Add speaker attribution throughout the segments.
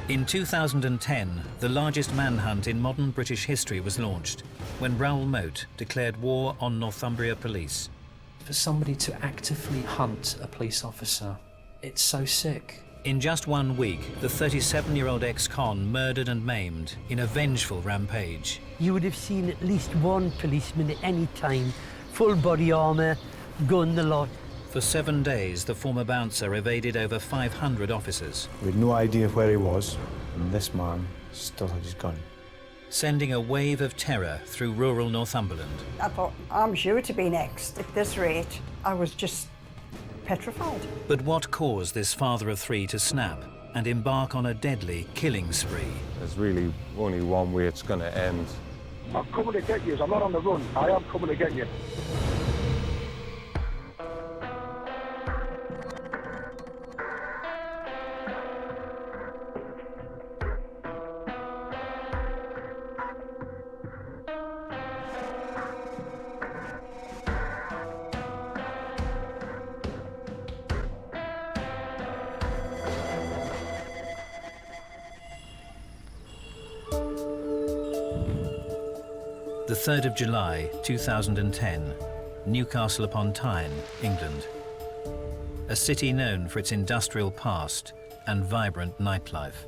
Speaker 1: In 2010, the largest manhunt in modern British history was launched when Raoul Moat declared war on Northumbria Police.
Speaker 2: For somebody to actively hunt a police officer, it's so sick.
Speaker 1: In just 1 week, the 37-year-old ex-con murdered and maimed in a vengeful rampage.
Speaker 3: You would have seen at least one policeman at any time, full body armour, gun, the lot.
Speaker 1: For 7 days, the former bouncer evaded over 500 officers.
Speaker 4: We had no idea where he was, and this man still had his gun.
Speaker 1: Sending a wave of terror through rural Northumberland.
Speaker 5: I thought, I'm sure to be next. At this rate, I was just petrified.
Speaker 1: But what caused this father of three to snap and embark on a deadly killing spree?
Speaker 6: There's really only one way it's going to end.
Speaker 7: I'm coming to get you. I'm not on the run. I am coming to get you.
Speaker 1: The 3rd of July, 2010, Newcastle upon Tyne, England. A city known for its industrial past and vibrant nightlife.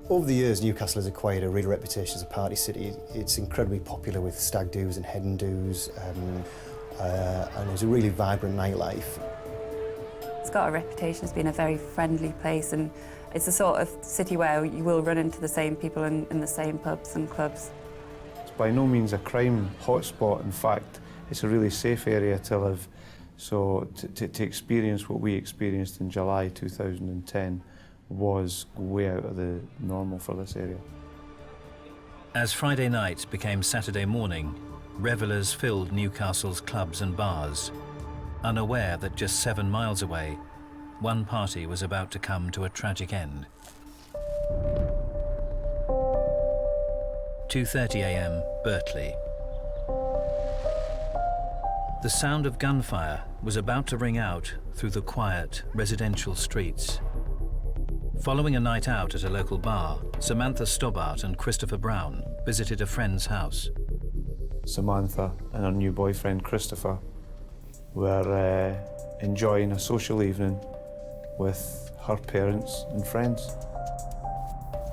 Speaker 8: Over the years, Newcastle has acquired a real reputation as a party city. It's incredibly popular with stag do's and hen do's, and there's a really vibrant nightlife.
Speaker 9: It's got a reputation as being a very friendly place, and it's the sort of city where you will run into the same people in the same pubs and clubs.
Speaker 4: By no means a crime hotspot. In fact, it's a really safe area to live. So to experience what we experienced in July 2010 was way out of the normal for this area.
Speaker 1: As Friday night became Saturday morning, revellers filled Newcastle's clubs and bars, unaware that just 7 miles away, one party was about to come to a tragic end. 2:30 a.m. Birtley. The sound of gunfire was about to ring out through the quiet residential streets. Following a night out at a local bar, Samantha Stobbart and Christopher Brown visited a friend's house.
Speaker 4: Samantha and her new boyfriend Christopher were enjoying a social evening with her parents and friends.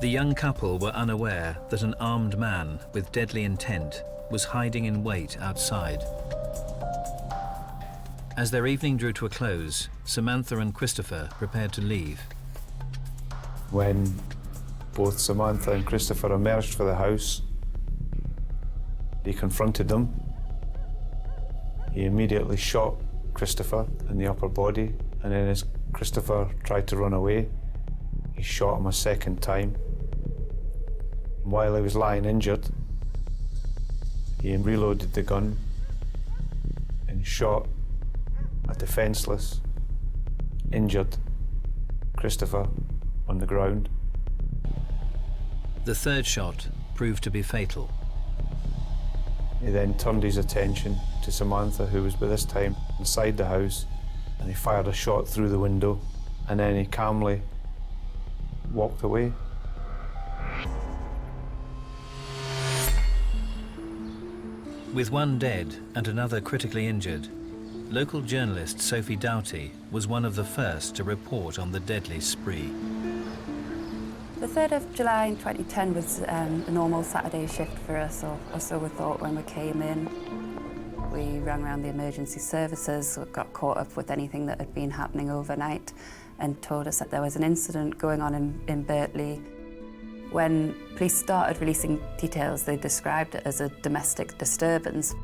Speaker 1: The young couple were unaware that an armed man with deadly intent was hiding in wait outside. As their evening drew to a close, Samantha and Christopher prepared to leave.
Speaker 4: When both Samantha and Christopher emerged for the house, he confronted them. He immediately shot Christopher in the upper body, and then as Christopher tried to run away, he shot him a second time. While he was lying injured, he reloaded the gun and shot a defenceless, injured Christopher on the ground.
Speaker 1: The third shot proved to be fatal.
Speaker 4: He then turned his attention to Samantha, who was by this time inside the house, and he fired a shot through the window, and then he calmly walked away.
Speaker 1: With one dead and another critically injured, local journalist Sophie Doughty was one of the first to report on the deadly spree.
Speaker 9: The 3rd of July in 2010 was a normal Saturday shift for us, or so we thought when we came in. We rang around the emergency services, got caught up with anything that had been happening overnight, and told us that there was an incident going on in Birtley. When police started releasing details, they described it as a domestic disturbance.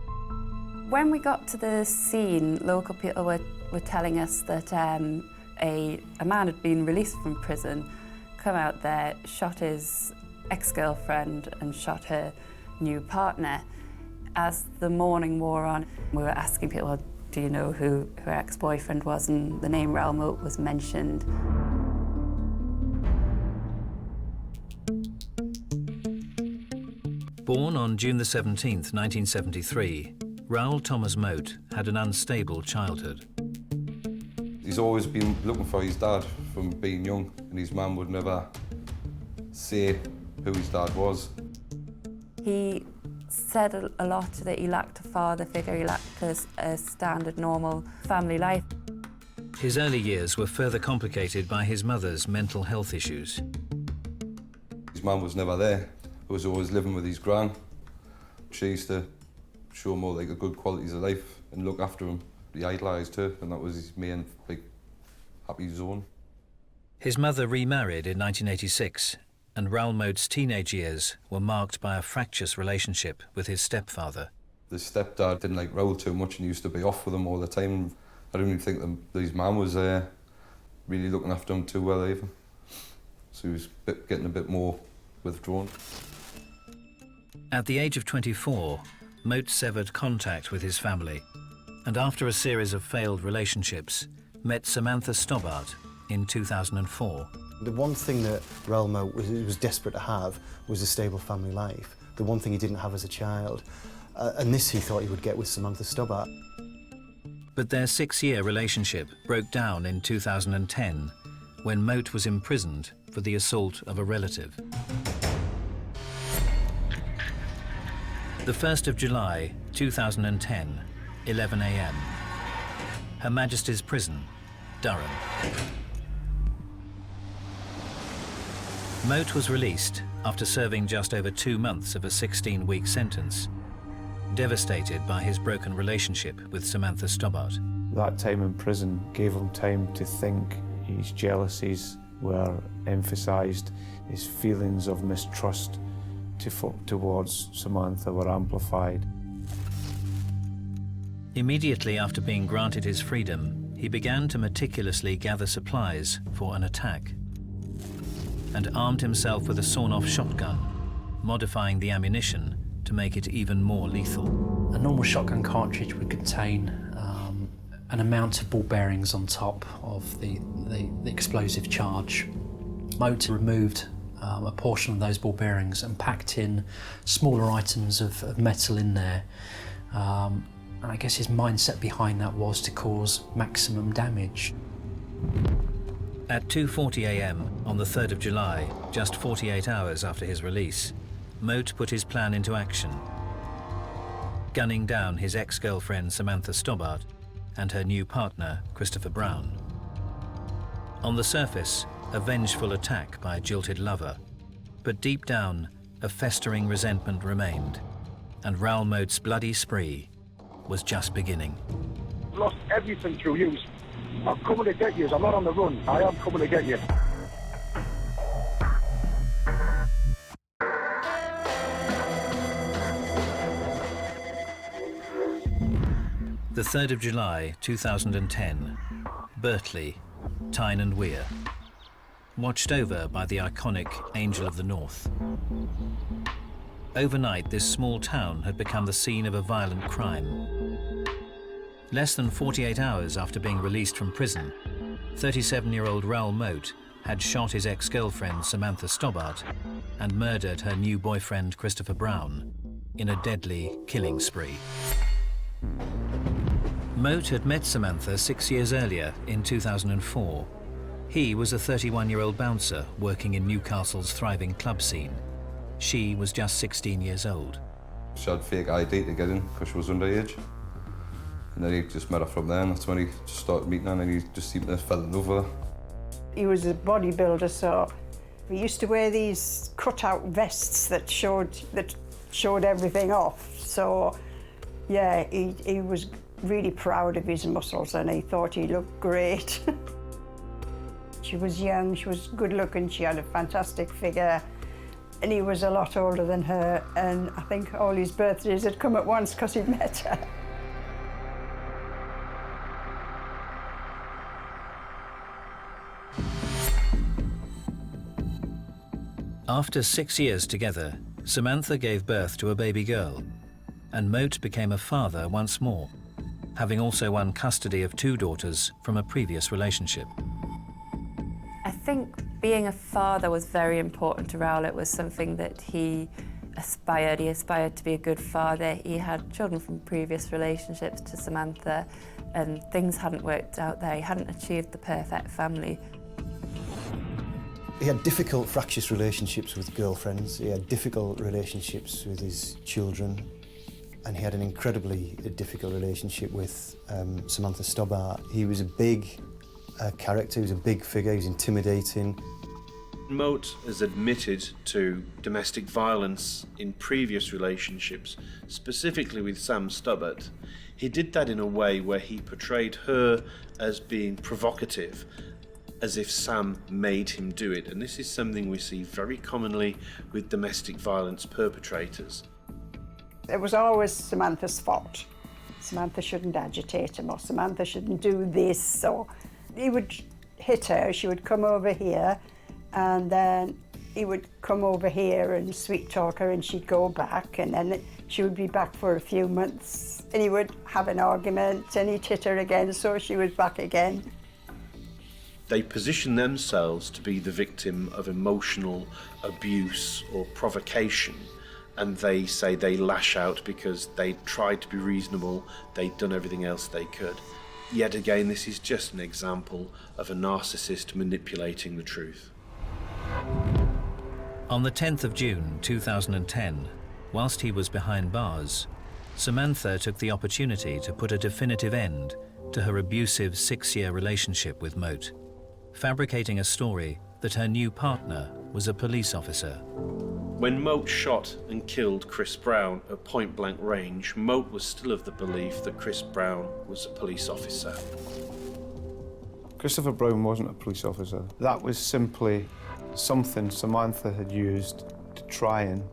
Speaker 9: When we got to the scene, local people were telling us that a man had been released from prison, come out there, shot his ex-girlfriend and shot her new partner. As the morning wore on, we were asking people, do you know who her ex-boyfriend was? And the name Raoul Moat was mentioned.
Speaker 1: Born on June the 17th, 1973, Raoul Thomas Moat had an unstable childhood.
Speaker 6: He's always been looking for his dad from being young, and his mum would never say who his dad was.
Speaker 9: He said a lot that he lacked a father figure, he lacked a standard, normal family life.
Speaker 1: His early years were further complicated by his mother's mental health issues.
Speaker 6: His mum was never there. He was always living with his gran. She used to show him all like the good qualities of life and look after him. He idolised her, and that was his main happy zone.
Speaker 1: His mother remarried in 1986, and Raoul Moat's teenage years were marked by a fractious relationship with his stepfather.
Speaker 6: The stepdad didn't like Raoul too much and used to be off with him all the time. I don't even think that his mum was really looking after him too well either. So he was getting a bit more withdrawn.
Speaker 1: At the age of 24, Moat severed contact with his family, and after a series of failed relationships, met Samantha Stobbart in 2004.
Speaker 8: The one thing that Raoul Moat was desperate to have was a stable family life. The one thing he didn't have as a child. And this he thought he would get with Samantha Stobbart.
Speaker 1: But their 6-year relationship broke down in 2010 when Moat was imprisoned for the assault of a relative. The 1st of July 2010, 11 a.m. Her Majesty's Prison, Durham. Moat was released after serving just over 2 months of a 16-week sentence, devastated by his broken relationship with Samantha Stobbart.
Speaker 4: That time in prison gave him time to think. His jealousies were emphasised, his feelings of mistrust towards Samantha were amplified.
Speaker 1: Immediately after being granted his freedom, he began to meticulously gather supplies for an attack and armed himself with a sawn-off shotgun, modifying the ammunition to make it even more lethal.
Speaker 2: A normal shotgun cartridge would contain an amount of ball bearings on top of the explosive charge. Moat removed a portion of those ball bearings and packed in smaller items of metal in there. And I guess his mindset behind that was to cause maximum damage.
Speaker 1: At 2:40 a.m. on the 3rd of July, just 48 hours after his release, Moat put his plan into action, gunning down his ex-girlfriend Samantha Stobbart and her new partner Christopher Brown. On the surface, a vengeful attack by a jilted lover, but deep down, a festering resentment remained, and Raoul Moat's bloody spree was just beginning.
Speaker 7: I've lost everything through you. I'm coming to get you. I'm not on the run. I am coming to get you.
Speaker 1: The 3rd of July 2010, Birtley, Tyne and Wear, watched over by the iconic Angel of the North. Overnight, this small town had become the scene of a violent crime. Less than 48 hours after being released from prison, 37-year-old Raoul Moat had shot his ex-girlfriend Samantha Stobbart and murdered her new boyfriend Christopher Brown in a deadly killing spree. Moat had met Samantha 6 years earlier in 2004. He was a 31-year-old bouncer working in Newcastle's thriving club scene. She was just 16 years old.
Speaker 6: She had fake ID to get in because she was underage. And then he just met her from there, and that's when he just started meeting her, and he just seemed to fell in love with her.
Speaker 5: He was a bodybuilder, so he used to wear these cut-out vests that showed everything off. So, yeah, he was really proud of his muscles, and he thought he looked great. She was young, she was good-looking, she had a fantastic figure, and he was a lot older than her, and I think all his birthdays had come at once because he'd met her.
Speaker 1: After 6 years together, Samantha gave birth to a baby girl, and Moat became a father once more, having also won custody of 2 daughters from a previous relationship.
Speaker 9: I think being a father was very important to Raoul. It was something that he aspired. He aspired to be a good father. He had children from previous relationships to Samantha, and things hadn't worked out there. He hadn't achieved the perfect family.
Speaker 8: He had difficult, fractious relationships with girlfriends, he had difficult relationships with his children, and he had an incredibly difficult relationship with Samantha Stobbart. He was a big character, he was a big figure, he was intimidating.
Speaker 10: Moat has admitted to domestic violence in previous relationships, specifically with Sam Stobbart. He did that in a way where he portrayed her as being provocative, as if Sam made him do it. And this is something we see very commonly with domestic violence perpetrators.
Speaker 5: It was always Samantha's fault. Samantha shouldn't agitate him, or Samantha shouldn't do this, or he would hit her, she would come over here, and then he would come over here and sweet talk her, and she'd go back, and then she would be back for a few months, and he would have an argument, and he'd hit her again, so she was back again.
Speaker 10: They position themselves to be the victim of emotional abuse or provocation, and they say they lash out because they tried to be reasonable, they'd done everything else they could. Yet again, this is just an example of a narcissist manipulating the truth.
Speaker 1: On the 10th of June 2010, whilst he was behind bars, Samantha took the opportunity to put a definitive end to her abusive 6-year relationship with Moat, fabricating a story that her new partner was a police officer.
Speaker 10: When Moat shot and killed Chris Brown at point-blank range, Moat was still of the belief that Chris Brown was a police officer.
Speaker 4: Christopher Brown wasn't a police officer. That was simply something Samantha had used to try and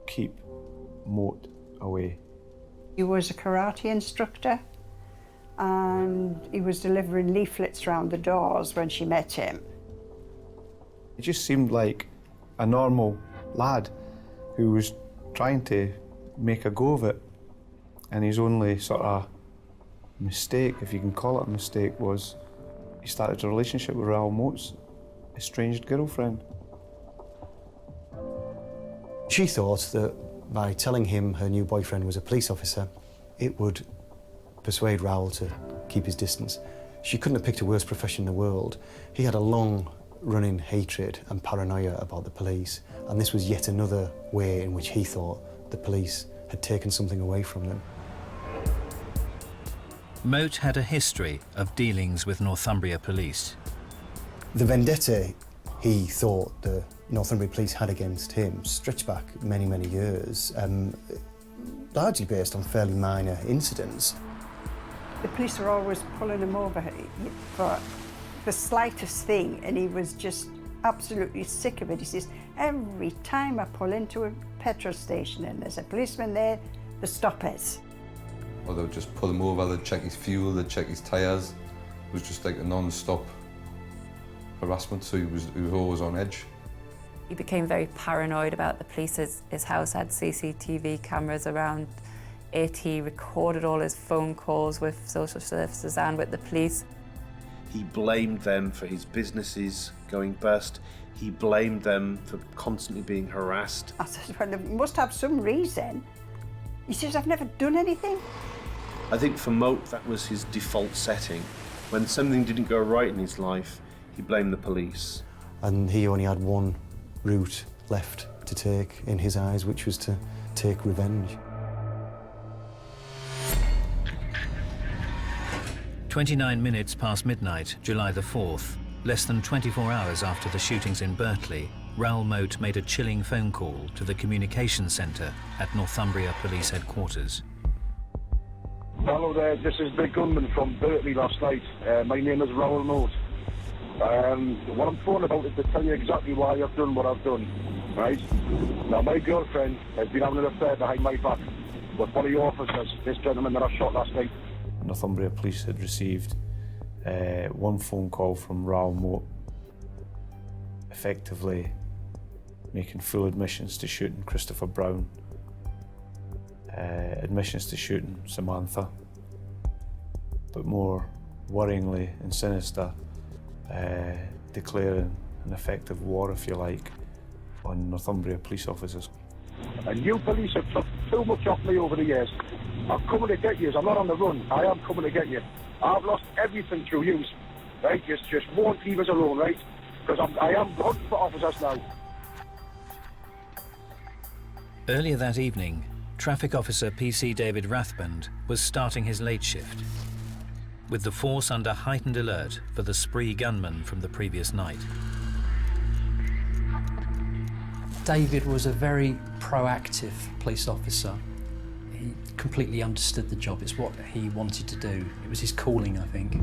Speaker 4: keep Moat away.
Speaker 5: He was a karate instructor, and he was delivering leaflets round the doors when she met him.
Speaker 4: It just seemed like a normal lad who was trying to make a go of it, and his only sort of mistake, if you can call it a mistake, was he started a relationship with Raoul Moat's estranged girlfriend.
Speaker 8: She thought that by telling him her new boyfriend was a police officer, it would persuade Raoul to keep his distance. She couldn't have picked a worse profession in the world. He had a long-running hatred and paranoia about the police, and this was yet another way in which he thought the police had taken something away from them.
Speaker 1: Moat had a history of dealings with Northumbria police.
Speaker 8: The vendetta he thought the Northumbria police had against him stretched back many, many years, largely based on fairly minor incidents.
Speaker 5: The police were always pulling him over for the slightest thing, and he was just absolutely sick of it. He says, every time I pull into a petrol station and there's a policeman there, they stop us.
Speaker 6: Or they would just pull him over, they'd check his fuel, they'd check his tyres. It was just like a non-stop harassment, so he was always on edge.
Speaker 9: He became very paranoid about the police. His house had CCTV cameras around it. He recorded all his phone calls with social services and with the police.
Speaker 10: He blamed them for his businesses going bust. He blamed them for constantly being harassed.
Speaker 5: I said, well, they must have some reason. He says, I've never done anything.
Speaker 10: I think for Moat, that was his default setting. When something didn't go right in his life, he blamed the police.
Speaker 8: And he only had one route left to take in his eyes, which was to take revenge.
Speaker 1: 29 minutes past midnight, July the 4th, less than 24 hours after the shootings in Berkeley, Raoul Moat made a chilling phone call to the communications centre at Northumbria Police Headquarters.
Speaker 7: Hello there, this is Big Gunman from Berkeley last night. My name is Raoul Moat. What I'm phoning about is to tell you exactly why I've done what I've done, right? Now, my girlfriend has been having an affair behind my back with one of your officers, this gentleman that I shot last night.
Speaker 4: Northumbria Police had received one phone call from Raoul Moat, effectively making full admissions to shooting Christopher Brown, admissions to shooting Samantha, but more worryingly and sinister, declaring an effective war, if you like, on Northumbria police officers.
Speaker 7: And you police have took too much off me over the years. I'm coming to get you. I'm not on the run. I am coming to get you. I've lost everything through you, right? Just won't leave us alone, right? Because I am hunting for officers now.
Speaker 1: Earlier that evening, traffic officer PC David Rathband was starting his late shift, with the force under heightened alert for the spree gunman from the previous night.
Speaker 2: David was a very proactive police officer. He completely understood the job. It's what he wanted to do. It was his calling, I think.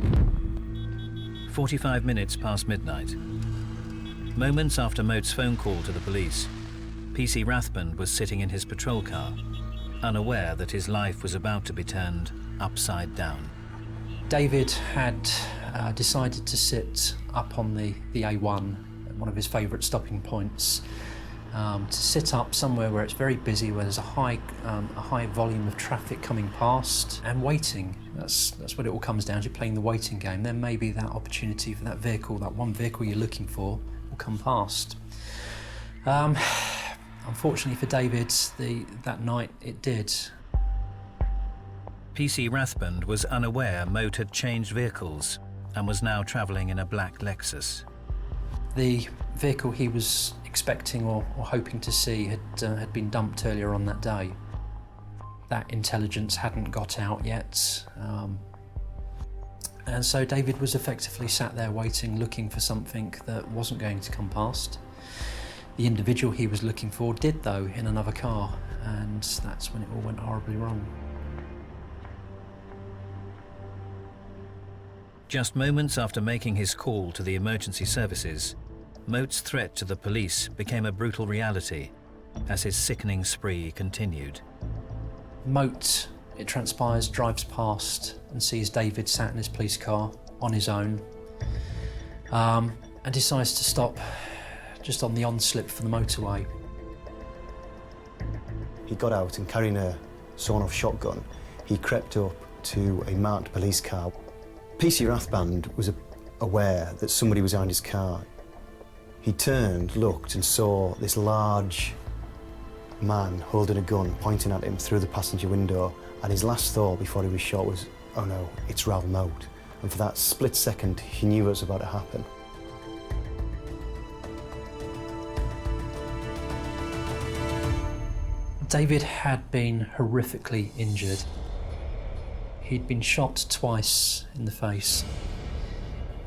Speaker 1: 45 minutes past midnight. Moments after Moat's phone call to the police, PC Rathband was sitting in his patrol car, unaware that his life was about to be turned upside down.
Speaker 2: David had decided to sit up on the A1, one of his favourite stopping points, to sit up somewhere where it's very busy, where there's a high volume of traffic coming past, and waiting. That's what it all comes down to, playing the waiting game. Then maybe that opportunity for that vehicle, that one vehicle you're looking for, will come past. Unfortunately for David, that night it did.
Speaker 1: PC Rathband was unaware Moat had changed vehicles and was now travelling in a black Lexus.
Speaker 2: The vehicle he was expecting or hoping to see had been dumped earlier on that day. That intelligence hadn't got out yet, and so David was effectively sat there waiting, looking for something that wasn't going to come past. The individual he was looking for did, though, in another car, and that's when it all went horribly wrong.
Speaker 1: Just moments after making his call to the emergency services, Moat's threat to the police became a brutal reality as his sickening spree continued.
Speaker 2: Moat, it transpires, drives past and sees David sat in his police car on his own, and decides to stop just on the on-slip for the motorway.
Speaker 8: He got out and, carrying a sawn-off shotgun, he crept up to a marked police car. PC Rathband was aware that somebody was behind his car. He turned, looked, and saw this large man holding a gun, pointing at him through the passenger window, and his last thought before he was shot was, "Oh no, it's Raoul Moat." And for that split second, he knew what was about to happen.
Speaker 2: David had been horrifically injured. He'd been shot twice in the face.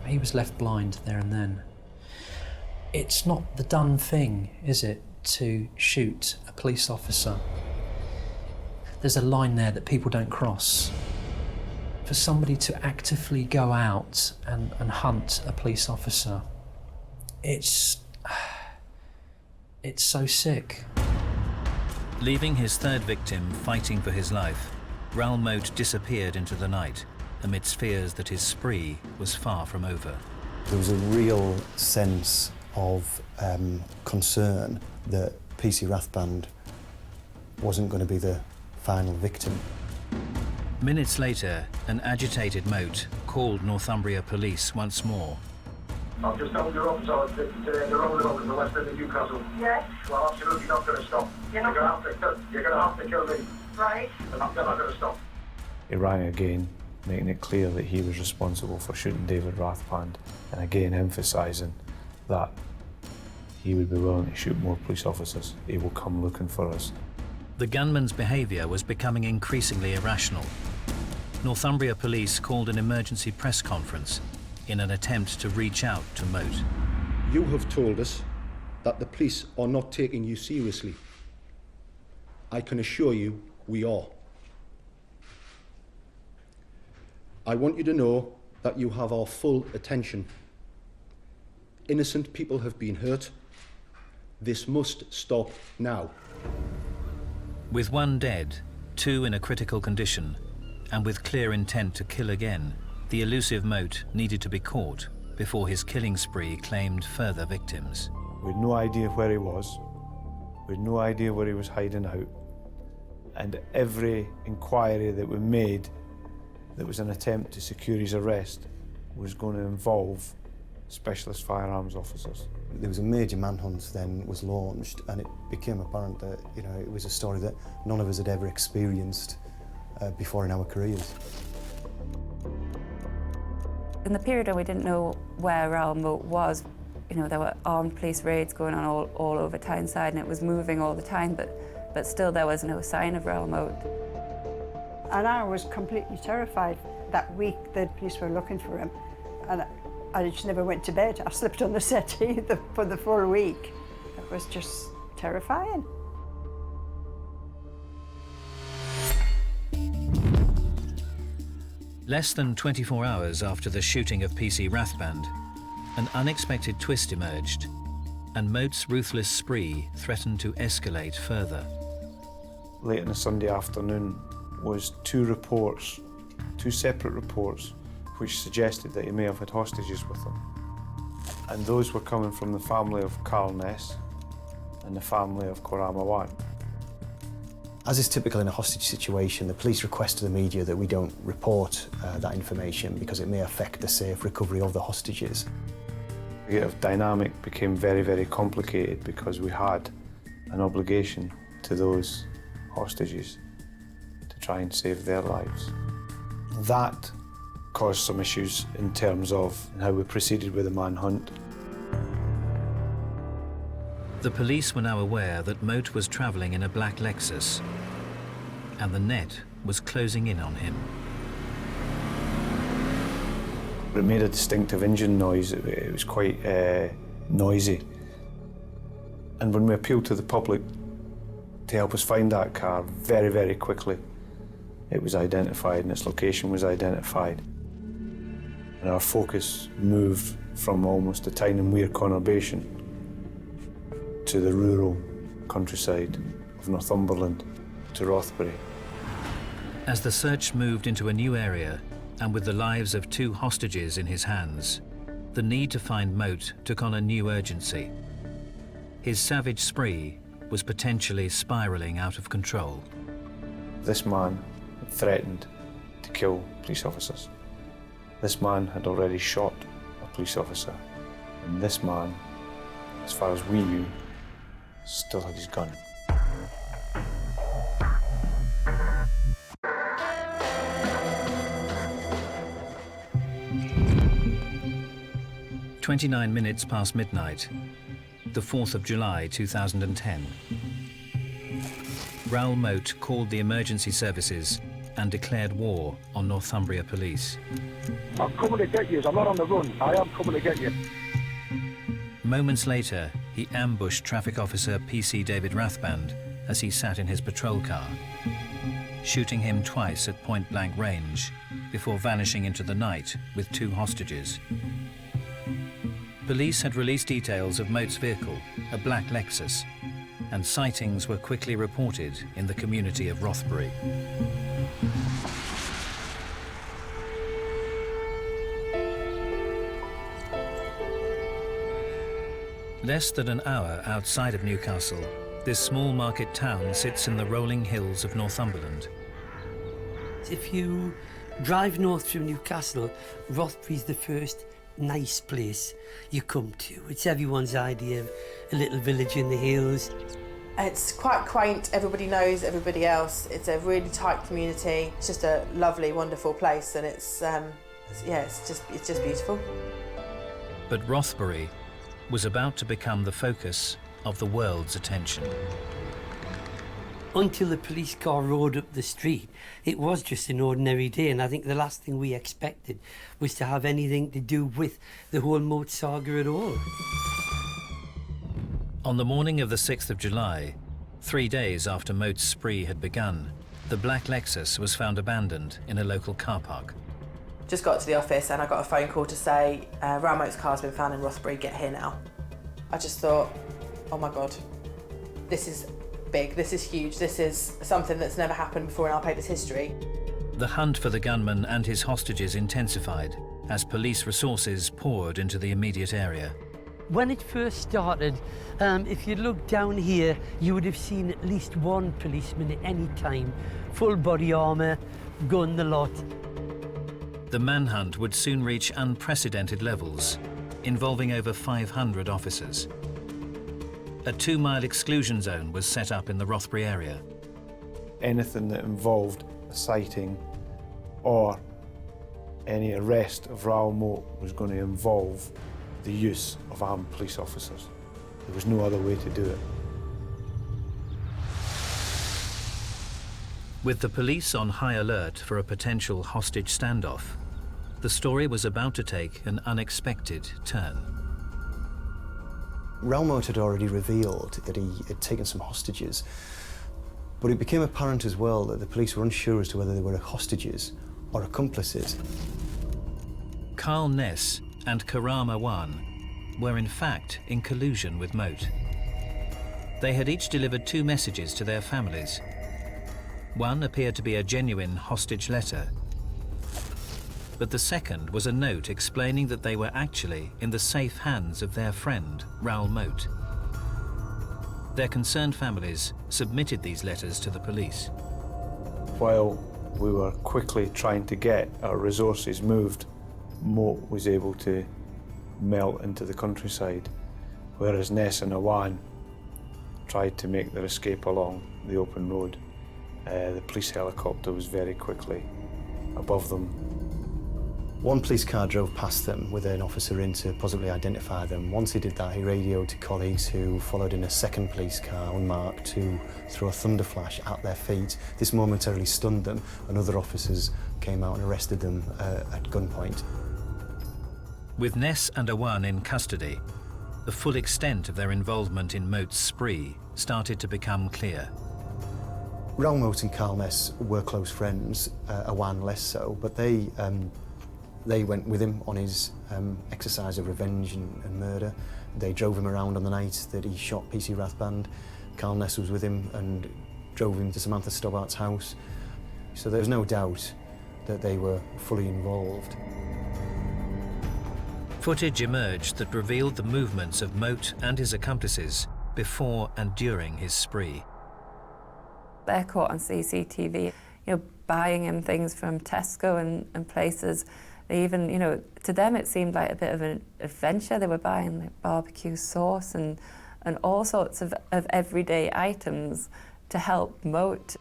Speaker 2: He was left blind there and then. It's not the done thing, is it, to shoot a police officer? There's a line there that people don't cross. For somebody to actively go out and hunt a police officer, it's so sick.
Speaker 1: Leaving his third victim fighting for his life, Raoul Moat disappeared into the night amidst fears that his spree was far from over.
Speaker 8: There was a real sense of concern that PC Rathband wasn't going to be the final victim.
Speaker 1: Minutes later, an agitated Moat called Northumbria Police once more.
Speaker 7: I've just told your officer that they're rolling over to the west end of Newcastle. Yes. Well, absolutely not going to stop. You're going to have to kill me. Right. And I'm not going to stop.
Speaker 4: He rang again, making it clear that he was responsible for shooting David Rathband, and again emphasising that he would be willing to shoot more police officers. He will come looking for us.
Speaker 1: The gunman's behaviour was becoming increasingly irrational. Northumbria Police called an emergency press conference in an attempt to reach out to Moat.
Speaker 11: You have told us that the police are not taking you seriously. I can assure you we are. I want you to know that you have our full attention. Innocent people have been hurt. This must stop now.
Speaker 1: With one dead, two in a critical condition, and with clear intent to kill again, the elusive Moat needed to be caught before his killing spree claimed further victims.
Speaker 4: We had no idea where he was. We had no idea where he was hiding out. And every inquiry that we made that was an attempt to secure his arrest was going to involve specialist firearms officers.
Speaker 8: There was a major manhunt then was launched, and it became apparent that it was a story that none of us had ever experienced before in our careers.
Speaker 9: In the period when we didn't know where Raoul Moat was, You know, there were armed police raids going on all over Tyneside, and it was moving all the time, but still there was no sign of Raoul Moat.
Speaker 5: And I was completely terrified. That week the police were looking for him, and I just never went to bed. I slept on the settee for the full week. It was just terrifying.
Speaker 1: Less than 24 hours after the shooting of PC Rathband, an unexpected twist emerged, and Moat's ruthless spree threatened to escalate further.
Speaker 4: Late on a Sunday afternoon was two separate reports, which suggested that he may have had hostages with him. And those were coming from the family of Carl Ness and the family of Korama Wan.
Speaker 8: As is typical in a hostage situation, the police request to the media that we don't report that information because it may affect the safe recovery of the hostages.
Speaker 4: The dynamic became very, very complicated because we had an obligation to those hostages to try and save their lives. That caused some issues in terms of how we proceeded with the manhunt.
Speaker 1: The police were now aware that Moat was travelling in a black Lexus, and the net was closing in on him.
Speaker 4: It made a distinctive engine noise. It was quite noisy. And when we appealed to the public to help us find that car, very, very quickly it was identified and its location was identified. And our focus moved from almost a Tyne and Weir conurbation to the rural countryside of Northumberland, to Rothbury.
Speaker 1: As the search moved into a new area, and with the lives of two hostages in his hands, the need to find Moat took on a new urgency. His savage spree was potentially spiralling out of control.
Speaker 4: This man had threatened to kill police officers. This man had already shot a police officer. And this man, as far as we knew, still had his gun.
Speaker 1: "29 minutes past midnight, the 4th of July 2010. Raoul Moat called the emergency services and declared war on Northumbria police.
Speaker 7: I'm coming to get you. I'm not on the run. I am coming to get you.
Speaker 1: Moments later, he ambushed traffic officer PC David Rathband as he sat in his patrol car, shooting him twice at point-blank range before vanishing into the night with two hostages. Police had released details of Moat's vehicle, a black Lexus, and sightings were quickly reported in the community of Rothbury. Less than an hour outside of Newcastle, this small market town sits in the rolling hills of Northumberland.
Speaker 3: If you drive north from Newcastle, Rothbury's the first nice place you come to. It's everyone's idea of a little village in the hills.
Speaker 12: It's quite quaint, everybody knows everybody else. It's a really tight community. It's just a lovely, wonderful place, and it's just beautiful.
Speaker 1: But Rothbury was about to become the focus of the world's attention.
Speaker 3: Until the police car rode up the street, it was just an ordinary day, and I think the last thing we expected was to have anything to do with the whole Moat saga at all.
Speaker 1: On the morning of the 6th of July, 3 days after Moat's spree had begun, the black Lexus was found abandoned in a local car park.
Speaker 12: Just got to the office and I got a phone call to say, Raoul Moat's car's been found in Rothbury, get here now. I just thought, oh my God, this is big, this is huge, this is something that's never happened before in our paper's history.
Speaker 1: The hunt for the gunman and his hostages intensified as police resources poured into the immediate area.
Speaker 3: When it first started, if you look down here, you would have seen at least one policeman at any time, full body armour, gun, the lot.
Speaker 1: The manhunt would soon reach unprecedented levels, involving over 500 officers. A 2-mile exclusion zone was set up in the Rothbury area.
Speaker 4: Anything that involved a sighting or any arrest of Raoul Moat was going to involve the use of armed police officers. There was no other way to do it.
Speaker 1: With the police on high alert for a potential hostage standoff, the story was about to take an unexpected turn.
Speaker 8: Raoul Moat had already revealed that he had taken some hostages, but it became apparent as well that the police were unsure as to whether they were hostages or accomplices.
Speaker 1: Carl Ness and Karam Awan were in fact in collusion with Moat. They had each delivered 2 messages to their families. One appeared to be a genuine hostage letter, but the second was a note explaining that they were actually in the safe hands of their friend, Raoul Moat. Their concerned families submitted these letters to the police.
Speaker 4: While we were quickly trying to get our resources moved, Moat was able to melt into the countryside, whereas Ness and Awan tried to make their escape along the open road. The police helicopter was very quickly above them.
Speaker 8: One police car drove past them with an officer in to possibly identify them. Once he did that, he radioed to colleagues who followed in a second police car, unmarked, to throw a thunder flash at their feet. This momentarily stunned them, and other officers came out and arrested them at gunpoint.
Speaker 1: With Ness and Awan in custody, the full extent of their involvement in Moat's spree started to become clear.
Speaker 8: Raoul Moat and Carl Ness were close friends, Awan less so, but they went with him on his exercise of revenge and murder. They drove him around on the night that he shot PC Rathband. Carl Ness was with him and drove him to Samantha Stobbart's house. So there's no doubt that they were fully involved.
Speaker 1: Footage emerged that revealed the movements of Moat and his accomplices before and during his spree.
Speaker 9: They're caught on CCTV, buying him things from Tesco and places. They even, to them it seemed like a bit of an adventure. They were buying like barbecue sauce and all sorts of everyday items to help Moat.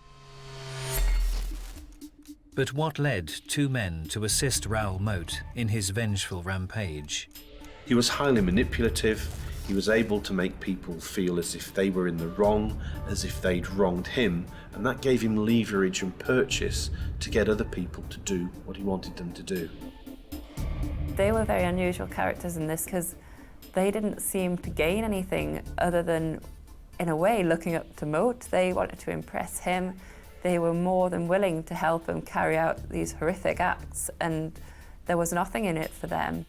Speaker 1: But what led 2 men to assist Raoul Moat in his vengeful rampage?
Speaker 10: He was highly manipulative. He was able to make people feel as if they were in the wrong, as if they'd wronged him, and that gave him leverage and purchase to get other people to do what he wanted them to do.
Speaker 9: They were very unusual characters in this because they didn't seem to gain anything other than, in a way, looking up to Moat. They wanted to impress him. They were more than willing to help him carry out these horrific acts, and there was nothing in it for them.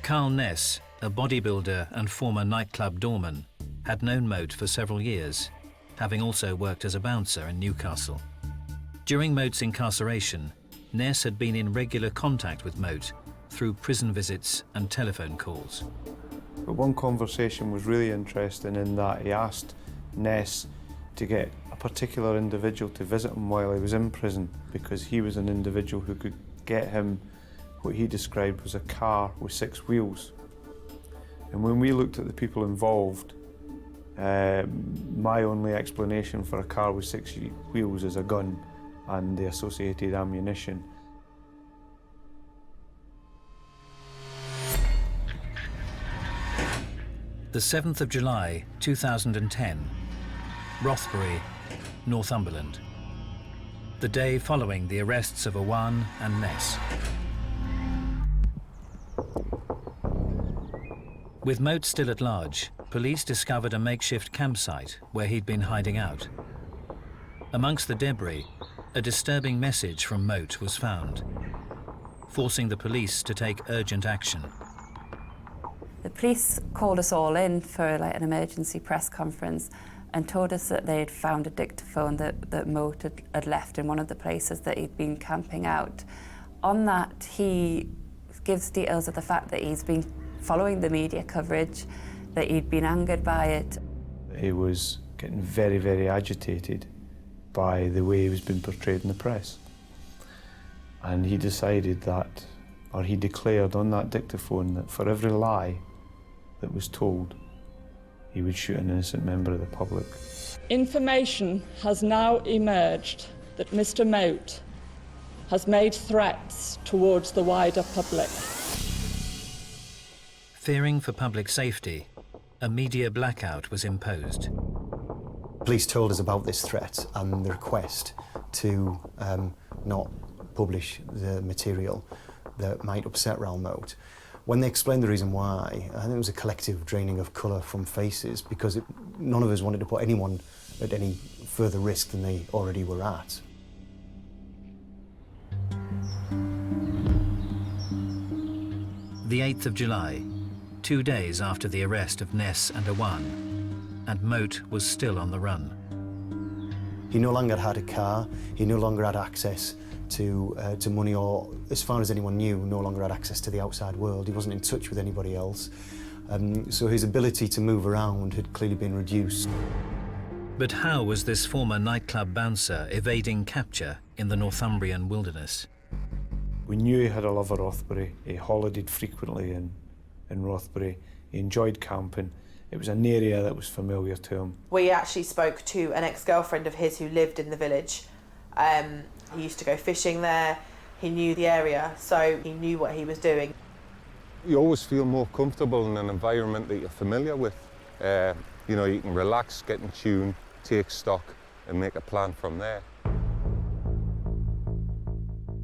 Speaker 1: Carl Ness, a bodybuilder and former nightclub doorman, had known Moat for several years, having also worked as a bouncer in Newcastle. During Moat's incarceration, Ness had been in regular contact with Moat through prison visits and telephone calls.
Speaker 4: But one conversation was really interesting in that he asked Ness to get a particular individual to visit him while he was in prison, because he was an individual who could get him what he described was a car with 6 wheels. And when we looked at the people involved, my only explanation for a car with 6 wheels is a gun and the associated ammunition.
Speaker 1: The 7th of July, 2010, Rothbury, Northumberland. The day following the arrests of Awan and Ness. With Moat still at large, police discovered a makeshift campsite where he'd been hiding out. Amongst the debris, a disturbing message from Moat was found, forcing the police to take urgent action.
Speaker 9: The police called us all in for an emergency press conference and told us that they had found a dictaphone that Moat had left in one of the places that he'd been camping out. On that, he gives details of the fact that he's been following the media coverage, that he'd been angered by it.
Speaker 4: He was getting very, very agitated by the way he was being portrayed in the press. And he decided that, or he declared on that dictaphone, that for every lie that was told, he would shoot an innocent member of the public.
Speaker 13: Information has now emerged that Mr. Moat has made threats towards the wider public.
Speaker 1: Fearing for public safety, a media blackout was imposed.
Speaker 8: Police told us about this threat and the request to not publish the material that might upset Raoul Moat. When they explained the reason why, I think it was a collective draining of colour from faces, because none of us wanted to put anyone at any further risk than they already were at.
Speaker 1: The 8th of July, 2 days after the arrest of Ness and Awan, and Moat was still on the run.
Speaker 8: He no longer had a car, he no longer had access to money, or, as far as anyone knew, no longer had access to the outside world. He wasn't in touch with anybody else. So his ability to move around had clearly been reduced.
Speaker 1: But how was this former nightclub bouncer evading capture in the Northumbrian wilderness?
Speaker 4: We knew he had a love of Rothbury. He holidayed frequently in Rothbury. He enjoyed camping. It was an area that was familiar to him.
Speaker 12: We actually spoke to an ex-girlfriend of his who lived in the village. He used to go fishing there. He knew the area, so he knew what he was doing.
Speaker 6: You always feel more comfortable in an environment that you're familiar with. You know, you can relax, get in tune, take stock and make a plan from there.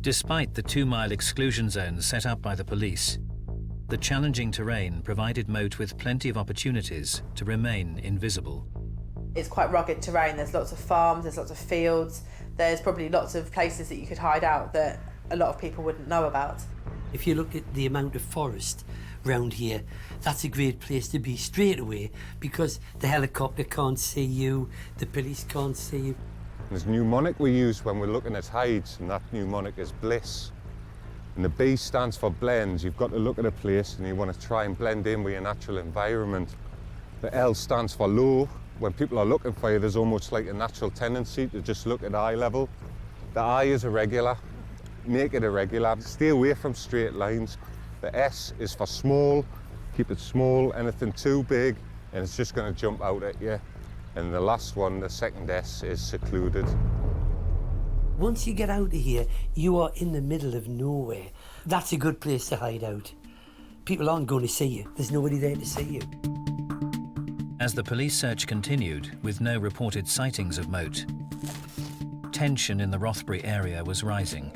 Speaker 1: Despite the 2-mile exclusion zones set up by the police, the challenging terrain provided Moat with plenty of opportunities to remain invisible.
Speaker 12: It's quite rugged terrain. There's lots of farms, there's lots of fields, there's probably lots of places that you could hide out that a lot of people wouldn't know about.
Speaker 3: If you look at the amount of forest round here, that's a great place to be straight away, because the helicopter can't see you, the police can't see you.
Speaker 6: There's a mnemonic we use when we're looking at hides, and that mnemonic is bliss. And the B stands for blends. You've got to look at a place and you want to try and blend in with your natural environment. The L stands for low. When people are looking for you, there's almost like a natural tendency to just look at eye level. The I is irregular. Make it irregular. Stay away from straight lines. The S is for small. Keep it small. Anything too big and it's just going to jump out at you. And the last one, the second S, is secluded.
Speaker 3: Once you get out of here, you are in the middle of nowhere. That's a good place to hide out. People aren't going to see you. There's nobody there to see you.
Speaker 1: As the police search continued, with no reported sightings of Moat, tension in the Rothbury area was rising.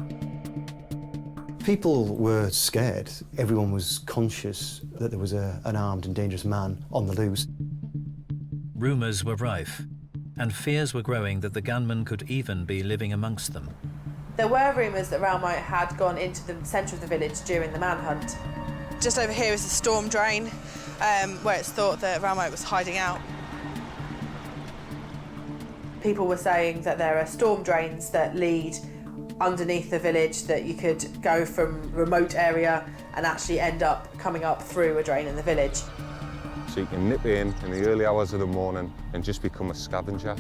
Speaker 8: People were scared. Everyone was conscious that there was an armed and dangerous man on the loose.
Speaker 1: Rumours were rife, and fears were growing that the gunman could even be living amongst them.
Speaker 12: There were rumours that Raoul Moat had gone into the centre of the village during the manhunt. Just over here is a storm drain, where it's thought that Raoul Moat was hiding out. People were saying that there are storm drains that lead underneath the village, that you could go from remote area and actually end up coming up through a drain in the village.
Speaker 6: So you can nip in the early hours of the morning and just become a scavenger.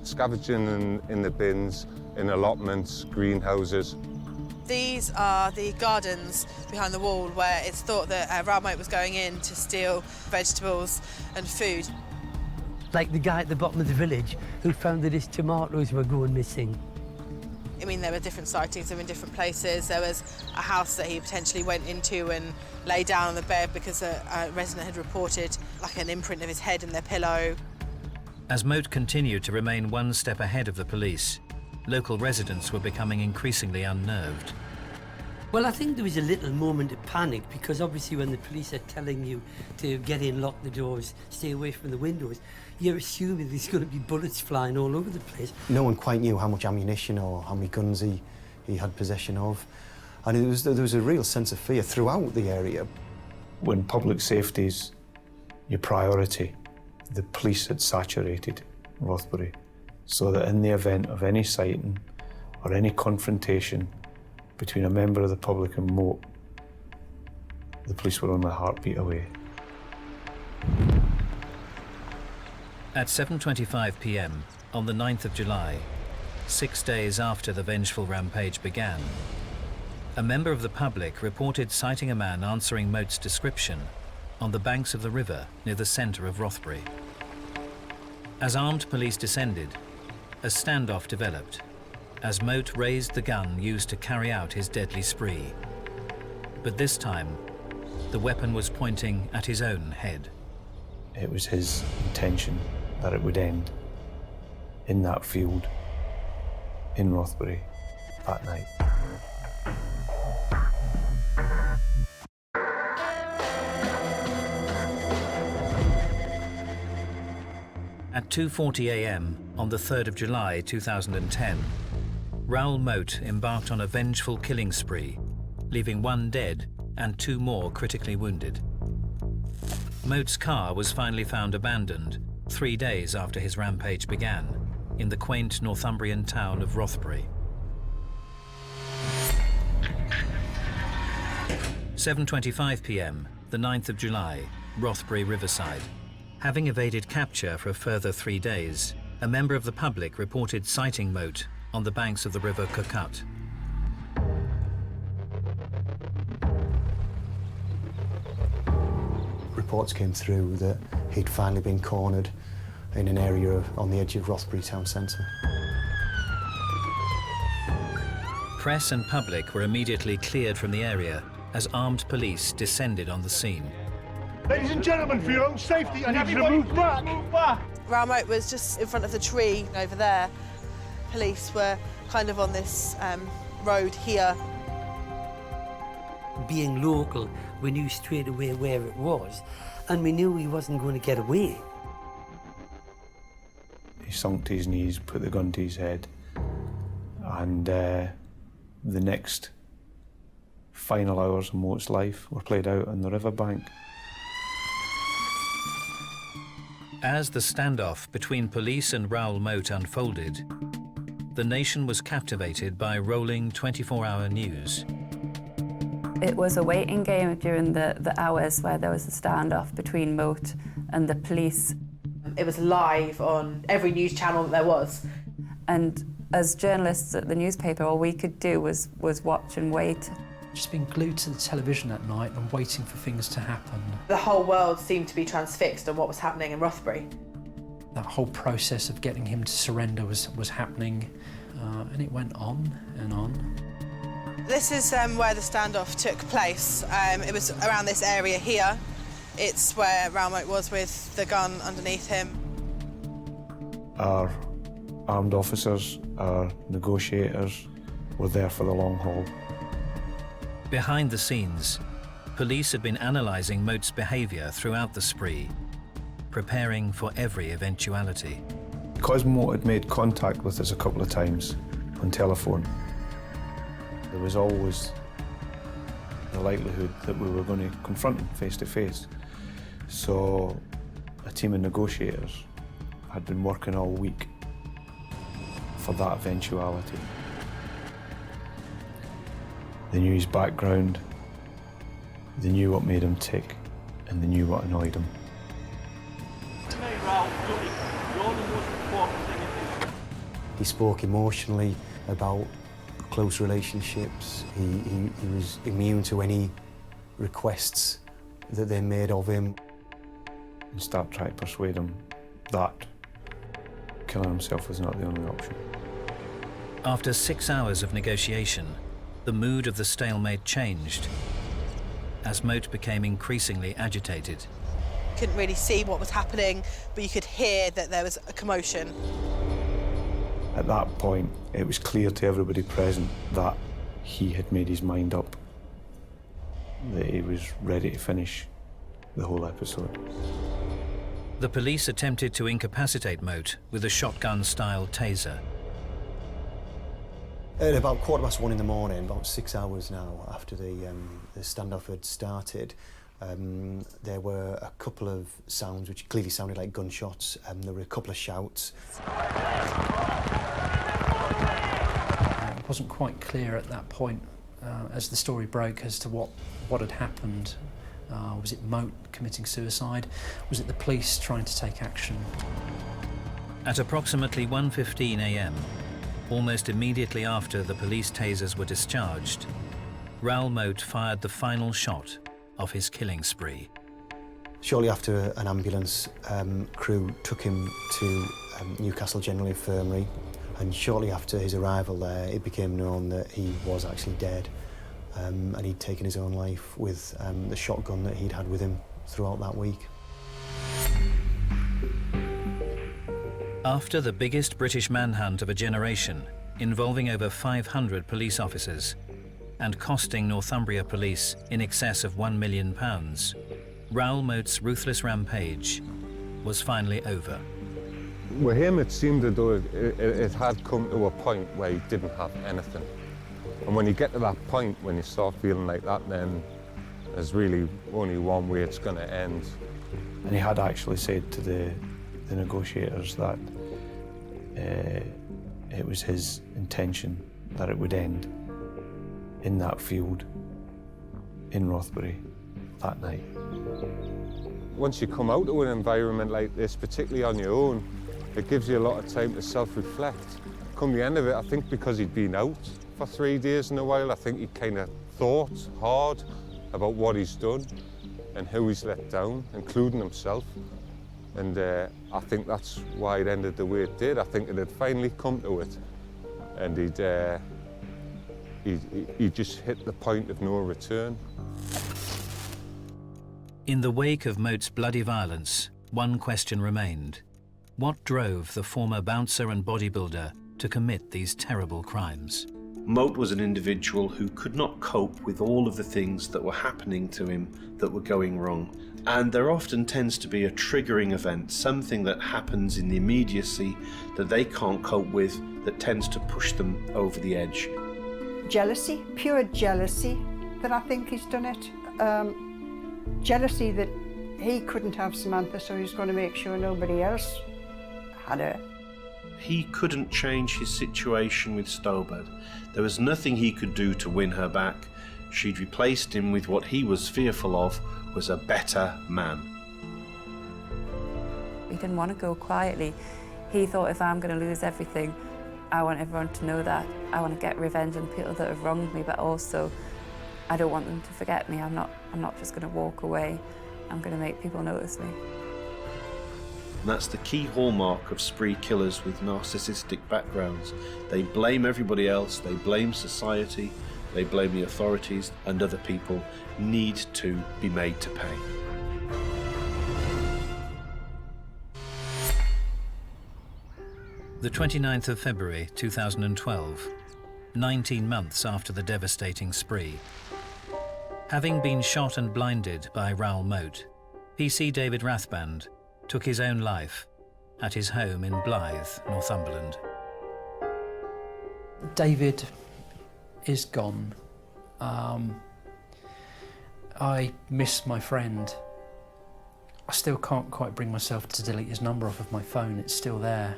Speaker 6: Scavenging in the bins, in allotments, greenhouses.
Speaker 12: These are the gardens behind the wall where it's thought that Raoul Moat was going in to steal vegetables and food.
Speaker 3: Like the guy at the bottom of the village who found that his tomatoes were going missing.
Speaker 12: I mean, there were different sightings of him in different places. There was a house that he potentially went into and lay down on the bed because a resident had reported like an imprint of his head in their pillow.
Speaker 1: As Moat continued to remain one step ahead of the police, local residents were becoming increasingly unnerved.
Speaker 3: Well, I think there was a little moment of panic, because obviously when the police are telling you to get in, lock the doors, stay away from the windows, you're assuming there's going to be bullets flying all over the place.
Speaker 8: No one quite knew how much ammunition or how many guns he had possession of. And there was a real sense of fear throughout the area.
Speaker 4: When public safety's your priority, the police had saturated Rothbury, so that in the event of any sighting or any confrontation between a member of the public and Moat, the police were only a heartbeat away.
Speaker 1: At 7:25 p.m. on the 9th of July, 6 days after the vengeful rampage began, a member of the public reported sighting a man answering Moat's description on the banks of the river near the centre of Rothbury. As armed police descended, a standoff developed as Moat raised the gun used to carry out his deadly spree. But this time, The weapon was pointing at his own head.
Speaker 4: It was his intention that it would end in that field in Rothbury that night.
Speaker 1: At 2:40 a.m. on the 3rd of July 2010, Raoul Moat embarked on a vengeful killing spree, leaving 1 dead and 2 more critically wounded. Moat's car was finally found abandoned 3 days after his rampage began in the quaint Northumbrian town of Rothbury. 7:25 p.m, the 9th of July, Rothbury Riverside. Having evaded capture for a further 3 days, a member of the public reported sighting Moat on the banks of the River Cucut.
Speaker 8: Reports came through that he'd finally been cornered in an area on the edge of Rothbury town centre.
Speaker 1: Press and public were immediately cleared from the area as armed police descended on the scene.
Speaker 14: Ladies and gentlemen, for your own safety, I need you to move back. Move back.
Speaker 12: Raoul Moat was just in front of the tree over there. Police were kind of on this road here.
Speaker 3: Being local, we knew straight away where it was, and we knew he wasn't going to get away.
Speaker 4: He sunk to his knees, put the gun to his head, and the next final hours of Moat's life were played out on the riverbank.
Speaker 1: As the standoff between police and Raoul Moat unfolded, the nation was captivated by rolling 24-hour news.
Speaker 9: It was a waiting game during the hours where there was a standoff between Moat and the police.
Speaker 12: It was live on every news channel that there was.
Speaker 9: And as journalists at the newspaper, all we could do was watch and wait.
Speaker 2: Just being glued to the television at night and waiting for things to happen.
Speaker 12: The whole world seemed to be transfixed on what was happening in Rothbury.
Speaker 2: That whole process of getting him to surrender was happening, and it went on and on.
Speaker 12: This is where the standoff took place. It was around this area here. It's where Raoul Moat was with the gun underneath him.
Speaker 4: Our armed officers, our negotiators were there for the long haul.
Speaker 1: Behind the scenes, police had been analysing Moat's behaviour throughout the spree, preparing for every eventuality.
Speaker 4: Because Moat had made contact with us a couple of times on telephone, there was always the likelihood that we were going to confront him face to face. So a team of negotiators had been working all week for that eventuality. They knew his background, they knew what made him tick, and they knew what annoyed him.
Speaker 8: He spoke emotionally about close relationships. He was immune to any requests that they made of him.
Speaker 4: And start trying to persuade him that killing himself was not the only option.
Speaker 1: After 6 hours of negotiation, the mood of the stalemate changed as Moat became increasingly agitated.
Speaker 12: Couldn't really see what was happening, but you could hear that there was a commotion.
Speaker 4: At that point, it was clear to everybody present that he had made his mind up, that he was ready to finish the whole episode.
Speaker 1: The police attempted to incapacitate Moat with a shotgun-style taser.
Speaker 8: At about 1:15 in the morning, about 6 hours now after the standoff had started, there were a couple of sounds which clearly sounded like gunshots, and there were a couple of shouts.
Speaker 2: It wasn't quite clear at that point, as the story broke, as to what had happened. Was it Moat committing suicide? Was it the police trying to take action?
Speaker 1: At approximately 1:15 a.m, almost immediately after the police tasers were discharged, Raoul Moat fired the final shot of his killing spree.
Speaker 8: Shortly after, an ambulance crew took him to Newcastle General Infirmary, and shortly after his arrival there, it became known that he was actually dead. and he'd taken his own life with the shotgun that he'd had with him throughout that week.
Speaker 1: After the biggest British manhunt of a generation, involving over 500 police officers and costing Northumbria Police in excess of £1 million, Raoul Moat's ruthless rampage was finally over.
Speaker 15: With him, it seemed as though it had come to a point where he didn't have anything. And when you get to that point, when you start feeling like that, then there's really only one way it's going to end.
Speaker 4: And he had actually said to the negotiators that it was his intention that it would end in that field in Rothbury that night.
Speaker 15: Once you come out of an environment like this, particularly on your own, it gives you a lot of time to self-reflect. Come the end of it, I think because he'd been out for 3 days in a while, I think he kind of thought hard about what he's done and who he's let down, including himself. And I think that's why it ended the way it did. I think it had finally come to it, and he'd just hit the point of no return.
Speaker 1: In the wake of Moat's bloody violence, one question remained. What drove the former bouncer and bodybuilder to commit these terrible crimes?
Speaker 10: Moat was an individual who could not cope with all of the things that were happening to him that were going wrong. And there often tends to be a triggering event, something that happens in the immediacy that they can't cope with, that tends to push them over the edge.
Speaker 5: Jealousy, pure jealousy, that I think he's done it. Jealousy that he couldn't have Samantha, so he's going to make sure nobody else had her.
Speaker 10: He couldn't change his situation with Stobart. There was nothing he could do to win her back. She'd replaced him with what he was fearful of was a better man.
Speaker 9: He didn't want to go quietly. He thought, if I'm going to lose everything, I want everyone to know that. I want to get revenge on people that have wronged me, but also I don't want them to forget me. I'm not just going to walk away. I'm going to make people notice me.
Speaker 10: And that's the key hallmark of spree killers with narcissistic backgrounds. They blame everybody else, they blame society, they blame the authorities, and other people need to be made to pay.
Speaker 1: The 29th of February 2012, 19 months after the devastating spree. Having been shot and blinded by Raoul Moat, PC David Rathband took his own life at his home in Blyth, Northumberland.
Speaker 2: David is gone. I miss my friend. I still can't quite bring myself to delete his number off of my phone. It's still there.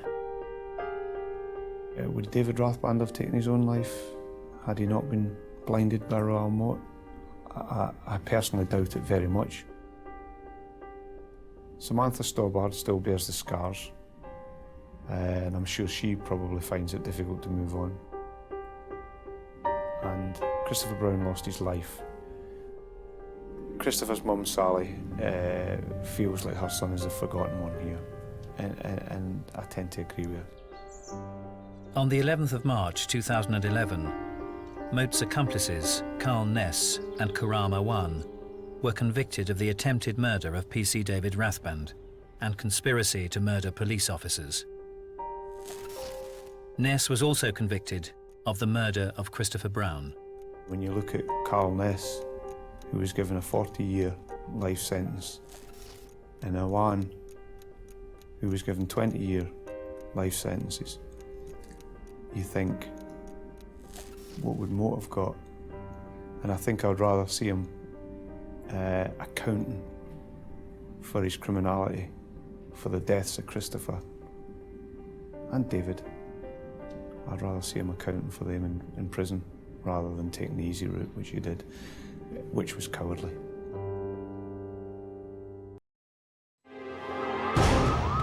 Speaker 4: Would David Rathband have taken his own life had he not been blinded by Raoul Moat? I personally doubt it very much. Samantha Stobart still bears the scars, and I'm sure she probably finds it difficult to move on. And Christopher Brown lost his life. Christopher's mum, Sally, feels like her son is a forgotten one here, and I tend to agree with her.
Speaker 1: On the 11th of March 2011, Moat's accomplices, Carl Ness and Karama Wan, were convicted of the attempted murder of PC David Rathband and conspiracy to murder police officers. Ness was also convicted of the murder of Christopher Brown.
Speaker 4: When you look at Carl Ness, who was given a 40-year life sentence, and Awan, who was given 20-year life sentences, you think, what would Moat have got? And I think I'd rather see him accounting for his criminality, for the deaths of Christopher and David. I'd rather see him accounting for them in prison rather than taking the easy route, which he did, which was cowardly.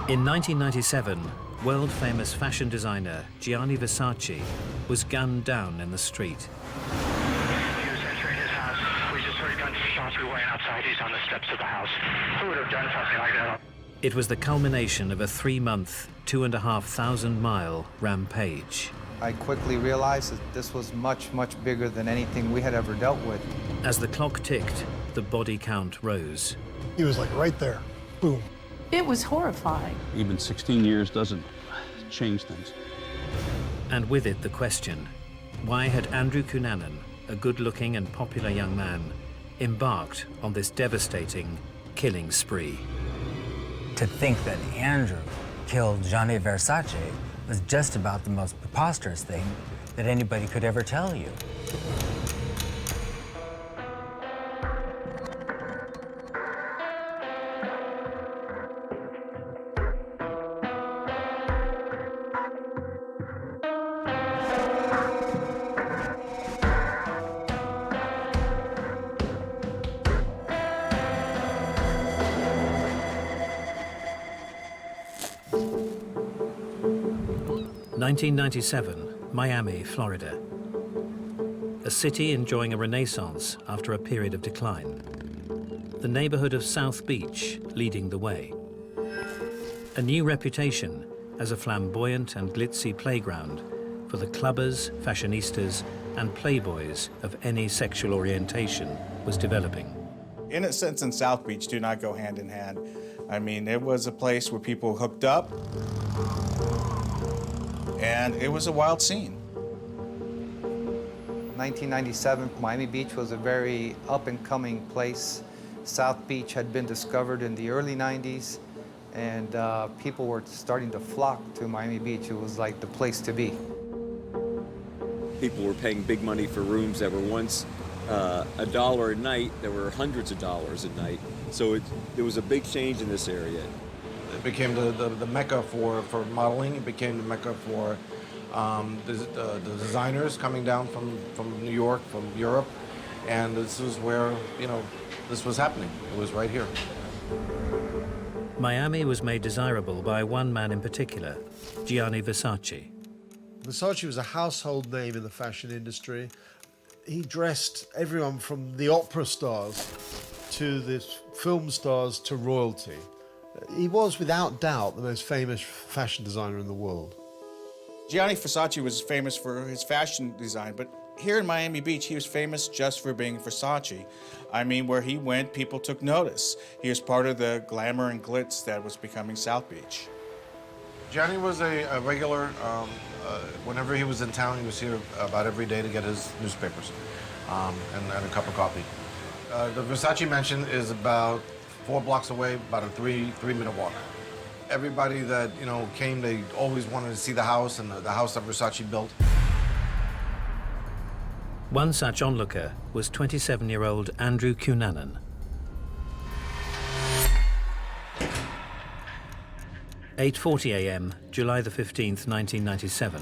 Speaker 1: In 1997, world-famous fashion designer Gianni Versace was gunned down in the street.
Speaker 16: He was entering his house. We just heard gunshots. We went outside. He's on the steps of the house. Who would have done something like that?
Speaker 1: It was the culmination of a 3-month, 2,500-mile rampage.
Speaker 17: I quickly realized that this was much, much bigger than anything we had ever dealt with.
Speaker 1: As the clock ticked, the body count rose.
Speaker 14: He was like right there. Boom.
Speaker 18: It was horrifying.
Speaker 19: Even 16 years doesn't change things.
Speaker 1: And with it, the question, why had Andrew Cunanan, a good-looking and popular young man, embarked on this devastating killing spree?
Speaker 20: To think that Andrew killed Gianni Versace was just about the most preposterous thing that anybody could ever tell you.
Speaker 1: (1997), Miami, Florida. A city enjoying a renaissance after a period of decline. The neighborhood of South Beach leading the way. A new reputation as a flamboyant and glitzy playground for the clubbers, fashionistas, and playboys of any sexual orientation was developing.
Speaker 21: Innocence and South Beach do not go hand in hand. I mean, it was a place where people hooked up, and it was a wild scene.
Speaker 17: 1997, Miami Beach was a very up-and-coming place. South Beach had been discovered in the early 90s, and people were starting to flock to Miami Beach. It was like the place to be.
Speaker 22: People were paying big money for rooms that were once $1 a night. There were hundreds of dollars a night. So there was a big change in this area.
Speaker 23: It became the mecca for modeling. It became the mecca for the designers coming down from New York, from Europe. And this is where, this was happening. It was right here.
Speaker 1: Miami was made desirable by one man in particular, Gianni Versace.
Speaker 24: Versace was a household name in the fashion industry. He dressed everyone from the opera stars to the film stars to royalty. He was, without doubt, the most famous fashion designer in the world.
Speaker 21: Gianni Versace was famous for his fashion design, but here in Miami Beach, he was famous just for being Versace. I mean, where he went, people took notice. He was part of the glamour and glitz that was becoming South Beach.
Speaker 23: Gianni was a regular. Whenever he was in town, he was here about every day to get his newspapers and a cup of coffee. The Versace mansion is about 4 blocks away, about a three-minute walk. Everybody that came, they always wanted to see the house and the house that Versace built.
Speaker 1: One such onlooker was 27-year-old Andrew Cunanan. (8:40 a.m., July the 15th, 1997).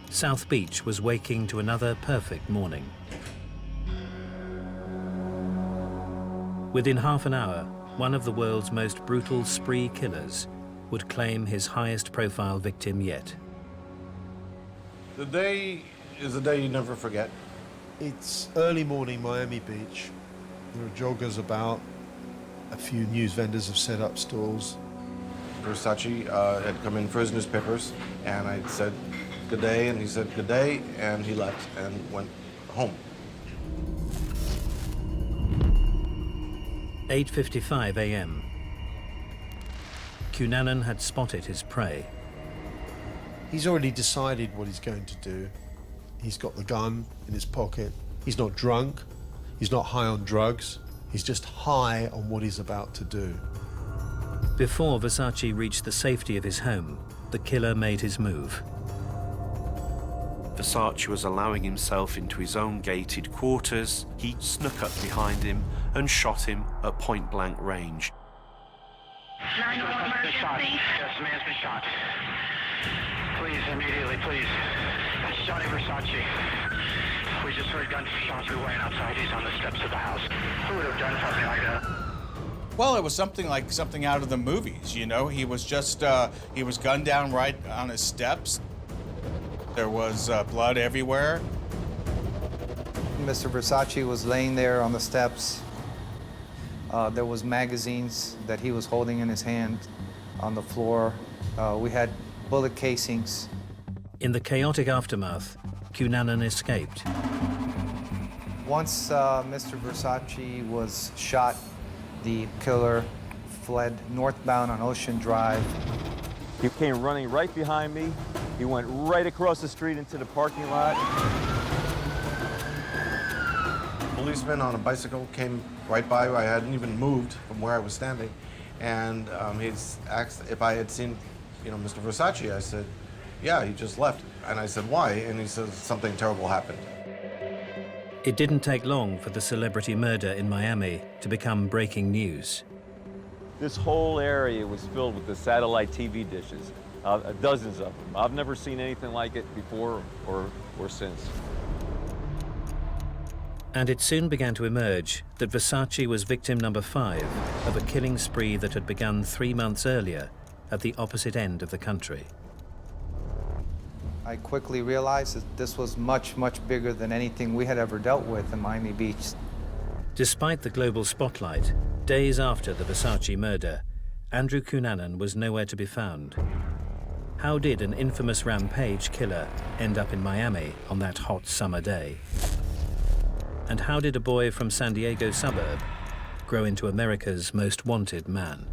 Speaker 1: South Beach was waking to another perfect morning. Within half an hour, one of the world's most brutal spree killers would claim his highest profile victim yet.
Speaker 23: The day is a day you never forget.
Speaker 24: It's early morning, Miami Beach. There are joggers about. A few news vendors have set up stalls.
Speaker 23: Versace had come in for his newspapers, and I said, "Good day," and he said, "Good day," and he left and went home.
Speaker 1: 8:55 a.m. Cunanan had spotted his prey.
Speaker 24: He's already decided what he's going to do. He's got the gun in his pocket. He's not drunk. He's not high on drugs. He's just high on what he's about to do.
Speaker 1: Before Versace reached the safety of his home, the killer made his move.
Speaker 10: Versace was allowing himself into his own gated quarters. He snuck up behind him and shot him at point-blank range.
Speaker 16: 911 emergency. Yes, the man's been shot. Please, immediately, please. That's Johnny Versace. We just heard gunshots. We went outside. He's on the steps of the house. Who would have done something like that?
Speaker 21: Well, it was something out of the movies, He was just, he was gunned down right on his steps. There was blood everywhere.
Speaker 17: Mr. Versace was laying there on the steps. There was magazines that he was holding in his hand on the floor. We had bullet casings.
Speaker 1: In the chaotic aftermath, Cunanan escaped.
Speaker 17: Once Mr. Versace was shot, the killer fled northbound on Ocean Drive.
Speaker 22: He came running right behind me. He went right across the street into the parking lot.
Speaker 23: A policeman on a bicycle came right by. I hadn't even moved from where I was standing, and he's asked if I had seen, Mr. Versace. I said, yeah, he just left. And I said, why? And he says, something terrible happened.
Speaker 1: It didn't take long for the celebrity murder in Miami to become breaking news.
Speaker 22: This whole area was filled with the satellite TV dishes, dozens of them. I've never seen anything like it before or since.
Speaker 1: And it soon began to emerge that Versace was victim number 5 of a killing spree that had begun 3 months earlier at the opposite end of the country.
Speaker 17: I quickly realized that this was much, much bigger than anything we had ever dealt with in Miami Beach.
Speaker 1: Despite the global spotlight, days after the Versace murder, Andrew Cunanan was nowhere to be found. How did an infamous rampage killer end up in Miami on that hot summer day? And how did a boy from San Diego suburb grow into America's most wanted man?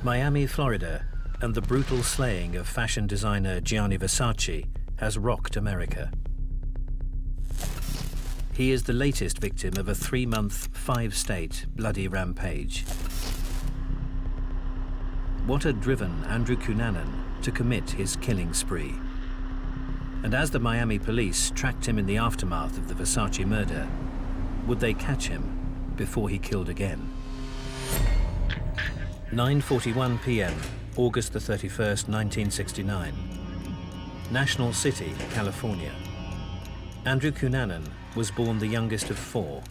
Speaker 1: Miami, Florida, and the brutal slaying of fashion designer Gianni Versace has rocked America. He is the latest victim of a 3-month, 5-state bloody rampage. What had driven Andrew Cunanan to commit his killing spree? And as the Miami police tracked him in the aftermath of the Versace murder, would they catch him before he killed again? 9:41 p.m., August the 31st, 1969. National City, California. Andrew Cunanan was born the youngest of 4.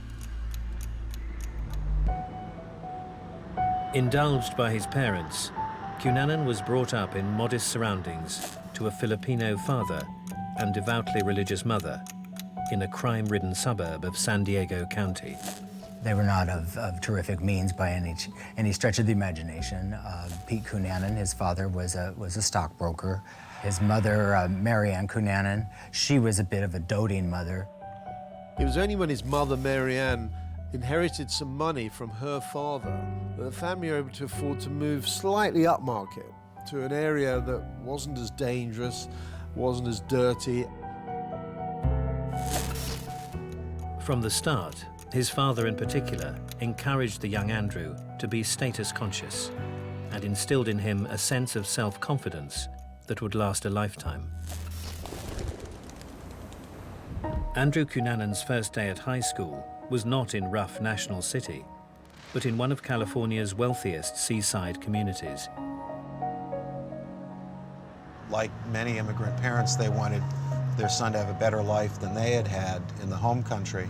Speaker 1: Indulged by his parents, Cunanan was brought up in modest surroundings to a Filipino father and devoutly religious mother in a crime-ridden suburb of San Diego County.
Speaker 20: They were not of terrific means by any stretch of the imagination. Pete Cunanan, his father, was a stockbroker. His mother, Mary Ann Cunanan, she was a bit of a doting mother.
Speaker 24: It was only when his mother, Mary Ann, inherited some money from her father that the family were able to afford to move slightly upmarket to an area that wasn't as dangerous, wasn't as dirty.
Speaker 1: From the start, his father in particular encouraged the young Andrew to be status conscious and instilled in him a sense of self-confidence that would last a lifetime. Andrew Cunanan's first day at high school was not in rough National City, but in one of California's wealthiest seaside communities.
Speaker 6: Like many immigrant parents, they wanted their son to have a better life than they had had in the home country,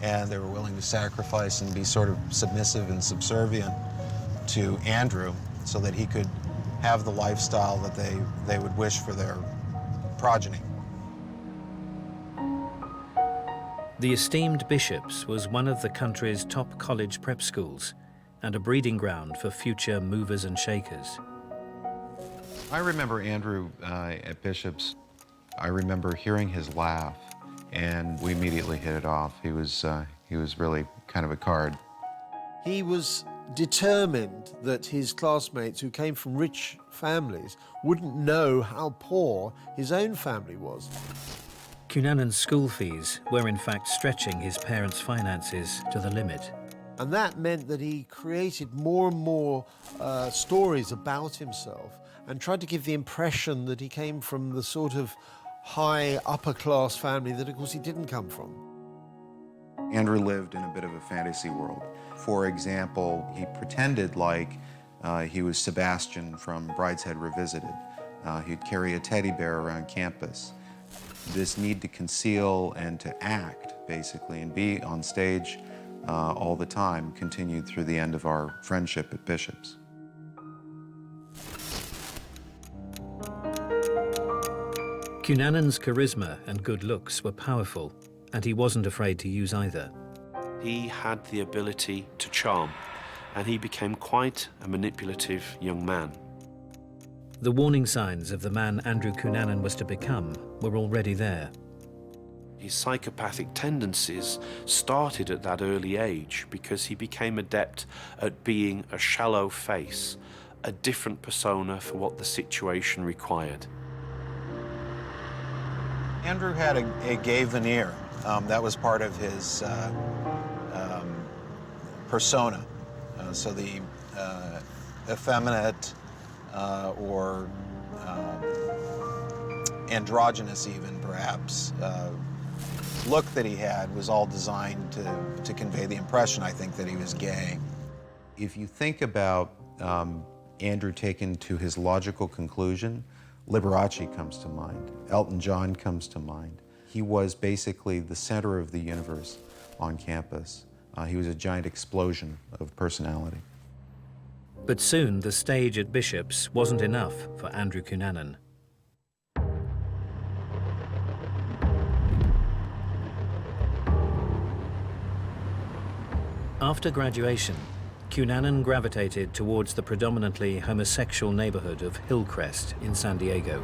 Speaker 6: and they were willing to sacrifice and be sort of submissive and subservient to Andrew so that he could have the lifestyle that they would wish for their progeny.
Speaker 1: The esteemed Bishops was one of the country's top college prep schools and a breeding ground for future movers and shakers.
Speaker 7: I remember Andrew at Bishops. I remember hearing his laugh, and we immediately hit it off. He was really kind of a card.
Speaker 24: He was determined that his classmates who came from rich families wouldn't know how poor his own family was.
Speaker 1: Cunanan's school fees were in fact stretching his parents' finances to the limit.
Speaker 24: And that meant that he created more and more stories about himself and tried to give the impression that he came from the sort of high upper-class family that, of course, he didn't come from.
Speaker 7: Andrew lived in a bit of a fantasy world. For example, he pretended like he was Sebastian from Brideshead Revisited. He'd carry a teddy bear around campus. This need to conceal and to act, basically, and be on stage all the time continued through the end of our friendship at Bishops.
Speaker 1: Cunanan's charisma and good looks were powerful, and he wasn't afraid to use either.
Speaker 10: He had the ability to charm, and he became quite a manipulative young man.
Speaker 1: The warning signs of the man Andrew Cunanan was to become were already there.
Speaker 10: His psychopathic tendencies started at that early age because he became adept at being a shallow face, a different persona for what the situation required.
Speaker 6: Andrew had a gay veneer. That was part of his persona. So the effeminate or androgynous even, perhaps, look that he had was all designed to convey the impression, I think, that he was gay.
Speaker 7: If you think about Andrew taken to his logical conclusion, Liberace comes to mind, Elton John comes to mind. He was basically the center of the universe on campus. He was a giant explosion of personality.
Speaker 1: But soon the stage at Bishop's wasn't enough for Andrew Cunanan. After graduation, Cunanan gravitated towards the predominantly homosexual neighborhood of Hillcrest in San Diego.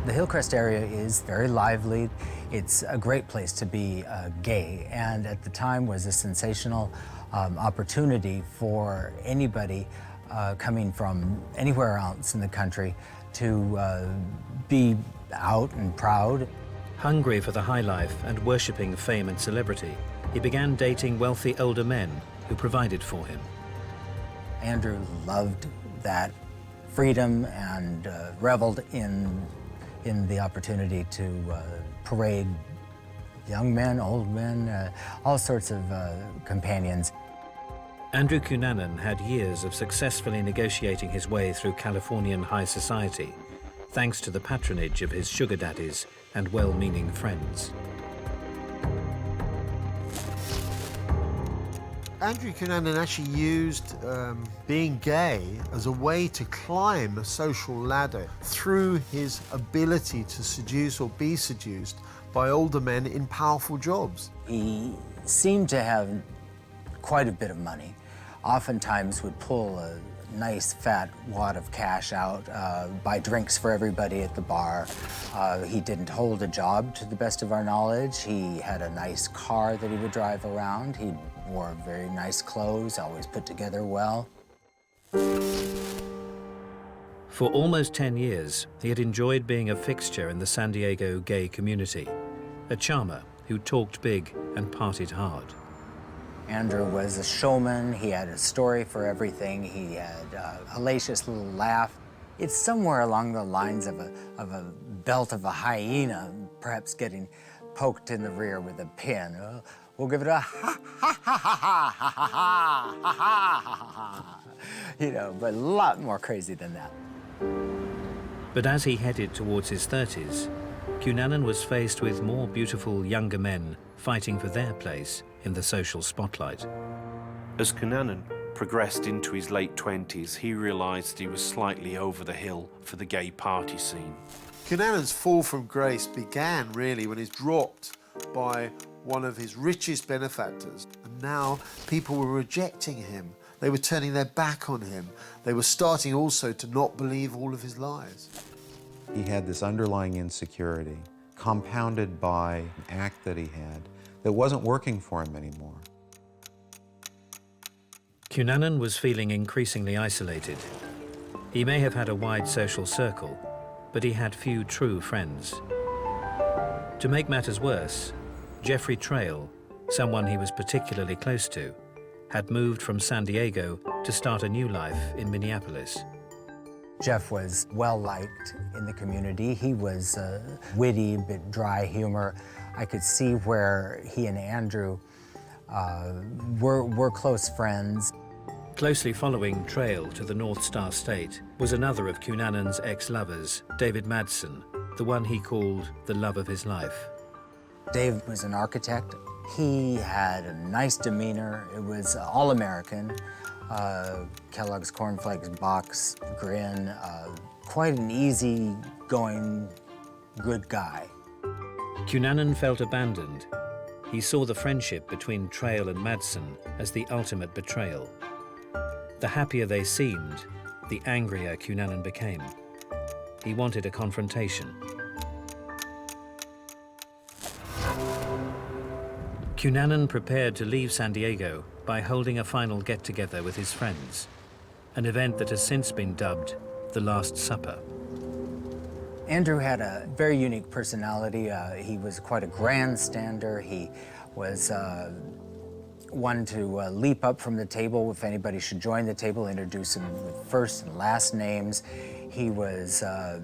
Speaker 20: The Hillcrest area is very lively. It's a great place to be gay, and at the time was a sensational opportunity for anybody coming from anywhere else in the country to be out and proud.
Speaker 1: Hungry for the high life and worshipping fame and celebrity, he began dating wealthy older men who provided for him.
Speaker 20: Andrew loved that freedom and reveled in the opportunity to parade young men, old men, all sorts of companions.
Speaker 1: Andrew Cunanan had years of successfully negotiating his way through Californian high society, thanks to the patronage of his sugar daddies and well-meaning friends.
Speaker 24: Andrew Cunanan actually used being gay as a way to climb a social ladder through his ability to seduce or be seduced by older men in powerful jobs.
Speaker 20: He seemed to have quite a bit of money. Oftentimes would pull a nice fat wad of cash out, buy drinks for everybody at the bar. He didn't hold a job to the best of our knowledge. He had a nice car that he would drive around. He wore very nice clothes, always put together well.
Speaker 1: For almost 10 years, he had enjoyed being a fixture in the San Diego gay community, a charmer who talked big and partied hard.
Speaker 20: Andrew was a showman. He had a story for everything. He had a hellacious little laugh. It's somewhere along the lines of a belt of a hyena, perhaps getting poked in the rear with a pin. We'll give it a ha ha ha ha ha ha ha ha ha ha ha, you know, but a lot more crazy than that.
Speaker 1: But as he headed towards his 30s, Cunanan was faced with more beautiful younger men fighting for their place in the social spotlight.
Speaker 10: As Cunanan progressed into his late 20s, he realized he was slightly over the hill for the gay party scene.
Speaker 24: Cunanan's fall from grace began really when he's dropped by one of his richest benefactors. And now people were rejecting him. They were turning their back on him. They were starting also to not believe all of his lies.
Speaker 7: He had this underlying insecurity, compounded by an act that he had that wasn't working for him anymore.
Speaker 1: Cunanan was feeling increasingly isolated. He may have had a wide social circle, but he had few true friends. To make matters worse, Jeffrey Trail, someone he was particularly close to, had moved from San Diego to start a new life in Minneapolis.
Speaker 20: Jeff was well-liked in the community. He was witty, a bit dry humor. I could see where he and Andrew were close friends.
Speaker 1: Closely following Trail to the North Star State was another of Cunanan's ex-lovers, David Madsen, the one he called the love of his life.
Speaker 20: Dave was an architect. He had a nice demeanor. It was all-American. Kellogg's Corn Flakes box, grin, quite an easy-going good guy.
Speaker 1: Cunanan felt abandoned. He saw the friendship between Trail and Madsen as the ultimate betrayal. The happier they seemed, the angrier Cunanan became. He wanted a confrontation. Cunanan prepared to leave San Diego by holding a final get-together with his friends, an event that has since been dubbed the Last Supper.
Speaker 20: Andrew had a very unique personality. He was quite a grandstander. He was one to leap up from the table if anybody should join the table, introduce him with first and last names. He was a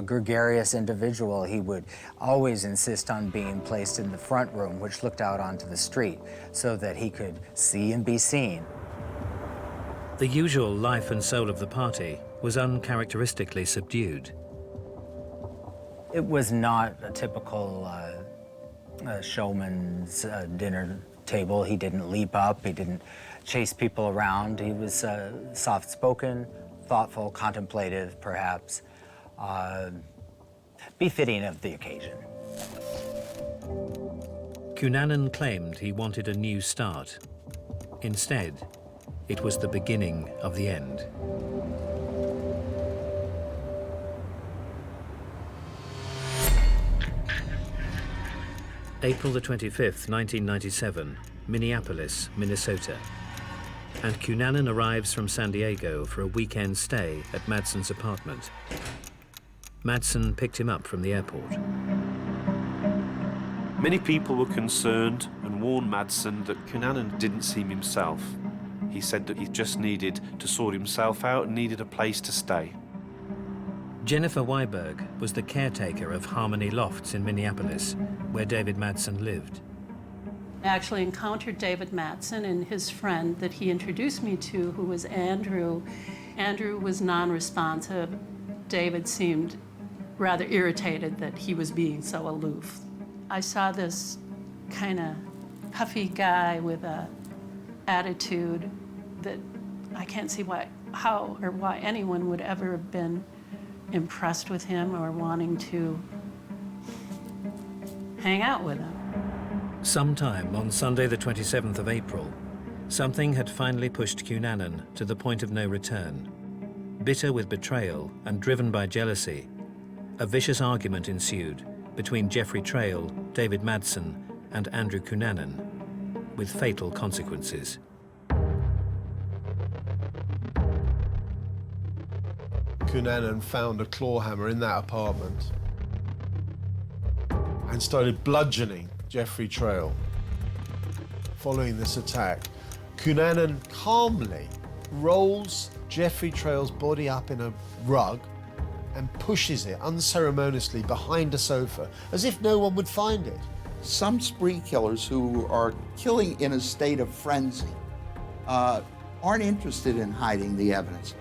Speaker 20: gregarious individual. He would always insist on being placed in the front room, which looked out onto the street, so that he could see and be seen.
Speaker 1: The usual life and soul of the party was uncharacteristically subdued.
Speaker 20: It was not a typical showman's dinner table. He didn't leap up, he didn't chase people around. He was soft-spoken, thoughtful, contemplative, perhaps, befitting of the occasion.
Speaker 1: Cunanan claimed he wanted a new start. Instead, it was the beginning of the end. April the 25th, 1997, Minneapolis, Minnesota. And Cunanan arrives from San Diego for a weekend stay at Madsen's apartment. Madsen picked him up from the airport.
Speaker 10: Many people were concerned and warned Madsen that Cunanan didn't seem himself. He said that he just needed to sort himself out and needed a place to stay.
Speaker 1: Jennifer Weiberg was the caretaker of Harmony Lofts in Minneapolis, where David Madsen lived.
Speaker 18: I actually encountered David Madsen and his friend that he introduced me to, who was Andrew. Andrew was non-responsive. David seemed rather irritated that he was being so aloof. I saw this kind of puffy guy with a attitude that I can't see how or why anyone would ever have been impressed with him or wanting to hang out with him.
Speaker 1: Sometime on Sunday the 27th of April, something had finally pushed Cunanan to the point of no return. Bitter with betrayal and driven by jealousy, a vicious argument ensued between Jeffrey Trail, David Madsen, and Andrew Cunanan, with fatal consequences.
Speaker 24: Cunanan found a claw hammer in that apartment and started bludgeoning Jeffrey Trail. Following this attack, Cunanan calmly rolls Jeffrey Trail's body up in a rug and pushes it unceremoniously behind a sofa, as if no one would find it.
Speaker 3: Some spree killers who are killing in a state of frenzy aren't interested in hiding the evidence.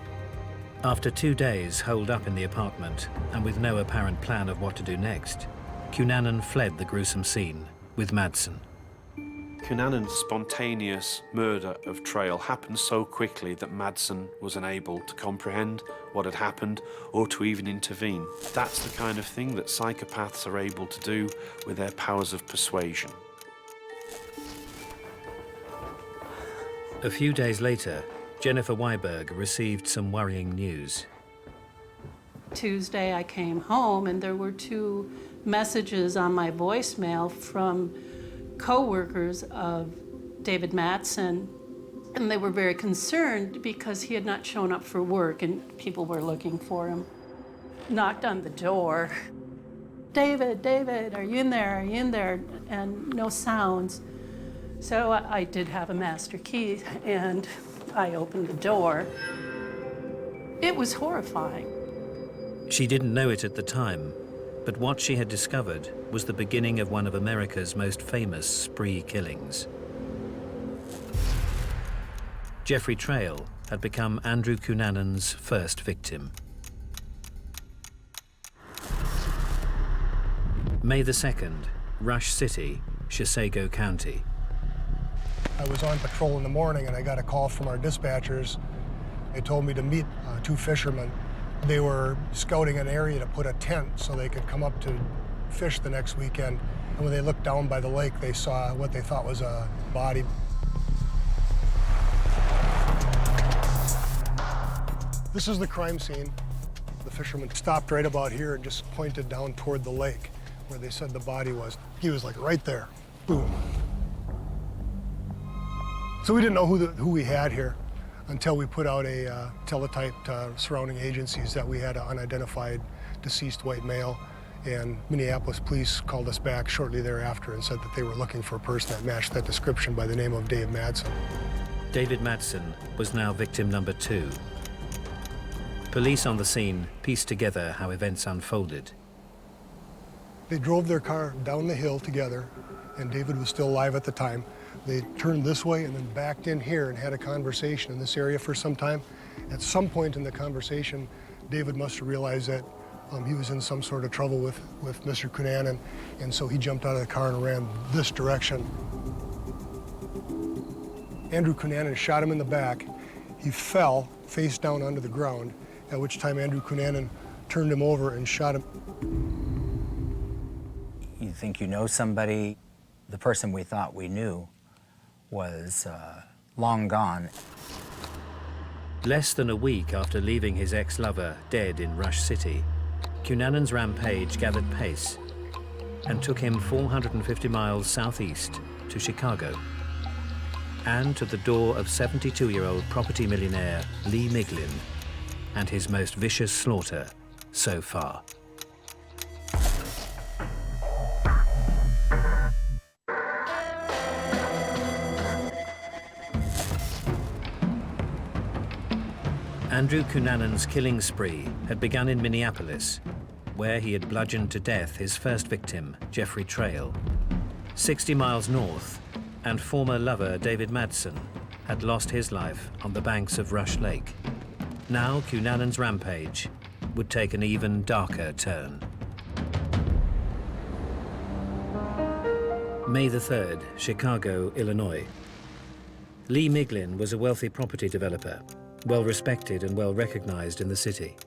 Speaker 1: After 2 days holed up in the apartment and with no apparent plan of what to do next, Cunanan fled the gruesome scene with Madsen.
Speaker 10: Cunanan's spontaneous murder of Trail happened so quickly that Madsen was unable to comprehend what had happened or to even intervene. That's the kind of thing that psychopaths are able to do with their powers of persuasion.
Speaker 1: A few days later, Jennifer Weiberg received some worrying news.
Speaker 18: Tuesday I came home and there were 2 messages on my voicemail from co-workers of David Madsen, and they were very concerned because he had not shown up for work and people were looking for him. Knocked on the door. David, David, are you in there? Are you in there? And no sounds. So I did have a master key and I opened the door. It was horrifying.
Speaker 1: She didn't know it at the time, but what she had discovered was the beginning of one of America's most famous spree killings. Jeffrey Trail had become Andrew Cunanan's first victim. May the 2nd, Rush City, Chisago County.
Speaker 11: I was on patrol in the morning and I got a call from our dispatchers. They told me to meet 2 fishermen They were scouting an area to put a tent so they could come up to fish the next weekend. And when they looked down by the lake, they saw what they thought was a body. This is the crime scene. The fisherman stopped right about here and just pointed down toward the lake where they said the body was. He was like right there, boom. So we didn't know who we had here until we put out a teletype to surrounding agencies that we had an unidentified deceased white male. And Minneapolis police called us back shortly thereafter and said that they were looking for a person that matched that description by the name of Dave Madsen.
Speaker 1: David Madsen was now victim number 2. Police on the scene pieced together how events unfolded.
Speaker 11: They drove their car down the hill together, and David was still alive at the time. They turned this way and then backed in here and had a conversation in this area for some time. At some point in the conversation, David must have realized that he was in some sort of trouble with Mr. Cunanan, and so he jumped out of the car and ran this direction. Andrew Cunanan shot him in the back. He fell face down onto the ground, at which time Andrew Cunanan turned him over and shot him.
Speaker 20: You think you know somebody, the person we thought we knew was long gone.
Speaker 1: Less than a week after leaving his ex-lover dead in Rush City, Cunanan's rampage gathered pace and took him 450 miles southeast to Chicago and to the door of 72-year-old property millionaire Lee Miglin and his most vicious slaughter so far. Andrew Cunanan's killing spree had begun in Minneapolis, where he had bludgeoned to death his first victim, Jeffrey Trail. 60 miles north, and former lover David Madsen had lost his life on the banks of Rush Lake. Now Cunanan's rampage would take an even darker turn. May the 3rd, Chicago, Illinois. Lee Miglin was a wealthy property developer, well respected and well recognized in the city.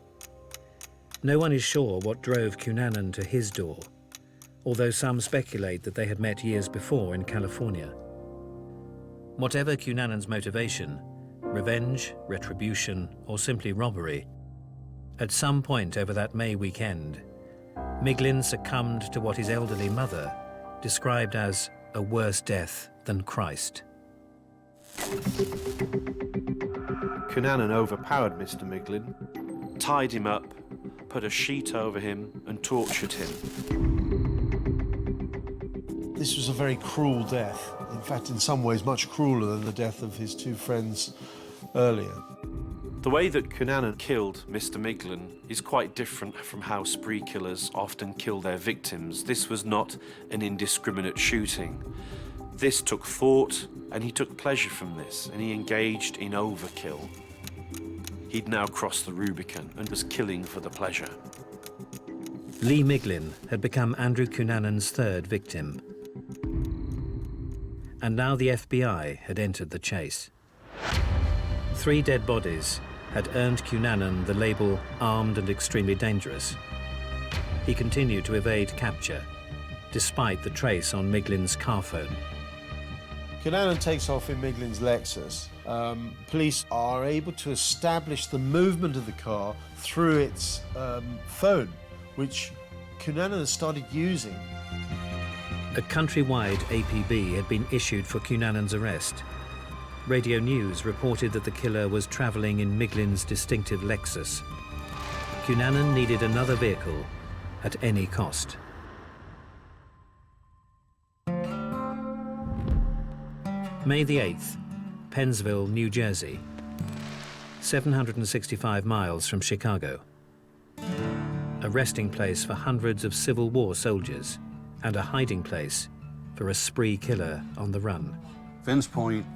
Speaker 1: No one is sure what drove Cunanan to his door, although some speculate that they had met years before in California. Whatever Cunanan's motivation, revenge, retribution, or simply robbery, at some point over that May weekend, Miglin succumbed to what his elderly mother described as a worse death than Christ.
Speaker 10: Cunanan overpowered Mr. Miglin, tied him up, put a sheet over him and tortured him.
Speaker 24: This was a very cruel death. In fact, in some ways, much crueler than the death of his 2 friends earlier.
Speaker 10: The way that Cunanan killed Mr. Miglin is quite different from how spree killers often kill their victims. This was not an indiscriminate shooting. This took thought, and he took pleasure from this, and he engaged in overkill. He'd now crossed the Rubicon and was killing for the pleasure.
Speaker 1: Lee Miglin had become Andrew Cunanan's 3rd victim. And now the FBI had entered the chase. 3 dead bodies had earned Cunanan the label armed and extremely dangerous. He continued to evade capture, despite the trace on Miglin's car phone.
Speaker 24: Cunanan takes off in Miglin's Lexus. Police are able to establish the movement of the car through its phone, which Cunanan has started using.
Speaker 1: A countrywide APB had been issued for Cunanan's arrest. Radio News reported that the killer was traveling in Miglin's distinctive Lexus. Cunanan needed another vehicle at any cost. May the 8th, Pennsville, New Jersey, 765 miles from Chicago. A resting place for hundreds of Civil War soldiers and a hiding place for a spree killer on the run.
Speaker 19: Finn's Point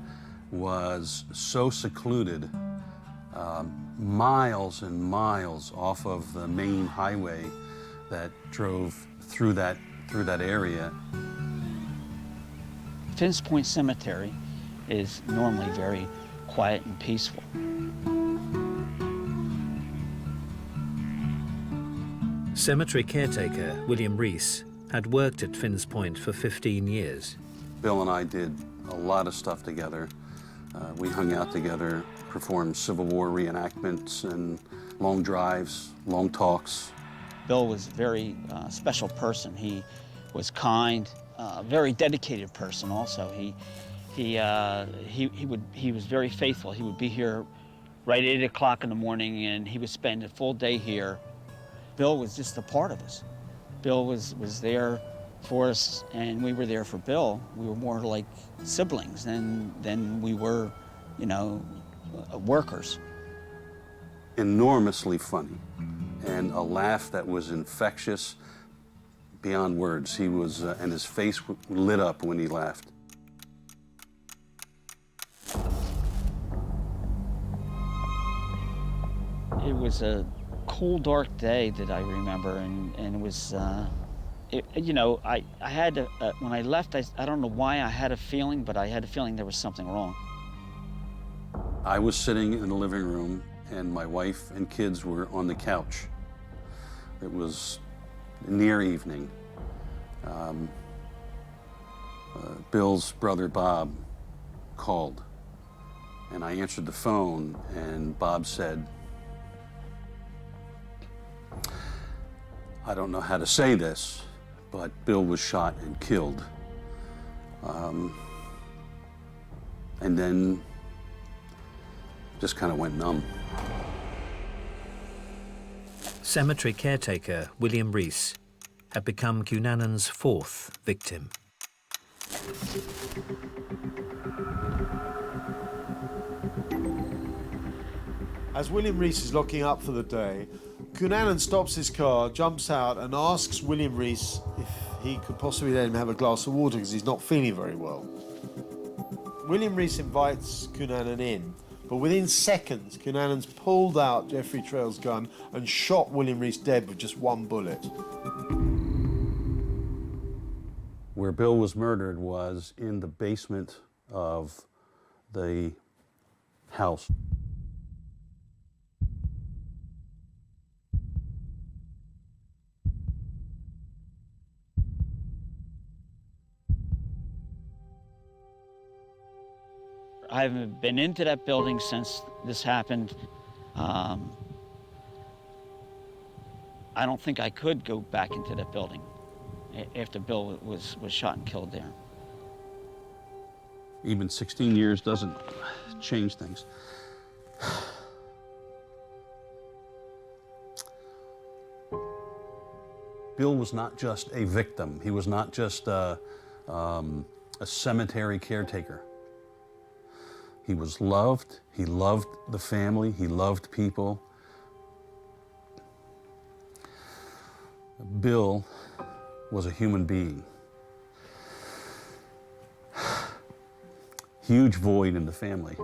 Speaker 19: was so secluded, miles and miles off of the main highway that drove through that area.
Speaker 8: Finn's Point Cemetery is normally very quiet and peaceful.
Speaker 1: Cemetery caretaker William Reese had worked at Finns Point for 15 years.
Speaker 19: Bill and I did a lot of stuff together. We hung out together, performed Civil War reenactments and long drives, long talks.
Speaker 8: Bill was a very special person. He was kind, very dedicated person also. He was very faithful. He would be here right at 8 o'clock in the morning, and he would spend a full day here. Bill was just a part of us. Bill was there for us, and we were there for Bill. We were more like siblings than we were, you know, workers.
Speaker 19: Enormously funny, and a laugh that was infectious beyond words. He was, and his face lit up when he laughed.
Speaker 8: It was a cool, dark day that I remember, and it was, you know, I had to, when I left, I don't know why I had a feeling, but I had a feeling there was something wrong.
Speaker 19: I was sitting in the living room, and my wife and kids were on the couch. It was near evening. Bill's brother, Bob, called, and I answered the phone, and Bob said, I don't know how to say this, but Bill was shot and killed. And then just kind of went numb.
Speaker 1: Cemetery caretaker William Reese had become Cunanan's fourth victim.
Speaker 24: As William Reese is locking up for the day, Cunanan stops his car, jumps out, and asks William Reese if he could possibly let him have a glass of water because he's not feeling very well. William Reese invites Cunanan in, but within seconds, Cunanan's pulled out Jeffrey Trail's gun and shot William Reese dead with just one bullet.
Speaker 19: Where Bill was murdered was in the basement of the house.
Speaker 8: I haven't been into that building since this happened. I don't think I could go back into that building after Bill was shot and killed there.
Speaker 19: Even 16 years doesn't change things. Bill was not just a victim. He was not just a cemetery caretaker. He was loved. He loved the family. He loved people. Bill was a human being. Huge void in the family.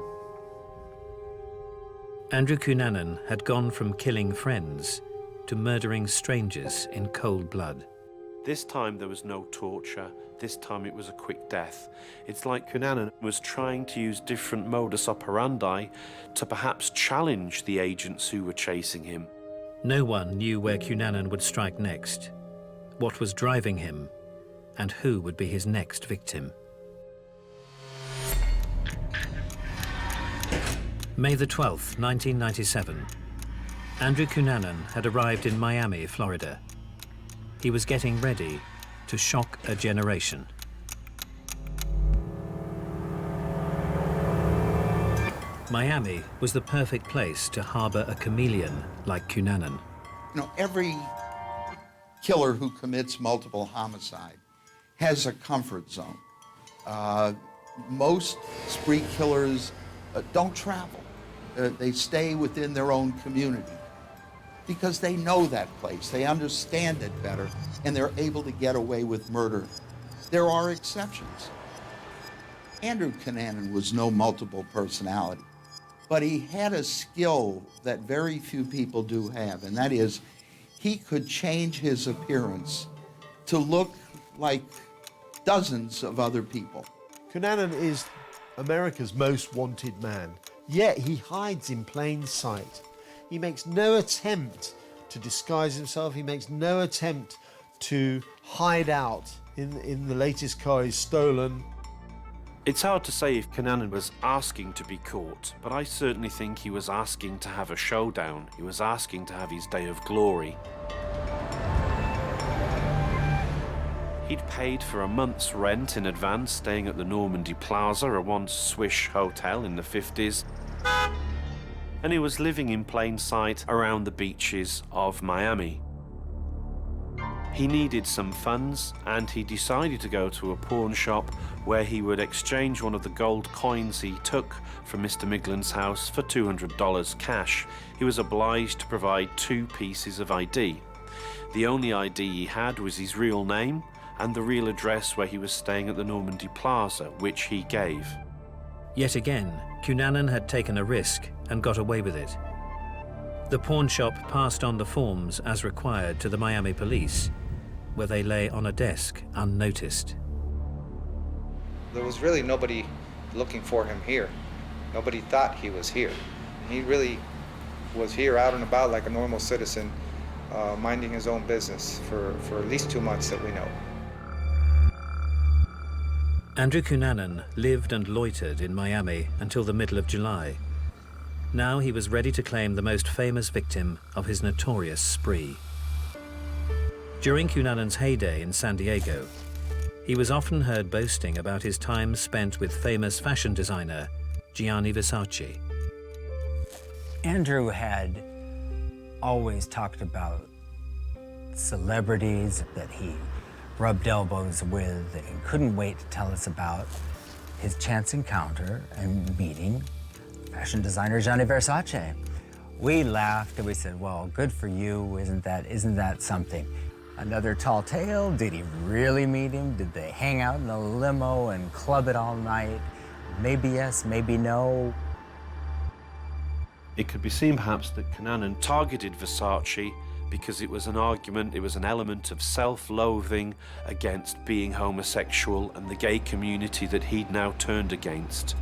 Speaker 1: Andrew Cunanan had gone from killing friends to murdering strangers in cold blood.
Speaker 10: This time there was no torture. This time it was a quick death. It's like Cunanan was trying to use different modus operandi to perhaps challenge the agents who were chasing him.
Speaker 1: No one knew where Cunanan would strike next, what was driving him, and who would be his next victim. May the 12th, 1997. Andrew Cunanan had arrived in Miami, Florida. He was getting ready to shock a generation. Miami was the perfect place to harbor a chameleon like Cunanan.
Speaker 3: You know, every killer who commits multiple homicide has a comfort zone. Most spree killers don't travel. They stay within their own community because they know that place, they understand it better, and they're able to get away with murder. There are exceptions. Andrew Cunanan was no multiple personality, but he had a skill that very few people do have, and that is he could change his appearance to look like dozens of other people.
Speaker 24: Cunanan is America's most wanted man, yet he hides in plain sight. He makes no attempt to disguise himself. He makes no attempt to hide out in the latest car he's stolen.
Speaker 10: It's hard to say if Cunanan was asking to be caught, but I certainly think he was asking to have a showdown. He was asking to have his day of glory. He'd paid for a month's rent in advance, staying at the Normandy Plaza, a once swish hotel in the 50s. And he was living in plain sight around the beaches of Miami. He needed some funds, and he decided to go to a pawn shop where he would exchange one of the gold coins he took from Mr. Miglin's house for $200 cash. He was obliged to provide 2 pieces of ID. The only ID he had was his real name and the real address where he was staying at the Normandy Plaza, which he gave.
Speaker 1: Yet again, Cunanan had taken a risk and got away with it. The pawn shop passed on the forms as required to the Miami police, where they lay on a desk unnoticed.
Speaker 17: There was really nobody looking for him here. Nobody thought he was here. He really was here out and about like a normal citizen, minding his own business for at least 2 months that we know.
Speaker 1: Andrew Cunanan lived and loitered in Miami until the middle of July. Now he was ready to claim the most famous victim of his notorious spree. During Cunanan's heyday in San Diego, he was often heard boasting about his time spent with famous fashion designer Gianni Versace.
Speaker 20: Andrew had always talked about celebrities that he rubbed elbows with and couldn't wait to tell us about his chance encounter and meeting fashion designer Gianni Versace. We laughed and we said, well, good for you, isn't that something? Another tall tale, did he really meet him? Did they hang out in a limo and club it all night? Maybe yes, maybe no.
Speaker 10: It could be seen perhaps that Cunanan targeted Versace because it was an argument, it was an element of self-loathing against being homosexual and the gay community that he'd now turned against.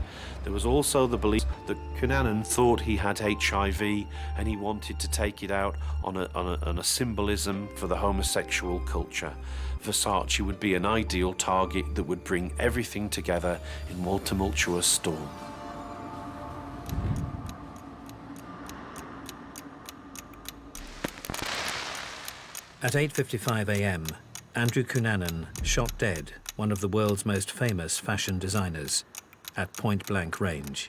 Speaker 10: There was also the belief that Cunanan thought he had HIV and he wanted to take it out on a symbolism for the homosexual culture. Versace would be an ideal target that would bring everything together in one tumultuous storm.
Speaker 1: At 8:55 a.m., Andrew Cunanan shot dead one of the world's most famous fashion designers at point-blank range.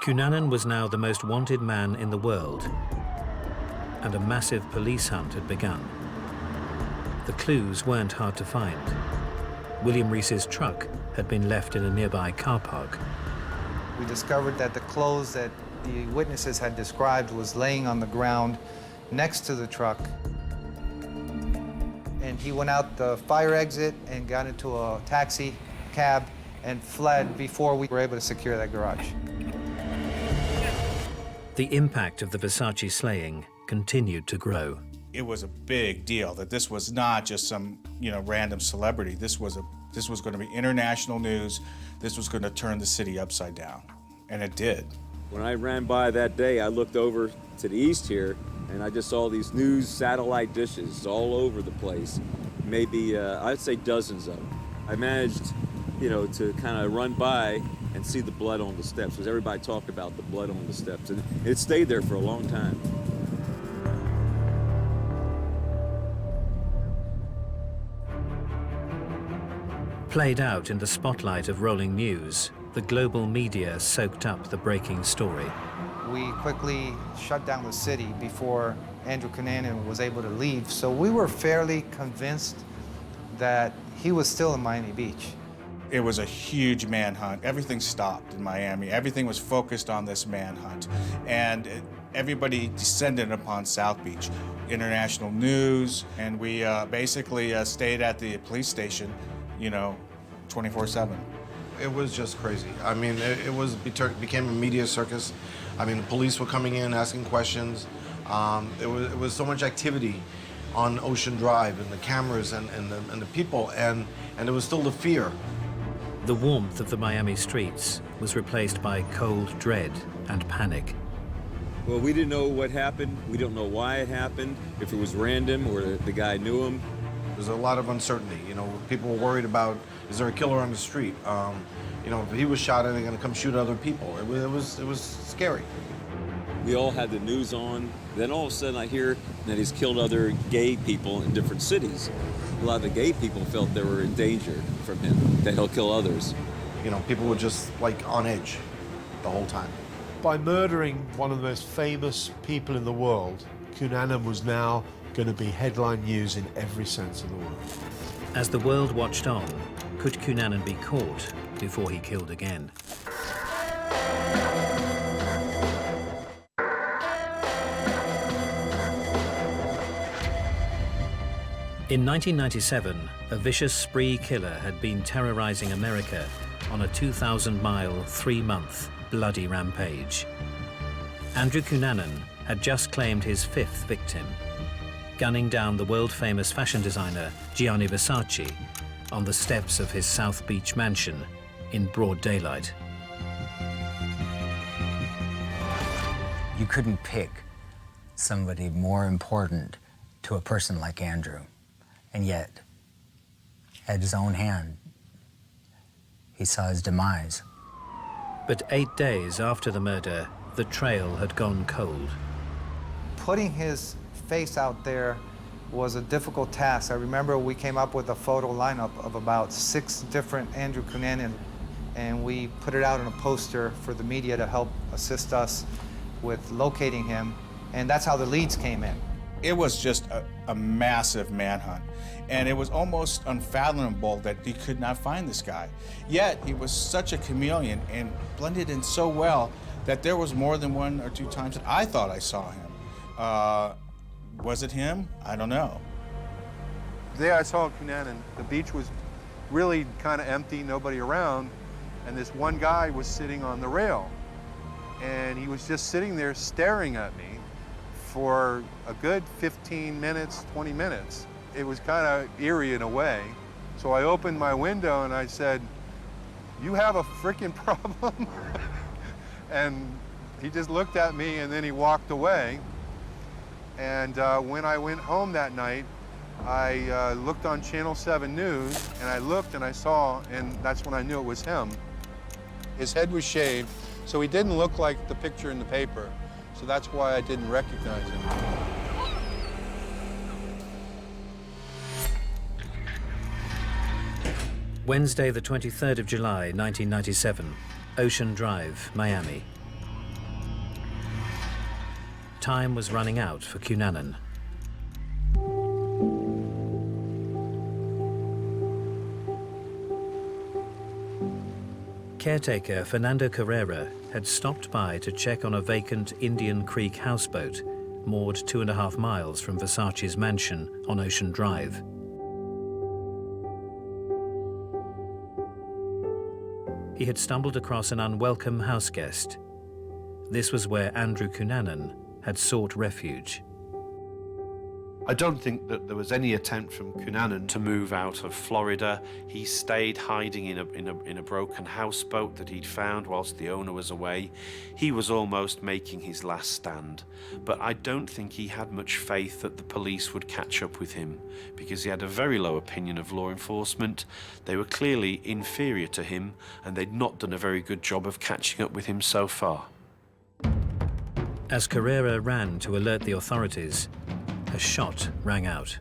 Speaker 1: Cunanan was now the most wanted man in the world, and a massive police hunt had begun. The clues weren't hard to find. William Reese's truck had been left in a nearby car park.
Speaker 17: We discovered that the clothes that the witnesses had described was laying on the ground next to the truck. And he went out the fire exit and got into a taxi cab and fled before we were able to secure that garage.
Speaker 1: The impact of the Versace slaying continued to grow.
Speaker 21: It was a big deal that this was not just some, random celebrity. This was going to be international news. This was going to turn the city upside down, and it did.
Speaker 22: When I ran by that day, I looked over to the east here, and I just saw these news satellite dishes all over the place. Maybe, I'd say dozens of them. I managed, to kind of run by and see the blood on the steps, because everybody talked about the blood on the steps, and it stayed there for a long time.
Speaker 1: Played out in the spotlight of rolling news, the global media soaked up the breaking story.
Speaker 17: We quickly shut down the city before Andrew Cunanan was able to leave, so we were fairly convinced that he was still in Miami Beach.
Speaker 21: It was a huge manhunt. Everything stopped in Miami. Everything was focused on this manhunt. And everybody descended upon South Beach. International news, and we basically stayed at the police station, 24/7.
Speaker 23: It was just crazy. I mean, it became a media circus. I mean, the police were coming in, asking questions. It was so much activity on Ocean Drive, and the cameras and the people, and there was still the fear.
Speaker 1: The warmth of the Miami streets was replaced by cold dread and panic.
Speaker 22: Well, we didn't know what happened. We don't know why it happened, if it was random or the guy knew him.
Speaker 23: There's a lot of uncertainty. You know, people were worried about, is there a killer on the street? You know, if he was shot, are they going to come shoot other people? It was scary.
Speaker 22: We all had the news on. Then all of a sudden I hear that he's killed other gay people in different cities. A lot of the gay people felt they were in danger from him, that he'll kill others.
Speaker 23: You know, people were just like on edge the whole time.
Speaker 24: By murdering one of the most famous people in the world, Cunanan was now going to be headline news in every sense of the word.
Speaker 1: As the world watched on, could Cunanan be caught before he killed again? In 1997, a vicious spree killer had been terrorizing America on a 2,000-mile, 3-month bloody rampage. Andrew Cunanan had just claimed his 5th victim, gunning down the world-famous fashion designer Gianni Versace on the steps of his South Beach mansion in broad daylight.
Speaker 20: You couldn't pick somebody more important to a person like Andrew, and yet, at his own hand, he saw his demise.
Speaker 1: But 8 days after the murder, the trail had gone cold.
Speaker 17: Putting his face out there was a difficult task. I remember we came up with a photo lineup of about 6 different Andrew Cunanan, and we put it out on a poster for the media to help assist us with locating him, and that's how the leads came in.
Speaker 21: It was just a massive manhunt, and it was almost unfathomable that he could not find this guy. Yet he was such a chameleon and blended in so well that there was more than 1 or 2 times that I thought I saw him. Was it him? I don't know.
Speaker 6: The day I saw Cunanan, the beach was really kind of empty, nobody around, and this one guy was sitting on the rail. And he was just sitting there staring at me for a good 15 minutes, 20 minutes. It was kind of eerie in a way. So I opened my window and I said, "You have a freaking problem?" And he just looked at me and then he walked away. And when I went home that night, I looked on Channel 7 News and I looked and I saw, and that's when I knew it was him. His head was shaved, so he didn't look like the picture in the paper. So that's why I didn't recognize him.
Speaker 1: Wednesday, the 23rd of July, 1997, Ocean Drive, Miami. Time was running out for Cunanan. Caretaker Fernando Carrera had stopped by to check on a vacant Indian Creek houseboat moored 2.5 miles from Versace's mansion on Ocean Drive. He had stumbled across an unwelcome houseguest. This was where Andrew Cunanan had sought refuge.
Speaker 10: I don't think that there was any attempt from Cunanan to move out of Florida. He stayed hiding in a broken houseboat that he'd found whilst the owner was away. He was almost making his last stand. But I don't think he had much faith that the police would catch up with him, because he had a very low opinion of law enforcement. They were clearly inferior to him, and they'd not done a very good job of catching up with him so far.
Speaker 1: As Carrera ran to alert the authorities, a shot rang out.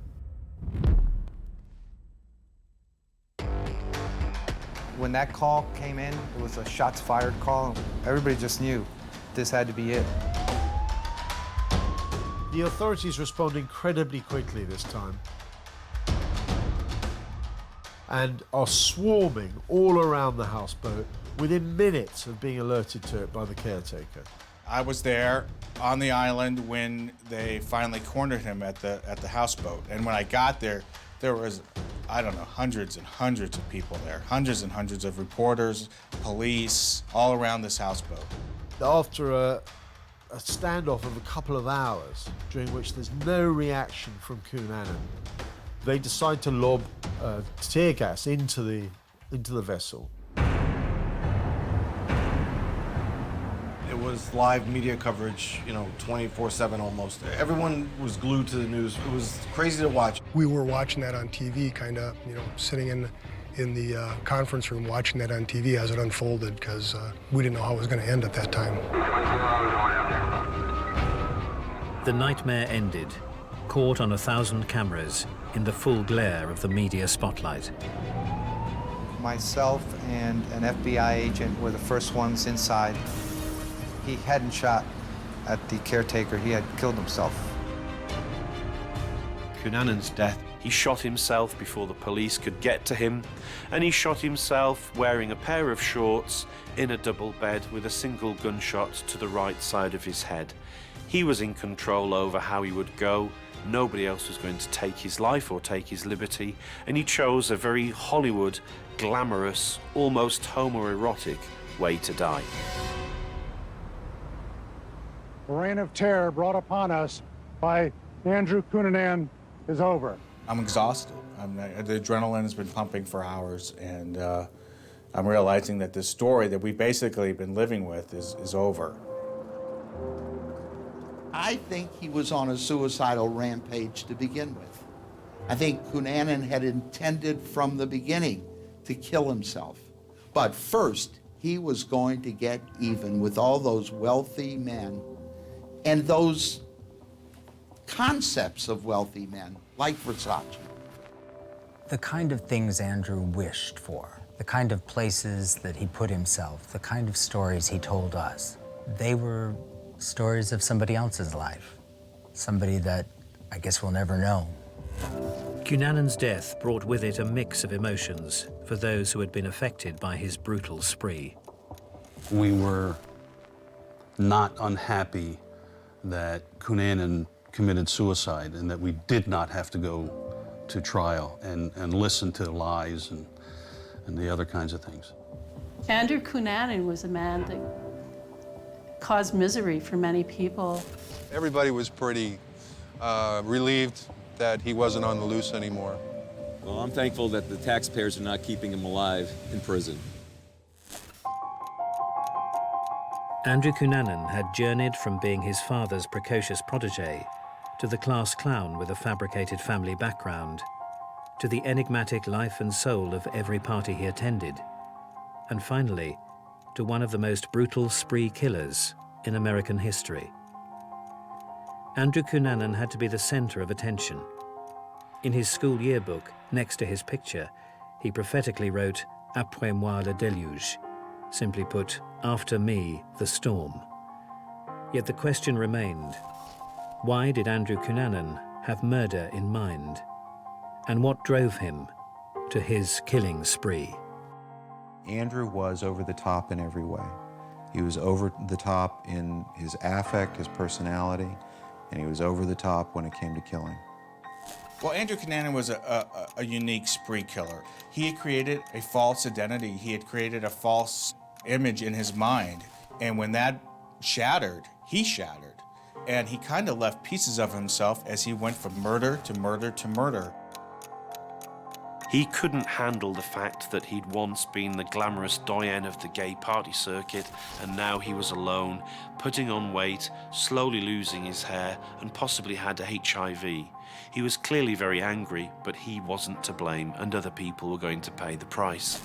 Speaker 17: When that call came in, it was a shots fired call. Everybody just knew this had to be it.
Speaker 24: The authorities respond incredibly quickly this time and are swarming all around the houseboat within minutes of being alerted to it by the caretaker.
Speaker 21: I was there on the island when they finally cornered him at the houseboat. And when I got there, there was, I don't know, hundreds and hundreds of people there. Hundreds and hundreds of reporters, police, all around this houseboat.
Speaker 24: After a standoff of a couple of hours, during which there's no reaction from Cunanan, they decide to lob tear gas into the vessel.
Speaker 23: was live media coverage, 24/7 almost. Everyone was glued to the news. It was crazy to watch.
Speaker 11: We were watching that on TV, kind of, sitting in the conference room watching that on TV as it unfolded, because we didn't know how it was going to end at that time.
Speaker 1: The nightmare ended, caught on 1,000 cameras in the full glare of the media spotlight.
Speaker 17: Myself and an FBI agent were the first ones inside. He hadn't shot at the caretaker, he had killed himself.
Speaker 10: Cunnanan's death, he shot himself before the police could get to him, and he shot himself wearing a pair of shorts in a double bed with a single gunshot to the right side of his head. He was in control over how he would go. Nobody else was going to take his life or take his liberty, and he chose a very Hollywood, glamorous, almost homoerotic way to die.
Speaker 14: The reign of terror brought upon us by Andrew Cunanan is over.
Speaker 21: I'm exhausted. The adrenaline has been pumping for hours, and I'm realizing that this story that we've basically been living with is over.
Speaker 3: I think he was on a suicidal rampage to begin with. I think Cunanan had intended from the beginning to kill himself. But first, he was going to get even with all those wealthy men and those concepts of wealthy men, like Versace.
Speaker 20: The kind of things Andrew wished for, the kind of places that he put himself, the kind of stories he told us, they were stories of somebody else's life, somebody that I guess we'll never know.
Speaker 1: Cunanan's death brought with it a mix of emotions for those who had been affected by his brutal spree.
Speaker 19: We were not unhappy that Cunanan committed suicide and that we did not have to go to trial and listen to lies and the other kinds of things.
Speaker 18: Andrew Cunanan was a man that caused misery for many people.
Speaker 5: Everybody was pretty relieved that he wasn't on the loose anymore.
Speaker 22: Well, I'm thankful that the taxpayers are not keeping him alive in prison.
Speaker 1: Andrew Cunanan had journeyed from being his father's precocious protege to the class clown with a fabricated family background, to the enigmatic life and soul of every party he attended, and finally, to one of the most brutal spree killers in American history. Andrew Cunanan had to be the center of attention. In his school yearbook, next to his picture, he prophetically wrote, "Après moi le déluge," simply put, "After me, the storm." Yet the question remained, why did Andrew Cunanan have murder in mind? And what drove him to his killing spree?
Speaker 7: Andrew was over the top in every way. He was over the top in his affect, his personality, and he was over the top when it came to killing.
Speaker 21: Well, Andrew Cunanan was a unique spree killer. He had created a false identity. He had created a false image in his mind. And when that shattered, he shattered. And he kind of left pieces of himself as he went from murder to murder to murder.
Speaker 10: He couldn't handle the fact that he'd once been the glamorous doyen of the gay party circuit, and now he was alone, putting on weight, slowly losing his hair, and possibly had HIV. He was clearly very angry, but he wasn't to blame, and other people were going to pay the price.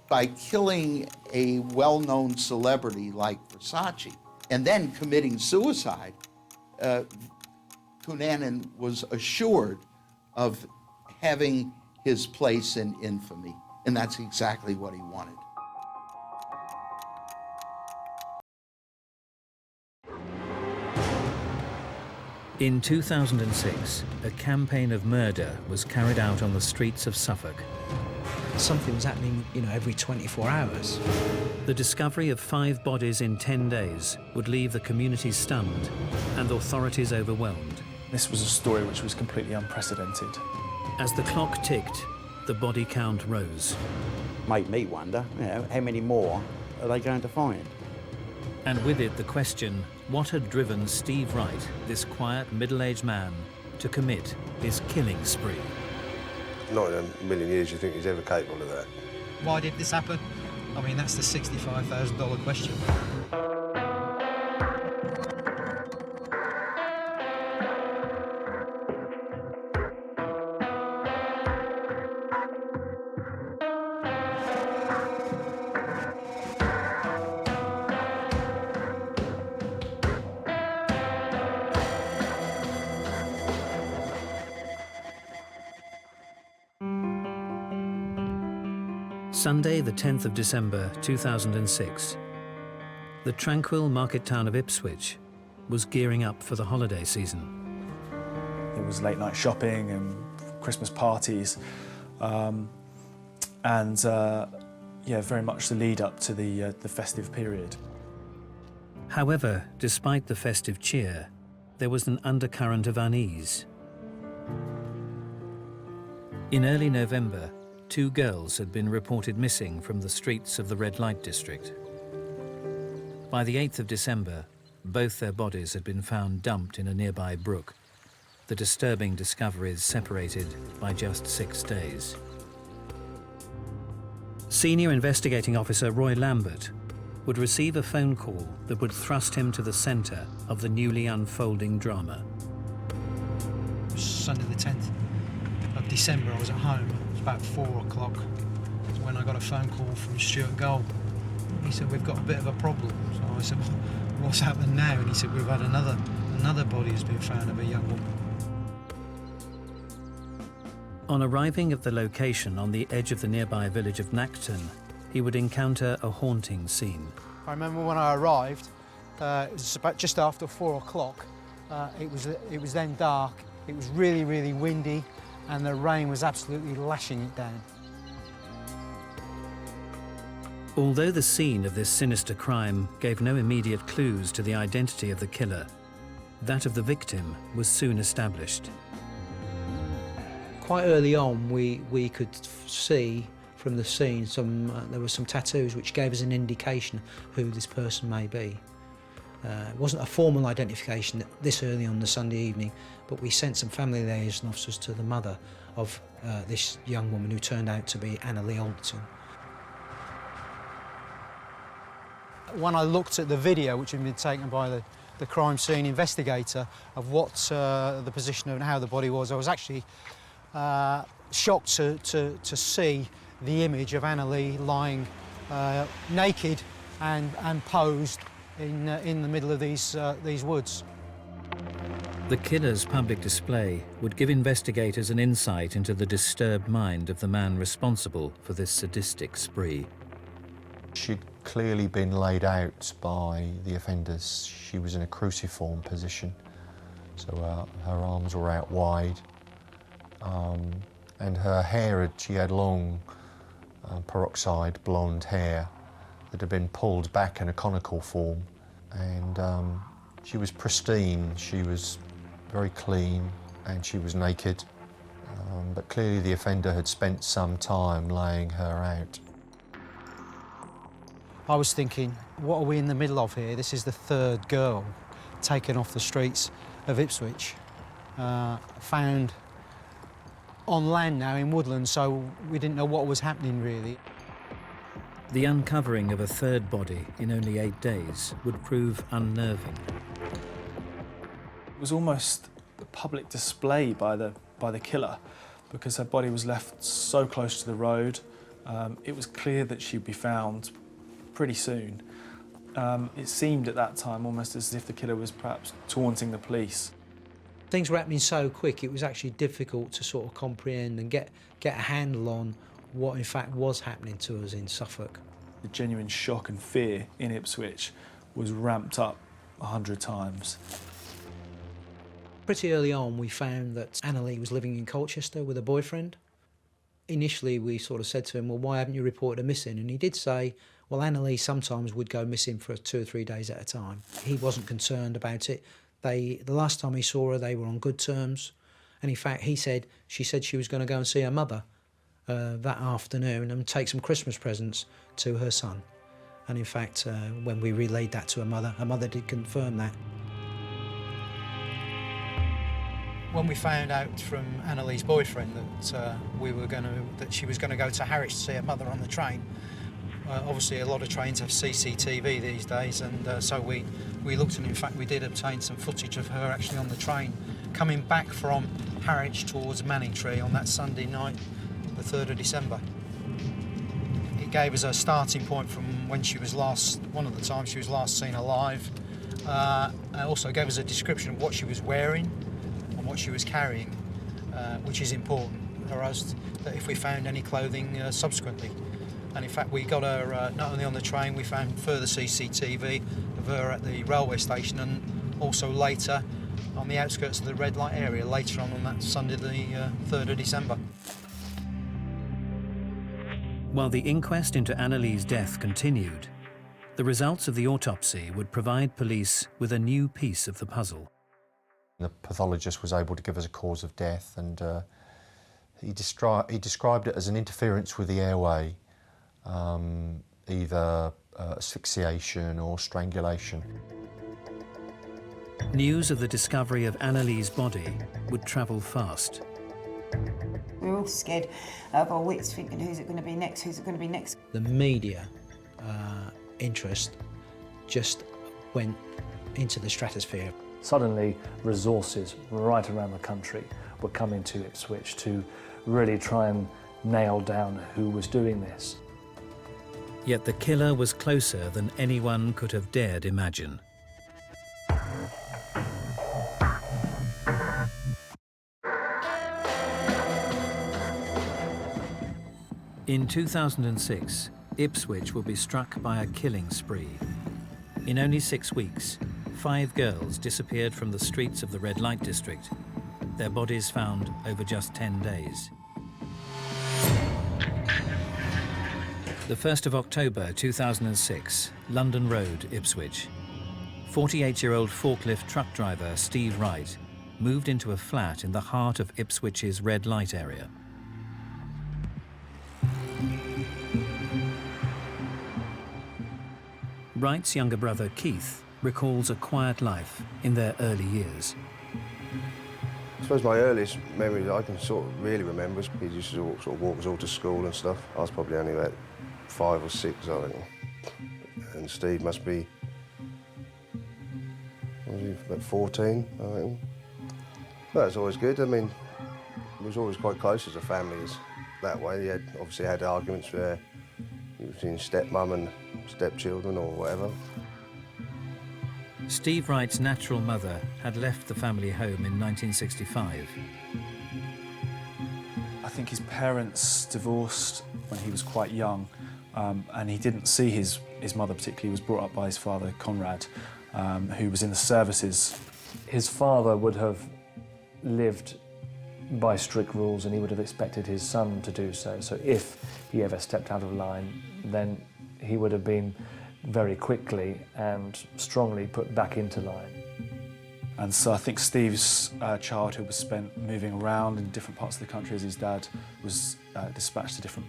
Speaker 3: By killing a well-known celebrity like Versace and then committing suicide, Cunanan was assured of having his place in infamy, and that's exactly what he wanted.
Speaker 1: In 2006, a campaign of murder was carried out on the streets of Suffolk.
Speaker 12: Something was happening, every 24 hours.
Speaker 1: The discovery of 5 bodies in 10 days would leave the community stunned and authorities overwhelmed.
Speaker 13: This was a story which was completely unprecedented.
Speaker 1: As the clock ticked, the body count rose.
Speaker 15: Made me wonder, how many more are they going to find?
Speaker 1: And with it the question, what had driven Steve Wright, this quiet middle-aged man, to commit his killing spree?
Speaker 25: Not in a million years you think he's ever capable of that.
Speaker 26: Why did this happen?
Speaker 12: I mean, that's the $65,000 question.
Speaker 1: Sunday, the 10th of December 2006. The tranquil market town of Ipswich was gearing up for the holiday season.
Speaker 13: There was late night shopping and Christmas parties, yeah, very much the lead up to the festive period.
Speaker 1: However, despite the festive cheer, there was an undercurrent of unease. In early November, 2 girls had been reported missing from the streets of the red light district. By the 8th of December, both their bodies had been found dumped in a nearby brook. The disturbing discoveries separated by just 6 days. Senior Investigating Officer Roy Lambert would receive a phone call that would thrust him to the centre of the newly unfolding drama.
Speaker 12: Sunday the 10th of December, I was at home. It was about 4 o'clock. That's when I got a phone call from Stuart Gold. He said, "We've got a bit of a problem." So I said, "Well, what's happened now?" And he said, "We've had another body has been found of a young woman."
Speaker 1: On arriving at the location on the edge of the nearby village of Nacton, he would encounter a haunting scene.
Speaker 2: I remember when I arrived, it was about just after 4 o'clock. It was then dark. It was really, really windy, and the rain was absolutely lashing it down.
Speaker 1: Although the scene of this sinister crime gave no immediate clues to the identity of the killer, that of the victim was soon established.
Speaker 12: Quite early on, we could see from the scene there were some tattoos which gave us an indication who this person may be. It wasn't a formal identification this early on the Sunday evening, but we sent some family liaison officers to the mother of this young woman who turned out to be Anna Lee Alderton.
Speaker 2: When I looked at the video, which had been taken by the crime scene investigator, of what the position of and how the body was, I was actually shocked to see the image of Anna Lee lying naked and posed in the middle of these woods.
Speaker 1: The killer's public display would give investigators an insight into the disturbed mind of the man responsible for this sadistic spree.
Speaker 6: She'd clearly been laid out by the offenders. She was in a cruciform position, so her arms were out wide, and her hair, she had long peroxide blonde hair that had been pulled back in a conical form, and she was pristine, she was very clean, and she was naked, but clearly the offender had spent some time laying her out.
Speaker 2: I was thinking, what are we in the middle of here? This is the third girl taken off the streets of Ipswich, found on land now in woodland, so we didn't know what was happening really.
Speaker 1: The uncovering of a third body in only 8 days would prove unnerving.
Speaker 13: It was almost a public display by the killer, because her body was left so close to the road. It was clear that she'd be found pretty soon. It seemed at that time almost as if the killer was perhaps taunting the police.
Speaker 12: Things were happening so quick, it was actually difficult to sort of comprehend and get a handle on what in fact was happening to us in Suffolk.
Speaker 13: The genuine shock and fear in Ipswich was ramped up 100 times.
Speaker 12: Pretty early on, we found that Anna Lee was living in Colchester with a boyfriend. Initially, we sort of said to him, "Well, why haven't you reported her missing?" And he did say, well, Anna Lee sometimes would go missing for 2 or 3 days at a time. He wasn't concerned about it. The last time he saw her, they were on good terms. And in fact, she said she was going to go and see her mother that afternoon and take some Christmas presents to her son. And in fact, when we relayed that to her mother did confirm that. When we found out from Anna Lee's boyfriend that she was going to go to Harwich to see her mother on the train,
Speaker 2: Obviously, a lot of trains have CCTV these days, and so we looked, and in fact we did obtain some footage of her actually on the train coming back from Harwich towards Manningtree on that Sunday night, the 3rd of December. It gave us a starting point from when she was one of the times she was last seen alive. It also gave us a description of what she was wearing and what she was carrying, which is important for us, that if we found any clothing subsequently. And in fact, we got her not only on the train, we found further CCTV of her at the railway station, and also later on the outskirts of the red light area, later on that Sunday, the 3rd of December.
Speaker 1: While the inquest into Annalee's death continued, the results of the autopsy would provide police with a new piece of the puzzle.
Speaker 6: The pathologist was able to give us a cause of death, and he described it as an interference with the airway, either asphyxiation or strangulation.
Speaker 1: News of the discovery of Annalee's body would travel fast.
Speaker 4: We were all scared of our wits, thinking, who's it going to be next, who's it going to be next?
Speaker 12: The media interest just went into the stratosphere.
Speaker 13: Suddenly, resources right around the country were coming to Ipswich to really try and nail down who was doing this.
Speaker 1: Yet the killer was closer than anyone could have dared imagine. In 2006, Ipswich will be struck by a killing spree. In only 6 weeks, 5 girls disappeared from the streets of the red light district, their bodies found over just 10 days. The 1st of October 2006, London Road, Ipswich. 48-year-old forklift truck driver Steve Wright moved into a flat in the heart of Ipswich's red light area. Wright's younger brother Keith recalls a quiet life in their early years.
Speaker 8: I suppose my earliest memory that I can sort of really remember is he used to sort of walk us all to school and stuff. I was probably only about 5 or 6, I think. And Steve must be, what was he, about 14, I think. That was always good. I mean, we was always quite close as a family that way. He had obviously had arguments where he was in stepmum and stepchildren or whatever.
Speaker 1: Steve Wright's natural mother had left the family home in 1965.
Speaker 13: I think his parents divorced when he was quite young, and he didn't see his mother particularly. He was brought up by his father, Conrad, who was in the services. His father would have lived by strict rules, and he would have expected his son to do so. So if he ever stepped out of line, then he would have been very quickly and strongly put back into line. And so I think Steve's childhood was spent moving around in different parts of the country as his dad was dispatched to different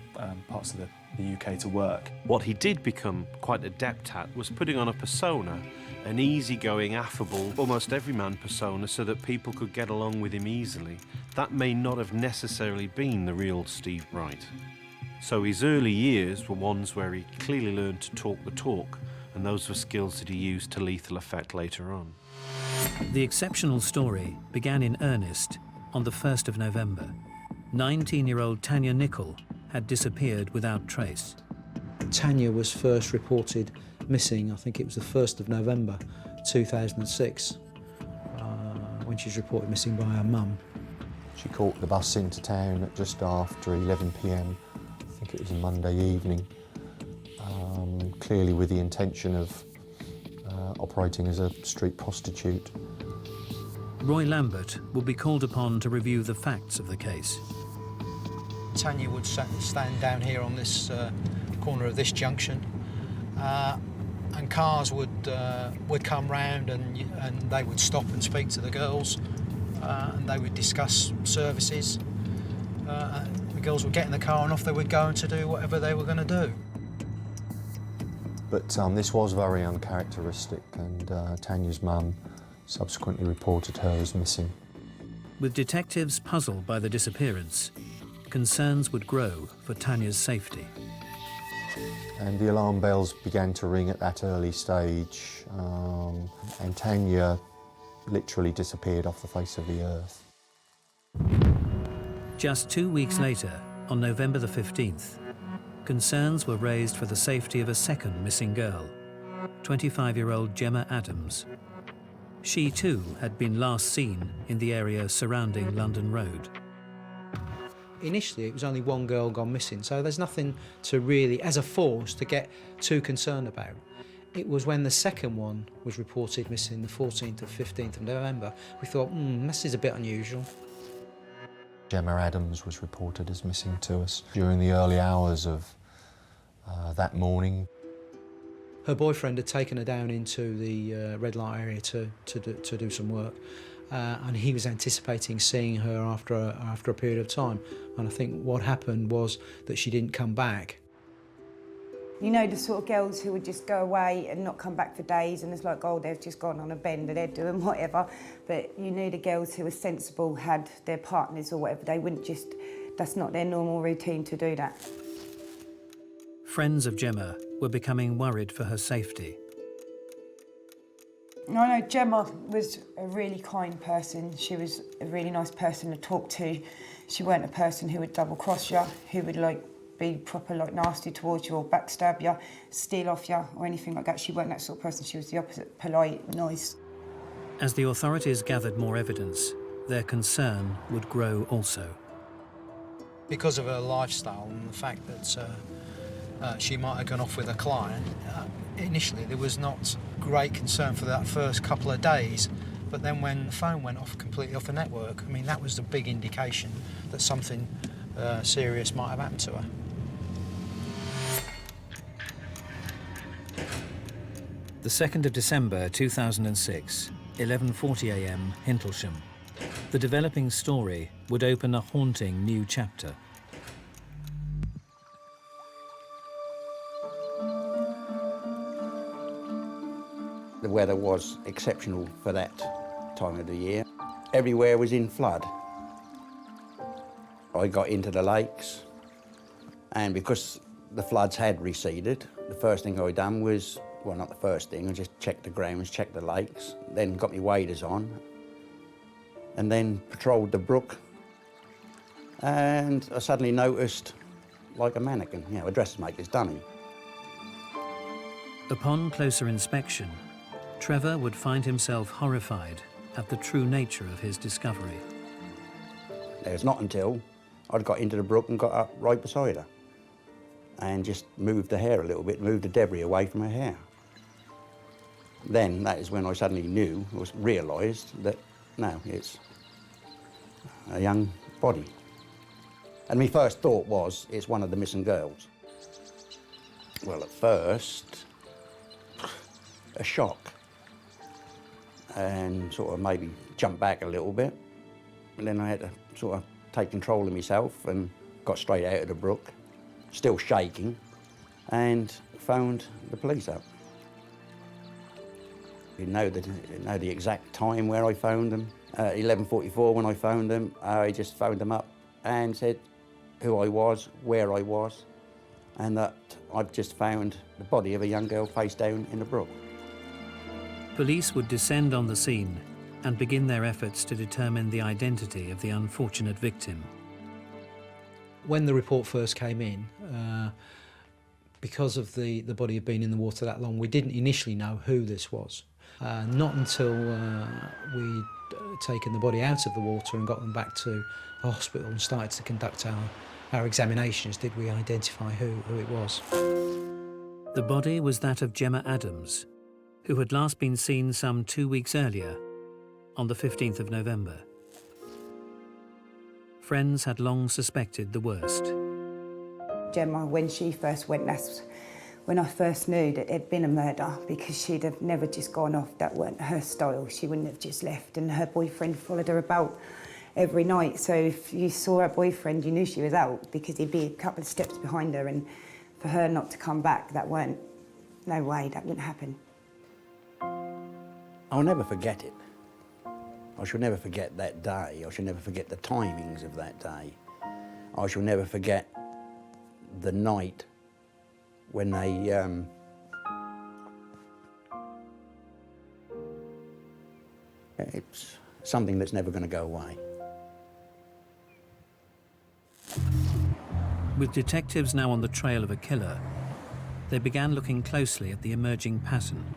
Speaker 13: parts of the UK to work.
Speaker 10: What he did become quite adept at was putting on a persona, an easygoing, affable, almost everyman persona, so that people could get along with him easily. That may not have necessarily been the real Steve Wright. So his early years were ones where he clearly learned to talk the talk, and those were skills that he used to lethal effect later on.
Speaker 1: The exceptional story began in earnest on the 1st of November. 19-year-old Tanya Nicol had disappeared without trace.
Speaker 12: Tanya was first reported missing, I think it was the 1st of November 2006, when she was reported missing by her mum.
Speaker 6: She caught the bus into town at just after 11 p.m. I think it was a Monday evening, clearly with the intention of operating as a street prostitute.
Speaker 1: Roy Lambert will be called upon to review the facts of the case.
Speaker 2: Tanya would stand down here on this corner of this junction, and cars would come round, and they would stop and speak to the girls, and they would discuss services. The girls would get in the car and off they would go and to do whatever they were going to do.
Speaker 6: But this was very uncharacteristic, and Tanya's mum subsequently reported her as missing.
Speaker 1: With detectives puzzled by the disappearance, concerns would grow for Tanya's safety.
Speaker 6: And the alarm bells began to ring at that early stage, and Tanya literally disappeared off the face of the earth.
Speaker 1: Just 2 weeks later, on November the 15th, concerns were raised for the safety of a second missing girl, 25-year-old Gemma Adams. She too had been last seen in the area surrounding London Road.
Speaker 12: Initially, it was only one girl gone missing, so there's nothing to really, as a force, to get too concerned about. It was when the second one was reported missing, the 14th or 15th of November, we thought, this is a bit unusual.
Speaker 6: Gemma Adams was reported as missing to us during the early hours of that morning.
Speaker 12: Her boyfriend had taken her down into the red light area to do some work, and he was anticipating seeing her after a period of time. And I think what happened was that she didn't come back.
Speaker 4: You know, the sort of girls who would just go away and not come back for days, and it's like, oh, they've just gone on a bender, they're doing whatever. But you knew the girls who were sensible, had their partners or whatever, they wouldn't just, that's not their normal routine to do that.
Speaker 1: Friends of Gemma were becoming worried for her safety.
Speaker 4: I know Gemma was a really kind person. She was a really nice person to talk to. She weren't a person who would double-cross you, who would be proper nasty towards you or backstab you, steal off you or anything like that. She weren't that sort of person. She was the opposite, polite, nice.
Speaker 1: As the authorities gathered more evidence, their concern would grow also.
Speaker 2: Because of her lifestyle and the fact that she might have gone off with a client, initially there was not great concern for that first couple of days, but then when the phone went off completely off the network, I mean, that was the big indication that something serious might have happened to her.
Speaker 1: The 2nd of December 2006, 11:40 a.m, Hintlesham. The developing story would open a haunting new chapter.
Speaker 15: The weather was exceptional for that time of the year. Everywhere was in flood. I got into the lakes, and because the floods had receded, the first thing I done was, well, not the first thing, I just checked the grounds, checked the lakes, then got my waders on, and then patrolled the brook, and I suddenly noticed, like a mannequin, a dressmaker's dummy.
Speaker 1: Upon closer inspection, Trevor would find himself horrified at the true nature of his discovery.
Speaker 15: It was not until I'd got into the brook and got up right beside her and just moved the hair a little bit, moved the debris away from her hair. Then that is when I suddenly knew, or realised that, no, it's a young body. And my first thought was, it's one of the missing girls. Well, at first, a shock. And sort of maybe jump back a little bit. And then I had to sort of take control of myself and got straight out of the brook, still shaking, and phoned the police up. You know the exact time where I phoned them. 11:44 when I phoned them, I just phoned them up and said who I was, where I was, and that I'd just found the body of a young girl face down in the brook.
Speaker 1: Police would descend on the scene and begin their efforts to determine the identity of the unfortunate victim.
Speaker 12: When the report first came in, because of the body had been in the water that long, we didn't initially know who this was. Not until we'd taken the body out of the water and got them back to the hospital and started to conduct our examinations did we identify who it was.
Speaker 1: The body was that of Gemma Adams, who had last been seen some 2 weeks earlier, on the 15th of November. Friends had long suspected the worst.
Speaker 4: Gemma, when she first went, that's when I first knew that there'd been a murder, because she'd have never just gone off. That weren't her style. She wouldn't have just left, and her boyfriend followed her about every night. So if you saw her boyfriend, you knew she was out, because he'd be a couple of steps behind her, and for her not to come back, that weren't, no way, that wouldn't happen.
Speaker 15: I'll never forget it. I shall never forget that day. I shall never forget the timings of that day. I shall never forget the night when they it's something that's never going to go away.
Speaker 1: With detectives now on the trail of a killer, they began looking closely at the emerging pattern.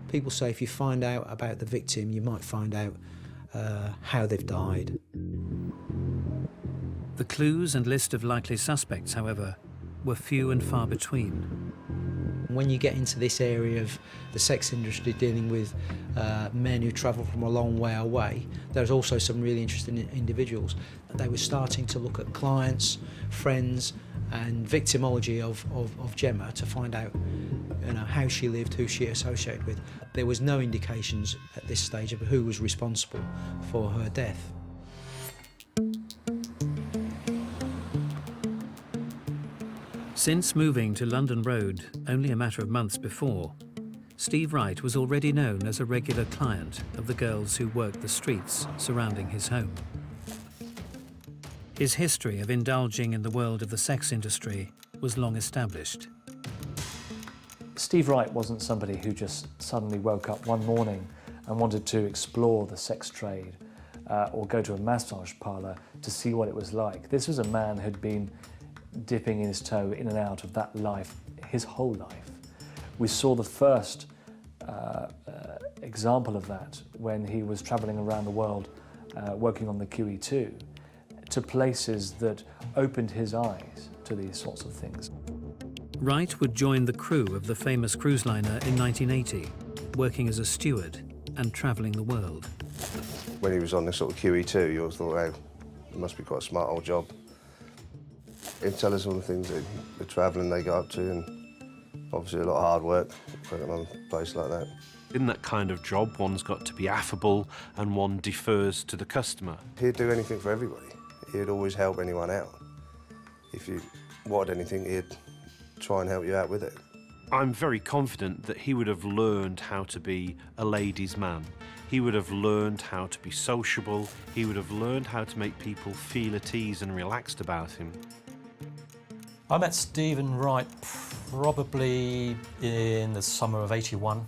Speaker 12: People say if you find out about the victim, you might find out how they've died.
Speaker 1: The clues and list of likely suspects, however, were few and far between.
Speaker 12: When you get into this area of the sex industry dealing with men who travel from a long way away, there's also some really interesting individuals. They were starting to look at clients, friends, and victimology of Gemma to find out, you know, how she lived, who she associated with. There was no indications at this stage of who was responsible for her death.
Speaker 1: Since moving to London Road only a matter of months before, Steve Wright was already known as a regular client of the girls who worked the streets surrounding his home. His history of indulging in the world of the sex industry was long established.
Speaker 13: Steve Wright wasn't somebody who just suddenly woke up one morning and wanted to explore the sex trade or go to a massage parlour to see what it was like. This was a man who'd been dipping his toe in and out of that life his whole life. We saw the first example of that when he was travelling around the world working on the QE2 to places that opened his eyes to these sorts of things.
Speaker 1: Wright would join the crew of the famous cruise liner in 1980, working as a steward and travelling the world.
Speaker 8: When he was on this sort of QE2, you always thought, hey, it must be quite a smart old job. He'd tell us all the things that the travelling they got up to, and obviously a lot of hard work working on a place like that.
Speaker 9: In that kind of job, one's got to be affable and one defers to the customer.
Speaker 8: He'd do anything for everybody. He'd always help anyone out. If you wanted anything, he'd try and help you out with it.
Speaker 9: I'm very confident that he would have learned how to be a ladies' man. He would have learned how to be sociable. He would have learned how to make people feel at ease and relaxed about him.
Speaker 16: I met Stephen Wright probably in the summer of '81.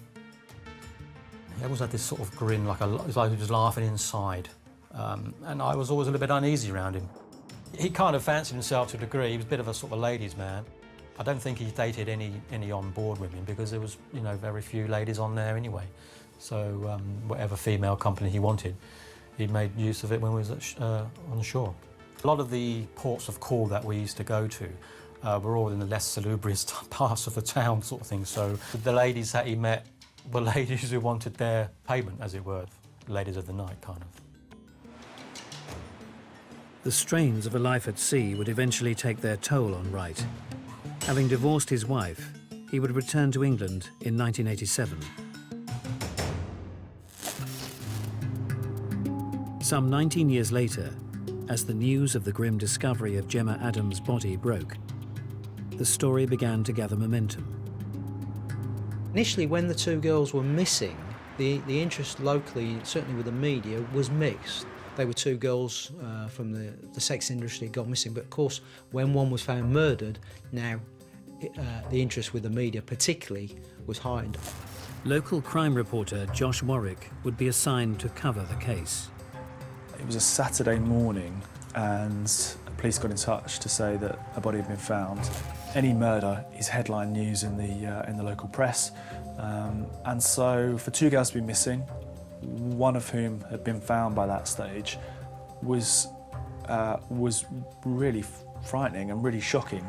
Speaker 16: He always had this sort of grin, like he was laughing inside. And I was always a little bit uneasy around him. He kind of fancied himself to a degree. He was a bit of a sort of ladies' man. I don't think he dated any on-board women because there was, you know, very few ladies on there anyway. So whatever female company he wanted, he made use of it when we was on the shore. A lot of the ports of call that we used to go to were all in the less salubrious parts of the town, sort of thing. So the ladies that he met were ladies who wanted their payment, as it were, ladies of the night, kind of.
Speaker 1: The strains of a life at sea would eventually take their toll on Wright. Having divorced his wife, he would return to England in 1987. Some 19 years later, as the news of the grim discovery of Gemma Adams' body broke, the story began to gather momentum.
Speaker 12: Initially, when the two girls were missing, the interest locally, certainly with the media, was mixed. They were two girls from the sex industry gone missing, but of course, when one was found murdered, now the interest with the media particularly was heightened.
Speaker 1: Local crime reporter Josh Warwick would be assigned to cover the case.
Speaker 13: It was a Saturday morning and police got in touch to say that a body had been found. Any murder is headline news in the local press, and so for two girls to be missing, one of whom had been found by that stage, was really frightening and really shocking.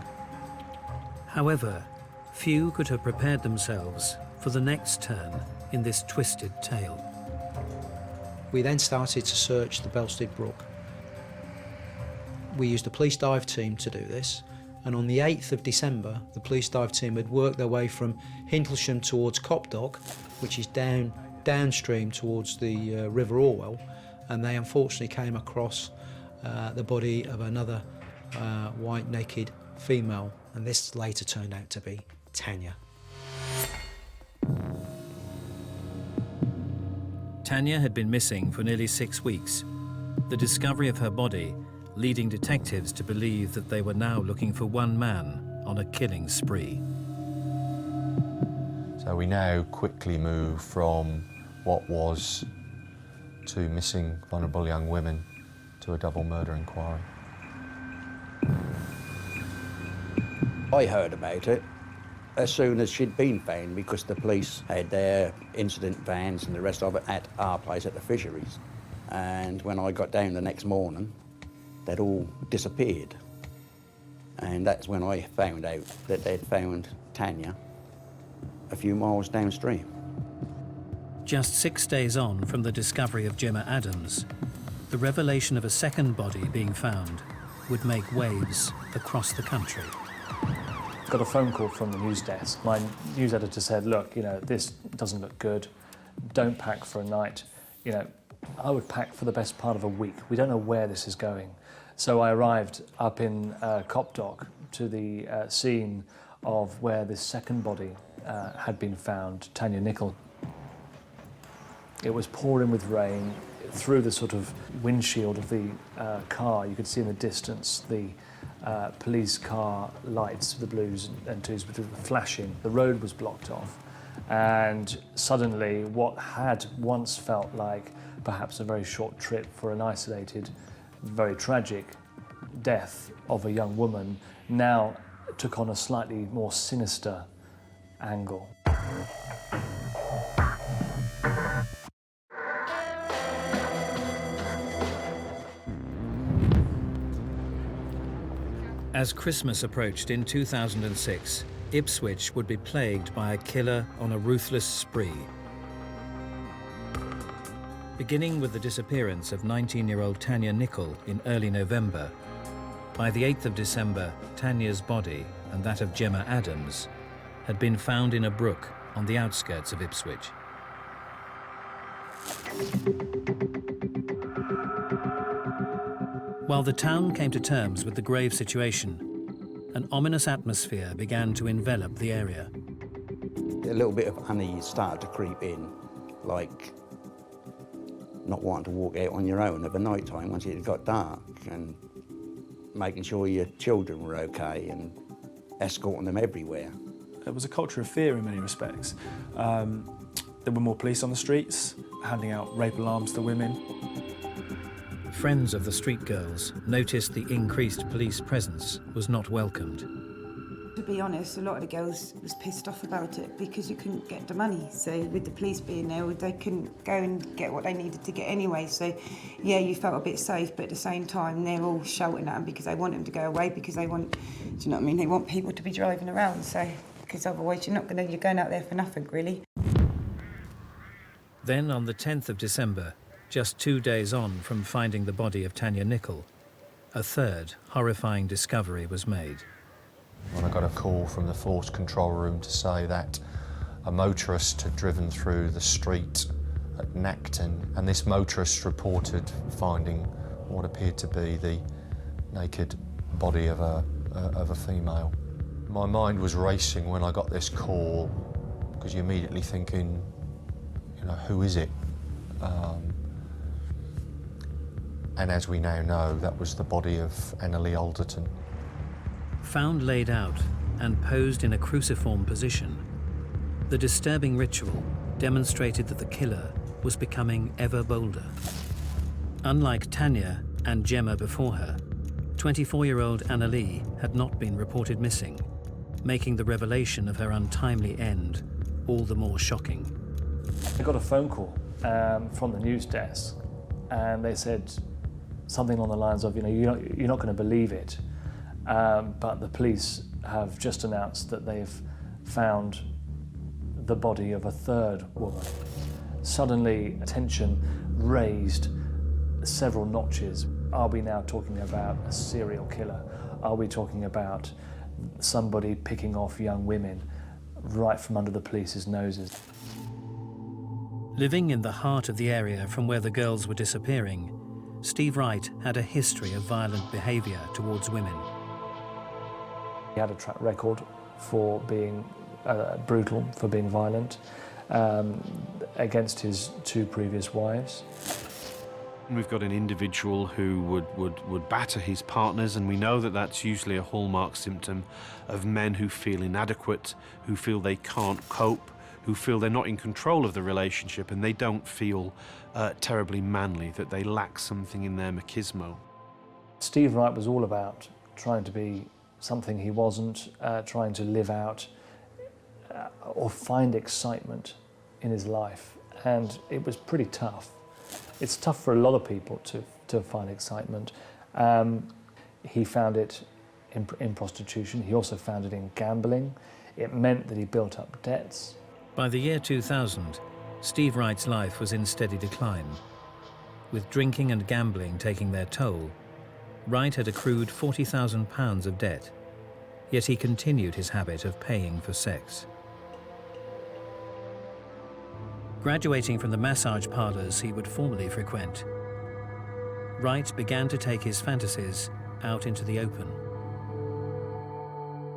Speaker 1: However, few could have prepared themselves for the next turn in this twisted tale.
Speaker 12: We then started to search the Belstead Brook. We used a police dive team to do this, and on the 8th of December, the police dive team had worked their way from Hintlesham towards Copdock, which is downstream towards the River Orwell, and they unfortunately came across the body of another white naked female, and this later turned out to be Tanya.
Speaker 1: Tanya had been missing for nearly 6 weeks. The discovery of her body leading detectives to believe that they were now looking for one man on a killing spree.
Speaker 11: So we now quickly move from what was two missing vulnerable young women to a double murder inquiry.
Speaker 15: I heard about it as soon as she'd been found because the police had their incident vans and the rest of it at our place at the fisheries. And when I got down the next morning, they'd all disappeared. And that's when I found out that they'd found Tanya a few miles downstream.
Speaker 1: Just 6 days on from the discovery of Gemma Adams, the revelation of a second body being found would make waves across the country.
Speaker 13: Got a phone call from the news desk. My news editor said, look, this doesn't look good. Don't pack for a night. I would pack for the best part of a week. We don't know where this is going. So I arrived up in Copdock to the scene of where this second body had been found, Tanya Nicol. It was pouring with rain. Through the sort of windshield of the car, you could see in the distance the police car lights, the blues and twos, were flashing. The road was blocked off, and suddenly what had once felt like perhaps a very short trip for an isolated, very tragic death of a young woman now took on a slightly more sinister angle.
Speaker 1: As Christmas approached in 2006, Ipswich would be plagued by a killer on a ruthless spree. Beginning with the disappearance of 19-year-old Tanya Nicol in early November, by the 8th of December, Tanya's body and that of Gemma Adams had been found in a brook on the outskirts of Ipswich. While the town came to terms with the grave situation, an ominous atmosphere began to envelop the area.
Speaker 15: A little bit of unease started to creep in, like not wanting to walk out on your own of a night time once it got dark, and making sure your children were okay and escorting them everywhere.
Speaker 13: It was a culture of fear in many respects. There were more police on the streets, handing out rape alarms to women.
Speaker 1: Friends of the street girls noticed the increased police presence was not welcomed.
Speaker 4: To be honest, a lot of the girls was pissed off about it because you couldn't get the money. So with the police being there, they couldn't go and get what they needed to get anyway. So yeah, you felt a bit safe, but at the same time, they're all shouting at them because they want them to go away, because they want, do you know what I mean? They want people to be driving around. So because otherwise you're going out there for nothing, really.
Speaker 1: Then on the 10th of December, just 2 days on from finding the body of Tanya Nicol, a third horrifying discovery was made.
Speaker 11: When I got a call from the force control room to say that a motorist had driven through the street at Nacton, and this motorist reported finding what appeared to be the naked body of a female. My mind was racing when I got this call, because you're immediately thinking, who is it? And as we now know, that was the body of Annalee Alderton.
Speaker 1: Found laid out and posed in a cruciform position, the disturbing ritual demonstrated that the killer was becoming ever bolder. Unlike Tanya and Gemma before her, 24-year-old Annalee had not been reported missing, making the revelation of her untimely end all the more shocking.
Speaker 13: I got a phone call from the news desk, and they said something along the lines of, you're not going to believe it, but the police have just announced that they've found the body of a third woman. Suddenly, tension raised several notches. Are we now talking about a serial killer? Are we talking about somebody picking off young women right from under the police's noses?
Speaker 1: Living in the heart of the area from where the girls were disappearing, Steve Wright had a history of violent behaviour towards women.
Speaker 13: He had a track record for being brutal, for being violent, against his two previous wives.
Speaker 9: We've got an individual who would batter his partners, and we know that that's usually a hallmark symptom of men who feel inadequate, who feel they can't cope, who feel they're not in control of the relationship, and they don't feel terribly manly, that they lack something in their machismo.
Speaker 13: Steve Wright was all about trying to be something he wasn't, trying to live out or find excitement in his life, and it was pretty tough. It's tough for a lot of people to find excitement. He found it in prostitution. He also found it in gambling. It meant that he built up debts.
Speaker 1: By the year 2000, Steve Wright's life was in steady decline. With drinking and gambling taking their toll, Wright had accrued £40,000 of debt, yet he continued his habit of paying for sex. Graduating from the massage parlours he would formerly frequent, Wright began to take his fantasies out into the open.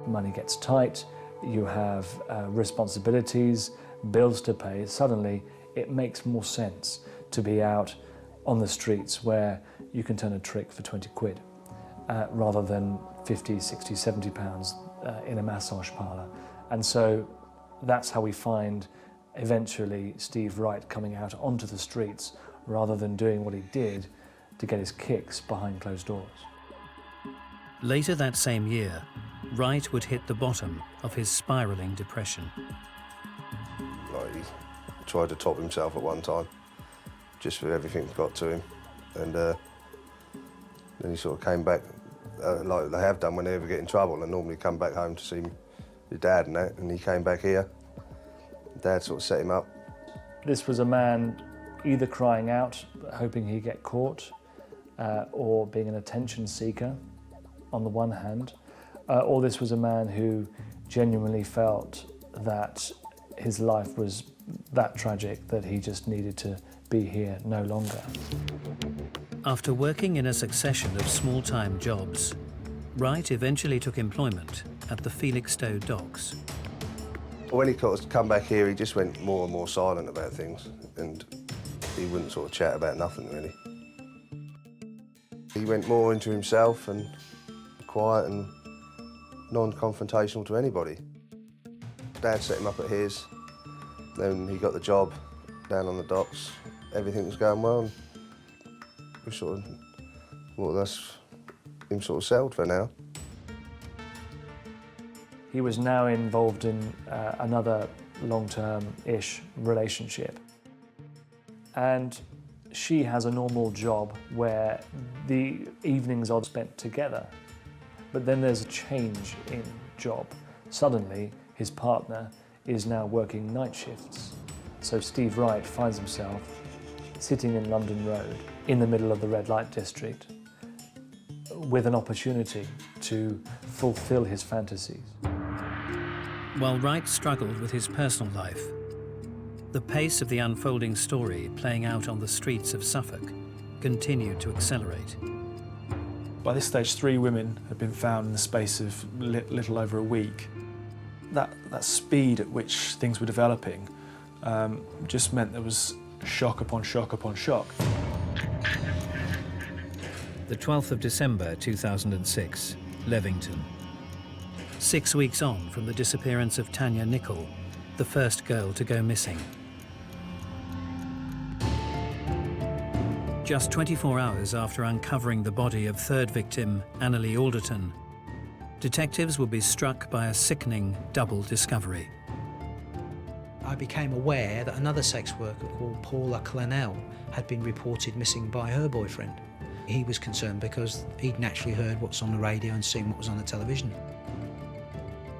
Speaker 13: Money gets tight, you have responsibilities, bills to pay. Suddenly, it makes more sense to be out on the streets where you can turn a trick for 20 quid, rather than 50, 60, 70 pounds in a massage parlour. And so that's how we find eventually Steve Wright coming out onto the streets rather than doing what he did to get his kicks behind closed doors.
Speaker 1: Later that same year, Wright would hit the bottom of his spiralling depression.
Speaker 8: Like, he tried to top himself at one time, just for everything that got to him. And then he sort of came back, like they have done when they ever get in trouble, and normally come back home to see your dad and that, and he came back here. Dad sort of set him up.
Speaker 13: This was a man either crying out, hoping he'd get caught, or being an attention seeker on the one hand, or this was a man who genuinely felt that his life was that tragic that he just needed to be here no longer.
Speaker 1: After working in a succession of small-time jobs, Wright eventually took employment at the Felixstowe docks.
Speaker 8: When he come back here, he just went more and more silent about things, and he wouldn't sort of chat about nothing, really. He went more into himself and quiet and non-confrontational to anybody. Dad set him up at his, then he got the job down on the docks. Everything was going well, and we sort of, well, that's him sort of settled for now.
Speaker 13: He was now involved in another long-term-ish relationship. And she has a normal job where the evenings are spent together. But then there's a change in job. Suddenly, his partner is now working night shifts. So Steve Wright finds himself sitting in London Road in the middle of the red light district with an opportunity to fulfill his fantasies.
Speaker 1: While Wright struggled with his personal life, the pace of the unfolding story playing out on the streets of Suffolk continued to accelerate.
Speaker 13: By this stage, 3 women had been found in the space of little over a week. That speed at which things were developing just meant there was shock upon shock upon shock.
Speaker 1: The 12th of December 2006, Levington. 6 weeks on from the disappearance of Tanya Nicol, the first girl to go missing. Just 24 hours after uncovering the body of third victim, Annalie Alderton, detectives would be struck by a sickening double discovery.
Speaker 12: I became aware that another sex worker called Paula Clennell had been reported missing by her boyfriend. He was concerned because he'd naturally heard what's on the radio and seen what was on the television.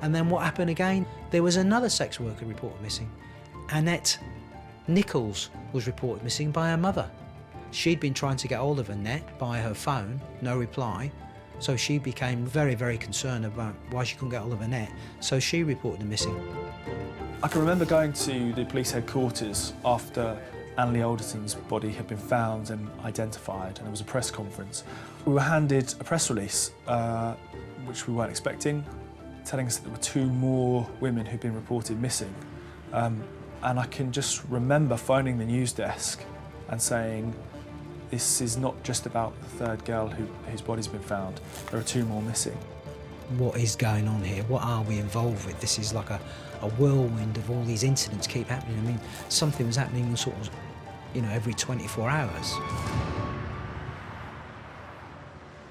Speaker 12: And then what happened again? There was another sex worker reported missing. Annette Nichols was reported missing by her mother. She'd been trying to get hold of Annette by her phone, no reply. So she became very, very concerned about why she couldn't get hold of Annette. So she reported her missing.
Speaker 13: I can remember going to the police headquarters after Annalie Alderton's body had been found and identified, and there was a press conference. We were handed a press release, which we weren't expecting, telling us that there were 2 more women who'd been reported missing. And I can just remember phoning the news desk and saying, this is not just about the third girl whose body's been found. There are 2 more missing.
Speaker 12: What is going on here? What are we involved with? This is like a whirlwind of all these incidents keep happening. I mean, something was happening sort of, you know, every 24 hours.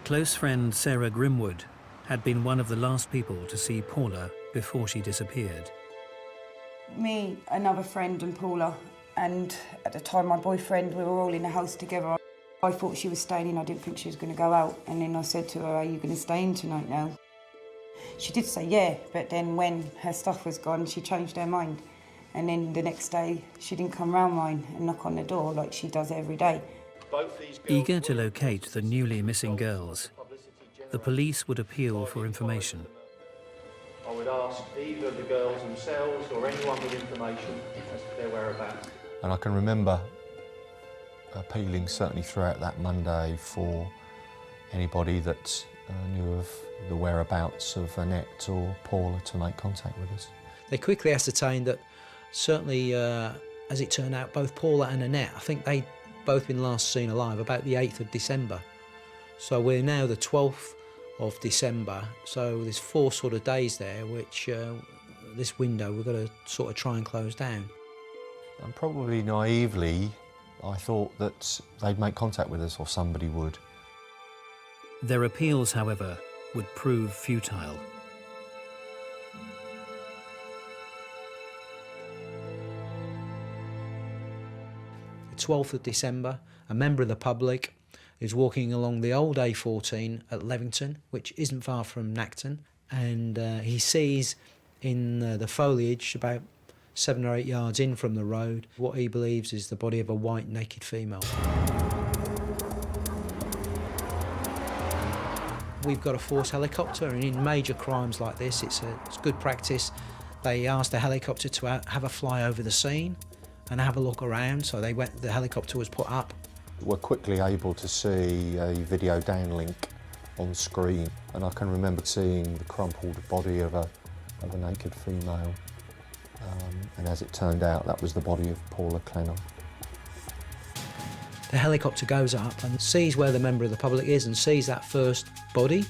Speaker 1: Close friend Sarah Grimwood had been one of the last people to see Paula before she disappeared.
Speaker 4: Me, another friend and Paula, and at the time my boyfriend, we were all in the house together. I thought she was staying in, I didn't think she was going to go out, and then I said to her, "Are you going to stay in tonight now?" She did say yeah, but then when her stuff was gone, she changed her mind. And then the next day, she didn't come round mine and knock on the door like she does every day.
Speaker 1: Eager to locate the newly missing girls, the police would appeal for information.
Speaker 9: I would ask either of the girls themselves or anyone with information as to their whereabouts.
Speaker 11: And I can remember appealing certainly throughout that Monday for anybody that knew of the whereabouts of Annette or Paula to make contact with us.
Speaker 12: They quickly ascertained that certainly, as it turned out, both Paula and Annette, I think they'd both been last seen alive about the 8th of December. So we're now the 12th of December, so there's 4 sort of days there which this window we've got to sort of try and close down.
Speaker 11: And probably naively, I thought that they'd make contact with us or somebody would.
Speaker 1: Their appeals, however, would prove futile.
Speaker 12: The 12th of December, a member of the public is walking along the old A14 at Levington, which isn't far from Nacton, and he sees in the foliage about 7 or 8 yards in from the road what he believes is the body of a white naked female. We've got a force helicopter, and in major crimes like this it's good practice. They asked the helicopter to have a fly over the scene and have a look around, so the helicopter was put up.
Speaker 11: We're quickly able to see a video downlink on screen, and I can remember seeing the crumpled body of a naked female, and as it turned out, that was the body of Paula Clennon.
Speaker 12: The helicopter goes up and sees where the member of the public is and sees that first body,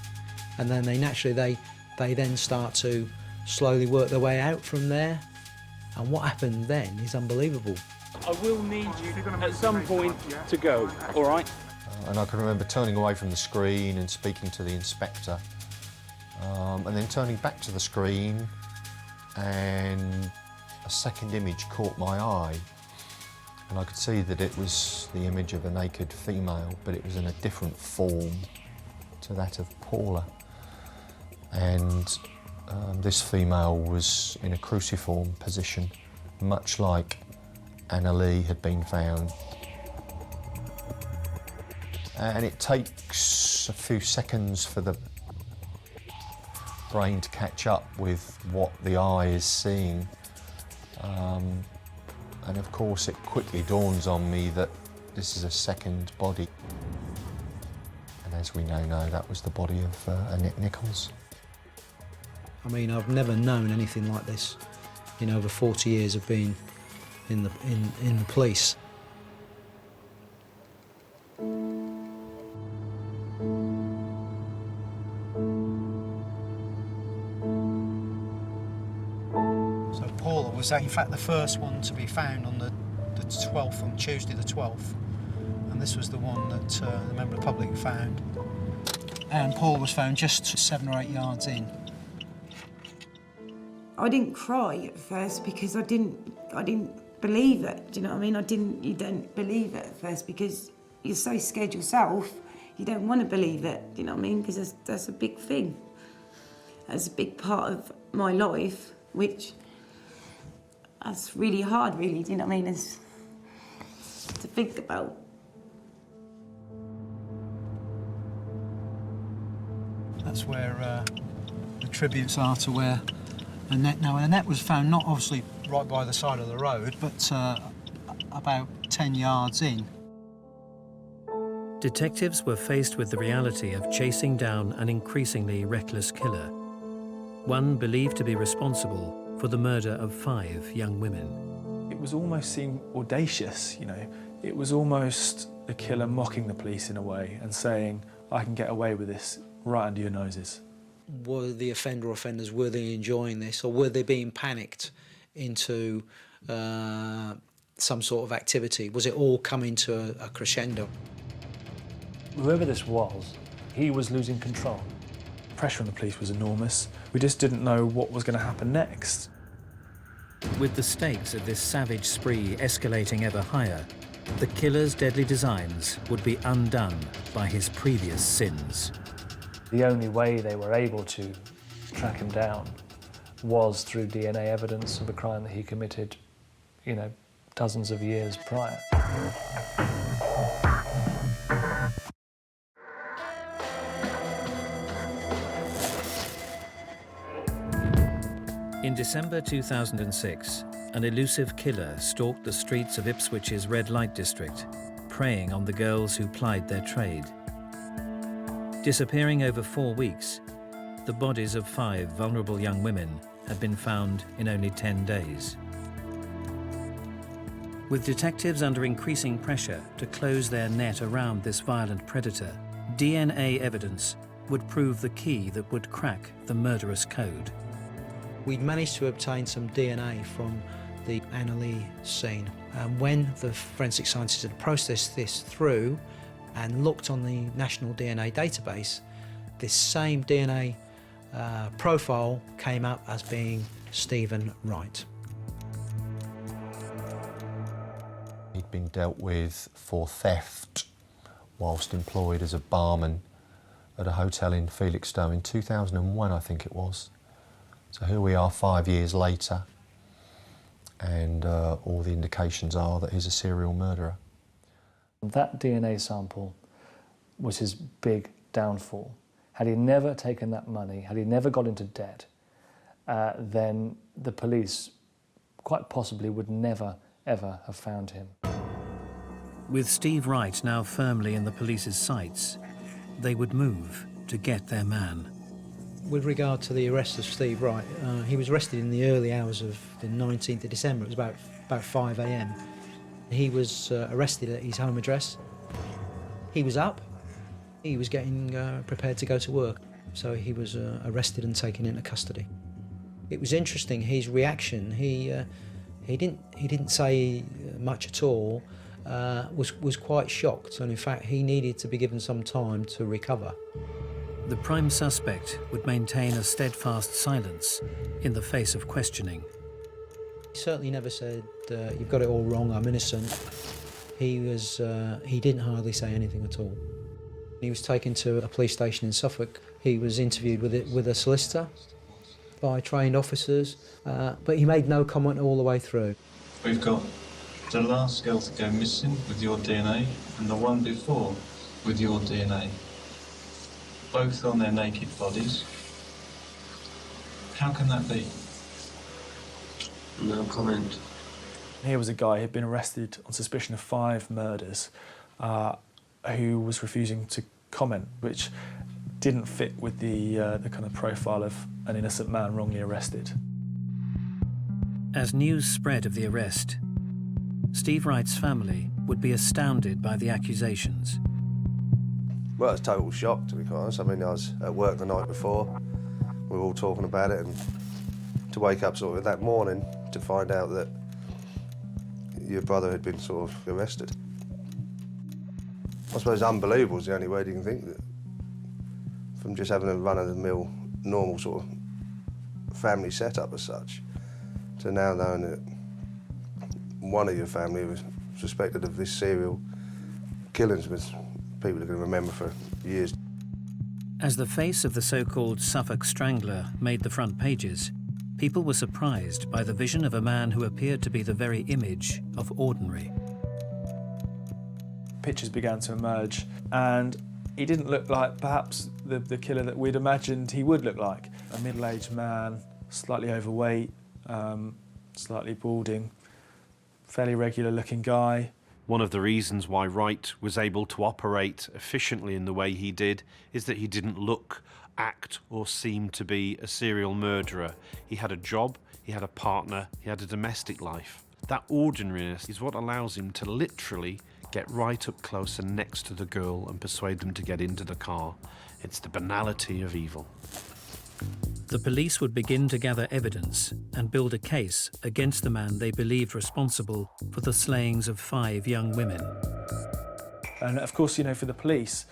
Speaker 12: and then they then start to slowly work their way out from there. And what happened then is unbelievable.
Speaker 14: I will need you at some point to go, all right?
Speaker 11: And I can remember turning away from the screen and speaking to the inspector, and then turning back to the screen, and a second image caught my eye. And I could see that it was the image of a naked female, but it was in a different form to that of Paula. And this female was in a cruciform position, much like Anna Lee had been found. And it takes a few seconds for the brain to catch up with what the eye is seeing. And of course it quickly dawns on me that this is a second body. And as we now know, that was the body of Annette Nichols.
Speaker 12: I mean, I've never known anything like this in over 40 years of being in the police.
Speaker 2: So Paula was in fact the first one to be found on the 12th, on Tuesday the 12th. And this was the one that the member of the public found. And Paula was found just 7 or 8 yards in.
Speaker 4: I didn't cry at first because I didn't believe it. Do you know what I mean? You don't believe it at first because you're so scared yourself. You don't want to believe it. Do you know what I mean? Because that's a big thing. That's a big part of my life, which that's really hard, really. Do you know what I mean? It's to think about.
Speaker 2: That's where the tributes are to where Annette. Now, Annette was found not obviously right by the side of the road, but about 10 yards in.
Speaker 1: Detectives were faced with the reality of chasing down an increasingly reckless killer, one believed to be responsible for the murder of 5 young women.
Speaker 13: It was almost seemed audacious, you know. It was almost the killer mocking the police in a way and saying, I can get away with this right under your noses.
Speaker 12: Were the offender or offenders, were they enjoying this, or were they being panicked into some sort of activity? Was it all coming to a crescendo?
Speaker 13: Whoever this was, he was losing control. Pressure on the police was enormous. We just didn't know what was going to happen next.
Speaker 1: With the stakes of this savage spree escalating ever higher, the killer's deadly designs would be undone by his previous sins.
Speaker 13: The only way they were able to track him down was through DNA evidence of a crime that he committed, you know, dozens of years prior.
Speaker 1: In December 2006, an elusive killer stalked the streets of Ipswich's red light district, preying on the girls who plied their trade. Disappearing over 4 weeks, the bodies of 5 vulnerable young women had been found in only 10 days. With detectives under increasing pressure to close their net around this violent predator, DNA evidence would prove the key that would crack the murderous code.
Speaker 12: We'd managed to obtain some DNA from the Annalee scene. And when the forensic scientists had processed this through and looked on the National DNA database, this same DNA profile came up as being Stephen Wright.
Speaker 11: He'd been dealt with for theft whilst employed as a barman at a hotel in Felixstowe in 2001, I think it was. So here we are 5 years later, and all the indications are that he's a serial murderer.
Speaker 13: That DNA sample was his big downfall. Had he never taken that money, had he never got into debt, then the police quite possibly would never, ever have found him.
Speaker 1: With Steve Wright now firmly in the police's sights, they would move to get their man.
Speaker 12: With regard to the arrest of Steve Wright, he was arrested in the early hours of the 19th of December. It was about 5 a.m. He was arrested at his home address. He was up. He was getting prepared to go to work. So he was arrested and taken into custody. It was interesting, his reaction. He didn't say much at all. Was quite shocked, and in fact he needed to be given some time to recover.
Speaker 1: The prime suspect would maintain a steadfast silence in the face of questioning.
Speaker 12: He certainly never said, you've got it all wrong, I'm innocent. He didn't hardly say anything at all. He was taken to a police station in Suffolk. He was interviewed with a solicitor by trained officers, but he made no comment all the way through.
Speaker 17: We've got the last girl to go missing with your DNA and the one before with your DNA. Both on their naked bodies. How can that be? No comment.
Speaker 13: Here was a guy who'd been arrested on suspicion of 5 murders, who was refusing to comment, which didn't fit with the kind of profile of an innocent man wrongly arrested.
Speaker 1: As news spread of the arrest, Steve Wright's family would be astounded by the accusations.
Speaker 8: Well, it's a total shock, to be quite honest. I mean, I was at work the night before. We were all talking about it, and to wake up sort of that morning to find out that your brother had been sort of arrested. I suppose unbelievable is the only word you can think. That from just having a run-of-the-mill, normal sort of family setup as such, to now knowing that one of your family was suspected of this serial killings, which people are going to remember for years.
Speaker 1: As the face of the so-called Suffolk Strangler made the front pages, people were surprised by the vision of a man who appeared to be the very image of ordinary.
Speaker 13: Pictures began to emerge, and he didn't look like perhaps the killer that we'd imagined he would look like. A middle-aged man, slightly overweight, slightly balding, fairly regular-looking guy.
Speaker 9: One of the reasons why Wright was able to operate efficiently in the way he did is that he didn't look, act, or seem to be a serial murderer. He had a job, he had a partner, he had a domestic life. That ordinariness is what allows him to literally Get right up close and next to the girl and persuade them to get into the car. It's the banality of evil.
Speaker 1: The police would begin to gather evidence and build a case against the man they believed responsible for the slayings of 5 young women.
Speaker 13: And of course, you know, for the police,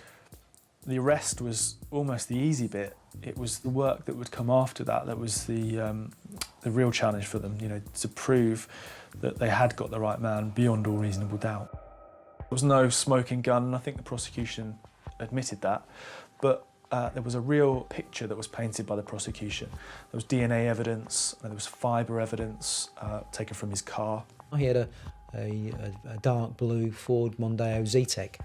Speaker 13: the arrest was almost the easy bit. It was the work that would come after that that was the real challenge for them, you know, to prove that they had got the right man beyond all reasonable doubt. There was no smoking gun, and I think the prosecution admitted that, but there was a real picture that was painted by the prosecution. There was DNA evidence, and there was fibre evidence taken from his car.
Speaker 12: He had a dark blue Ford Mondeo Zetec,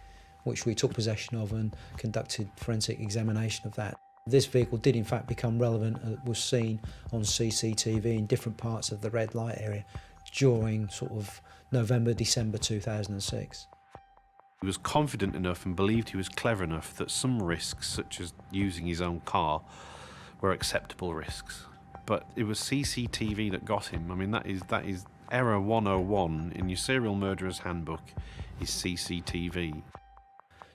Speaker 12: which we took possession of and conducted forensic examination of that. This vehicle did in fact become relevant and was seen on CCTV in different parts of the red light area during sort of November, December 2006.
Speaker 9: He was confident enough and believed he was clever enough that some risks, such as using his own car, were acceptable risks. But it was CCTV that got him. I mean, that is error 101 in your serial murderer's handbook, is CCTV.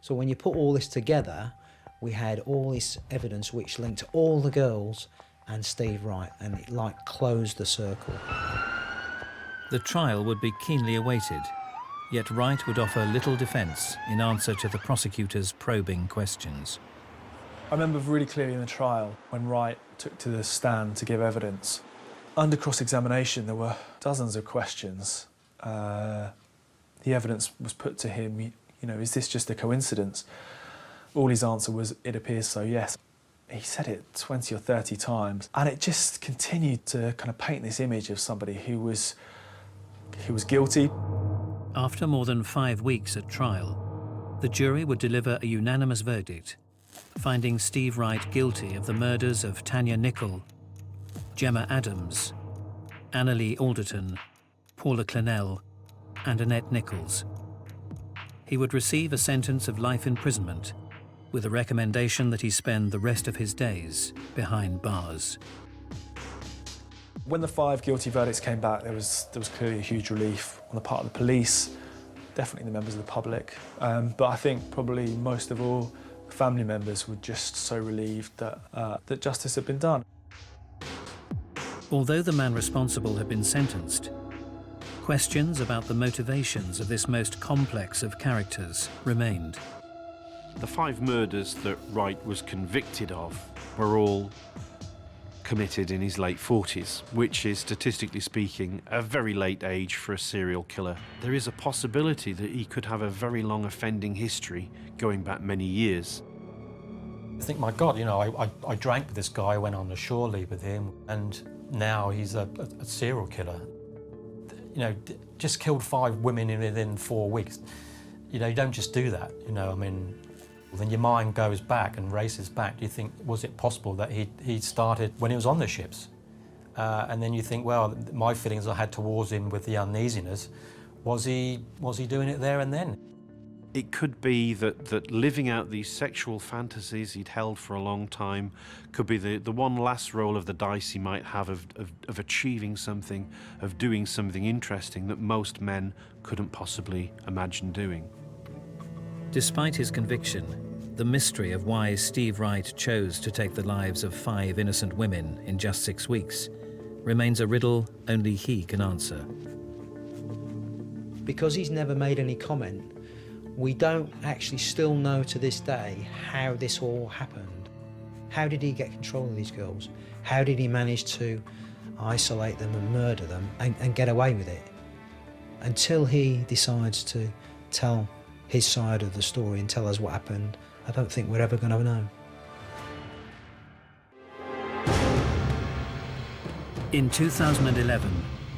Speaker 12: So when you put all this together, we had all this evidence which linked all the girls and Steve Wright, and it like closed the circle.
Speaker 1: The trial would be keenly awaited, yet Wright would offer little defence in answer to the prosecutor's probing questions.
Speaker 13: I remember really clearly in the trial when Wright took to the stand to give evidence. Under cross-examination, there were dozens of questions. The evidence was put to him, you know, is this just a coincidence? All his answer was, it appears so, yes. He said it 20 or 30 times, and it just continued to kind of paint this image of somebody who was guilty.
Speaker 1: After more than 5 weeks at trial, the jury would deliver a unanimous verdict, finding Steve Wright guilty of the murders of Tanya Nicol, Gemma Adams, Annalee Alderton, Paula Clennell, and Annette Nichols. He would receive a sentence of life imprisonment, with a recommendation that he spend the rest of his days behind bars.
Speaker 13: When the 5 guilty verdicts came back, there was clearly a huge relief on the part of the police, definitely the members of the public, but I think probably most of all, the family members were just so relieved that justice had been done.
Speaker 1: Although the man responsible had been sentenced, questions about the motivations of this most complex of characters remained.
Speaker 9: The 5 murders that Wright was convicted of were all committed in his late 40s, which is, statistically speaking, a very late age for a serial killer. There is a possibility that he could have a very long offending history going back many years.
Speaker 16: I think, my God, you know, I drank with this guy, went on a shore leave with him, and now he's a serial killer. You know, just killed 5 women within 4 weeks. You know, you don't just do that, you know, I mean, then your mind goes back and races back. Do you think, was it possible that he started when he was on the ships? And then you think, well, my feelings I had towards him with the uneasiness, was he doing it there and then?
Speaker 9: It could be that living out these sexual fantasies he'd held for a long time could be the one last roll of the dice he might have of achieving something, of doing something interesting that most men couldn't possibly imagine doing.
Speaker 1: Despite his conviction, the mystery of why Steve Wright chose to take the lives of 5 innocent women in just 6 weeks remains a riddle only he can answer.
Speaker 12: Because he's never made any comment, we don't actually still know to this day how this all happened. How did he get control of these girls? How did he manage to isolate them and murder them and get away with it? Until he decides to tell his side of the story and tell us what happened, I don't think we're ever going to know.
Speaker 1: In 2011,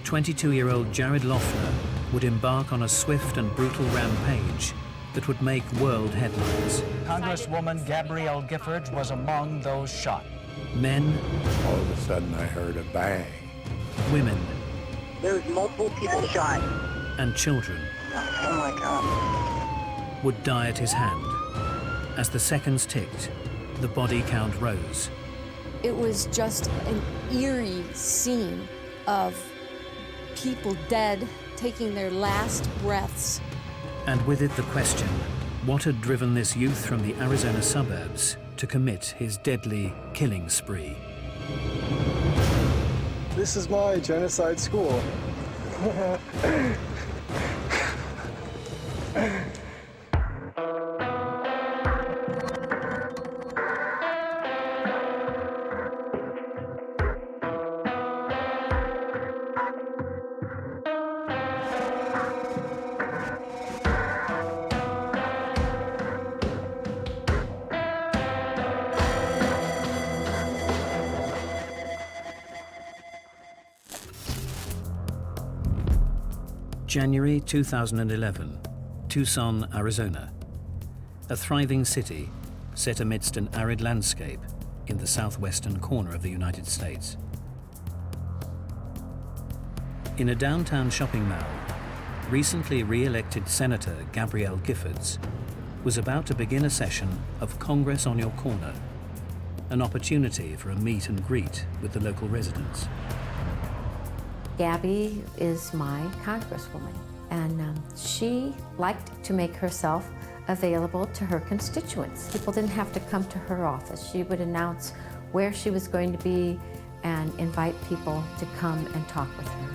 Speaker 1: 22-year-old Jared Loeffler would embark on a swift and brutal rampage that would make world headlines.
Speaker 19: Congresswoman Gabrielle Giffords was among those shot.
Speaker 1: Men.
Speaker 20: All of a sudden I heard a bang.
Speaker 1: Women.
Speaker 23: There's multiple people shot.
Speaker 1: And children.
Speaker 23: Oh my God.
Speaker 1: Would die at his hand. As the seconds ticked, the body count rose.
Speaker 24: It was just an eerie scene of people dead, taking their last breaths.
Speaker 1: And with it the question, what had driven this youth from the Arizona suburbs to commit his deadly killing spree?
Speaker 5: This is my genocide school.
Speaker 1: January 2011, Tucson, Arizona. A thriving city set amidst an arid landscape in the southwestern corner of the United States. In a downtown shopping mall, recently re-elected Senator Gabrielle Giffords was about to begin a session of Congress on Your Corner, an opportunity for a meet and greet with the local residents.
Speaker 7: Gabby is my congresswoman, and she liked to make herself available to her constituents. People didn't have to come to her office. She would announce where she was going to be and invite people to come and talk with her.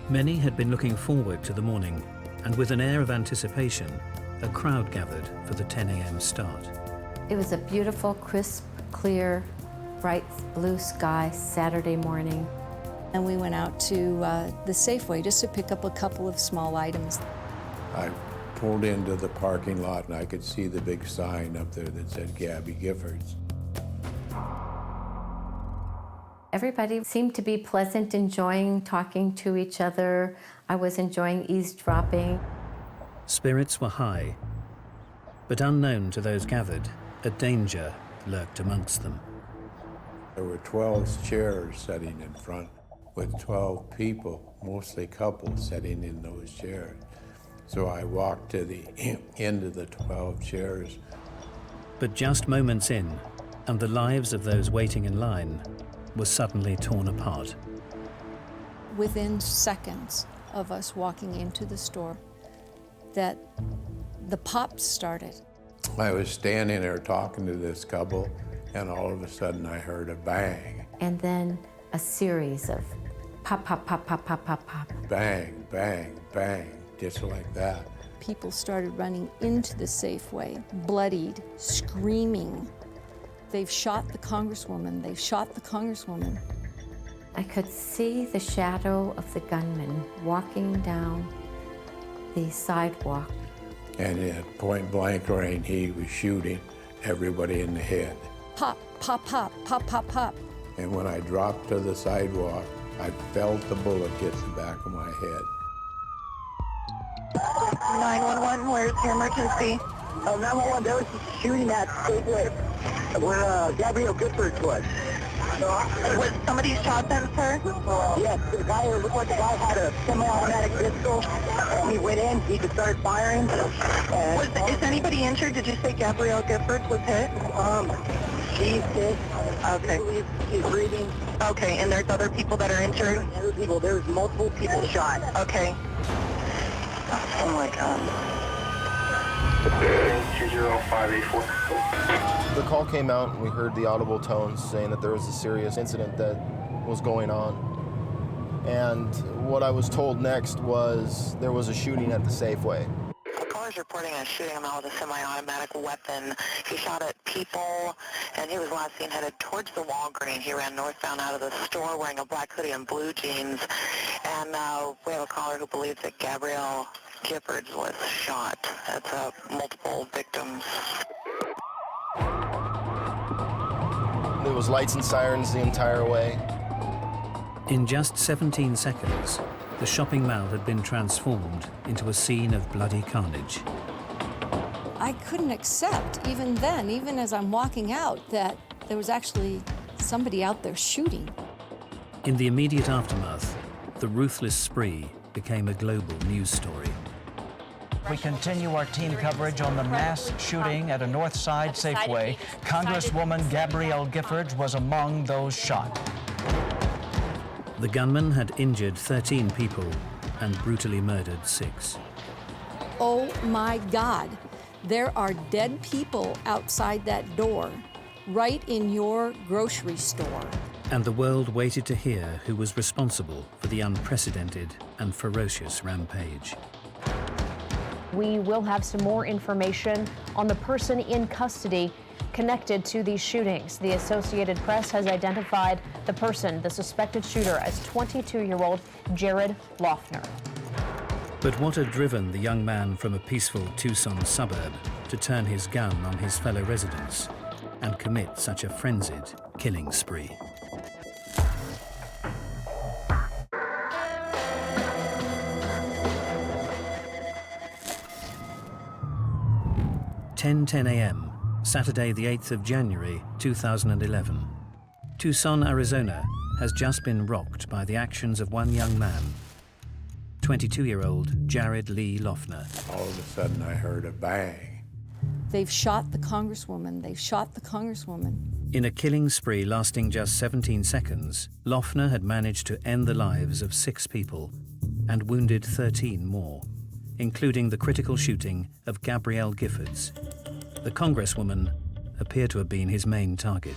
Speaker 1: Many had been looking forward to the morning, and with an air of anticipation, a crowd gathered for the 10 a.m. start.
Speaker 7: It was a beautiful, crisp, clear, bright blue sky Saturday morning.
Speaker 18: And we went out to the Safeway just to pick up a couple of small items.
Speaker 20: I pulled into the parking lot and I could see the big sign up there that said Gabby Giffords.
Speaker 7: Everybody seemed to be pleasant, enjoying talking to each other. I was enjoying eavesdropping.
Speaker 1: Spirits were high, but unknown to those gathered, a danger lurked amongst them.
Speaker 20: There were 12 chairs sitting in front with 12 people, mostly couples, sitting in those chairs. So I walked to the end of the 12 chairs.
Speaker 1: But just moments in, and the lives of those waiting in line were suddenly torn apart.
Speaker 18: Within seconds of us walking into the store, that the pops started.
Speaker 20: I was standing there talking to this couple, and all of a sudden I heard a bang.
Speaker 7: And then a series of pop, pop, pop, pop, pop, pop, pop.
Speaker 20: Bang, bang, bang, just like that.
Speaker 18: People started running into the Safeway, bloodied, screaming. They've shot the Congresswoman, they've shot the Congresswoman.
Speaker 7: I could see the shadow of the gunman walking down the sidewalk.
Speaker 20: And at point blank range, he was shooting everybody in the head.
Speaker 18: Pop, pop, pop, pop, pop, pop.
Speaker 20: And when I dropped to the sidewalk, I felt the bullet hit the back of my head.
Speaker 23: 911, where's your emergency? 911, there was a shooting at Safeway where Gabrielle Giffords was. Was somebody shot then, sir? Yes, the guy, it looked like the guy had a semi-automatic pistol. He went in, he just started firing. Is anybody injured? Did you say Gabrielle Giffords was hit? She's hit. Okay. She's breathing. Okay, and there's other people that are injured? There's multiple people shot. Okay. Oh my God.
Speaker 22: 20584. The call came out and we heard the audible tones saying that there was a serious incident that was going on. And what I was told next was there was a shooting at the Safeway.
Speaker 23: A caller is reporting a shooting a man with a semi-automatic weapon. He shot at people, and he was last seen headed towards the Walgreens. He ran northbound out of the store wearing a black hoodie and blue jeans. And we have a caller who believes that Gabrielle Giffords was shot. That's multiple victims.
Speaker 22: There was lights and sirens the entire way.
Speaker 1: In just 17 seconds, the shopping mall had been transformed into a scene of bloody carnage.
Speaker 18: I couldn't accept, even then, even as I'm walking out, that there was actually somebody out there shooting.
Speaker 1: In the immediate aftermath, the ruthless spree became a global news story.
Speaker 19: We continue our team coverage on the mass shooting at a North Side Safeway. Congresswoman Gabrielle Giffords was among those shot.
Speaker 1: The gunman had injured 13 people and brutally murdered 6.
Speaker 18: oh my God, there are dead people outside that door, right in your grocery store.
Speaker 1: And the world waited to hear who was responsible for the unprecedented and ferocious rampage.
Speaker 3: We will have some more information on the person in custody connected to these shootings. The Associated Press has identified the person, the suspected shooter, as 22-year-old Jared Loeffner.
Speaker 1: But what had driven the young man from a peaceful Tucson suburb to turn his gun on his fellow residents and commit such a frenzied killing spree? "10:10 a.m., Saturday the 8th of January 2011. Tucson, Arizona has just been rocked by the actions of one young man, 22-year-old Jared Lee Loeffner.
Speaker 20: All of a sudden I heard a bang.
Speaker 18: They've shot the Congresswoman. They've shot the Congresswoman.
Speaker 1: In a killing spree lasting just 17 seconds, Loeffner had managed to end the lives of 6 people and wounded 13 more, including the critical shooting of Gabrielle Giffords. The Congresswoman appeared to have been his main target.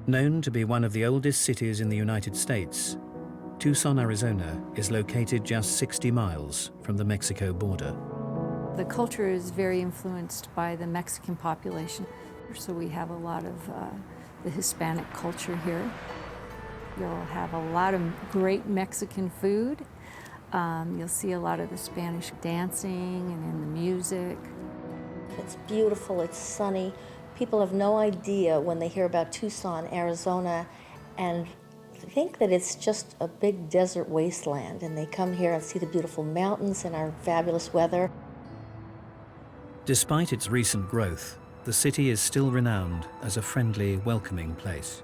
Speaker 1: Known to be one of the oldest cities in the United States, Tucson, Arizona is located just 60 miles from the Mexico border.
Speaker 18: The culture is very influenced by the Mexican population, so we have a lot of the Hispanic culture here. You'll have a lot of great Mexican food. You'll see a lot of the Spanish dancing and in the music.
Speaker 6: It's beautiful, it's sunny. People have no idea when they hear about Tucson, Arizona, and think that it's just a big desert wasteland, and they come here and see the beautiful mountains and our fabulous weather.
Speaker 1: Despite its recent growth, the city is still renowned as a friendly, welcoming place.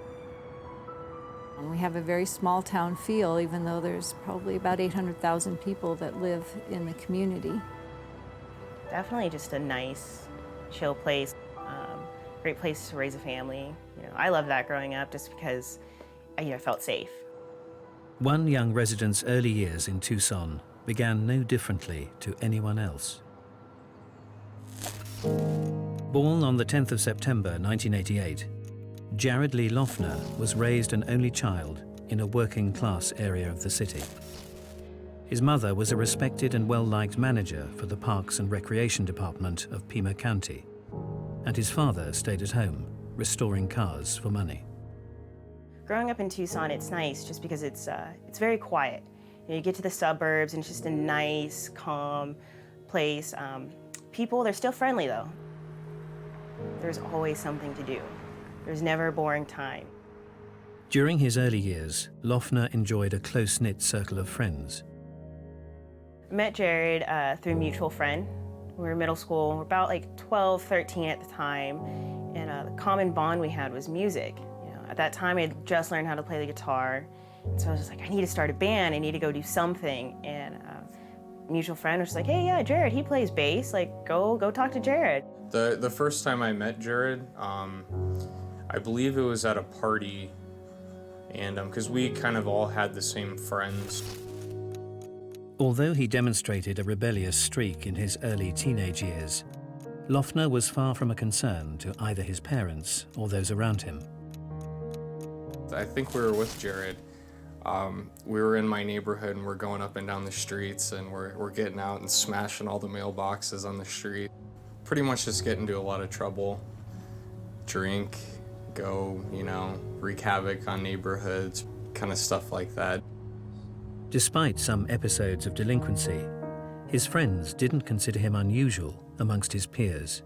Speaker 18: We have a very small town feel, even though there's probably about 800,000 people that live in the community.
Speaker 10: Definitely just a nice, chill place. Great place to raise a family. I loved that growing up just because I felt safe.
Speaker 1: One young resident's early years in Tucson began no differently to anyone else. Born on the 10th of September 1988, Jared Lee Loeffner was raised an only child in a working-class area of the city. His mother was a respected and well-liked manager for the Parks and Recreation Department of Pima County, and his father stayed at home, restoring cars for money.
Speaker 10: Growing up in Tucson, it's nice just because it's very quiet. You get to the suburbs and it's just a nice, calm place. People, they're still friendly though. There's always something to do. There's never a boring time.
Speaker 1: During his early years, Loeffner enjoyed a close-knit circle of friends.
Speaker 10: I met Jared through a mutual friend. We were in middle school, we were about like 12, 13 at the time, and the common bond we had was music. At that time, I had just learned how to play the guitar, and so I was just like, I need to start a band, I need to go do something. And a mutual friend was just like, hey, yeah, Jared, he plays bass, like, go talk to Jared.
Speaker 21: The first time I met Jared, I believe it was at a party, and because we kind of all had the same friends.
Speaker 1: Although he demonstrated a rebellious streak in his early teenage years, Loeffner was far from a concern to either his parents or those around him.
Speaker 21: I think we were with Jared. We were in my neighborhood and we're going up and down the streets and we're getting out and smashing all the mailboxes on the street. Pretty much just get into a lot of trouble, drink, go, wreak havoc on neighborhoods, kind of stuff like that.
Speaker 1: Despite some episodes of delinquency, his friends didn't consider him unusual amongst his peers.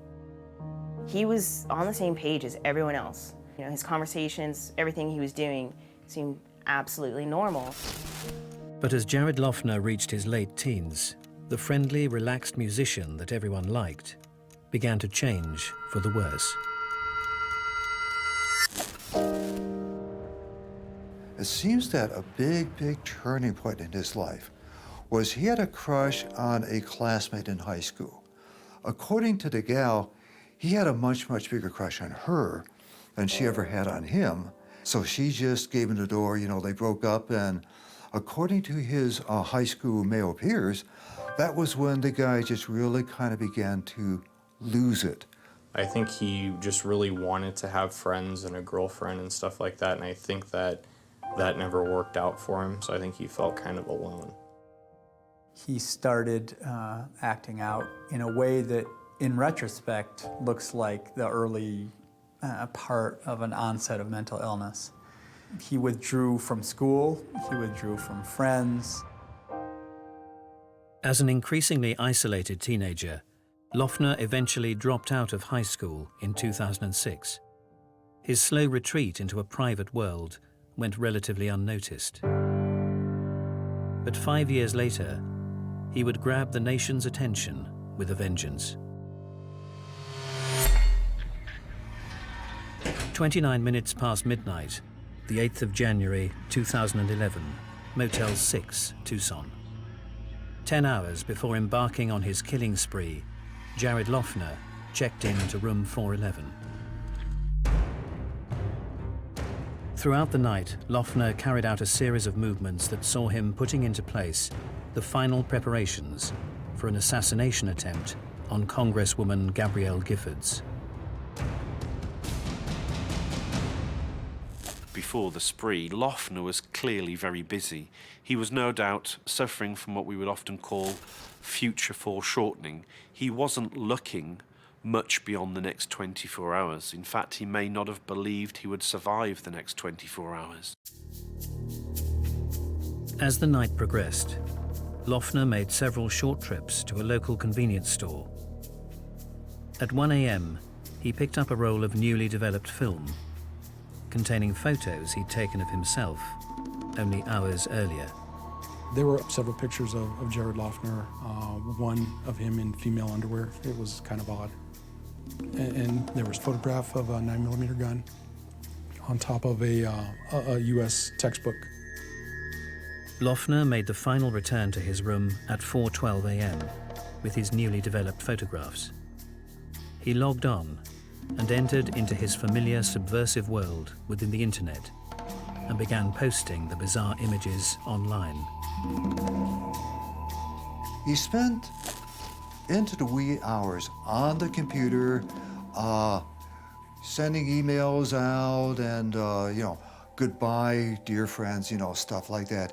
Speaker 10: He was on the same page as everyone else. His conversations, everything he was doing seemed absolutely normal.
Speaker 1: But as Jared Loeffner reached his late teens, the friendly, relaxed musician that everyone liked began to change for the worse.
Speaker 25: It seems that a big turning point in his life was he had a crush on a classmate in high school. According to the gal, he had a much bigger crush on her than she ever had on him. So she just gave him the door, you know, they broke up, and according to his high school male peers, that was when the guy just really kind of began to lose it.
Speaker 21: I think he just really wanted to have friends and a girlfriend and stuff like that, and I think that that never worked out for him, so I think he felt kind of alone.
Speaker 2: He started acting out in a way that, in retrospect, looks like the early part of an onset of mental illness. He withdrew from school, he withdrew from friends.
Speaker 1: As an increasingly isolated teenager, Loeffner eventually dropped out of high school in 2006. His slow retreat into a private world went relatively unnoticed. But 5 years later, he would grab the nation's attention with a vengeance. 29 minutes past midnight, the 8th of January 2011, Motel 6, Tucson. 10 hours before embarking on his killing spree, Jared Loeffner checked into room 411. Throughout the night, Loeffner carried out a series of movements that saw him putting into place the final preparations for an assassination attempt on Congresswoman Gabrielle Giffords.
Speaker 9: Before the spree, Loeffner was clearly very busy. He was no doubt suffering from what we would often call future foreshortening. He wasn't looking much beyond the next 24 hours. In fact, he may not have believed he would survive the next 24 hours.
Speaker 1: As the night progressed, Loeffner made several short trips to a local convenience store. At 1 a.m., he picked up a roll of newly developed film containing photos he'd taken of himself only hours earlier.
Speaker 4: There were several pictures of Jared Loeffner, one of him in female underwear. It was kind of odd. And there was a photograph of a 9mm gun on top of a U.S. textbook.
Speaker 1: Loeffner made the final return to his room at 4:12 a.m. with his newly developed photographs. He logged on and entered into his familiar subversive world within the internet and began posting the bizarre images online.
Speaker 25: He spent into the wee hours on the computer, sending emails out and, you know, goodbye, dear friends, you know, stuff like that.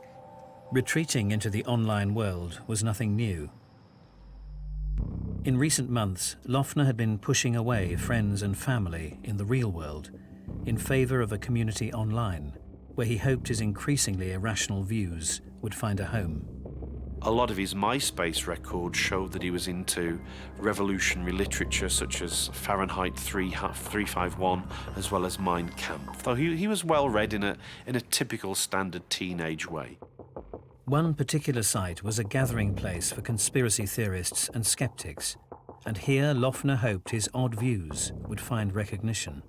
Speaker 1: Retreating into the online world was nothing new. In recent months, Loeffner had been pushing away friends and family in the real world in favor of a community online, where he hoped his increasingly irrational views would find a home.
Speaker 9: A lot of his MySpace records showed that he was into revolutionary literature such as Fahrenheit 351 as well as Mein Kampf, though he was well read in a typical standard teenage way.
Speaker 1: One particular site was a gathering place for conspiracy theorists and skeptics, and here Loeffner hoped his odd views would find recognition.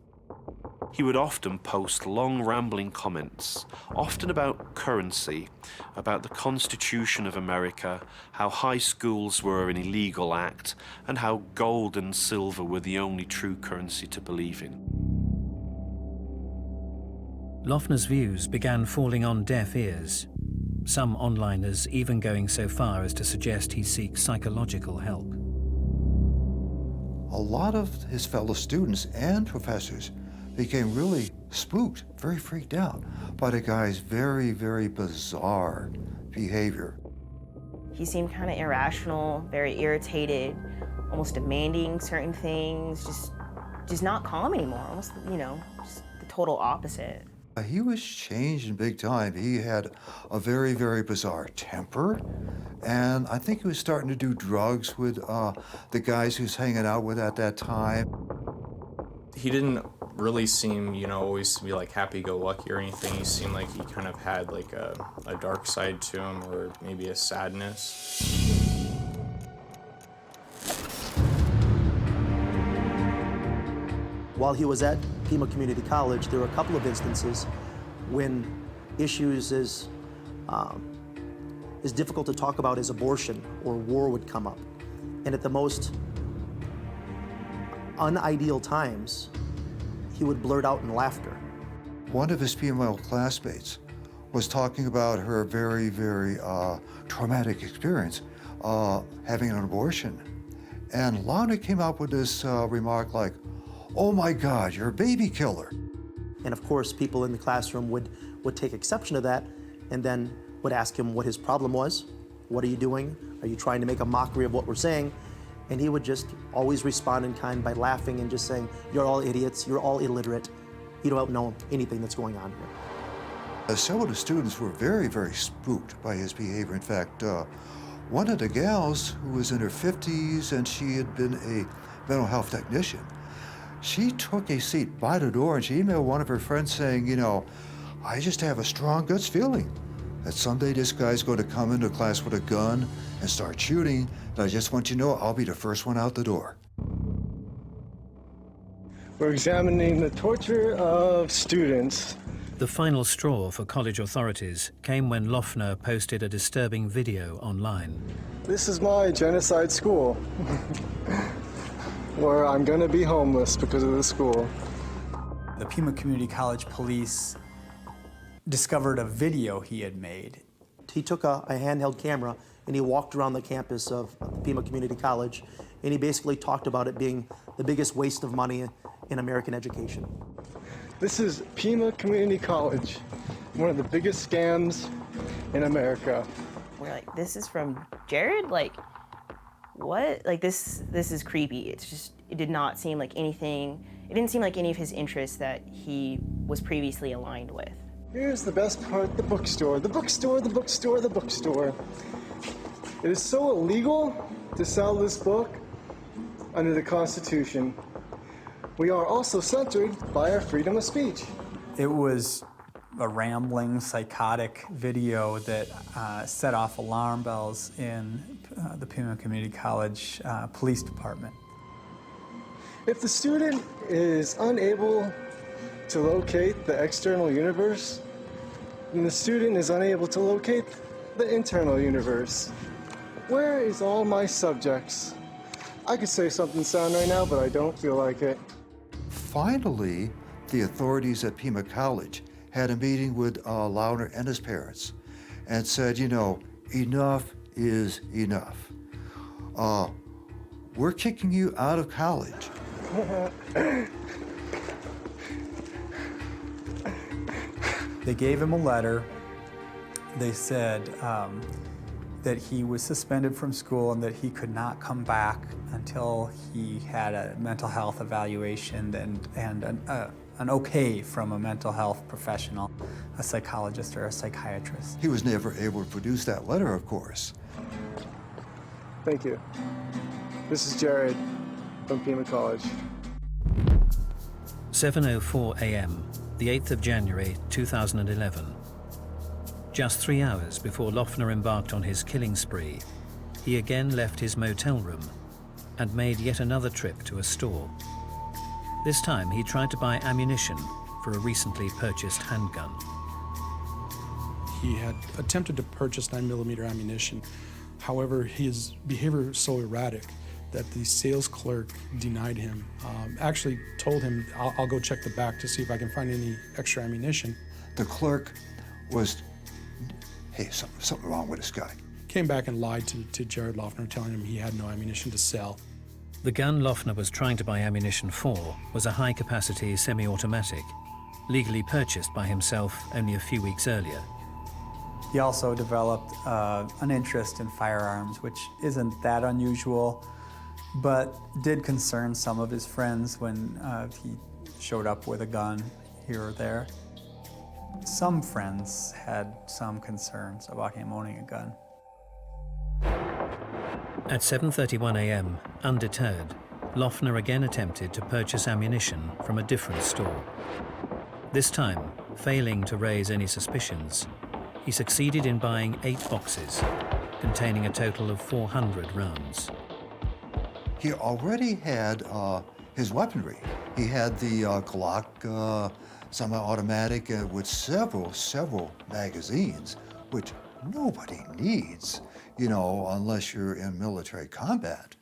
Speaker 9: He would often post long, rambling comments, often about currency, about the Constitution of America, how high schools were an illegal act, and how gold and silver were the only true currency to believe in.
Speaker 1: Loeffner's views began falling on deaf ears, some onliners even going so far as to suggest he seek psychological help.
Speaker 25: A lot of his fellow students and professors became really spooked, very freaked out by the guy's very, very bizarre behavior.
Speaker 10: He seemed kind of irrational, very irritated, almost demanding certain things, just not calm anymore, almost, you know, just the total opposite.
Speaker 25: He was changing big time. He had a very, very bizarre temper, and I think he was starting to do drugs with the guys he was hanging out with at that time.
Speaker 21: He didn't really seem, you know, always to be like happy-go-lucky or anything. He seemed like he kind of had like a dark side to him, or maybe a sadness.
Speaker 11: While he was at Pima Community College, there were a couple of instances when issues as difficult to talk about as abortion or war would come up. And at the most unideal times, he would blurt out in laughter.
Speaker 25: One of his female classmates was talking about her very, very traumatic experience having an abortion. And Lana came up with this remark like, "Oh my God, you're a baby killer."
Speaker 11: And of course, people in the classroom would take exception to that and then would ask him what his problem was. What are you doing? Are you trying to make a mockery of what we're saying? And he would just always respond in kind by laughing and just saying, "You're all idiots, you're all illiterate. You don't know anything that's going on here."
Speaker 25: Several of the students were very, very spooked by his behavior. In fact, one of the gals who was in her 50s and she had been a mental health technician, she took a seat by the door and she emailed one of her friends saying, you know, "I just have a strong guts feeling that someday this guy's going to come into class with a gun and start shooting, and I just want you to know I'll be the first one out the door."
Speaker 5: We're examining the torture of students.
Speaker 1: The final straw for college authorities came when Loeffner posted a disturbing video online.
Speaker 5: This is my genocide school, where I'm going to be homeless because of the school.
Speaker 2: The Pima Community College police discovered a video he had made.
Speaker 11: He took a handheld camera and he walked around the campus of Pima Community College, and he basically talked about it being the biggest waste of money in American education.
Speaker 5: This is Pima Community College, one of the biggest scams in America.
Speaker 10: We're like, this is from Jared? Like, what? Like, this is creepy. It's just, it did not seem like anything, it didn't seem like any of his interests that he was previously aligned with.
Speaker 5: Here's the best part, the bookstore. The bookstore, the bookstore, the bookstore. It is so illegal to sell this book under the Constitution. We are also censored by our freedom of speech.
Speaker 2: It was a rambling, psychotic video that set off alarm bells in the Pima Community College Police Department.
Speaker 5: If the student is unable to locate the external universe, then the student is unable to locate the internal universe. Where is all my subjects? I could say something sound right now, but I don't feel like it.
Speaker 25: Finally, the authorities at Pima College had a meeting with Launer and his parents and said, you know, enough is enough. We're kicking you out of college.
Speaker 2: They gave him a letter. They said that he was suspended from school and that he could not come back until he had a mental health evaluation and an okay from a mental health professional, a psychologist or a psychiatrist.
Speaker 25: He was never able to produce that letter, of course.
Speaker 5: Thank you. This is Jared from Pima College.
Speaker 1: 7:04 a.m., the 8th of January, 2011. Just 3 hours before Loeffner embarked on his killing spree, he again left his motel room and made yet another trip to a store. This time he tried to buy ammunition for a recently purchased handgun.
Speaker 4: He had attempted to purchase 9mm ammunition. However, his behavior was so erratic that the sales clerk denied him. Actually told him, I'll go check the back to see if I can find any extra ammunition.
Speaker 25: The clerk was, hey, something wrong with this guy.
Speaker 4: Came back and lied to Jared Loeffner, telling him he had no ammunition to sell.
Speaker 1: The gun Loeffner was trying to buy ammunition for was a high-capacity semi-automatic, legally purchased by himself only a few weeks earlier.
Speaker 2: He also developed an interest in firearms, which isn't that unusual, but did concern some of his friends when he showed up with a gun here or there. Some friends had some concerns about him owning a gun.
Speaker 1: At 7:31 a.m., undeterred, Loeffner again attempted to purchase ammunition from a different store. This time, failing to raise any suspicions, he succeeded in buying 8 boxes, containing a total of 400 rounds.
Speaker 25: He already had his weaponry. He had the Glock semi-automatic with several magazines, which nobody needs, you know, unless you're in military combat.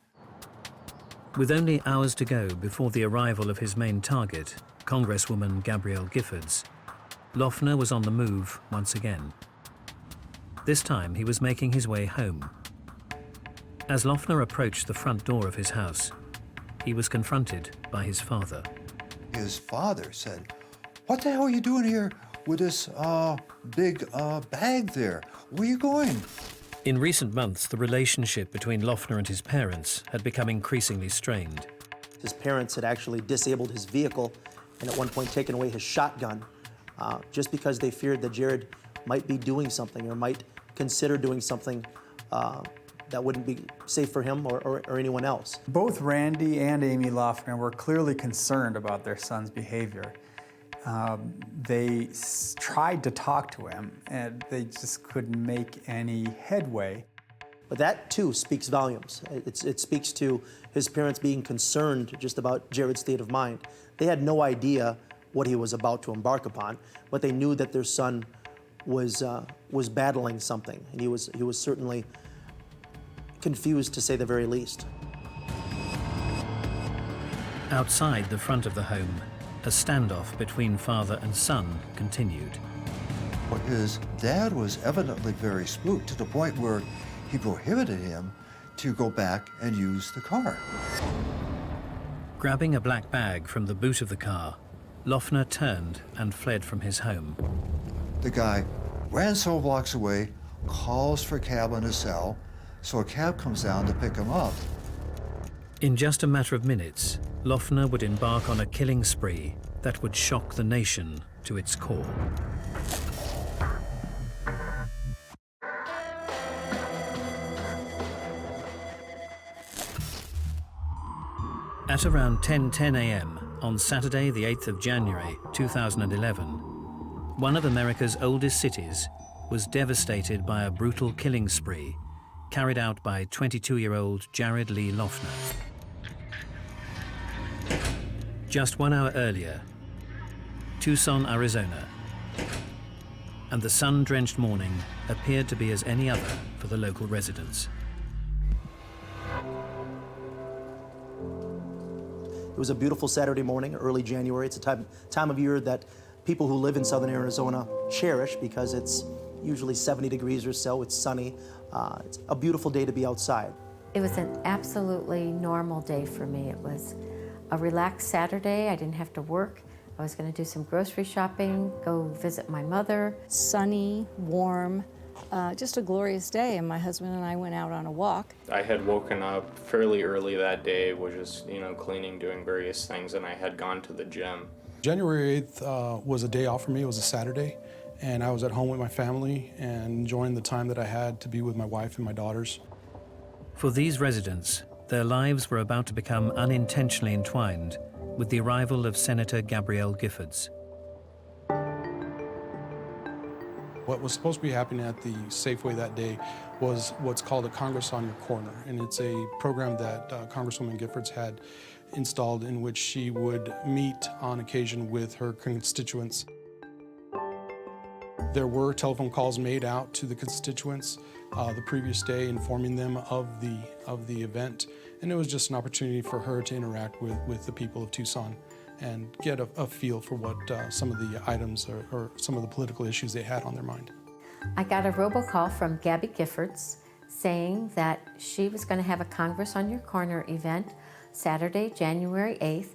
Speaker 1: With only hours to go before the arrival of his main target, Congresswoman Gabrielle Giffords, Loeffner was on the move once again. This time he was making his way home. As Loeffner approached the front door of his house, he was confronted by his father.
Speaker 25: His father said, "What the hell are you doing here with this big bag there? Where are you going?"
Speaker 1: In recent months, the relationship between Loeffner and his parents had become increasingly strained.
Speaker 11: His parents had actually disabled his vehicle and at one point taken away his shotgun just because they feared that Jared might be doing something or might consider doing something that wouldn't be safe for him or anyone else.
Speaker 2: Both Randy and Amy Loeffner were clearly concerned about their son's behavior. They tried to talk to him, and they just couldn't make any headway.
Speaker 11: But that, too, speaks volumes. It speaks to his parents being concerned just about Jared's state of mind. They had no idea what he was about to embark upon, but they knew that their son was battling something, and he was certainly confused, to say the very least.
Speaker 1: Outside the front of the home, a standoff between father and son continued.
Speaker 25: But his dad was evidently very spooked to the point where he prohibited him to go back and use the car.
Speaker 1: Grabbing a black bag from the boot of the car, Loeffner turned and fled from his home.
Speaker 25: The guy ran several blocks away, calls for a cab on his cell, so a cab comes down to pick him up.
Speaker 1: In just a matter of minutes, Loeffner would embark on a killing spree that would shock the nation to its core. At around 10:10 a.m. on Saturday, the 8th of January, 2011, one of America's oldest cities was devastated by a brutal killing spree carried out by 22-year-old Jared Lee Loeffner. Just 1 hour earlier, Tucson, Arizona, and the sun-drenched morning appeared to be as any other for the local residents.
Speaker 11: It was a beautiful Saturday morning, early January. It's a time of year that people who live in southern Arizona cherish because it's usually 70 degrees or so. It's sunny. It's a beautiful day to be outside.
Speaker 7: It was an absolutely normal day for me. It was a relaxed Saturday. I didn't have to work. I was going to do some grocery shopping, go visit my mother.
Speaker 18: Sunny, warm, just a glorious day, and my husband and I went out on a walk.
Speaker 21: I had woken up fairly early that day, was just, cleaning, doing various things, and I had gone to the gym.
Speaker 4: January 8th was a day off for me. It was a Saturday, and I was at home with my family and enjoying the time that I had to be with my wife and my daughters.
Speaker 1: For these residents, their lives were about to become unintentionally entwined with the arrival of Senator Gabrielle Giffords.
Speaker 4: What was supposed to be happening at the Safeway that day was what's called a Congress on Your Corner, and it's a program that Congresswoman Giffords had installed in which she would meet on occasion with her constituents. There were telephone calls made out to the constituents the previous day, informing them of the event, and it was just an opportunity for her to interact with the people of Tucson and get a feel for what some of the items or some of the political issues they had on their mind.
Speaker 7: I got a robocall from Gabby Giffords saying that she was going to have a Congress on Your Corner event Saturday, January 8th,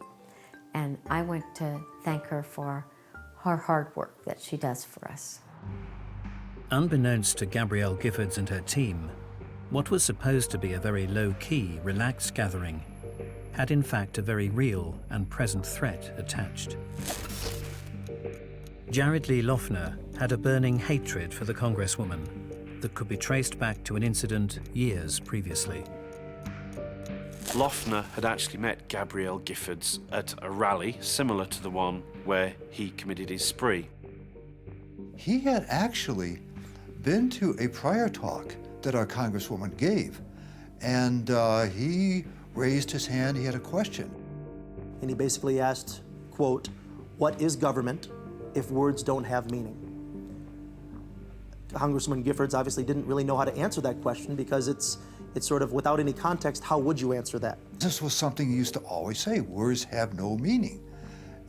Speaker 7: and I went to thank her for her hard work that she does for us.
Speaker 1: Unbeknownst to Gabrielle Giffords and her team, what was supposed to be a very low-key, relaxed gathering had in fact a very real and present threat attached. Jared Lee Loeffner had a burning hatred for the Congresswoman that could be traced back to an incident years previously.
Speaker 9: Loeffner had actually met Gabrielle Giffords at a rally similar to the one where he committed his spree.
Speaker 25: He had actually been to a prior talk that our Congresswoman gave, and he raised his hand, he had a question.
Speaker 11: And he basically asked, quote, "What is government if words don't have meaning?" Congresswoman Giffords obviously didn't really know how to answer that question because it's sort of without any context, how would you answer that?
Speaker 25: This was something he used to always say, words have no meaning.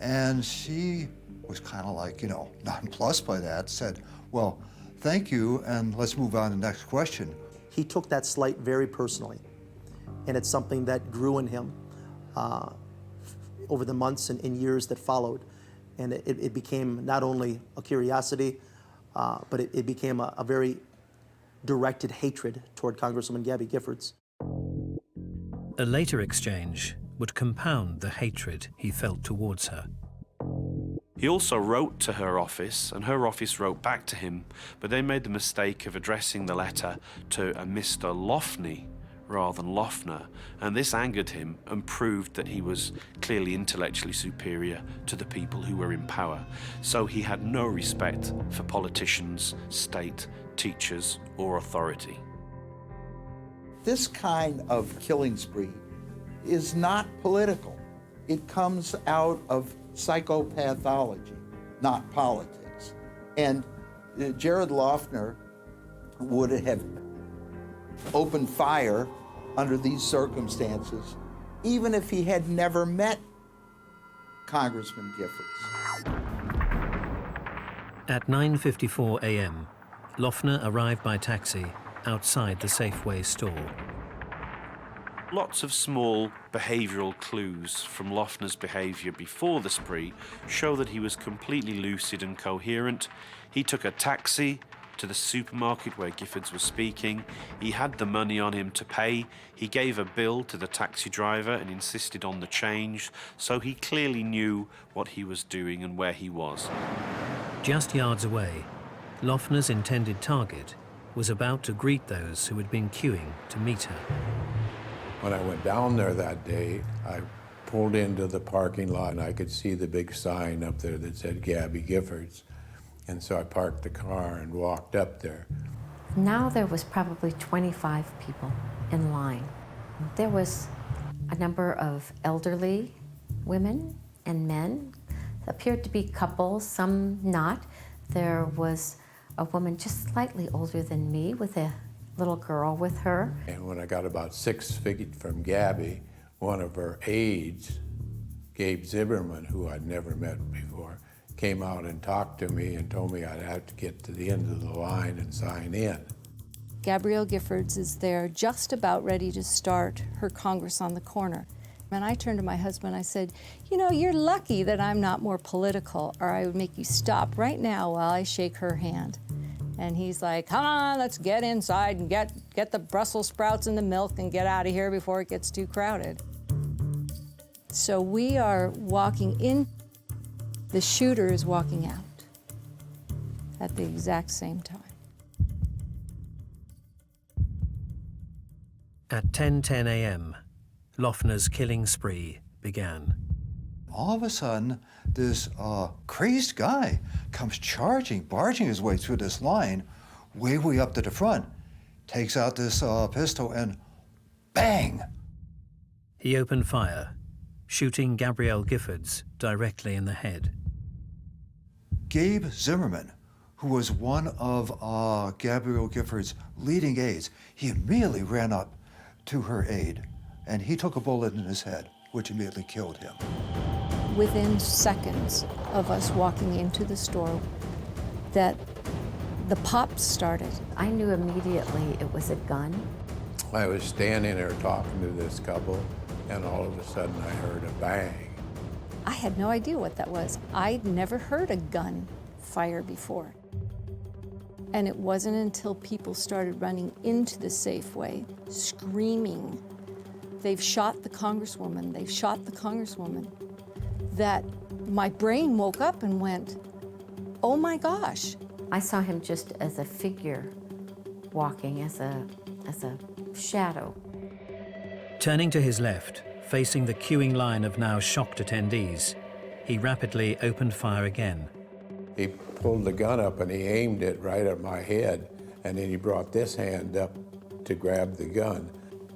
Speaker 25: And she was kind of like, nonplussed by that, said, well, thank you, and let's move on to the next question.
Speaker 11: He took that slight very personally, and it's something that grew in him over the months and years that followed. And it became not only a curiosity, but it became a very directed hatred toward Congresswoman Gabby Giffords.
Speaker 1: A later exchange would compound the hatred he felt towards her.
Speaker 9: He also wrote to her office, and her office wrote back to him, but they made the mistake of addressing the letter to a Mr. Lofney rather than Lofner, and this angered him and proved that he was clearly intellectually superior to the people who were in power. So he had no respect for politicians, state, teachers, or authority.
Speaker 8: This kind of killing spree is not political. It comes out of psychopathology, not politics. And Jared Lofner would have opened fire under these circumstances, even if he had never met Congressman Giffords.
Speaker 1: At 9:54 a.m., Lofner arrived by taxi outside the Safeway store.
Speaker 9: Lots of small behavioural clues from Lofner's behaviour before the spree show that he was completely lucid and coherent. He took a taxi to the supermarket where Giffords was speaking. He had the money on him to pay. He gave a bill to the taxi driver and insisted on the change, so he clearly knew what he was doing and where he was.
Speaker 1: Just yards away, Lofner's intended target was about to greet those who had been queuing to meet her.
Speaker 20: When I went down there that day, I pulled into the parking lot and I could see the big sign up there that said Gabby Giffords. And so I parked the car and walked up there.
Speaker 7: Now there was probably 25 people in line. There was a number of elderly women and men. Appeared to be couples, some not. There was a woman just slightly older than me with a little girl with her.
Speaker 20: And when I got about 6 feet from Gabby, one of her aides, Gabe Zimmerman, who I'd never met before, came out and talked to me and told me I'd have to get to the end of the line and sign in.
Speaker 18: Gabrielle Giffords is there just about ready to start her Congress on the corner. And I turned to my husband, I said, you know, you're lucky that I'm not more political, or I would make you stop right now while I shake her hand. And he's like, come on, let's get inside and get the Brussels sprouts and the milk and get out of here before it gets too crowded. So we are walking in. The shooter is walking out at the exact same time.
Speaker 1: At 10:10 a.m., Lofner's killing spree began.
Speaker 25: All of a sudden, this crazed guy comes charging, barging his way through this line, way up to the front, takes out this pistol, and bang!
Speaker 1: He opened fire, shooting Gabrielle Giffords directly in the head.
Speaker 25: Gabe Zimmerman, who was one of Gabrielle Giffords' leading aides, he immediately ran up to her aide, and he took a bullet in his head, which immediately killed him.
Speaker 18: Within seconds of us walking into the store, that the pops started.
Speaker 7: I knew immediately it was a gun.
Speaker 20: I was standing there talking to this couple, and all of a sudden I heard a bang.
Speaker 18: I had no idea what that was. I'd never heard a gun fire before. And it wasn't until people started running into the Safeway, screaming, they've shot the Congresswoman, they've shot the Congresswoman, that my brain woke up and went, oh my gosh.
Speaker 7: I saw him just as a figure walking, as a shadow.
Speaker 1: Turning to his left, facing the queuing line of now shocked attendees, he rapidly opened fire again.
Speaker 20: He pulled the gun up and he aimed it right at my head, and then he brought this hand up to grab the gun.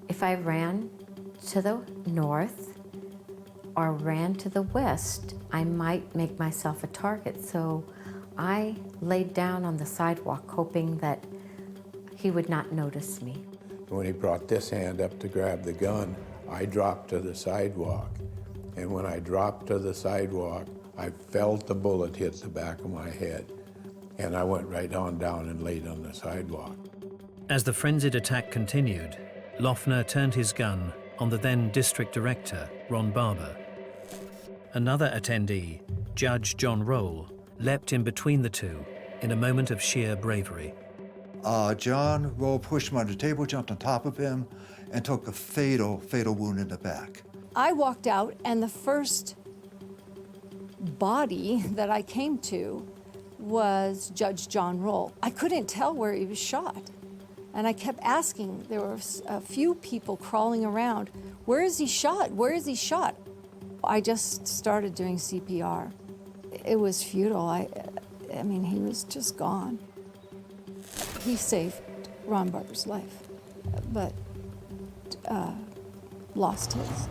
Speaker 7: If I ran to the north or ran to the west, I might make myself a target. So I laid down on the sidewalk, hoping that he would not notice me.
Speaker 20: When he brought this hand up to grab the gun, I dropped to the sidewalk. And when I dropped to the sidewalk, I felt the bullet hit the back of my head, and I went right on down and laid on the sidewalk.
Speaker 1: As the frenzied attack continued, Loeffner turned his gun on the then district director, Ron Barber. Another attendee, Judge John Roll, leapt in between the two in a moment of sheer bravery.
Speaker 25: John Roll pushed him under the table, jumped on top of him, and took a fatal wound in the back.
Speaker 18: I walked out, and the first body that I came to was Judge John Roll. I couldn't tell where he was shot. And I kept asking, there were a few people crawling around, where is he shot? Where is he shot? I just started doing CPR. It was futile. I mean, he was just gone. He saved Ron Barber's life, but lost his.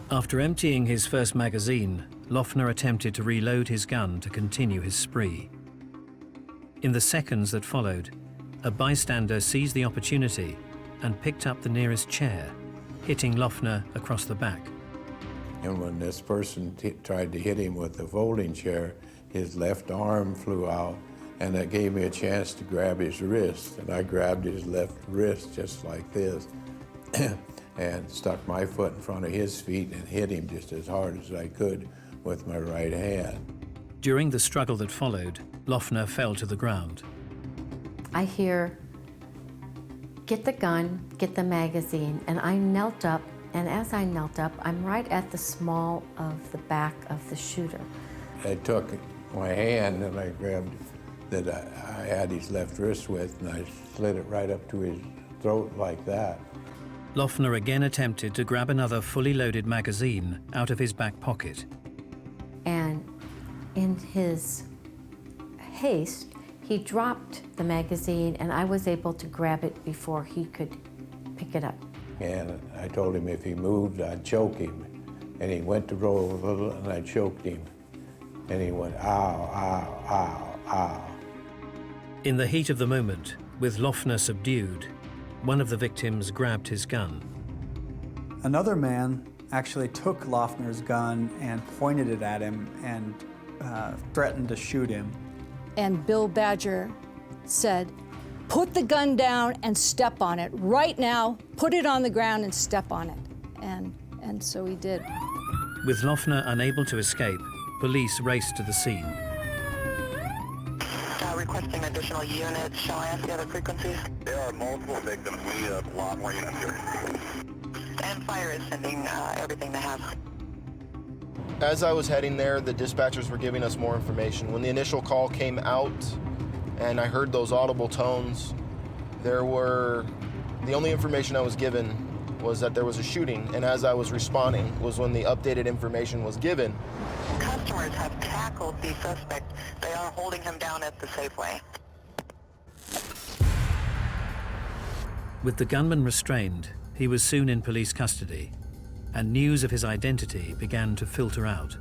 Speaker 1: After emptying his first magazine, Loeffner attempted to reload his gun to continue his spree. In the seconds that followed, a bystander seized the opportunity and picked up the nearest chair, hitting Loeffner across the back.
Speaker 20: And when this person tried to hit him with the folding chair, his left arm flew out, and that gave me a chance to grab his wrist. And I grabbed his left wrist just like this and stuck my foot in front of his feet and hit him just as hard as I could with my right hand.
Speaker 1: During the struggle that followed, Loeffner fell to the ground.
Speaker 7: I hear, get the gun, get the magazine, and I knelt up, and as I knelt up, I'm right at the small of the back of the shooter.
Speaker 20: I took my hand and I grabbed that I had his left wrist with, and I slid it right up to his throat like that.
Speaker 1: Loeffner again attempted to grab another fully loaded magazine out of his back pocket.
Speaker 7: And in his haste, he dropped the magazine, and I was able to grab it before he could pick it up.
Speaker 20: And I told him if he moved, I'd choke him. And he went to roll a little, and I choked him. And he went, ow, ow, ow, ow.
Speaker 1: In the heat of the moment, with Loeffner subdued, one of the victims grabbed his gun.
Speaker 2: Another man actually took Loeffner's gun and pointed it at him and threatened to shoot him.
Speaker 18: And Bill Badger said, put the gun down and step on it. Right now, put it on the ground and step on it. And so he did.
Speaker 1: With Loeffner unable to escape, police raced to the scene.
Speaker 23: Requesting additional units. Shall I ask the other frequencies?
Speaker 13: There are multiple victims. We need a lot more units here.
Speaker 23: And fire is sending everything they have.
Speaker 22: As I was heading there, the dispatchers were giving us more information. When the initial call came out and I heard those audible tones, the only information I was given was that there was a shooting, and as I was responding was when the updated information was given.
Speaker 23: Customers have tackled the suspect. They are holding him down at the Safeway.
Speaker 1: With the gunman restrained, he was soon in police custody, and news of his identity began to filter out.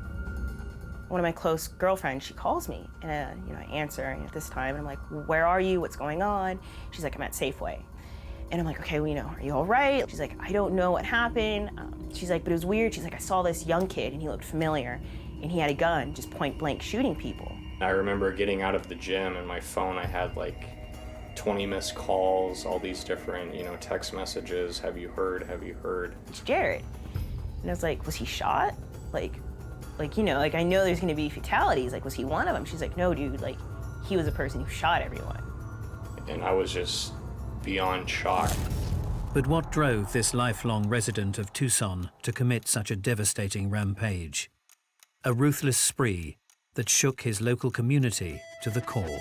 Speaker 10: One of my close girlfriends, she calls me, and I answer at this time, and I'm like, where are you? What's going on? She's like, I'm at Safeway. And I'm like, okay, well, are you all right? She's like, I don't know what happened. She's like, but it was weird. She's like, I saw this young kid, and he looked familiar, and he had a gun, just point blank shooting people.
Speaker 21: I remember getting out of the gym, and my phone, I had like 20 missed calls, all these different, text messages. Have you heard? Have you heard?
Speaker 10: It's Jared. And I was like, was he shot? I know there's gonna be fatalities. Like, was he one of them? She's like, no, dude, he was the person who shot everyone.
Speaker 21: And I was just beyond shock.
Speaker 1: But what drove this lifelong resident of Tucson to commit such a devastating rampage? A ruthless spree that shook his local community to the core.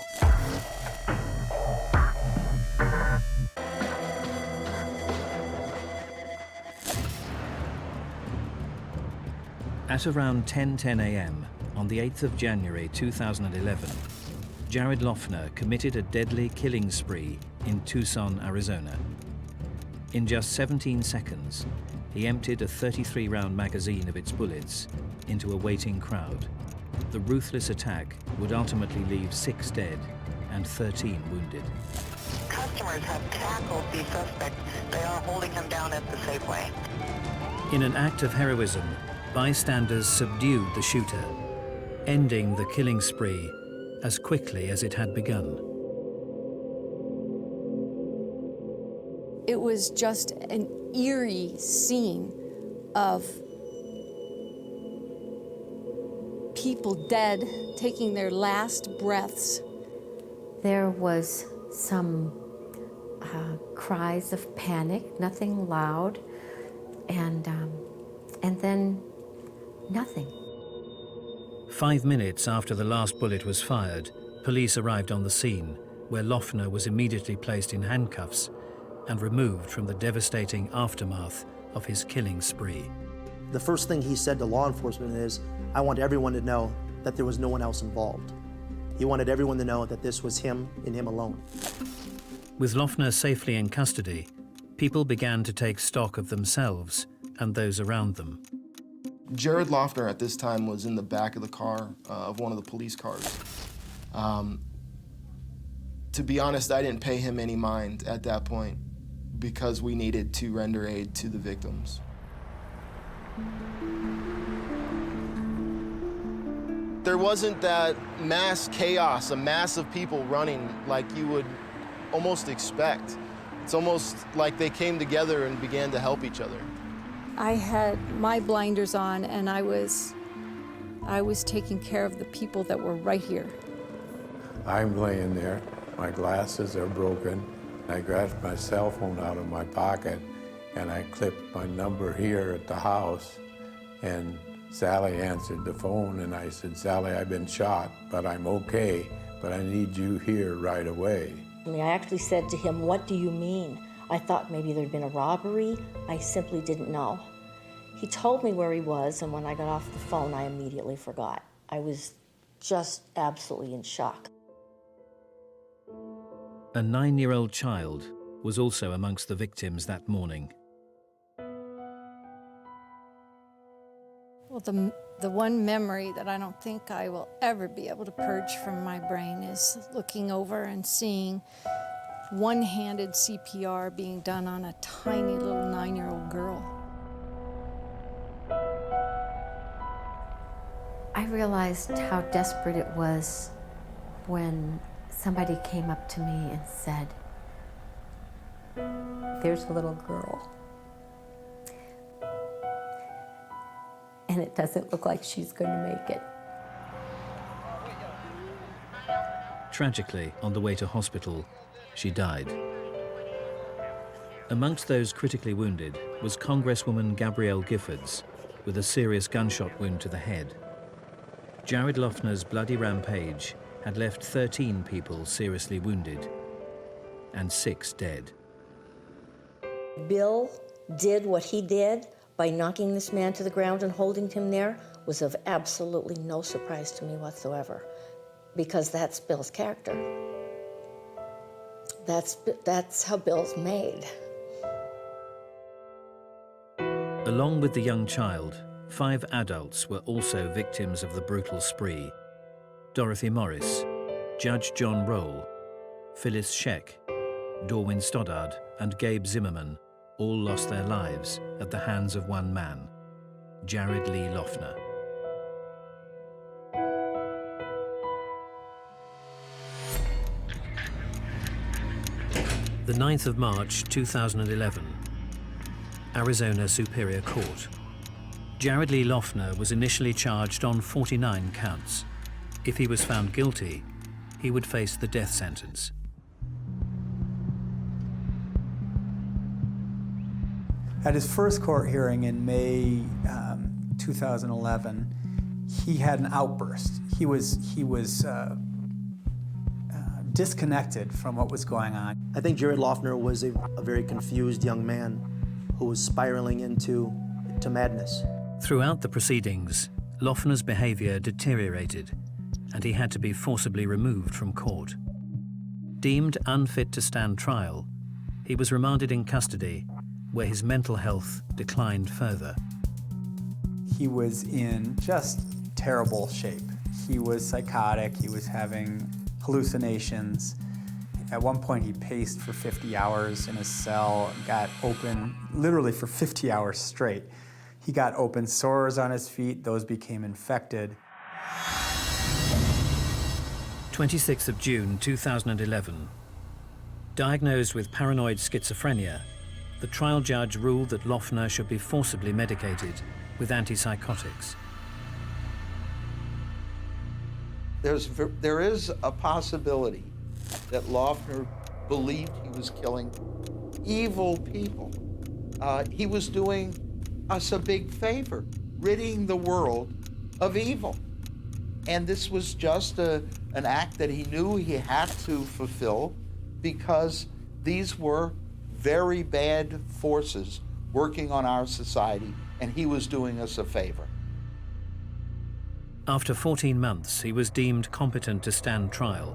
Speaker 1: At around 10:10 a.m. on the 8th of January 2011, Jared Loeffner committed a deadly killing spree in Tucson, Arizona. In just 17 seconds, he emptied a 33-round magazine of its bullets into a waiting crowd. The ruthless attack would ultimately leave 6 dead and 13 wounded.
Speaker 23: Customers have tackled the suspect. They are holding him down at the Safeway.
Speaker 1: In an act of heroism, bystanders subdued the shooter. ending the killing spree as quickly as it had begun.
Speaker 18: It was just an eerie scene of people dead, taking their last breaths.
Speaker 7: There was some cries of panic, nothing loud, and then nothing.
Speaker 1: 5 minutes after the last bullet was fired, police arrived on the scene, where Loeffner was immediately placed in handcuffs and removed from the devastating aftermath of his killing spree.
Speaker 11: The first thing he said to law enforcement is, I want everyone to know that there was no one else involved. He wanted everyone to know that this was him and him alone.
Speaker 1: With Loeffner safely in custody, people began to take stock of themselves and those around them.
Speaker 22: Jared Loeffner at this time was in the back of the car of one of the police cars. To be honest, I didn't pay him any mind at that point because we needed to render aid to the victims. There wasn't that mass chaos, a mass of people running like you would almost expect. It's almost like they came together and began to help each other.
Speaker 18: I had my blinders on, and I was taking care of the people that were right here.
Speaker 20: I'm laying there, my glasses are broken. I grabbed my cell phone out of my pocket and I clipped my number here at the house, and Sally answered the phone and I said, Sally, I've been shot, but I'm okay, but I need you here right away.
Speaker 6: I actually said to him, what do you mean? I thought maybe there'd been a robbery. I simply didn't know. He told me where he was, and when I got off the phone, I immediately forgot. I was just absolutely in shock.
Speaker 1: A 9-year-old child was also amongst the victims that morning.
Speaker 18: Well, the one memory that I don't think I will ever be able to purge from my brain is looking over and seeing one-handed CPR being done on a tiny little 9-year-old girl.
Speaker 7: I realized how desperate it was when somebody came up to me and said, there's a little girl, and it doesn't look like she's going to make it.
Speaker 1: Tragically, on the way to hospital, she died. Amongst those critically wounded was Congresswoman Gabrielle Giffords, with a serious gunshot wound to the head. Jared Loeffner's bloody rampage had left 13 people seriously wounded and 6 dead.
Speaker 6: Bill did what he did by knocking this man to the ground and holding him there was of absolutely no surprise to me whatsoever, because that's Bill's character. That's how Bill's made.
Speaker 1: Along with the young child, 5 adults were also victims of the brutal spree. Dorothy Morris, Judge John Roll, Phyllis Scheck, Dorwin Stoddard, and Gabe Zimmerman all lost their lives at the hands of one man, Jared Lee Loeffner. The 9th of March 2011, Arizona Superior Court. Jared Lee Loeffner was initially charged on 49 counts. If he was found guilty, he would face the death sentence.
Speaker 2: At his first court hearing in May 2011, he had an outburst. He was disconnected from what was going on.
Speaker 11: I think Jared Loeffner was a very confused young man who was spiraling into madness.
Speaker 1: Throughout the proceedings, Loeffner's behavior deteriorated, and he had to be forcibly removed from court. Deemed unfit to stand trial, he was remanded in custody, where his mental health declined further.
Speaker 2: He was in just terrible shape. He was psychotic, he was having hallucinations. At one point he paced for 50 hours in his cell, got open literally for 50 hours straight. He got open sores on his feet, those became infected.
Speaker 1: 26th of June 2011. Diagnosed with paranoid schizophrenia, the trial judge ruled that Loeffner should be forcibly medicated with antipsychotics.
Speaker 8: There is a possibility that Loeffner believed he was killing evil people. He was doing us a big favor, ridding the world of evil. And this was just an act that he knew he had to fulfill because these were very bad forces working on our society, and he was doing us a favor.
Speaker 1: After 14 months, he was deemed competent to stand trial,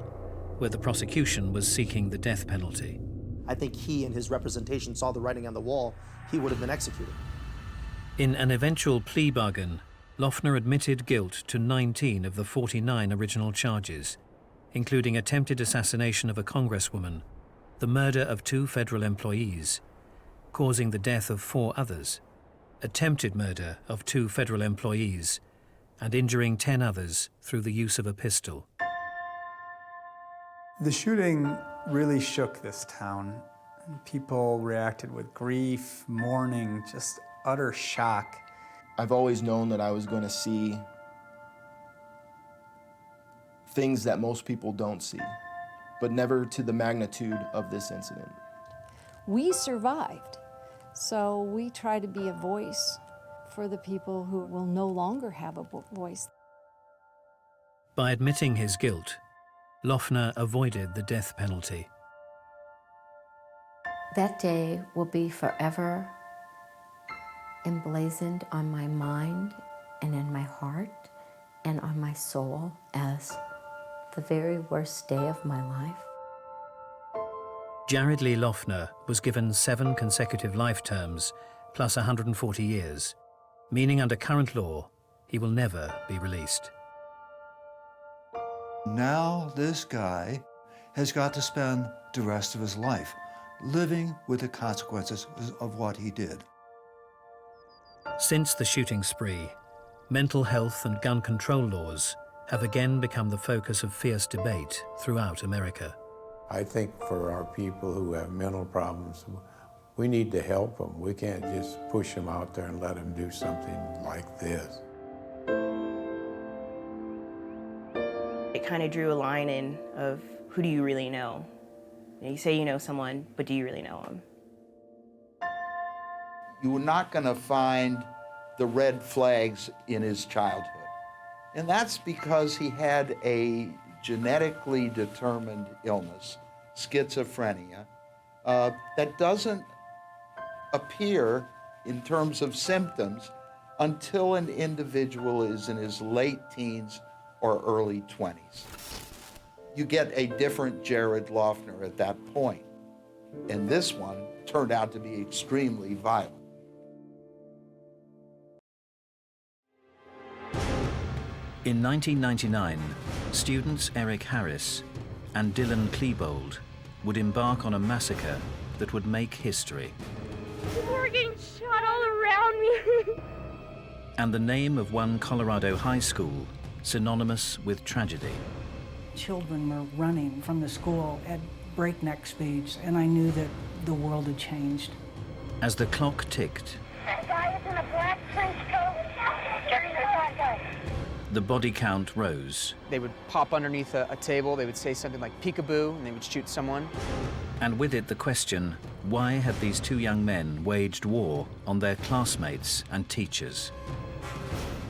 Speaker 1: where the prosecution was seeking the death penalty.
Speaker 11: I think he and his representation saw the writing on the wall. He would have been executed.
Speaker 1: In an eventual plea bargain, Loeffner admitted guilt to 19 of the 49 original charges, including attempted assassination of a congresswoman, the murder of 2 federal employees, causing the death of 4 others, attempted murder of 2 federal employees, and injuring 10 others through the use of a pistol.
Speaker 2: The shooting really shook this town. People reacted with grief, mourning, just utter shock.
Speaker 22: I've always known that I was going to see things that most people don't see, but never to the magnitude of this incident.
Speaker 18: We survived, so we try to be a voice for the people who will no longer have a voice.
Speaker 1: By admitting his guilt, Loeffner avoided the death penalty.
Speaker 7: That day will be forever emblazoned on my mind and in my heart and on my soul as the very worst day of my life.
Speaker 1: Jared Lee Loeffner was given 7 consecutive life terms plus 140 years, meaning under current law, he will never be released.
Speaker 25: Now this guy has got to spend the rest of his life living with the consequences of what he did.
Speaker 1: Since the shooting spree, mental health and gun control laws have again become the focus of fierce debate throughout America.
Speaker 20: I think for our people who have mental problems, we need to help them. We can't just push them out there and let them do something like this.
Speaker 10: It kind of drew a line in of who do you really know? You say you know someone, but do you really know them?
Speaker 8: You were not going to find the red flags in his childhood. And that's because he had a genetically determined illness, schizophrenia, that doesn't appear in terms of symptoms until an individual is in his late teens or early 20s. You get a different Jared Loeffner at that point. And this one turned out to be extremely violent.
Speaker 1: In 1999, students Eric Harris and Dylan Klebold would embark on a massacre that would make history.
Speaker 12: People were getting shot all around me.
Speaker 1: And the name of one Colorado high school synonymous with tragedy.
Speaker 14: Children were running from the school at breakneck speeds, and I knew that the world had changed.
Speaker 1: As the clock ticked,
Speaker 12: That guy is in a black trench coat. That guy.
Speaker 1: the body count rose.
Speaker 15: They would pop underneath a table, they would say something like peekaboo, and they would shoot someone.
Speaker 1: And with it the question, why had these 2 young men waged war on their classmates and teachers?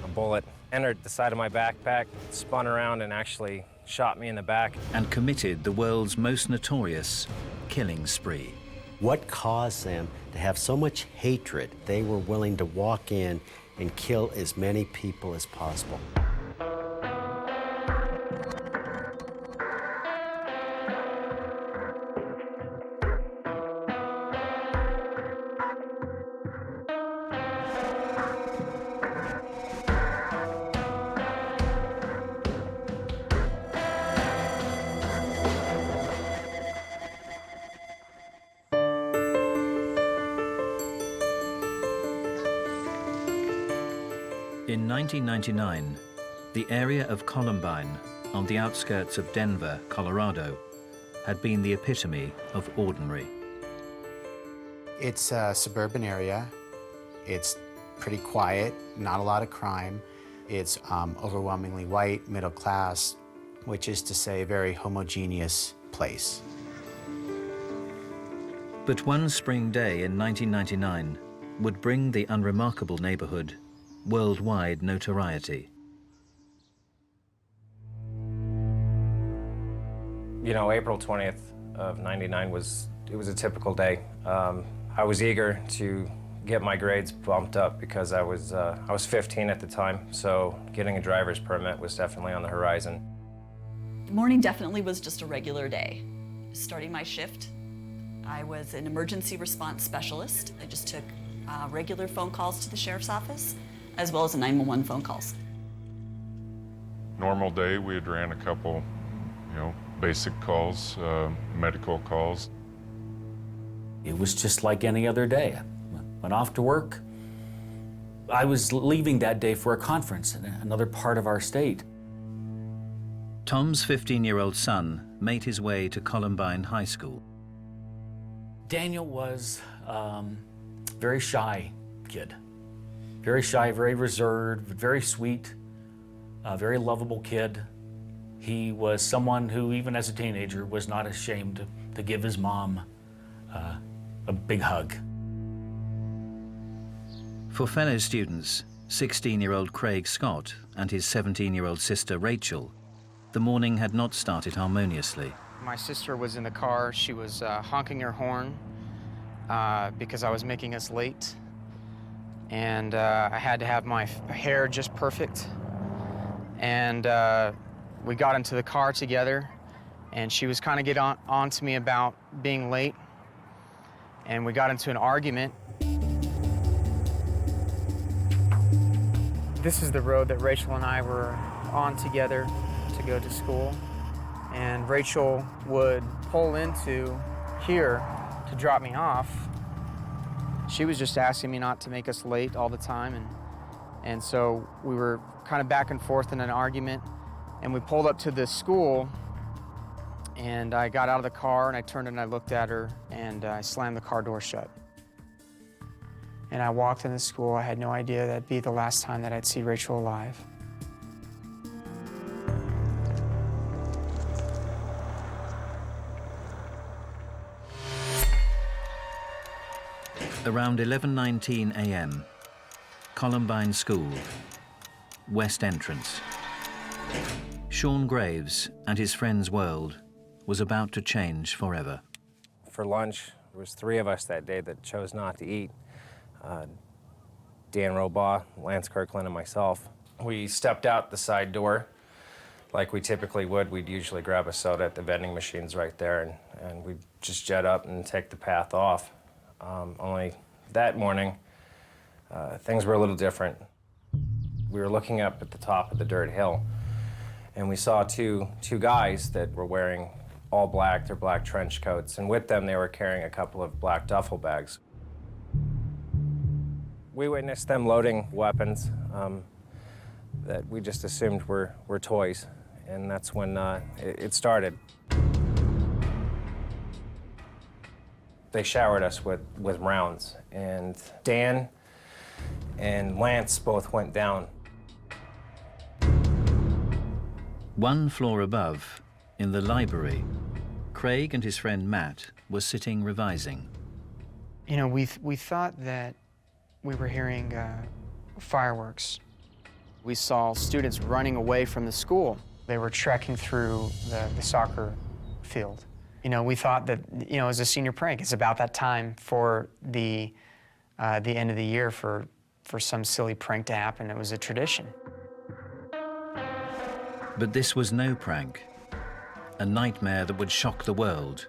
Speaker 16: A bullet entered the side of my backpack, spun around and actually shot me in the back.
Speaker 1: And committed the world's most notorious killing spree.
Speaker 17: What caused them to have so much hatred they were willing to walk in and kill as many people as possible?
Speaker 1: In 1999, the area of Columbine on the outskirts of Denver, Colorado, had been the epitome of ordinary.
Speaker 3: It's a suburban area. It's pretty quiet, not a lot of crime. It's overwhelmingly white, middle class, which is to say a very homogeneous place.
Speaker 1: But one spring day in 1999 would bring the unremarkable neighborhood worldwide notoriety.
Speaker 16: You know, April 20th of '99 was a typical day. I was eager to get my grades bumped up because I was 15 at the time, so getting a driver's permit was definitely on the horizon.
Speaker 4: The morning definitely was just a regular day. Starting my shift, I was an emergency response specialist. I just took regular phone calls to the sheriff's office, as well as the 911 phone calls.
Speaker 5: Normal day, we had ran a couple, basic calls, medical calls.
Speaker 19: It was just like any other day. Went off to work. I was leaving that day for a conference in another part of our state.
Speaker 1: Tom's 15-year-old son made his way to Columbine High School.
Speaker 19: Daniel was very shy kid. Very shy, very reserved, very sweet, very lovable kid. He was someone who, even as a teenager, was not ashamed to give his mom a big hug.
Speaker 1: For fellow students, 16-year-old Craig Scott and his 17-year-old sister Rachel, the morning had not started harmoniously.
Speaker 15: My sister was in the car. She was honking her horn because I was making us late. And I had to have my hair just perfect. And we got into the car together, and she was kind of getting on to me about being late. And we got into an argument. This is the road that Rachel and I were on together to go to school. And Rachel would pull into here to drop me off. She was just asking me not to make us late all the time. And so we were kind of back and forth in an argument. And we pulled up to the school, and I got out of the car, and I turned and I looked at her, and I slammed the car door shut. And I walked in the school. I had no idea that'd be the last time that I'd see Rachel alive.
Speaker 1: Around 11:19 a.m., Columbine School, West Entrance. Sean Graves and his friend's world was about to change forever.
Speaker 16: For lunch, there was 3 of us that day that chose not to eat. Dan Robaugh, Lance Kirkland, and myself. We stepped out the side door like we typically would. We'd usually grab a soda at the vending machines right there, and we'd just jet up and take the path off. Only that morning, things were a little different. We were looking up at the top of the dirt hill, and we saw two guys that were wearing all black, their black trench coats, and with them they were carrying a couple of black duffel bags. We witnessed them loading weapons that we just assumed were toys, and that's when it started. They showered us with rounds, and Dan and Lance both went down.
Speaker 1: One floor above, in the library, Craig and his friend Matt were sitting revising.
Speaker 15: You know, we thought that we were hearing fireworks. We saw students running away from the school. They were trekking through the soccer field. You know, we thought that, you know, it was a senior prank. It's about that time for the end of the year for some silly prank to happen. It was a tradition.
Speaker 1: But this was no prank. A nightmare that would shock the world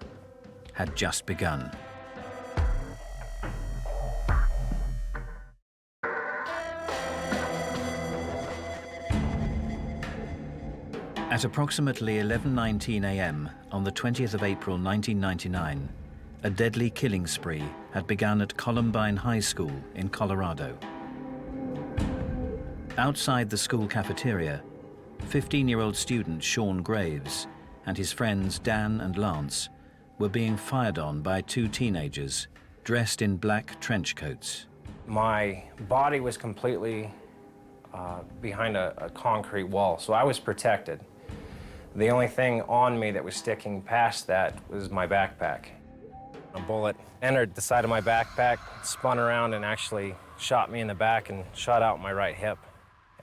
Speaker 1: had just begun. At approximately 11:19 a.m. on the 20th of April 1999, a deadly killing spree had begun at Columbine High School in Colorado. Outside the school cafeteria, 15-year-old student Sean Graves and his friends Dan and Lance were being fired on by two teenagers dressed in black trench coats.
Speaker 16: My body was completely behind a concrete wall, so I was protected. The only thing on me that was sticking past that was my backpack. A bullet entered the side of my backpack, spun around and actually shot me in the back and shot out my right hip.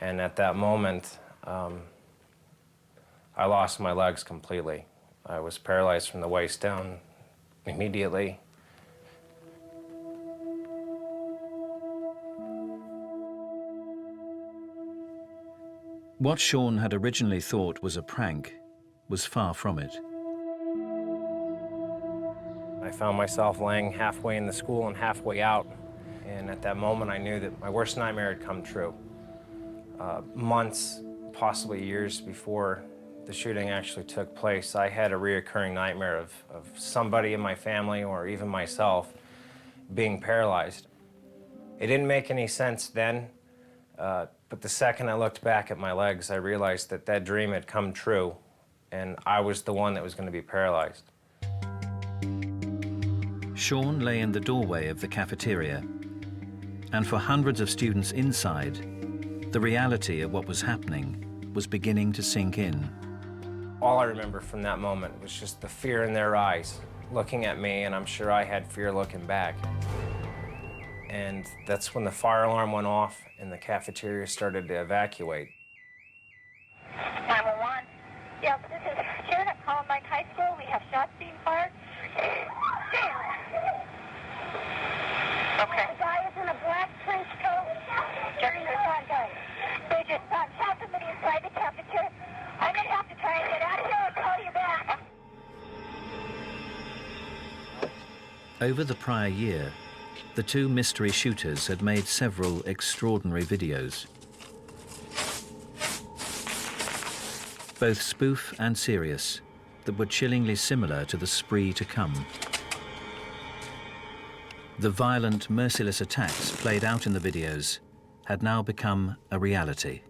Speaker 16: And at that moment, I lost my legs completely. I was paralyzed from the waist down immediately.
Speaker 1: What Sean had originally thought was a prank was far from it.
Speaker 16: I found myself laying halfway in the school and halfway out, and at that moment I knew that my worst nightmare had come true. Months, possibly years before the shooting actually took place, I had a reoccurring nightmare of somebody in my family or even myself being paralyzed. It didn't make any sense then, but the second I looked back at my legs, I realized that that dream had come true, and I was the one that was going to be paralyzed.
Speaker 1: Sean lay in the doorway of the cafeteria, and for hundreds of students inside, the reality of what was happening was beginning to sink in.
Speaker 16: All I remember from that moment was just the fear in their eyes, looking at me, and I'm sure I had fear looking back. And that's when the fire alarm went off and the cafeteria started to evacuate.
Speaker 12: 911. Yes, this is Sharon at Columbine High School. We have shots being fired. Okay. The guy is in a black trench coat. Jerry, the shot guy. They just shot somebody inside the cafeteria. I'm going to have to try and get out of here and call you back.
Speaker 1: Over the prior year, the two mystery shooters had made several extraordinary videos. Both spoof and serious, that were chillingly similar to the spree to come. The violent, merciless attacks played out in the videos had now become a reality.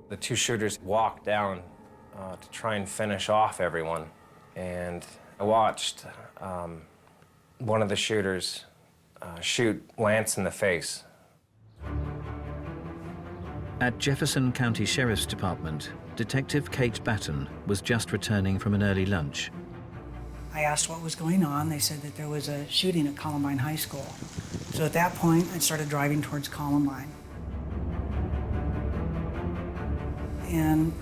Speaker 16: The two shooters walked down to try and finish off everyone, and I watched one of the shooters shoot Lance in the face.
Speaker 1: At Jefferson County Sheriff's Department, Detective Kate Batten was just returning from an early lunch.
Speaker 14: I asked what was going on. They said that there was a shooting at Columbine High School. So at that point, I started driving towards Columbine. And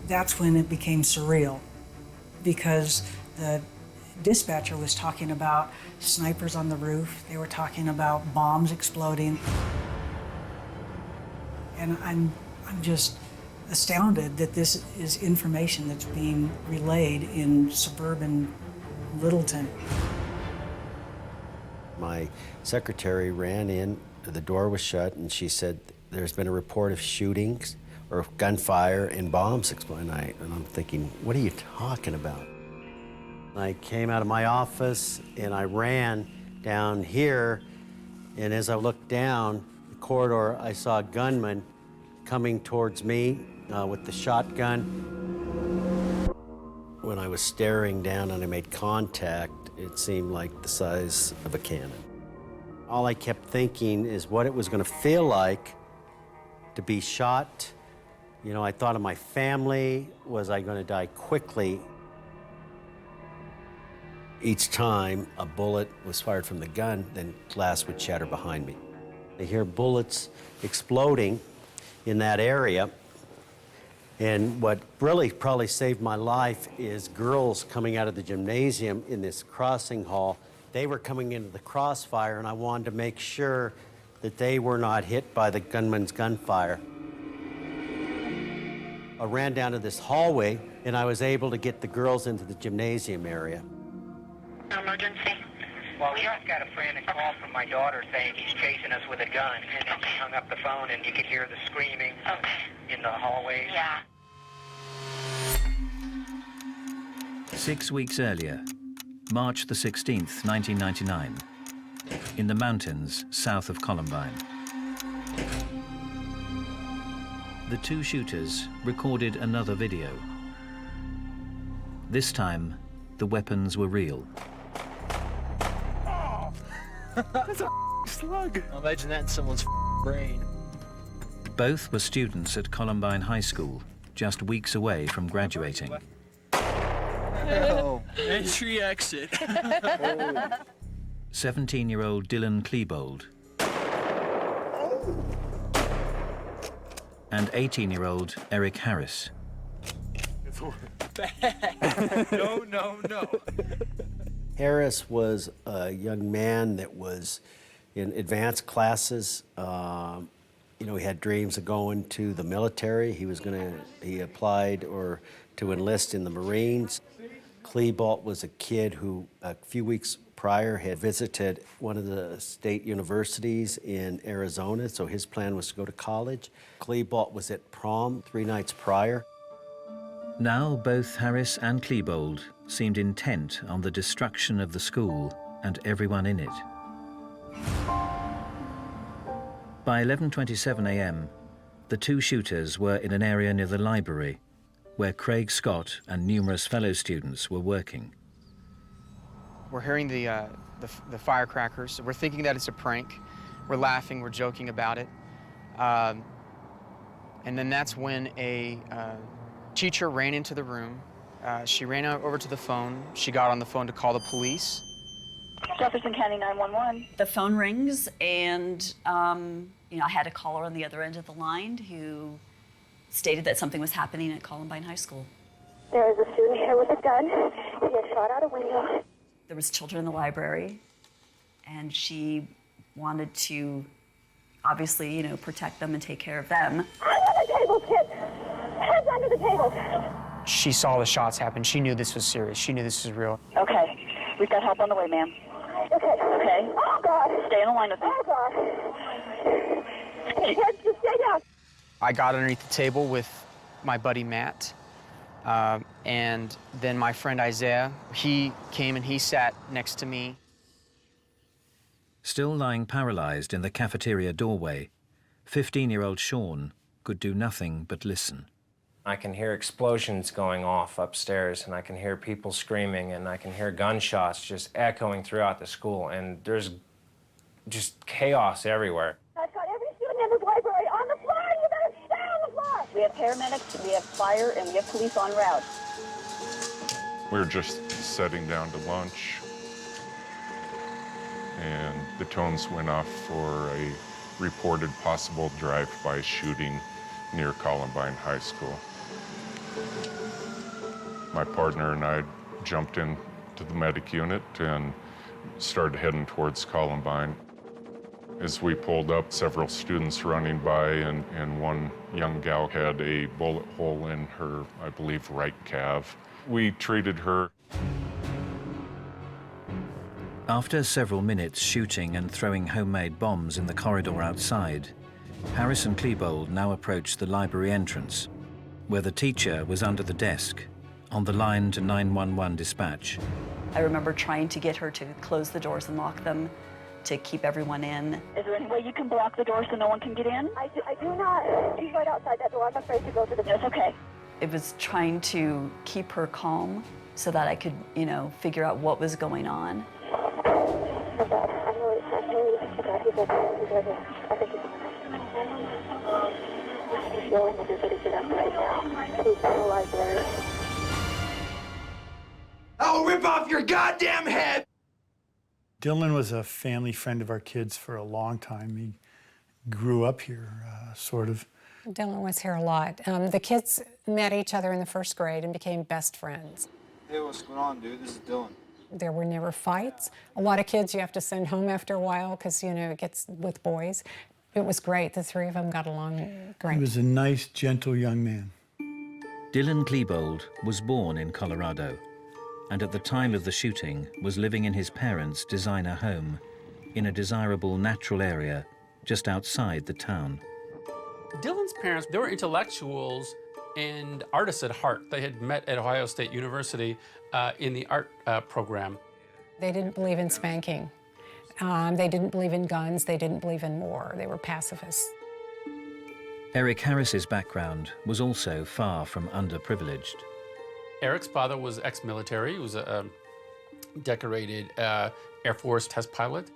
Speaker 14: that's when it became surreal, because the dispatcher was talking about snipers on the roof. They were talking about bombs exploding. And I'm just astounded that this is information that's being relayed in suburban Littleton.
Speaker 17: My secretary ran in, the door was shut, and she said, there's been a report of shootings or gunfire and bombs exploding. And I'm thinking, what are you talking about? I came out of my office and I ran down here, and as I looked down the corridor, I saw a gunman coming towards me with the shotgun. When I was staring down and I made contact, it seemed like the size of a cannon. All I kept thinking is what it was going to feel like to be shot. You know, I thought of my family. Was I going to die quickly? Each time a bullet was fired from the gun, then glass would shatter behind me. I hear bullets exploding in that area. And what really probably saved my life is girls coming out of the gymnasium in this crossing hall. They were coming into the crossfire, and I wanted to make sure that they were not hit by the gunman's gunfire. I ran down to this hallway, and I was able to get the girls into the gymnasium area.
Speaker 12: Emergency.
Speaker 9: Well, we just got a frantic call from my daughter saying he's chasing us with a gun, and then she hung up the phone, and you could hear the screaming in the hallways.
Speaker 12: Yeah.
Speaker 1: 6 weeks earlier, March the 16th, 1999, in the mountains south of Columbine. the two shooters recorded another video. This time, the weapons were real.
Speaker 6: That's a slug. Imagine that in someone's brain.
Speaker 1: Both were students at Columbine High School, just weeks away from graduating.
Speaker 6: Oh. Entry exit.
Speaker 1: 17-year-old Dylan Klebold and 18-year-old Eric Harris.
Speaker 6: No, no, no.
Speaker 17: Harris was a young man that was in advanced classes. You know, he had dreams of going to the military. He applied to enlist in the Marines. Klebold was a kid who a few weeks prior had visited one of the state universities in Arizona, so his plan was to go to college. Klebold was at prom 3 nights prior.
Speaker 1: Now both Harris and Klebold seemed intent on the destruction of the school and everyone in it. By 11:27 a.m., the two shooters were in an area near the library where Craig Scott and numerous fellow students were working.
Speaker 15: We're hearing the firecrackers. We're thinking that it's a prank. We're laughing, we're joking about it. And then that's when a teacher ran into the room. She ran over to the phone. She got on the phone to call the police.
Speaker 4: Jefferson County 911. The phone rings, and you know, I had a caller on the other end of the line who stated that something was happening at Columbine High School.
Speaker 12: There is a student here with a gun. He had shot out a window.
Speaker 4: There was children in the library, and she wanted to, obviously, you know, protect them and take care of them.
Speaker 12: Under the table, kid. Heads under the table.
Speaker 15: She saw the shots happen. She knew this was serious. She knew this was real.
Speaker 4: Okay, we've got help on the way, ma'am.
Speaker 12: Okay.
Speaker 4: Okay?
Speaker 12: Oh, God.
Speaker 4: Stay in the line with me.
Speaker 12: Oh, God. Hey, kids, just stay down.
Speaker 15: I got underneath the table with my buddy Matt, and then my friend Isaiah. He came and he sat next to me.
Speaker 1: Still lying paralyzed in the cafeteria doorway, 15-year-old Sean could do nothing but listen.
Speaker 16: I can hear explosions going off upstairs, and I can hear people screaming, and I can hear gunshots just echoing throughout the school, and there's just chaos everywhere.
Speaker 12: I've got every student in this library on the floor. You better stay on the floor.
Speaker 4: We have paramedics, we have fire, and we have police en route.
Speaker 5: We were just setting down to lunch, and the tones went off for a reported possible drive-by shooting near Columbine High School. My partner and I jumped into the medic unit and started heading towards Columbine. As we pulled up, several students running by, and one young gal had a bullet hole in her, I believe, right calf. We treated her.
Speaker 1: After several minutes shooting and throwing homemade bombs in the corridor outside, Harris and Klebold now approached the library entrance, where the teacher was under the desk, on the line to 911 dispatch.
Speaker 4: I remember trying to get her to close the doors and lock them to keep everyone in. Is there any way you can block the door so no one can get in?
Speaker 12: I do not. She's right outside that door. I'm afraid to go to the door.
Speaker 4: It's okay. It was trying to keep her calm so that I could, you know, figure out what was going on.
Speaker 12: I'm really, I think he's yelling at everybody to get up right now. He's in the library.
Speaker 6: I'll rip off your goddamn head!
Speaker 13: Dylan was a family friend of our kids for a long time. He grew up here, sort of.
Speaker 21: Dylan was here a lot. The kids met each other in the first grade and became best friends.
Speaker 23: Hey, what's going on, dude? This is Dylan.
Speaker 21: There were never fights. A lot of kids you have to send home after a while because, you know, it gets with boys. It was great. The three of them got along great.
Speaker 13: He was a nice, gentle young man.
Speaker 1: Dylan Klebold was born in Colorado, and at the time of the shooting was living in his parents' designer home in a desirable natural area just outside the town.
Speaker 24: Dylan's parents, they were intellectuals and artists at heart. They had met at Ohio State University in the art program.
Speaker 21: They didn't believe in spanking. They didn't believe in guns. They didn't believe in war. They were pacifists.
Speaker 1: Eric Harris's background was also far from underprivileged.
Speaker 24: Eric's father was ex-military. He was a decorated Air Force test pilot.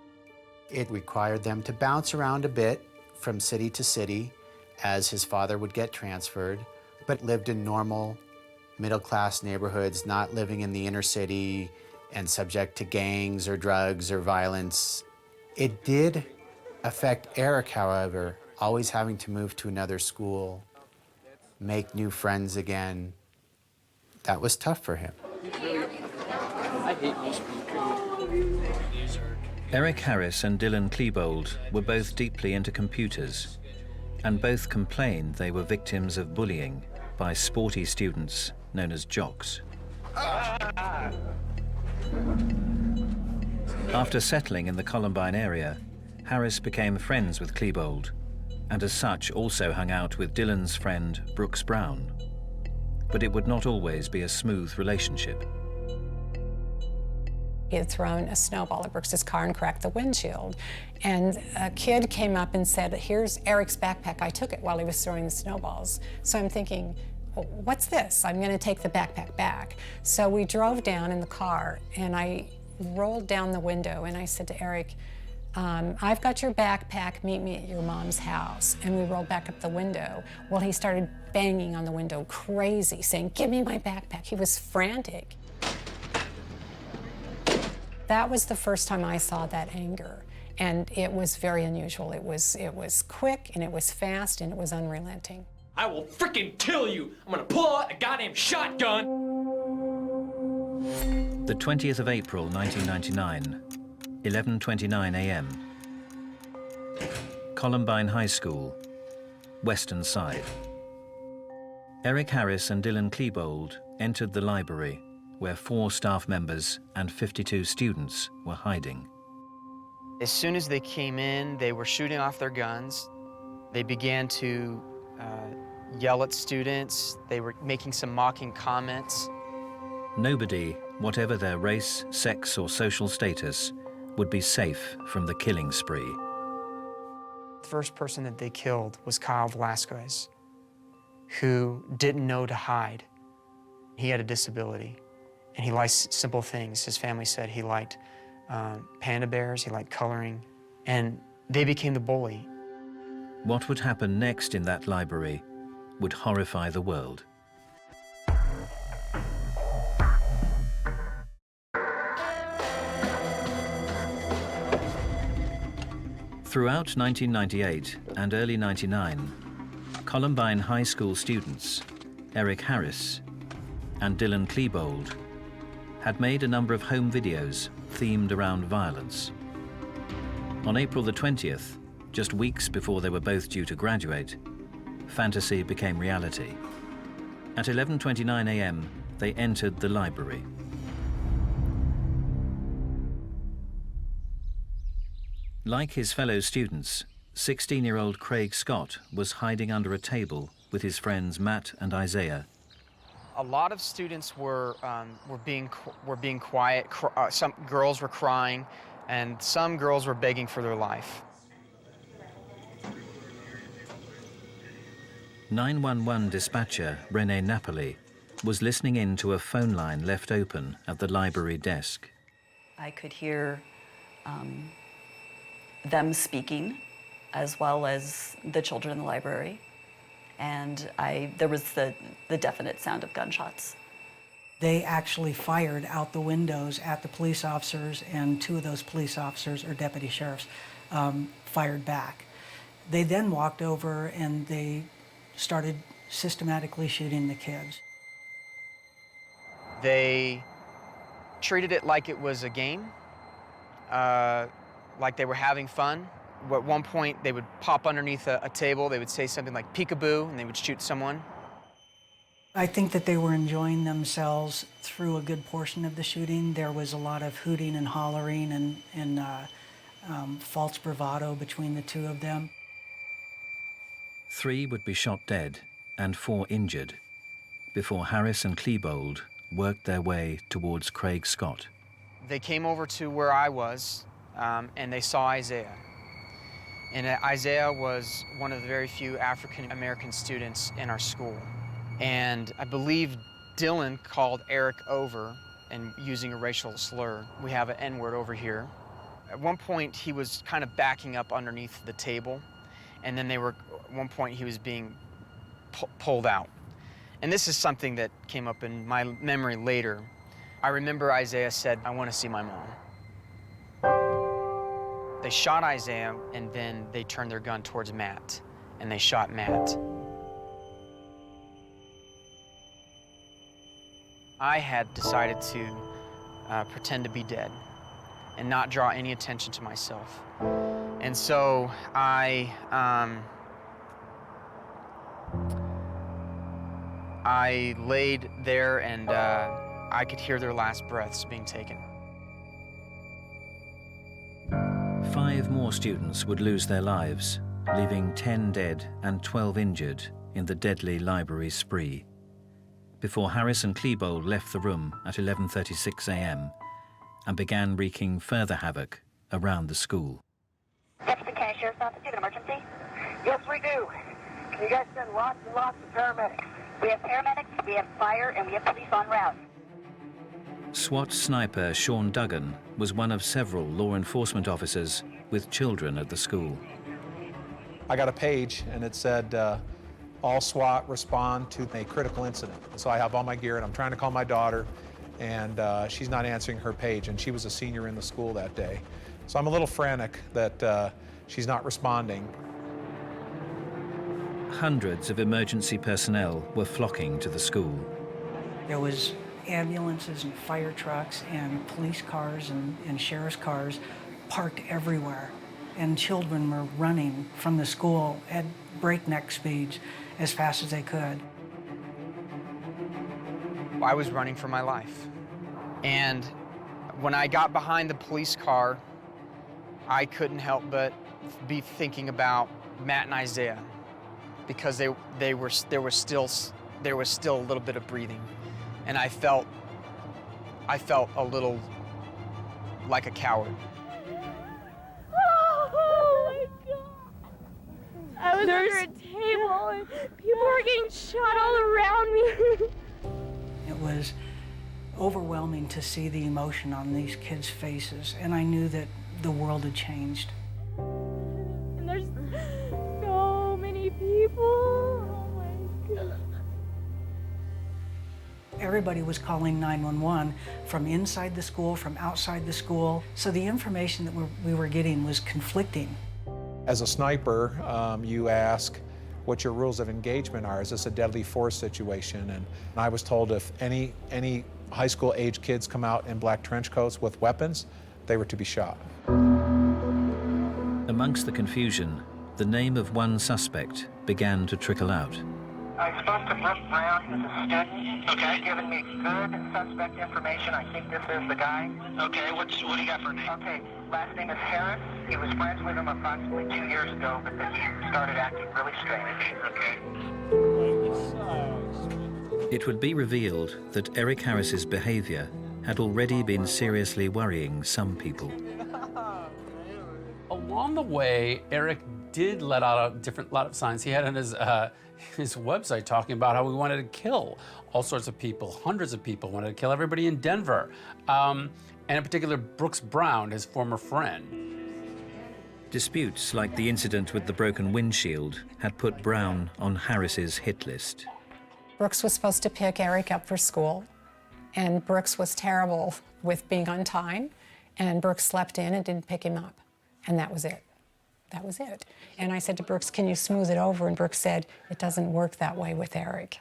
Speaker 3: It required them to bounce around a bit from city to city as his father would get transferred, but lived in normal middle-class neighborhoods, not living in the inner city and subject to gangs or drugs or violence. It did affect Eric, however, always having to move to another school, make new friends again. That was tough for him.
Speaker 6: I hate most people.
Speaker 1: Eric Harris and Dylan Klebold were both deeply into computers, and both complained they were victims of bullying by sporty students known as jocks. After settling in the Columbine area, Harris became friends with Klebold, and as such also hung out with Dylan's friend Brooks Brown. But it would not always be a smooth relationship.
Speaker 21: He had thrown a snowball at Brooks's car and cracked the windshield. And a kid came up and said, "Here's Eric's backpack. I took it while he was throwing the snowballs." So I'm thinking, well, what's this? I'm going to take the backpack back. So we drove down in the car, and I rolled down the window, and I said to Eric, "I've got your backpack. Meet me at your mom's house." And we rolled back up the window. Well, he started banging on the window crazy, saying, "Give me my backpack." He was frantic. That was the first time I saw that anger, and it was very unusual. It was quick, and it was fast, and it was unrelenting.
Speaker 6: I will freaking kill you! I'm gonna pull out a goddamn shotgun!
Speaker 1: The 20th of April, 1999, 11:29 a.m. Columbine High School, Western Side. Eric Harris and Dylan Klebold entered the library, where 4 staff members and 52 students were hiding.
Speaker 15: As soon as they came in, they were shooting off their guns. They began to yell at students. They were making some mocking comments.
Speaker 1: Nobody, whatever their race, sex, or social status, would be safe from the killing spree.
Speaker 15: The first person that they killed was Kyle Velasquez, who didn't know to hide. He had a disability, and he liked simple things. His family said he liked panda bears, he liked coloring, and they became the bully.
Speaker 1: What would happen next in that library would horrify the world. Throughout 1998 and early 99, Columbine High School students, Eric Harris and Dylan Klebold, had made a number of home videos themed around violence. On April the 20th, just weeks before they were both due to graduate, fantasy became reality. At 11:29 a.m., they entered the library. Like his fellow students, 16-year-old Craig Scott was hiding under a table with his friends Matt and Isaiah.
Speaker 15: A lot of students were being quiet. Some girls were crying, and some girls were begging for their life.
Speaker 1: 911 dispatcher Renee Napoli was listening in to a phone line left open at the library desk.
Speaker 4: I could hear them speaking, as well as the children in the library. And there was the definite sound of gunshots.
Speaker 14: They actually fired out the windows at the police officers, and 2 of those police officers, or deputy sheriffs, fired back. They then walked over and they started systematically shooting the kids.
Speaker 15: They treated it like it was a game, like they were having fun. At one point, they would pop underneath a table, they would say something like peekaboo, and they would shoot someone.
Speaker 14: I think that they were enjoying themselves through a good portion of the shooting. There was a lot of hooting and hollering and false bravado between the 2 of them.
Speaker 1: 3 would be shot dead and 4 injured before Harris and Klebold worked their way towards Craig Scott.
Speaker 15: They came over to where I was, and they saw Isaiah. And Isaiah was one of the very few African-American students in our school. And I believe Dylan called Eric over and using a racial slur. We have an N-word over here. At one point, he was kind of backing up underneath the table, and then at one point, he was being pulled out. And this is something that came up in my memory later. I remember Isaiah said, "I want to see my mom." They shot Isaiah, and then they turned their gun towards Matt, and they shot Matt. I had decided to pretend to be dead and not draw any attention to myself. And so I laid there, and I could hear their last breaths being taken.
Speaker 1: 5 more students would lose their lives, leaving 10 dead and 12 injured in the deadly library spree, before Harris and Klebold left the room at 11:36 a.m. and began wreaking further havoc around the school.
Speaker 12: Deputy County Sheriff's Office, do you have an emergency? Yes, we do. Can you guys send lots and lots of paramedics? We have paramedics, we have fire, and we have police on route.
Speaker 1: SWAT sniper Sean Duggan was one of several law enforcement officers with children at the school.
Speaker 2: I got a page, and it said, all SWAT respond to a critical incident. So I have all my gear, and I'm trying to call my daughter, and she's not answering her page, and she was a senior in the school that day. So I'm a little frantic that she's not responding.
Speaker 1: Hundreds of emergency personnel were flocking to the school.
Speaker 14: There was ambulances and fire trucks and police cars and sheriff's cars parked everywhere. And children were running from the school at breakneck speeds as fast as they could.
Speaker 15: I was running for my life. And when I got behind the police car, I couldn't help but be thinking about Matt and Isaiah, because there was still a little bit of breathing. And I felt a little like a coward.
Speaker 7: Oh my God! I was under a table and people were getting shot all around me.
Speaker 14: It was overwhelming to see the emotion on these kids' faces, and I knew that the world had changed.
Speaker 7: And there's so many people. Oh my God.
Speaker 14: Everybody was calling 911 from inside the school, from outside the school. So the information that we were getting was conflicting.
Speaker 2: As a sniper, you ask what your rules of engagement are. Is this a deadly force situation? And I was told if any high school age kids come out in black trench coats with weapons, they were to be shot.
Speaker 1: Amongst the confusion, the name of one suspect began to trickle out.
Speaker 9: I spoke to Brooke Brown, who's a student. Okay. He's given me good suspect information. I think this is the guy. Okay, what do you got for a name? Okay, last name is Harris. He was friends with him approximately 2 years ago, but then he started acting really strange. Okay.
Speaker 1: It would be revealed that Eric Harris's behavior had already been seriously worrying some people.
Speaker 24: Along the way, Eric did let out a lot of signs. He had on his website talking about how he wanted to kill all sorts of people, hundreds of people, wanted to kill everybody in Denver. And in particular, Brooks Brown, his former friend.
Speaker 1: Disputes like the incident with the broken windshield had put Brown on Harris's hit list.
Speaker 21: Brooks was supposed to pick Eric up for school, and Brooks was terrible with being on time, and Brooks slept in and didn't pick him up, and that was it. That was it. And I said to Brooks, can you smooth it over? And Brooks said, it doesn't work that way with Eric.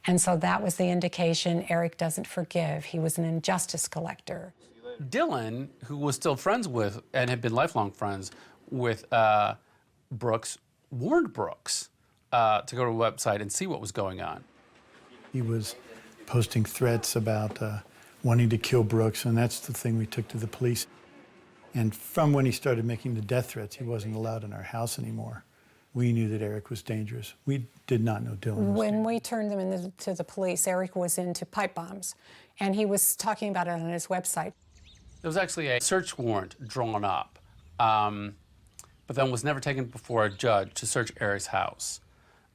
Speaker 21: And so that was the indication Eric doesn't forgive. He was an injustice collector.
Speaker 24: Dylan, who was still friends with, and had been lifelong friends with Brooks, warned Brooks to go to a website and see what was going on.
Speaker 13: He was posting threats about wanting to kill Brooks, and that's the thing we took to the police. And from when he started making the death threats, he wasn't allowed in our house anymore. We knew that Eric was dangerous. We did not know Dylan was
Speaker 21: When we turned them into the police, Eric was into pipe bombs, and he was talking about it on his website.
Speaker 24: There was actually a search warrant drawn up but then was never taken before a judge to search Eric's house.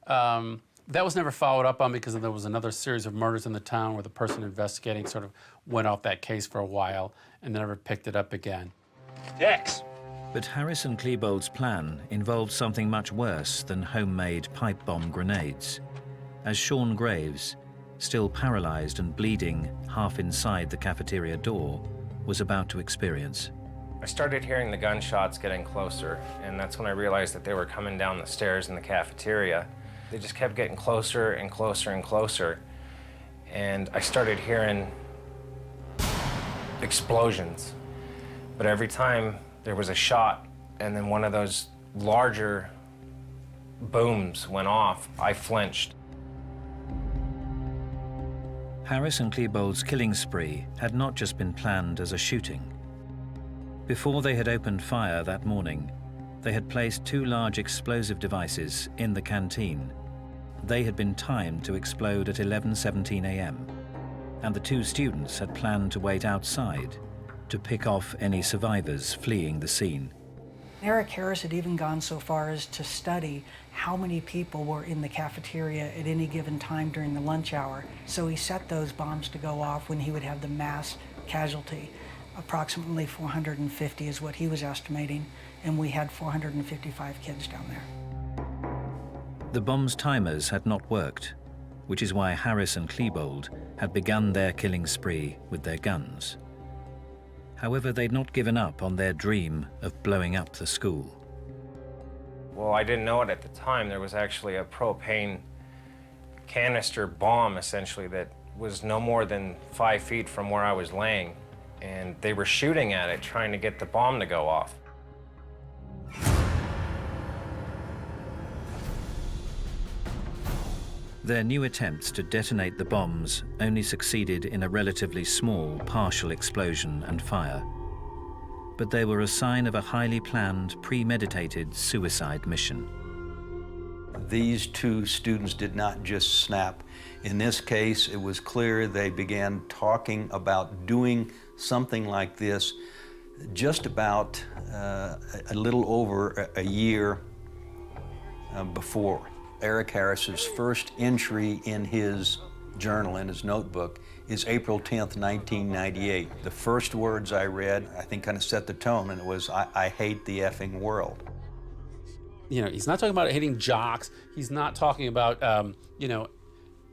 Speaker 24: That was never followed up on because there was another series of murders in the town where the person investigating sort of went off that case for a while and never picked it up again.
Speaker 1: Dex! But Harris and Klebold's plan involved something much worse than homemade pipe bomb grenades, as Sean Graves, still paralyzed and bleeding half inside the cafeteria door, was about to experience.
Speaker 16: I started hearing the gunshots getting closer, and that's when I realized that they were coming down the stairs in the cafeteria. They just kept getting closer and closer and closer, and I started hearing explosions. But every time there was a shot, and then one of those larger booms went off, I flinched.
Speaker 1: Harris and Klebold's killing spree had not just been planned as a shooting. Before they had opened fire that morning, they had placed 2 large explosive devices in the canteen. They had been timed to explode at 11:17 a.m., and the 2 students had planned to wait outside to pick off any survivors fleeing the scene.
Speaker 14: Eric Harris had even gone so far as to study how many people were in the cafeteria at any given time during the lunch hour. So he set those bombs to go off when he would have the mass casualty. Approximately 450 is what he was estimating, and we had 455 kids down there.
Speaker 1: The bomb's timers had not worked, which is why Harris and Klebold had begun their killing spree with their guns. However, they'd not given up on their dream of blowing up the school.
Speaker 16: Well, I didn't know it at the time. There was actually a propane canister bomb, essentially, that was no more than 5 feet from where I was laying. And they were shooting at it, trying to get the bomb to go off.
Speaker 1: Their new attempts to detonate the bombs only succeeded in a relatively small partial explosion and fire. But they were a sign of a highly planned, premeditated suicide mission.
Speaker 11: These 2 students did not just snap. In this case, it was clear they began talking about doing something like this just about a little over a year before. Eric Harris's first entry in his journal, in his notebook, is April 10th, 1998. The first words I read, I think, kind of set the tone, and it was, I hate the effing world.
Speaker 24: You know, he's not talking about hating jocks. He's not talking about, you know,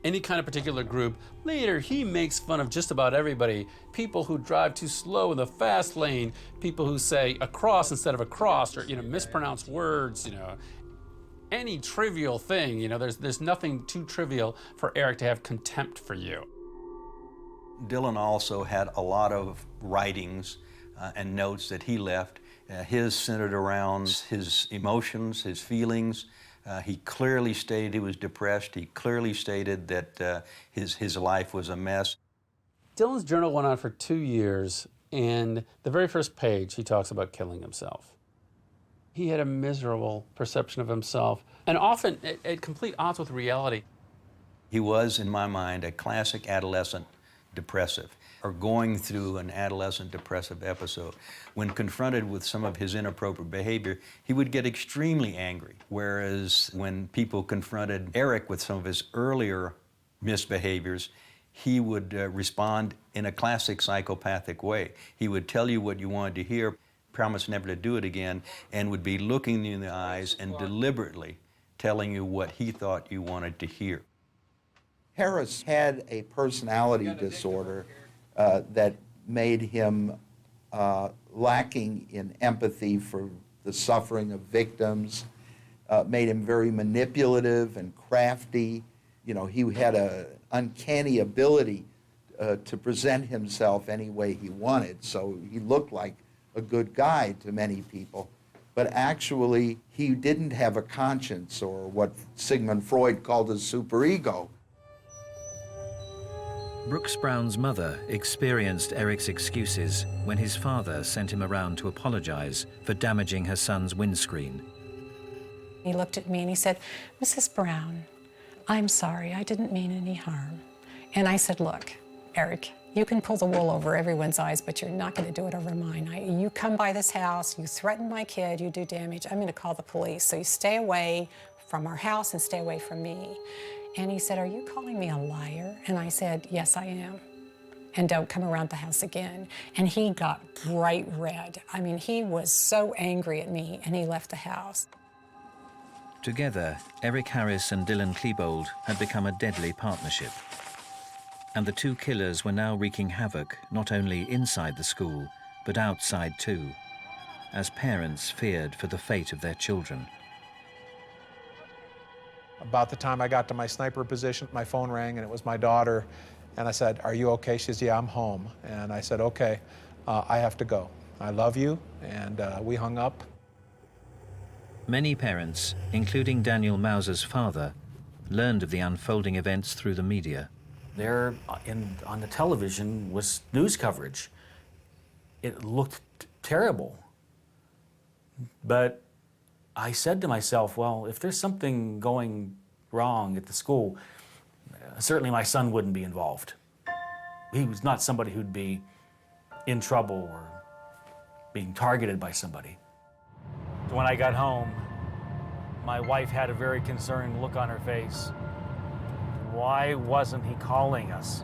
Speaker 24: any kind of particular group. Later, he makes fun of just about everybody. People who drive too slow in the fast lane, people who say across instead of across, or, you know, mispronounce words, you know. Any trivial thing, you know, there's nothing too trivial for Eric to have contempt for you.
Speaker 11: Dylan also had a lot of writings and notes that he left. His centered around his emotions, his feelings. He clearly stated he was depressed. He clearly stated that his life was a mess.
Speaker 24: Dylan's journal went on for 2 years, and the very first page, he talks about killing himself. He had a miserable perception of himself, and often at complete odds with reality.
Speaker 11: He was, in my mind, a classic adolescent depressive, or going through an adolescent depressive episode. When confronted with some of his inappropriate behavior, he would get extremely angry, whereas when people confronted Eric with some of his earlier misbehaviors, he would respond in a classic psychopathic way. He would tell you what you wanted to hear, promise never to do it again, and would be looking you in the eyes and deliberately telling you what he thought you wanted to hear.
Speaker 8: Harris had a personality disorder that made him lacking in empathy for the suffering of victims, made him very manipulative and crafty. You know, he had an uncanny ability to present himself any way he wanted, so he looked like a good guy to many people, but actually he didn't have a conscience, or what Sigmund Freud called a superego.
Speaker 1: Brooks Brown's mother experienced Eric's excuses when his father sent him around to apologize for damaging her son's windscreen.
Speaker 21: He looked at me and he said, "Mrs. Brown, I'm sorry, I didn't mean any harm." And I said, "Look, Eric, You can pull the wool over everyone's eyes, but you're not going to do it over mine. You come by this house, you threaten my kid, you do damage, I'm going to call the police. So you stay away from our house and stay away from me. And he said, are you calling me a liar? And I said, yes, I am. And don't come around the house again. And he got bright red. I mean, he was so angry at me, and he left the house.
Speaker 1: Together, Eric Harris and Dylan Klebold had become a deadly partnership. And the two killers were now wreaking havoc not only inside the school, but outside too, as parents feared for the fate of their children.
Speaker 2: About the time I got to my sniper position, my phone rang and it was my daughter. And I said, are you okay? She says, yeah, I'm home. And I said, okay, I have to go. I love you. And we hung up.
Speaker 1: Many parents, including Daniel Mauser's father, learned of the unfolding events through the media.
Speaker 19: There on the television was news coverage. It looked terrible. But I said to myself, well, if there's something going wrong at the school, certainly my son wouldn't be involved. He was not somebody who'd be in trouble or being targeted by somebody. When I got home, my wife had a very concerned look on her face. Why wasn't he calling us?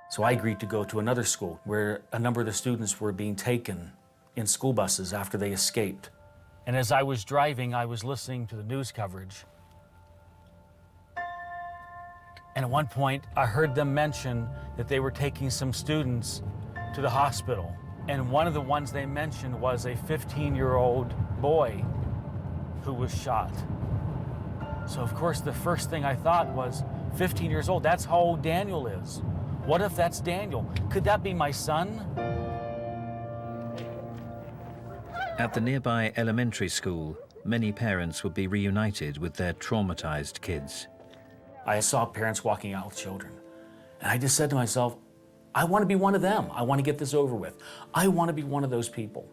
Speaker 19: So I agreed to go to another school where a number of the students were being taken in school buses after they escaped. And as I was driving, I was listening to the news coverage. And at one point, I heard them mention that they were taking some students to the hospital. And one of the ones they mentioned was a 15-year-old boy who was shot. So of course, the first thing I thought was, 15 years old, that's how old Daniel is. What if that's Daniel? Could that be my son?
Speaker 1: At the nearby elementary school, many parents would be reunited with their traumatized kids.
Speaker 19: I saw parents walking out with children, and I just said to myself, I want to be one of them. I want to get this over with. I want to be one of those people.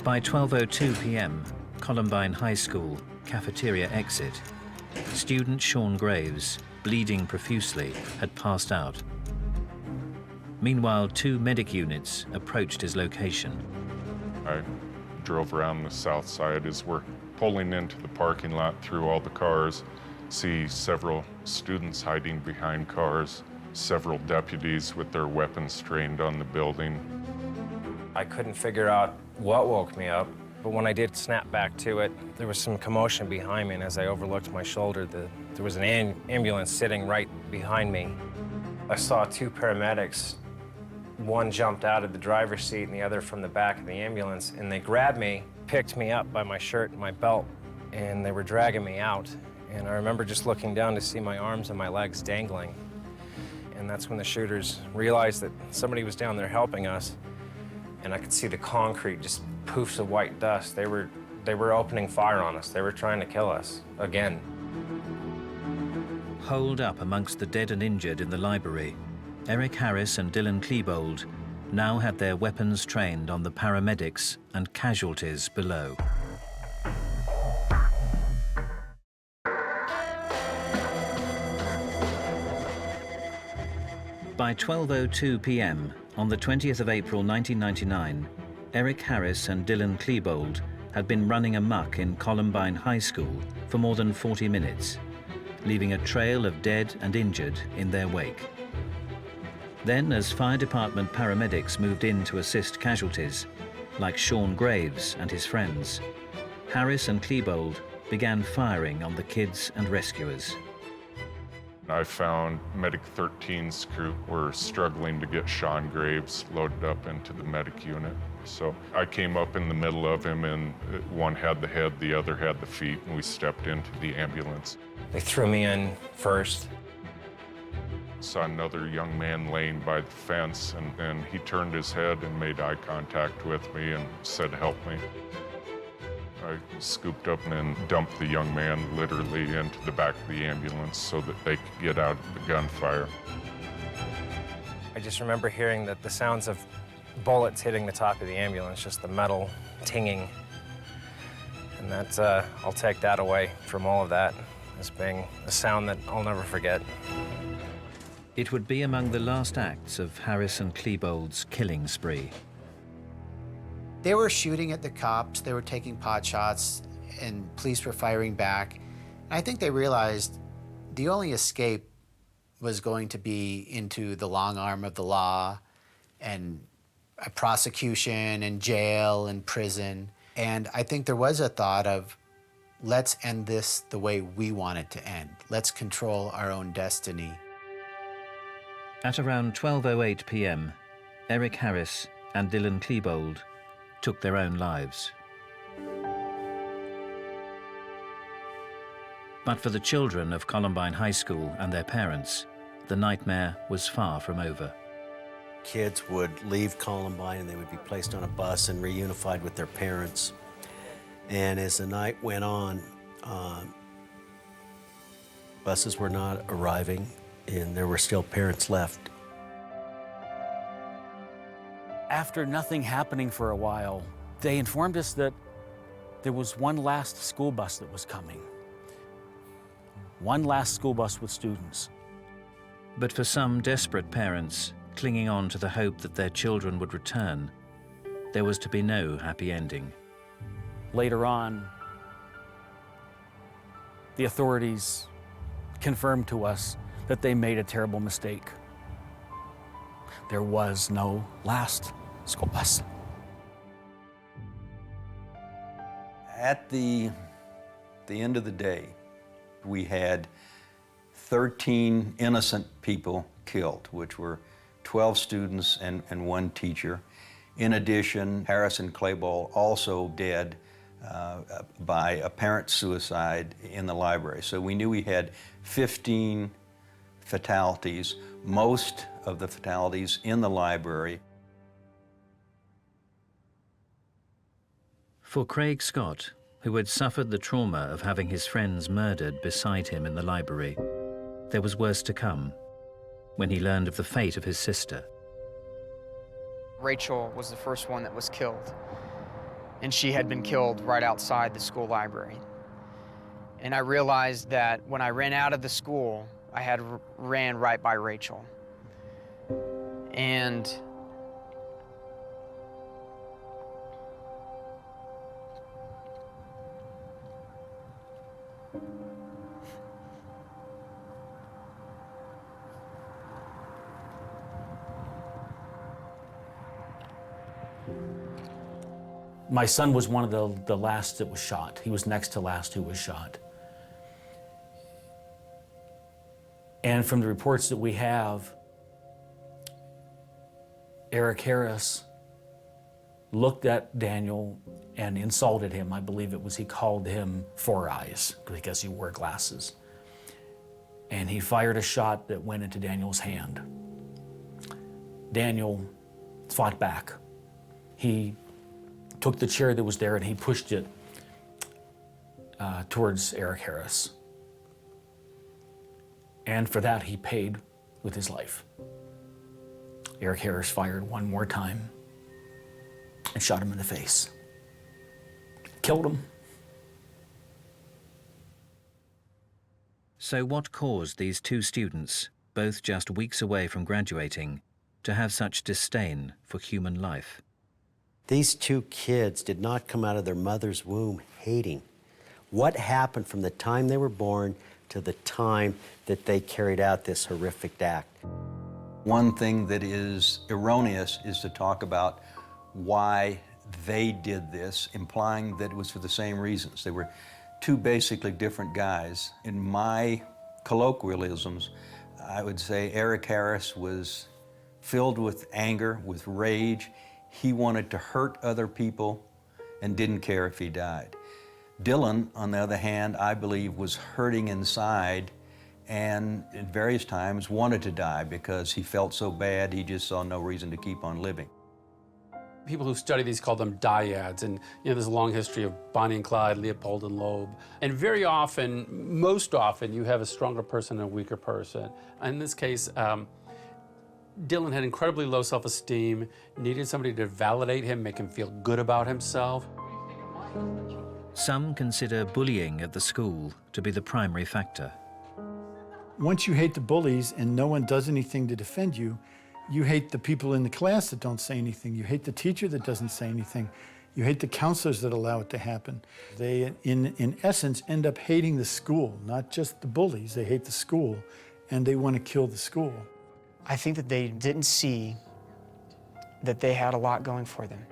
Speaker 1: By 12:02 p.m., Columbine High School, cafeteria exit, student Sean Graves, bleeding profusely, had passed out. Meanwhile, 2 medic units approached his location.
Speaker 5: I drove around the south side as we're pulling into the parking lot through all the cars, see several students hiding behind cars, several deputies with their weapons trained on the building.
Speaker 16: I couldn't figure out what woke me up, but when I did snap back to it, there was some commotion behind me, and as I overlooked my shoulder, there was an ambulance sitting right behind me. I saw 2 paramedics. One jumped out of the driver's seat and the other from the back of the ambulance, and they grabbed me, picked me up by my shirt and my belt, and they were dragging me out. And I remember just looking down to see my arms and my legs dangling. And that's when the shooters realized that somebody was down there helping us, and I could see the concrete, just poofs of white dust. They were opening fire on us. They were trying to kill us again.
Speaker 1: Holed up amongst the dead and injured in the library, Eric Harris and Dylan Klebold now had their weapons trained on the paramedics and casualties below. By 12:02 p.m. on the 20th of April 1999, Eric Harris and Dylan Klebold had been running amok in Columbine High School for more than 40 minutes, leaving a trail of dead and injured in their wake. Then, as fire department paramedics moved in to assist casualties, like Sean Graves and his friends, Harris and Klebold began firing on the kids and rescuers.
Speaker 5: I found Medic 13's crew were struggling to get Sean Graves loaded up into the medic unit. So I came up in the middle of him, and one had the head, the other had the feet, and we stepped into the ambulance.
Speaker 16: They threw me in first.
Speaker 5: Saw another young man laying by the fence, and then he turned his head and made eye contact with me and said, "Help me." I scooped up and dumped the young man literally into the back of the ambulance so that they could get out of the gunfire.
Speaker 16: I just remember hearing the sounds of bullets hitting the top of the ambulance, just the metal tinging. And that's, I'll take that away from all of that. as being a sound that I'll never forget.
Speaker 1: It would be among the last acts of Harris and Klebold's killing spree.
Speaker 3: They were shooting at the cops, they were taking pot shots, and police were firing back. And I think they realized the only escape was going to be into the long arm of the law and a prosecution and jail and prison. And I think there was a thought of, let's end this the way we want it to end. Let's control our own destiny.
Speaker 1: At around 12:08 p.m., Eric Harris and Dylan Klebold took their own lives. But for the children of Columbine High School and their parents, the nightmare was far from over.
Speaker 17: Kids would leave Columbine and they would be placed on a bus and reunified with their parents. And as the night went on, buses were not arriving and there were still parents left.
Speaker 19: After nothing happening for a while, they informed us that there was one last school bus that was coming. One last school bus with students.
Speaker 1: But for some desperate parents, clinging on to the hope that their children would return, there was to be no happy ending.
Speaker 19: Later on, the authorities confirmed to us that they made a terrible mistake. There was no last school bus.
Speaker 11: At the end of the day, we had 13 innocent people killed, which were 12 students and one teacher. In addition, Harris and Klebold also dead by apparent suicide in the library. So we knew we had 15 fatalities, most of the fatalities in the library.
Speaker 1: For Craig Scott, who had suffered the trauma of having his friends murdered beside him in the library, there was worse to come when he learned of the fate of his sister.
Speaker 15: Rachel was the first one that was killed, and she had been killed right outside the school library. And I realized that when I ran out of the school, I had ran right by Rachel. And
Speaker 19: my son was one of the last that was shot. He was next to last who was shot. And from the reports that we have, Eric Harris looked at Daniel and insulted him. I believe it was he called him Four Eyes because he wore glasses. And he fired a shot that went into Daniel's hand. Daniel fought back. He took the chair that was there and he pushed it towards Eric Harris. And for that, he paid with his life. Eric Harris fired one more time and shot him in the face. Killed him.
Speaker 1: So what caused these two students, both just weeks away from graduating, to have such disdain for human life?
Speaker 17: These two kids did not come out of their mother's womb hating. What happened from the time they were born to the time that they carried out this horrific act?
Speaker 11: One thing that is erroneous is to talk about why they did this, implying that it was for the same reasons. They were two basically different guys. In my colloquialisms, I would say Eric Harris was filled with anger, with rage. He wanted to hurt other people and didn't care if he died. Dylan, on the other hand, I believe was hurting inside and at various times wanted to die because he felt so bad he just saw no reason to keep on living.
Speaker 24: People who study these call them dyads, and there's a long history of Bonnie and Clyde, Leopold and Loeb. And very often, most often, you have a stronger person and a weaker person. In this case, Dylan had incredibly low self-esteem, needed somebody to validate him, make him feel good about himself.
Speaker 1: Some consider bullying at the school to be the primary factor.
Speaker 13: Once you hate the bullies and no one does anything to defend you, you hate the people in the class that don't say anything. You hate the teacher that doesn't say anything. You hate the counselors that allow it to happen. They, in essence, end up hating the school, not just the bullies. They hate the school, and they want to kill the school.
Speaker 15: I think that they didn't see that they had a lot going for them.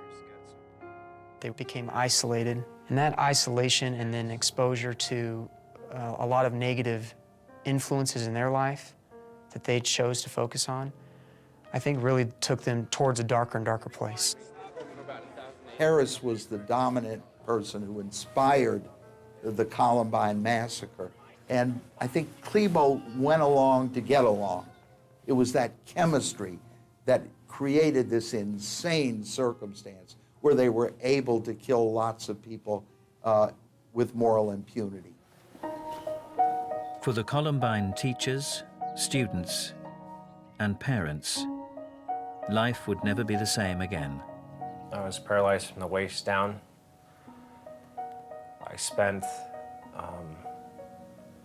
Speaker 15: They became isolated, and that isolation and then exposure to a lot of negative influences in their life that they chose to focus on, I think really took them towards a darker and darker place.
Speaker 8: Harris was the dominant person who inspired the Columbine massacre. And I think Klebo went along to get along. It was that chemistry that created this insane circumstance where they were able to kill lots of people with moral impunity.
Speaker 1: For the Columbine teachers, students, and parents, life would never be the same again.
Speaker 16: I was paralyzed from the waist down. I spent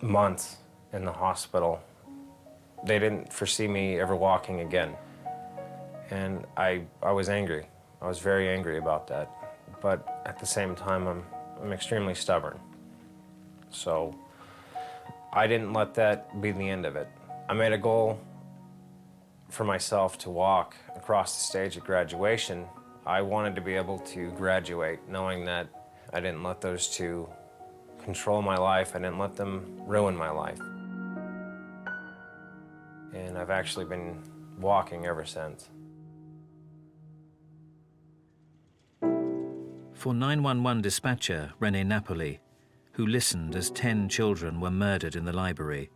Speaker 16: months in the hospital. They didn't foresee me ever walking again. And I was angry. I was very angry about that. But at the same time, I'm extremely stubborn. So I didn't let that be the end of it. I made a goal for myself to walk across the stage at graduation. I wanted to be able to graduate knowing that I didn't let those two control my life. I didn't let them ruin my life. And I've actually been walking ever since.
Speaker 1: For 911 dispatcher René Napoli, who listened as 10 children were murdered in the library,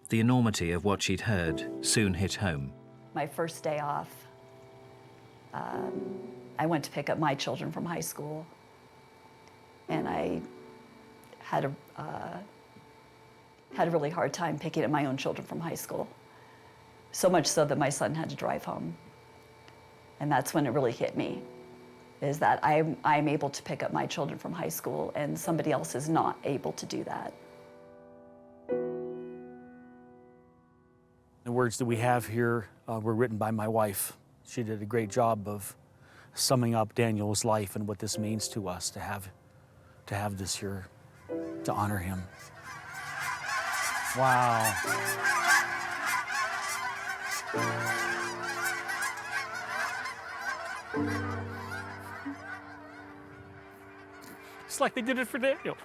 Speaker 1: the enormity of what she'd heard soon hit home.
Speaker 4: My first day off, I went to pick up my children from high school, and I had a really hard time picking up my own children from high school. So much so that my son had to drive home. And that's when it really hit me, is that I'm able to pick up my children from high school and somebody else is not able to do that.
Speaker 19: The words that we have here were written by my wife. She did a great job of summing up Daniel's life and what this means to us to have this here, to honor him. Wow. It's like they did it for Daniel.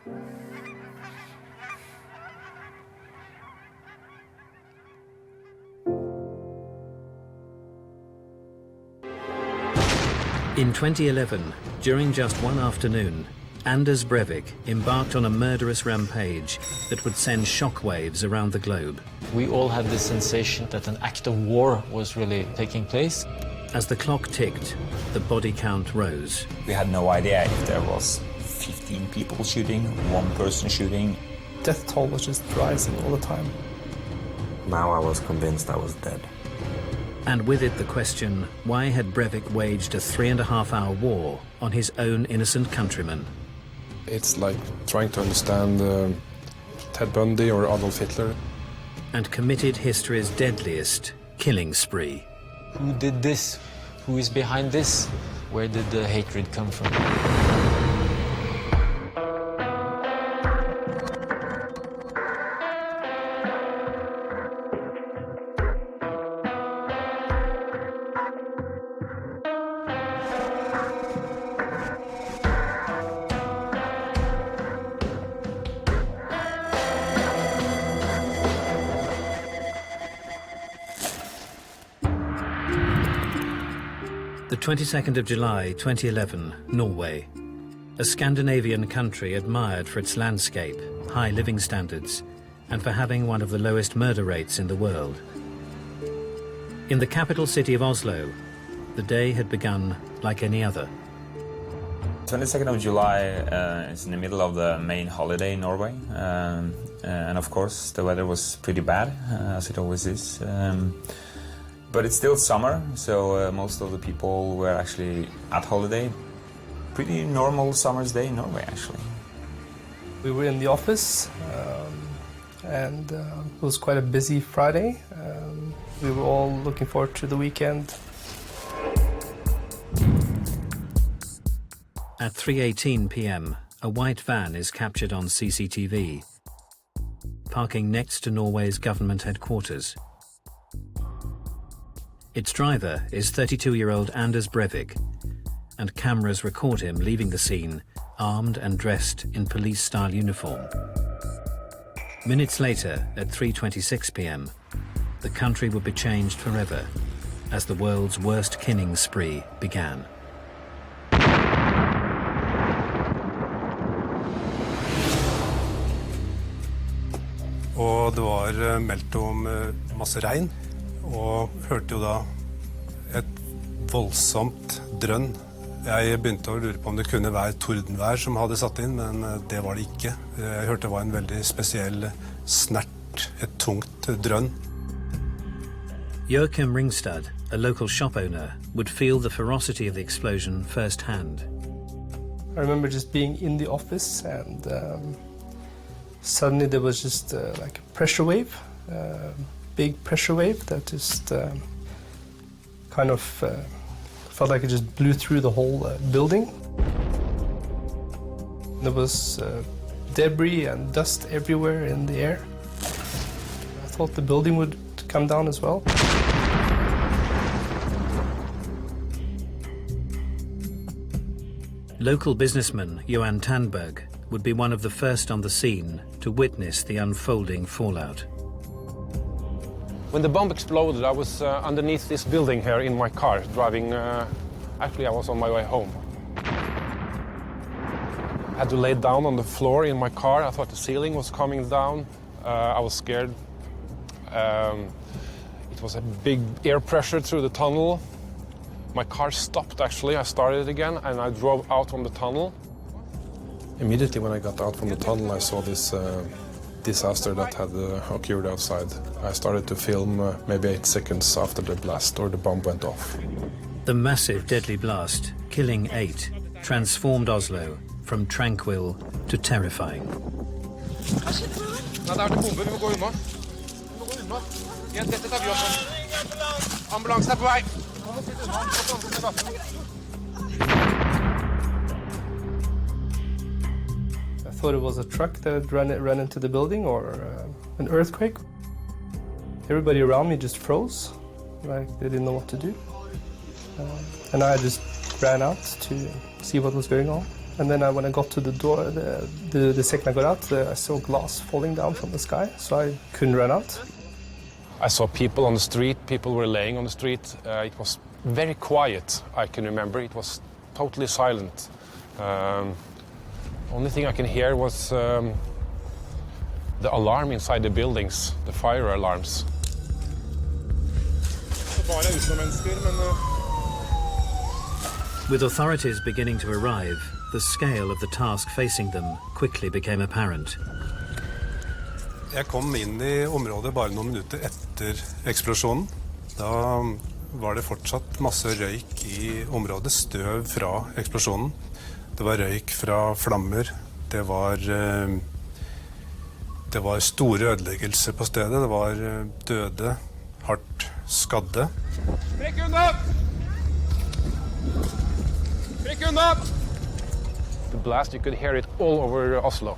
Speaker 1: In 2011, during just one afternoon, Anders Breivik embarked on a murderous rampage that would send shockwaves around the globe.
Speaker 6: We all had the sensation that an act of war was really taking place.
Speaker 1: As the clock ticked, the body count rose.
Speaker 10: We had no idea if there was 15 people shooting, one person shooting.
Speaker 18: Death toll was just rising all the time.
Speaker 10: Now I was convinced I was dead.
Speaker 1: And with it the question, why had Breivik waged a 3.5-hour war on his own innocent countrymen?
Speaker 18: It's like trying to understand Ted Bundy or Adolf Hitler.
Speaker 1: And committed history's deadliest killing spree.
Speaker 6: Who did this? Who is behind this? Where did the hatred come from?
Speaker 1: The 22nd of July 2011, Norway. A Scandinavian country admired for its landscape, high living standards, and for having one of the lowest murder rates in the world. In the capital city of Oslo, the day had begun like any other.
Speaker 10: 22nd of July is in the middle of the main holiday in Norway. And of course, the weather was pretty bad, as it always is. But it's still summer, so most of the people were actually at holiday. Pretty normal summer's day in Norway, actually.
Speaker 12: We were in the office, and it was quite a busy Friday. We were all looking forward to the weekend.
Speaker 1: At 3:18 p.m, a white van is captured on CCTV, parking next to Norway's government headquarters. Its driver is 32-year-old Anders Breivik, and cameras record him leaving the scene, armed and dressed in police-style uniform. Minutes later, at 3:26 p.m, the country would be changed forever as the world's worst killing spree began.
Speaker 18: Og det var meldt om masse regn, og hørte jo da et voldsomt drønn. Jeg begynte å lure på om det kunne være tordenvær som hadde satt inn, men det var det ikke. Jeg hørte det var en veldig spesiell snert, et tungt drønn.
Speaker 1: Joachim Ringstad, a local shop owner, would feel the ferocity of the explosion firsthand.
Speaker 12: I remember just being in the office, and suddenly there was just like a pressure wave, big pressure wave that just kind of felt like it just blew through the whole building. There was debris and dust everywhere in the air. I thought the building would come down as well.
Speaker 1: Local businessman Johan Tandberg would be one of the first on the scene to witness the unfolding fallout.
Speaker 2: When the bomb exploded, I was underneath this building here in my car, driving. Actually, I was on my way home. I had to lay down on the floor in my car. I thought the ceiling was coming down. I was scared. It was a big air pressure through the tunnel. My car stopped, actually. I started again, and I drove out from the tunnel.
Speaker 18: Immediately when I got out from the tunnel, I saw this disaster that had occurred outside. I started to film maybe 8 seconds after the blast or the bomb went off.
Speaker 1: The massive deadly blast, killing 8, transformed Oslo from tranquil to terrifying.
Speaker 12: I thought it was a truck that had ran into the building or an earthquake. Everybody around me just froze, like they didn't know what to do. And I just ran out to see what was going on. And then when I got to the door, the second I got out, I saw glass falling down from the sky, so I couldn't run out.
Speaker 2: I saw people on the street, people were laying on the street. It was very quiet, I can remember. It was totally silent. Only thing I can hear was the alarm inside the buildings, the fire alarms.
Speaker 1: With authorities beginning to arrive, the scale of the task facing them quickly became apparent.
Speaker 18: Jeg kom inn i området bare noen minutter etter eksplosjonen. Da var det fortsatt masse røyk i området, støv fra eksplosjonen. Det var røyk fra flammer. Det var store ødeleggelser på stedet. Det var døde, hardt skadde.
Speaker 2: Trekk unna! Trekk unna! The blast, you could hear it all over Oslo.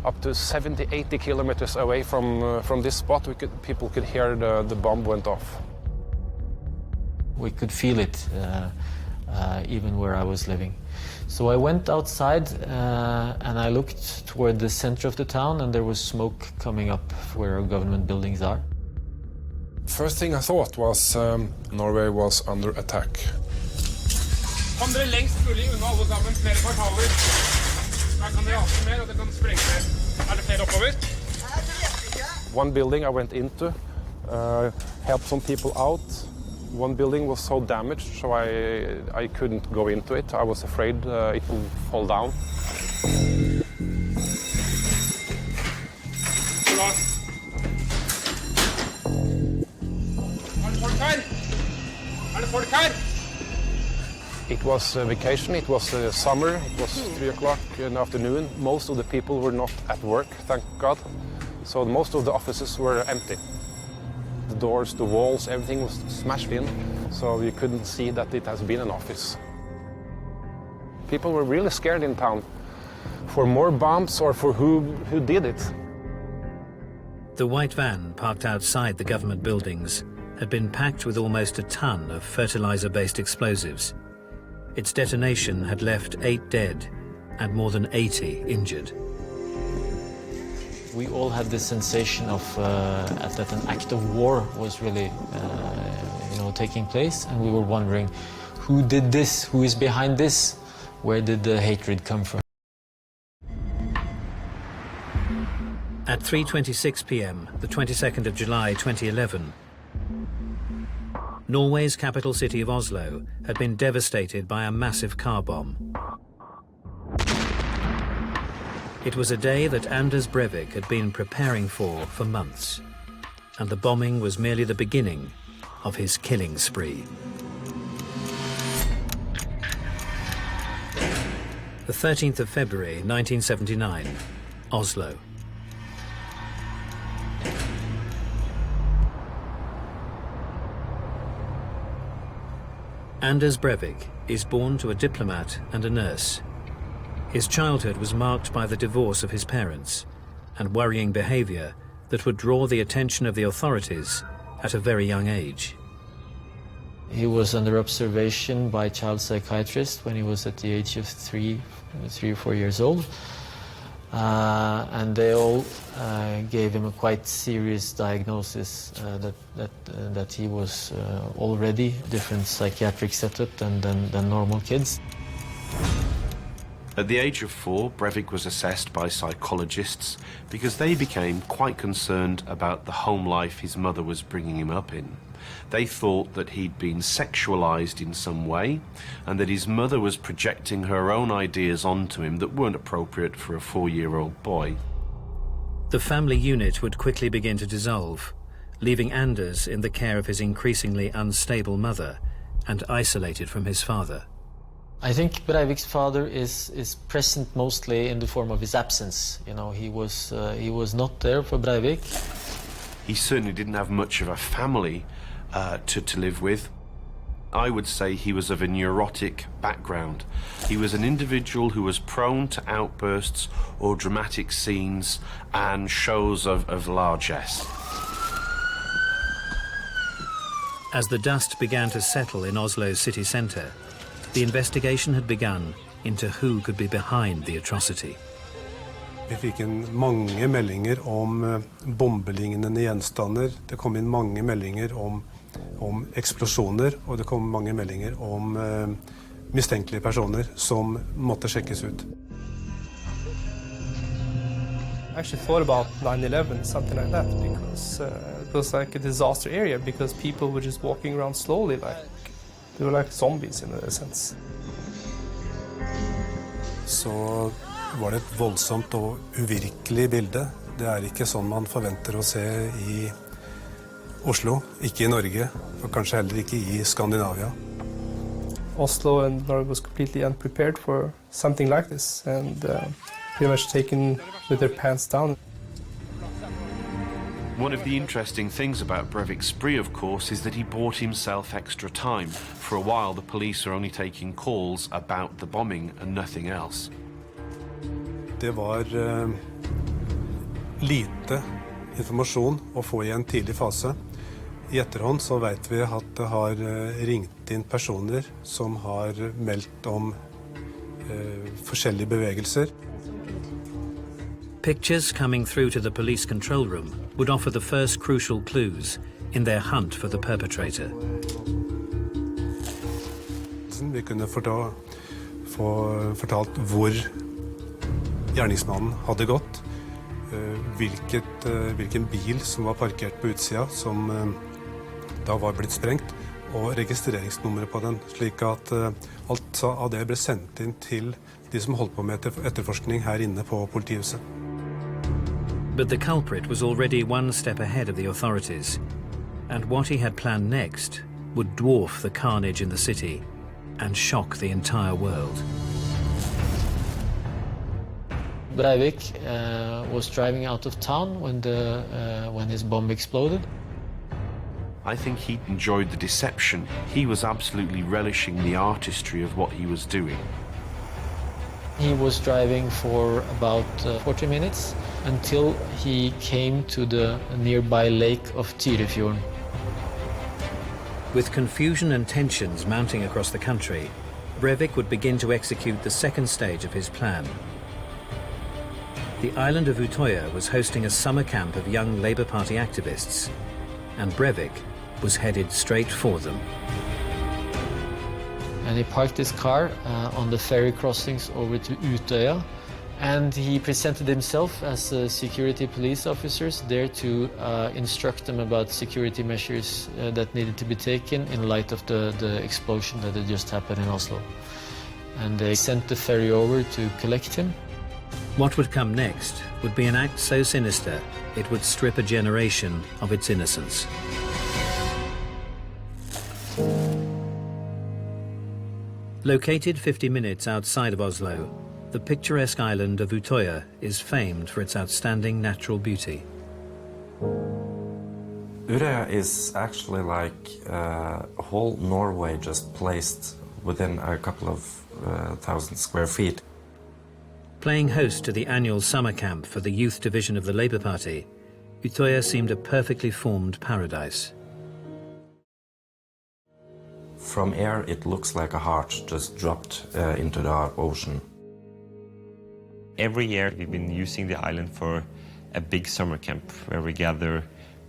Speaker 2: Up to 70-80 kilometers away from this spot, people could hear the bomb went off.
Speaker 6: We could feel it even where I was living. So I went outside and I looked toward the center of the town, and there was smoke coming up where our government buildings are.
Speaker 18: First thing I thought was Norway was under attack.
Speaker 2: Kom dere lengst mulig unna alle sammen, flere kvartaler. Her kan dere ha mer, og det kan sprenge mer. Det flere oppover? One building I went into, helped some people out. One building was so damaged, so I couldn't go into it. I was afraid it would fall down. Er det folk her? Er det folk her?
Speaker 7: It was vacation, it was summer, it was 3 o'clock in the afternoon. Most of the people were not at work, thank God. So most of the offices were empty. The doors, the walls, everything was smashed in, so you couldn't see that it has been an office. People were really scared in town for more bombs or for who did it.
Speaker 1: The white van parked outside the government buildings had been packed with almost a ton of fertilizer-based explosives. Its detonation had left 8 dead and more than 80 injured.
Speaker 6: We all had this sensation of that an act of war was really taking place, and we were wondering who did this, who is behind this, where did the hatred come from?
Speaker 1: At 3:26 p.m, the 22nd of July 2011, Norway's capital city of Oslo had been devastated by a massive car bomb. It was a day that Anders Breivik had been preparing for months, and the bombing was merely the beginning of his killing spree. The 13th of February 1979, Oslo. Anders Breivik is born to a diplomat and a nurse. His childhood was marked by the divorce of his parents and worrying behavior that would draw the attention of the authorities at a very young age.
Speaker 6: He was under observation by a child psychiatrist when he was at the age of 3 or 4 years old. And they all gave him a quite serious diagnosis that he was already a different psychiatric setup than normal kids.
Speaker 20: At the age of 4, Breivik was assessed by psychologists because they became quite concerned about the home life his mother was bringing him up in. They thought that he'd been sexualized in some way and that his mother was projecting her own ideas onto him that weren't appropriate for a 4-year-old boy.
Speaker 1: The family unit would quickly begin to dissolve, leaving Anders in the care of his increasingly unstable mother and isolated from his father.
Speaker 6: I think Breivik's father is present mostly in the form of his absence. You know, he was not there for Breivik.
Speaker 20: He certainly didn't have much of a family to live with. I would say he was of a neurotic background. He was an individual who was prone to outbursts or dramatic scenes and shows of largesse.
Speaker 1: As the dust began to settle in Oslo's city centre, the investigation had begun into who could be behind the atrocity.
Speaker 18: Vi fikk inn mange meldinger om bombelignende gjenstander. Det kom inn mange meldinger om eksplosjoner, og det kom mange meldinger om mistenkelige personer som måtte sjekkes ut.
Speaker 12: I actually thought about 9/11, something like that, because it was like a disaster area, because people were just walking around slowly, they were like zombies in a sense.
Speaker 18: Så var det et voldsomt og uvirkelig bilde. Det er ikke sånn man forventer å se i Oslo, ikke i Norge, og kanskje heller ikke i Skandinavia.
Speaker 12: Oslo and Norway was completely unprepared for something like this, and pretty much taken with their pants down.
Speaker 20: One of the interesting things about Breivik's spree, of course, is that he bought himself extra time. For a while, the police were only taking calls about the bombing and nothing else.
Speaker 18: Det var lite informasjon å få i en tidlig fase. I etterhånd så vet vi at det har ringt inn personer som har meldt om forskjellige bevegelser.
Speaker 1: Pictures coming through to the police control room would offer the first crucial clues in their hunt for the perpetrator.
Speaker 18: Vi kunne få fortalt hvor gjerningsmannen hadde gått, hvilken bil som var parkert på utsida, som da var blitt sprengt, og registreringsnummeret på den, slik at alt av det ble sendt inn til de som holdt på med etterforskning her inne på politihuset.
Speaker 1: But the culprit was already one step ahead of the authorities, and what he had planned next would dwarf the carnage in the city and shock the entire world.
Speaker 6: Breivik was driving out of town when his bomb exploded.
Speaker 20: I think he enjoyed the deception. He was absolutely relishing the artistry of what he was doing.
Speaker 6: He was driving for about 40 minutes until he came to the nearby lake of Tyrifjorden.
Speaker 1: With confusion and tensions mounting across the country, Breivik would begin to execute the second stage of his plan. The island of Utøya was hosting a summer camp of young Labour Party activists, and Breivik was headed straight for them.
Speaker 6: And he parked his car on the ferry crossings over to Utøya, and he presented himself as security police officers there to instruct them about security measures that needed to be taken in light of the explosion that had just happened in Oslo. And they sent the ferry over to collect him.
Speaker 1: What would come next would be an act so sinister it would strip a generation of its innocence. Located 50 minutes outside of Oslo, the picturesque island of Utøya is famed for its outstanding natural beauty.
Speaker 9: Utøya is actually like whole Norway just placed within a couple of 1,000 square feet.
Speaker 1: Playing host to the annual summer camp for the youth division of the Labour Party, Utøya seemed a perfectly formed paradise.
Speaker 9: From air, it looks like a heart just dropped into the ocean.
Speaker 14: Every year we've been using the island for a big summer camp where we gather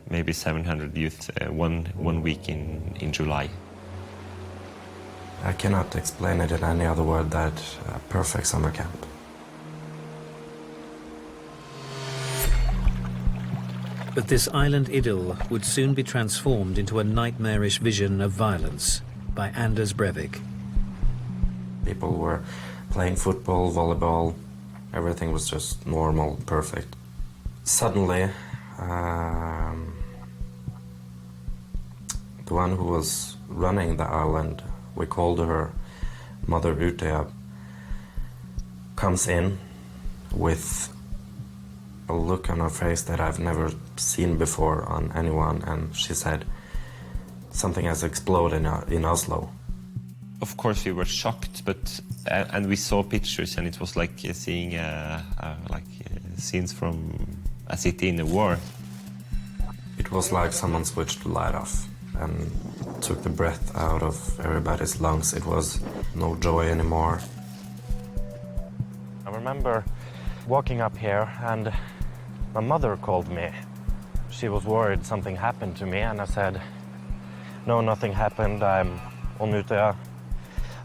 Speaker 14: maybe 700 youth one week in July.
Speaker 9: I cannot explain it in any other word than a perfect summer camp.
Speaker 1: But this island idyll would soon be transformed into a nightmarish vision of violence by Anders Breivik.
Speaker 9: People were playing football, volleyball, everything was just normal, perfect. Suddenly, the one who was running the island, we called her Mother Utøya, comes in with a look on her face that I've never seen before on anyone, and she said, something has exploded in Oslo.
Speaker 14: Of course we were shocked, but and we saw pictures, and it was like seeing scenes from a city in the war.
Speaker 9: It was like someone switched the light off and took the breath out of everybody's lungs. It was no joy anymore.
Speaker 22: I remember walking up here, and my mother called me. She was worried something happened to me, and I said, no, nothing happened. I'm on Utøya.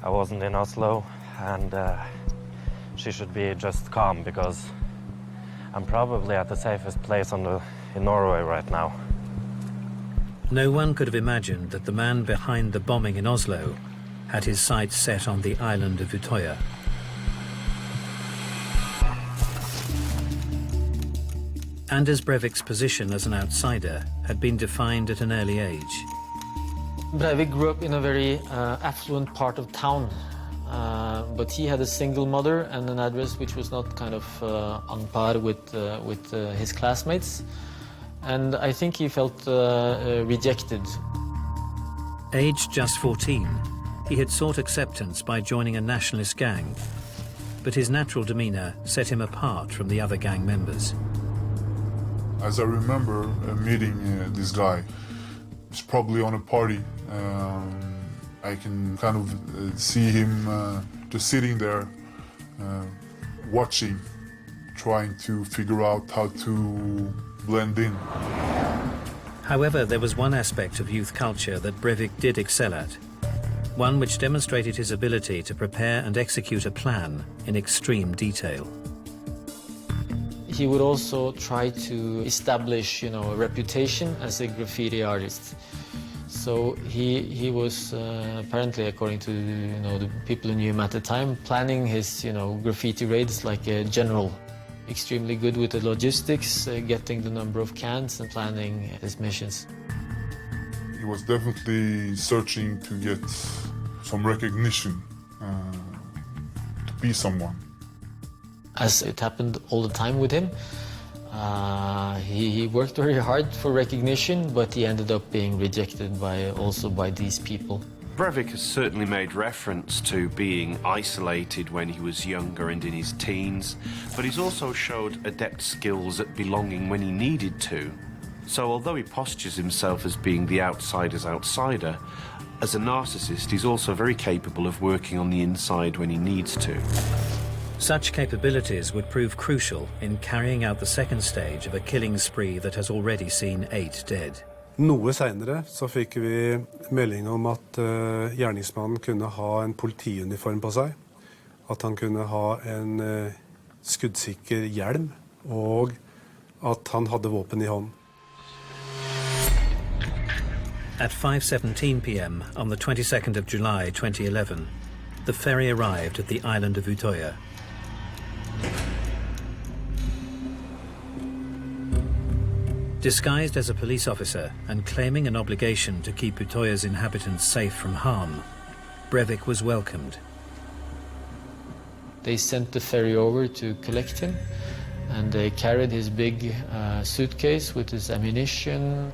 Speaker 22: I wasn't in Oslo, and she should be just calm because I'm probably at the safest place in Norway right now.
Speaker 1: No one could have imagined that the man behind the bombing in Oslo had his sights set on the island of Utøya. Anders Breivik's position as an outsider had been defined at an early age.
Speaker 6: Breivik grew up in a very affluent part of town, but he had a single mother and an address which was not kind of on par with his classmates, and I think he felt rejected.
Speaker 1: Aged just 14, he had sought acceptance by joining a nationalist gang, but his natural demeanour set him apart from the other gang members.
Speaker 23: As I remember meeting this guy, it's probably on a party. I can kind of see him just sitting there, watching, trying to figure out how to blend in.
Speaker 1: However, there was one aspect of youth culture that Breivik did excel at, one which demonstrated his ability to prepare and execute a plan in extreme detail.
Speaker 6: He would also try to establish, a reputation as a graffiti artist. So he was apparently, according to the people who knew him at the time, planning his graffiti raids like a general. Extremely good with the logistics, getting the number of cans and planning his missions.
Speaker 23: He was definitely searching to get some recognition, to be someone.
Speaker 6: As it happened all the time with him, he worked very hard for recognition, but he ended up being rejected also by these people.
Speaker 20: Breivik has certainly made reference to being isolated when he was younger and in his teens, but he's also showed adept skills at belonging when he needed to. So although he postures himself as being the outsider's outsider, as a narcissist he's also very capable of working on the inside when he needs to.
Speaker 1: Such capabilities would prove crucial in carrying out the second stage of a killing spree that has already seen 8 dead.
Speaker 18: Noe senere så fikk vi melding om at gjerningsmannen kunne ha en politiuniform på seg, at han kunne ha en skuddsikker hjelm, og at han hadde våpen i hånd.
Speaker 1: At 5:17 p.m. on the 22nd of July 2011, the ferry arrived at the island of Utøya. Disguised as a police officer and claiming an obligation to keep Utøya's inhabitants safe from harm, Breivik was welcomed.
Speaker 6: They sent the ferry over to collect him, and they carried his big suitcase with his ammunition.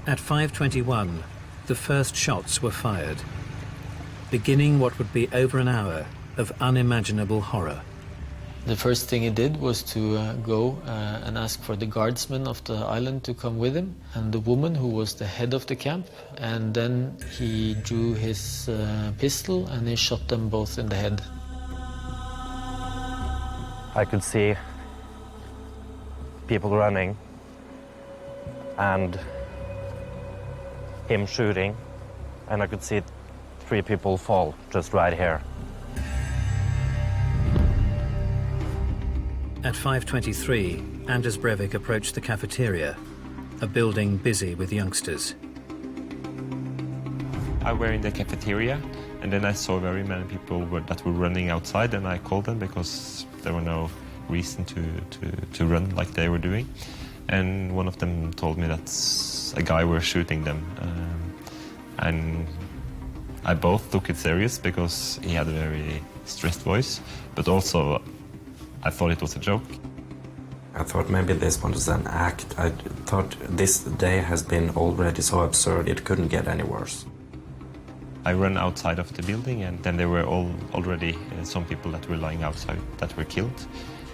Speaker 1: At 5:21, the first shots were fired, beginning what would be over an hour of unimaginable horror.
Speaker 6: The first thing he did was to go and ask for the guardsmen of the island to come with him, and the woman who was the head of the camp, and then he drew his pistol and he shot them both in the head.
Speaker 22: I could see people running and him shooting, and I could see 3 people fall just right here.
Speaker 1: At 5:23, Anders Breivik approached the cafeteria, a building busy with youngsters.
Speaker 14: I were in the cafeteria, and then I saw very many people that were running outside, and I called them because there were no reason to run like they were doing. And one of them told me that a guy were shooting them, and I both took it serious because he had a very stressed voice, but also I thought it was a joke.
Speaker 9: I thought maybe this was an act. I thought this day has been already so absurd it couldn't get any worse.
Speaker 14: I ran outside of the building, and then there were already some people that were lying outside that were killed.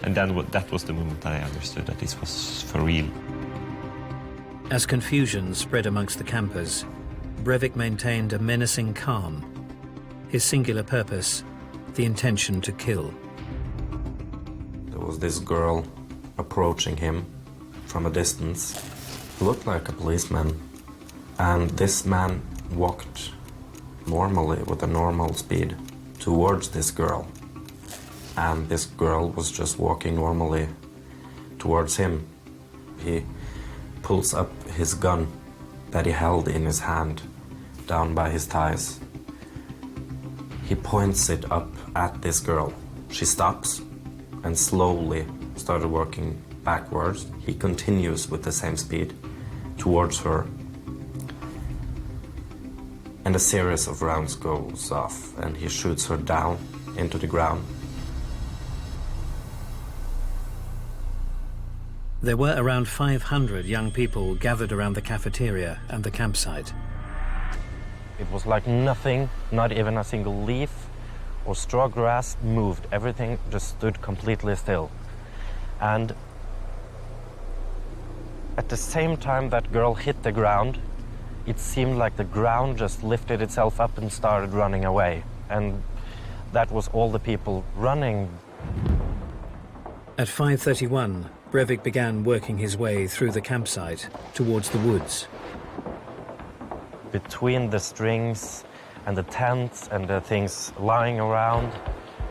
Speaker 14: And then that was the moment I understood that this was for real.
Speaker 1: As confusion spread amongst the campers, Breivik maintained a menacing calm. His singular purpose, the intention to kill.
Speaker 9: There was this girl approaching him from a distance, who looked like a policeman, and this man walked normally with a normal speed towards this girl, and this girl was just walking normally towards him. He pulls up his gun that he held in his hand down by his thighs. He points it up at this girl. She stops and slowly started working backwards. He continues with the same speed towards her, and a series of rounds goes off, and he shoots her down into the ground.
Speaker 1: There were around 500 young people gathered around the cafeteria and the campsite.
Speaker 22: It was like nothing, not even a single leaf or straw grass moved. Everything just stood completely still. And at the same time that girl hit the ground, it seemed like the ground just lifted itself up and started running away. And that was all the people running.
Speaker 1: At 5:31, Breivik began working his way through the campsite towards the woods.
Speaker 22: Between the strings and the tents and the things lying around,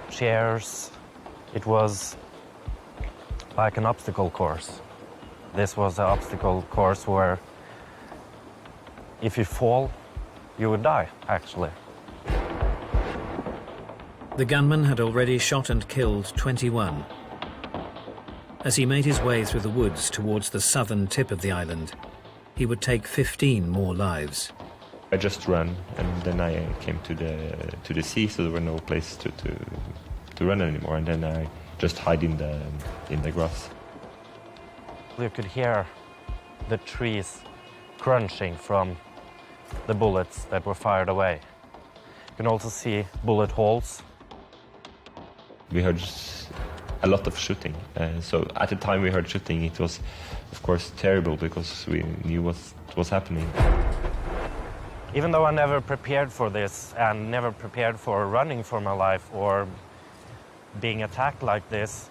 Speaker 22: chairs, it was like an obstacle course. This was an obstacle course where if you fall, you would die, actually.
Speaker 1: The gunman had already shot and killed 21. As he made his way through the woods towards the southern tip of the island, he would take 15 more lives.
Speaker 14: I just ran, and then I came to the sea, so there were no place to run anymore, and then I just hide in the grass.
Speaker 22: You could hear the trees crunching from the bullets that were fired away. You can also see bullet holes.
Speaker 14: We heard a lot of shooting, so at the time we heard shooting, it was, of course, terrible because we knew what was happening.
Speaker 22: Even though I never prepared for this and never prepared for running for my life or being attacked like this,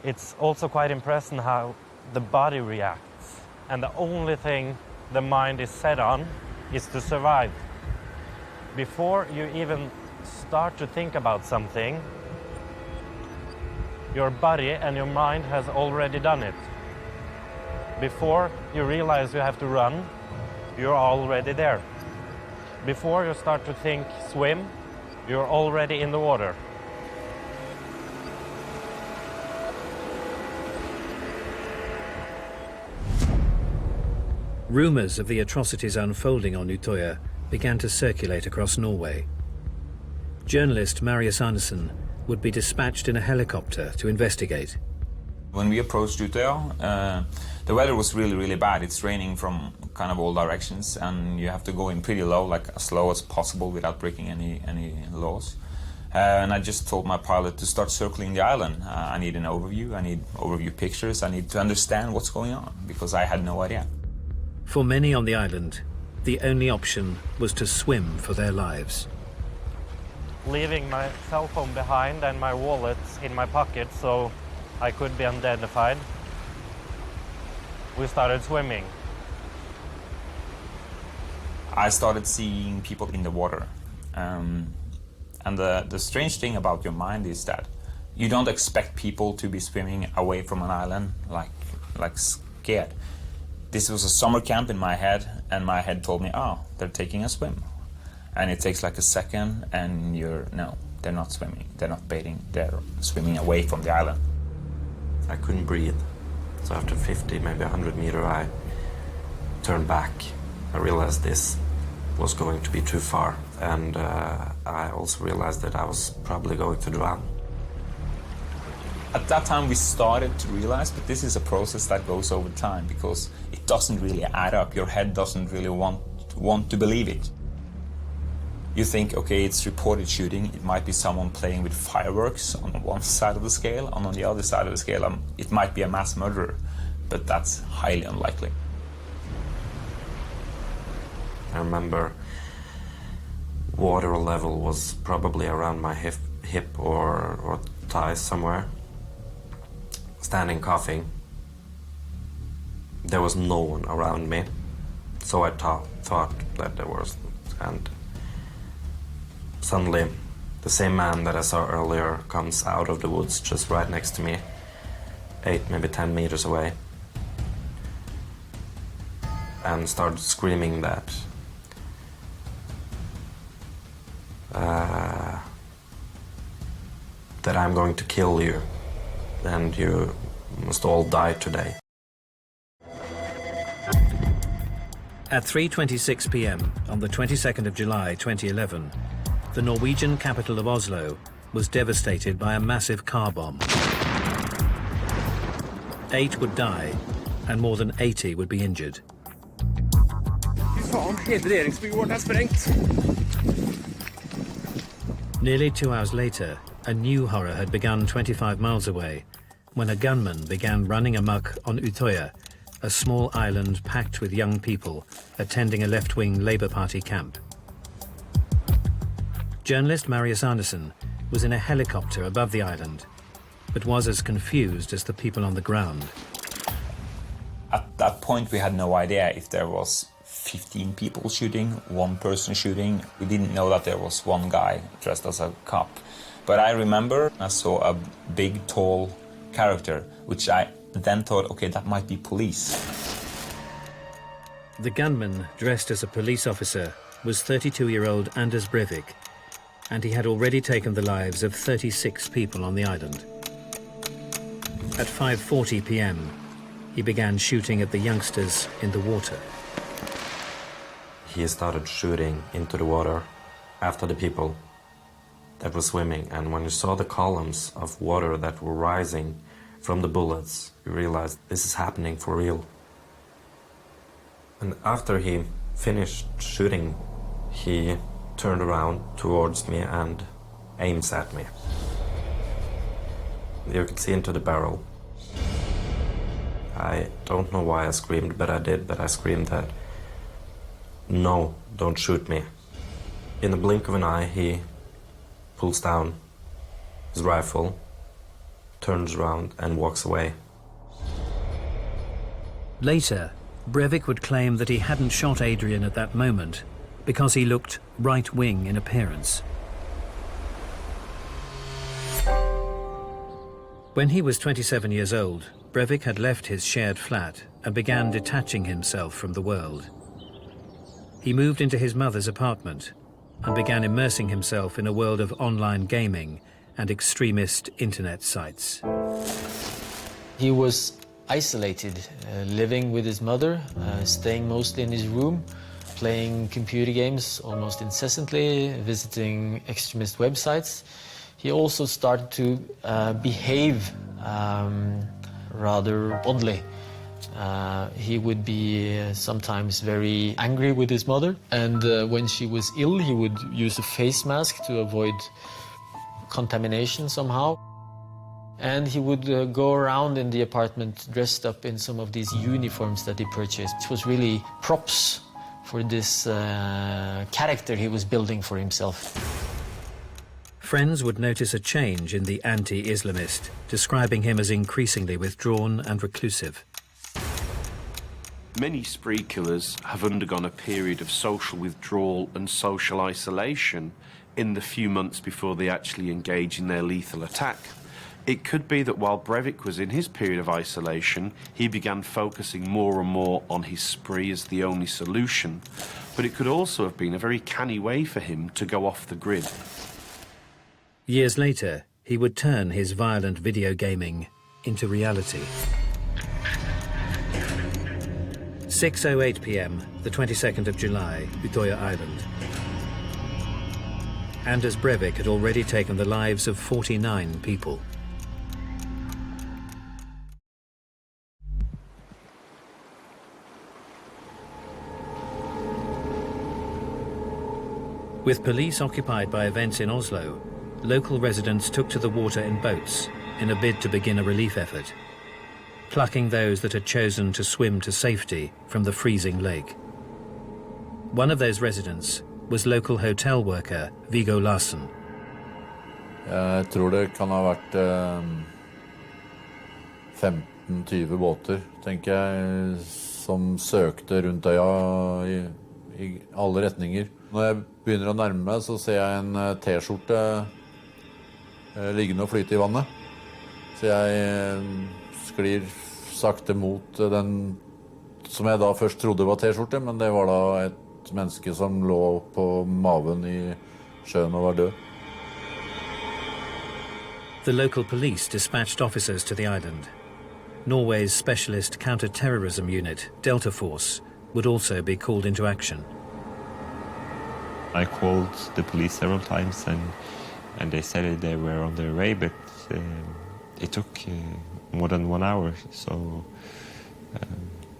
Speaker 22: it's also quite impressive how the body reacts. And the only thing the mind is set on is to survive. Before you even start to think about something, your body and your mind has already done it. Before you realize you have to run, you're already there. Before you start to think swim, you're already in the water.
Speaker 1: Rumours of the atrocities unfolding on Utøya began to circulate across Norway. Journalist Marius Andersen would be dispatched in a helicopter to investigate.
Speaker 10: When we approached Utøya, the weather was really, really bad. It's raining from kind of all directions, and you have to go in pretty low, like as low as possible without breaking any laws. And I just told my pilot to start circling the island. I need an overview, I need overview pictures, I need to understand what's going on, because I had no idea.
Speaker 1: For many on the island, the only option was to swim for their lives.
Speaker 22: Leaving my cell phone behind and my wallet in my pocket so I could be identified, we started swimming.
Speaker 10: I started seeing people in the water. And the strange thing about your mind is that you don't expect people to be swimming away from an island like scared. This was a summer camp in my head, and my head told me, oh, they're taking a swim. And it takes like a second, and no, they're not swimming, they're not bathing, they're swimming away from the island.
Speaker 9: I couldn't breathe. So after 50, maybe 100 meters, I turned back. I realized this was going to be too far, and I also realized that I was probably going to drown.
Speaker 10: At that time we started to realize that this is a process that goes over time, because it doesn't really add up. Your head doesn't really want to believe it. You think, okay, it's reported shooting, it might be someone playing with fireworks on one side of the scale, and on the other side of the scale it might be a mass murderer, but that's highly unlikely.
Speaker 9: I remember water level was probably around my hip or thighs somewhere. Standing coughing. There was no one around me, so I thought that there was, and suddenly the same man that I saw earlier comes out of the woods just right next to me, 8, maybe 10 meters away, and started screaming that I'm going to kill you, and you must all die today.
Speaker 1: At 3:26 p.m. on the 22nd of July 2011, the Norwegian capital of Oslo was devastated by a massive car bomb. 8 would die, and more than 80 would be injured. Nearly 2 hours later, a new horror had begun 25 miles away, when a gunman began running amok on Utøya, a small island packed with young people attending a left-wing Labour Party camp. Journalist Marius Andersen was in a helicopter above the island, but was as confused as the people on the ground.
Speaker 10: At that point we had no idea if there was 15 people shooting, one person shooting. We didn't know that there was one guy dressed as a cop. But I remember I saw a big, tall character, which I then thought, okay, that might be police.
Speaker 1: The gunman, dressed as a police officer, was 32-year-old Anders Breivik, and he had already taken the lives of 36 people on the island. At 5:40 p.m, he began shooting at the youngsters in the water.
Speaker 9: he started shooting into the water after the people that were swimming. And when you saw the columns of water that were rising from the bullets, you realized this is happening for real. And after he finished shooting, he turned around towards me and aims at me. You could see into the barrel. I don't know why I screamed, but I did. But I screamed that, "No, don't shoot me." In the blink of an eye, he pulls down his rifle, turns around and walks away.
Speaker 1: Later, Breivik would claim that he hadn't shot Adrian at that moment because he looked right-wing in appearance. When he was 27 years old, Breivik had left his shared flat and began detaching himself from the world. He moved into his mother's apartment and began immersing himself in a world of online gaming and extremist internet sites.
Speaker 6: He was isolated, living with his mother, staying mostly in his room, playing computer games almost incessantly, visiting extremist websites. He also started to behave rather oddly. He would be sometimes very angry with his mother, and when she was ill, he would use a face mask to avoid contamination somehow. And he would go around in the apartment dressed up in some of these uniforms that he purchased. It was really props for this character he was building for himself.
Speaker 1: Friends would notice a change in the anti-Islamist, describing him as increasingly withdrawn and reclusive.
Speaker 20: Many spree killers have undergone a period of social withdrawal and social isolation in the few months before they actually engage in their lethal attack. It could be that while Breivik was in his period of isolation, he began focusing more and more on his spree as the only solution, but it could also have been a very canny way for him to go off the grid.
Speaker 1: Years later, he would turn his violent video gaming into reality. 6:08 p.m., the 22nd of July, Utøya Island. Anders Breivik had already taken the lives of 49 people. With police occupied by events in Oslo, local residents took to the water in boats in a bid to begin a relief effort, plucking those that had chosen to swim to safety from the freezing lake. One of those residents was local hotel worker Viggo Larsen.
Speaker 3: Jeg tror det kan ha vært 15-20 båter, tenker jeg, som søkte rundt øya i alle retninger. Når jeg begynner å nærme meg, så ser jeg en T-skjorte liggende og flyte i vannet. Så jeg sklir sakte mot den som jeg da først trodde var T-skjorte, men det var da et menneske som lå på maven i sjøen og var død.
Speaker 1: The local police dispatched officers to the island. Norway's specialist counter-terrorism unit, Delta Force, would also be called into action.
Speaker 14: I called the police several times and they said they were on their way, but it took more than 1 hour, so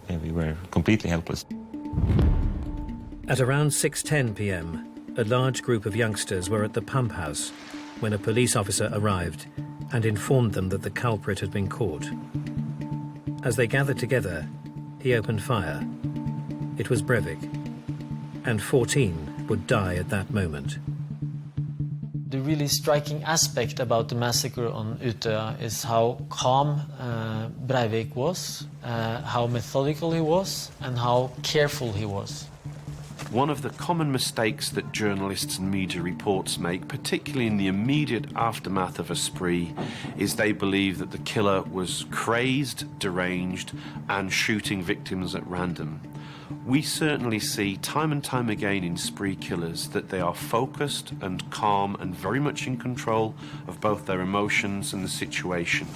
Speaker 14: yeah, we were completely helpless.
Speaker 1: At around 6:10 p.m, a large group of youngsters were at the pump house when a police officer arrived and informed them that the culprit had been caught. As they gathered together, he opened fire. It was Breivik, and 14 would die at that moment.
Speaker 6: The really striking aspect about the massacre on Utøya is how calm Breivik was, how methodical he was, and how careful he was.
Speaker 20: One of the common mistakes that journalists and media reports make, particularly in the immediate aftermath of a spree, is they believe that the killer was crazed, deranged, and shooting victims at random. We certainly see time and time again in spree killers that they are focused and calm and very much in control of both their emotions and the situation.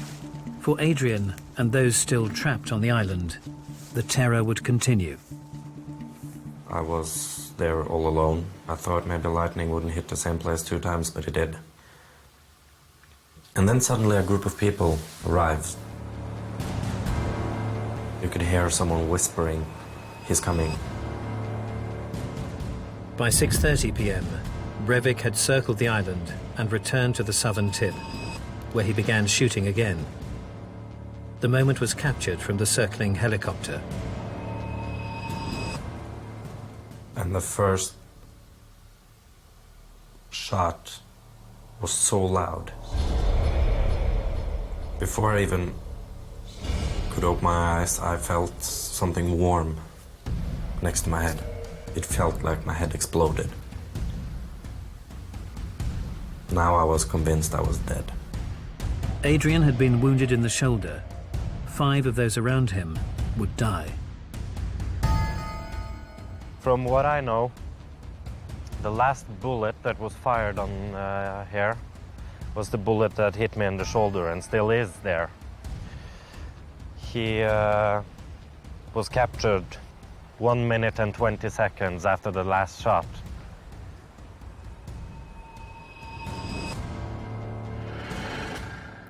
Speaker 1: For Adrian and those still trapped on the island, the terror would continue.
Speaker 9: I was there all alone. I thought maybe lightning wouldn't hit the same place 2 times, but it did. And then suddenly a group of people arrived. You could hear someone whispering, "He's coming."
Speaker 1: By 6:30 p.m., Breivik had circled the island and returned to the southern tip, where he began shooting again. The moment was captured from the circling helicopter.
Speaker 9: And the first shot was so loud. Before I even could open my eyes, I felt something warm next to my head. It felt like my head exploded. Now I was convinced I was dead.
Speaker 1: Adrian had been wounded in the shoulder. 5 of those around him would die.
Speaker 22: From what I know, the last bullet that was fired on here was the bullet that hit me in the shoulder and still is there. He was captured 1 minute and 20 seconds after the last shot.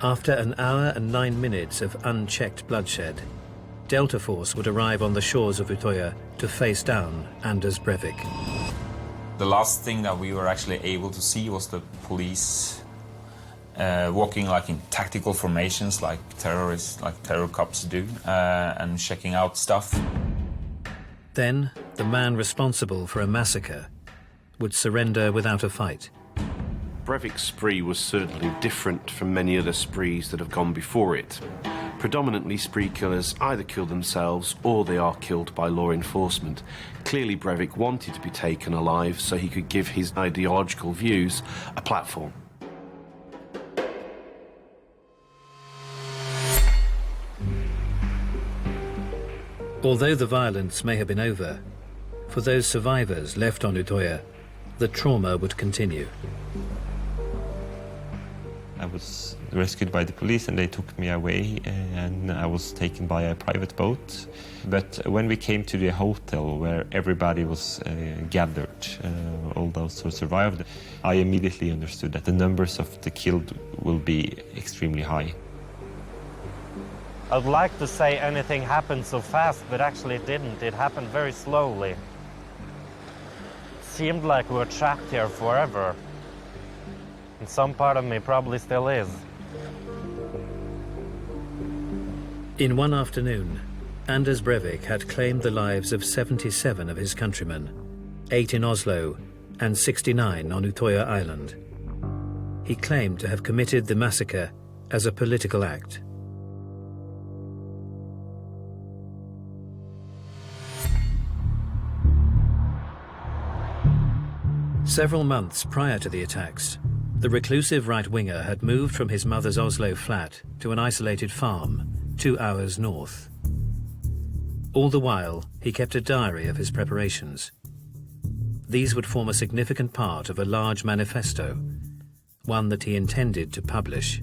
Speaker 1: After an hour and 9 minutes of unchecked bloodshed, Delta Force would arrive on the shores of Utøya to face down Anders Breivik.
Speaker 10: The last thing that we were actually able to see was the police walking like in tactical formations, like terrorists, like terror cops do, and checking out stuff.
Speaker 1: Then, the man responsible for a massacre would surrender without a fight.
Speaker 20: Breivik's spree was certainly different from many other sprees that have gone before it. Predominantly, spree killers either kill themselves or they are killed by law enforcement. Clearly, Breivik wanted to be taken alive so he could give his ideological views a platform.
Speaker 1: Although the violence may have been over, for those survivors left on Utøya, the trauma would continue.
Speaker 14: I was rescued by the police and they took me away and I was taken by a private boat. But when we came to the hotel where everybody was gathered, all those who survived, I immediately understood that the numbers of the killed will be extremely high.
Speaker 22: I'd like to say anything happened so fast, but actually it didn't. It happened very slowly. It seemed like we were trapped here forever. And some part of me probably still is.
Speaker 1: In one afternoon, Anders Breivik had claimed the lives of 77 of his countrymen, 8 in Oslo and 69 on Utøya Island. He claimed to have committed the massacre as a political act. Several months prior to the attacks, the reclusive right-winger had moved from his mother's Oslo flat to an isolated farm 2 hours north. All the while, he kept a diary of his preparations. These would form a significant part of a large manifesto, one that he intended to publish.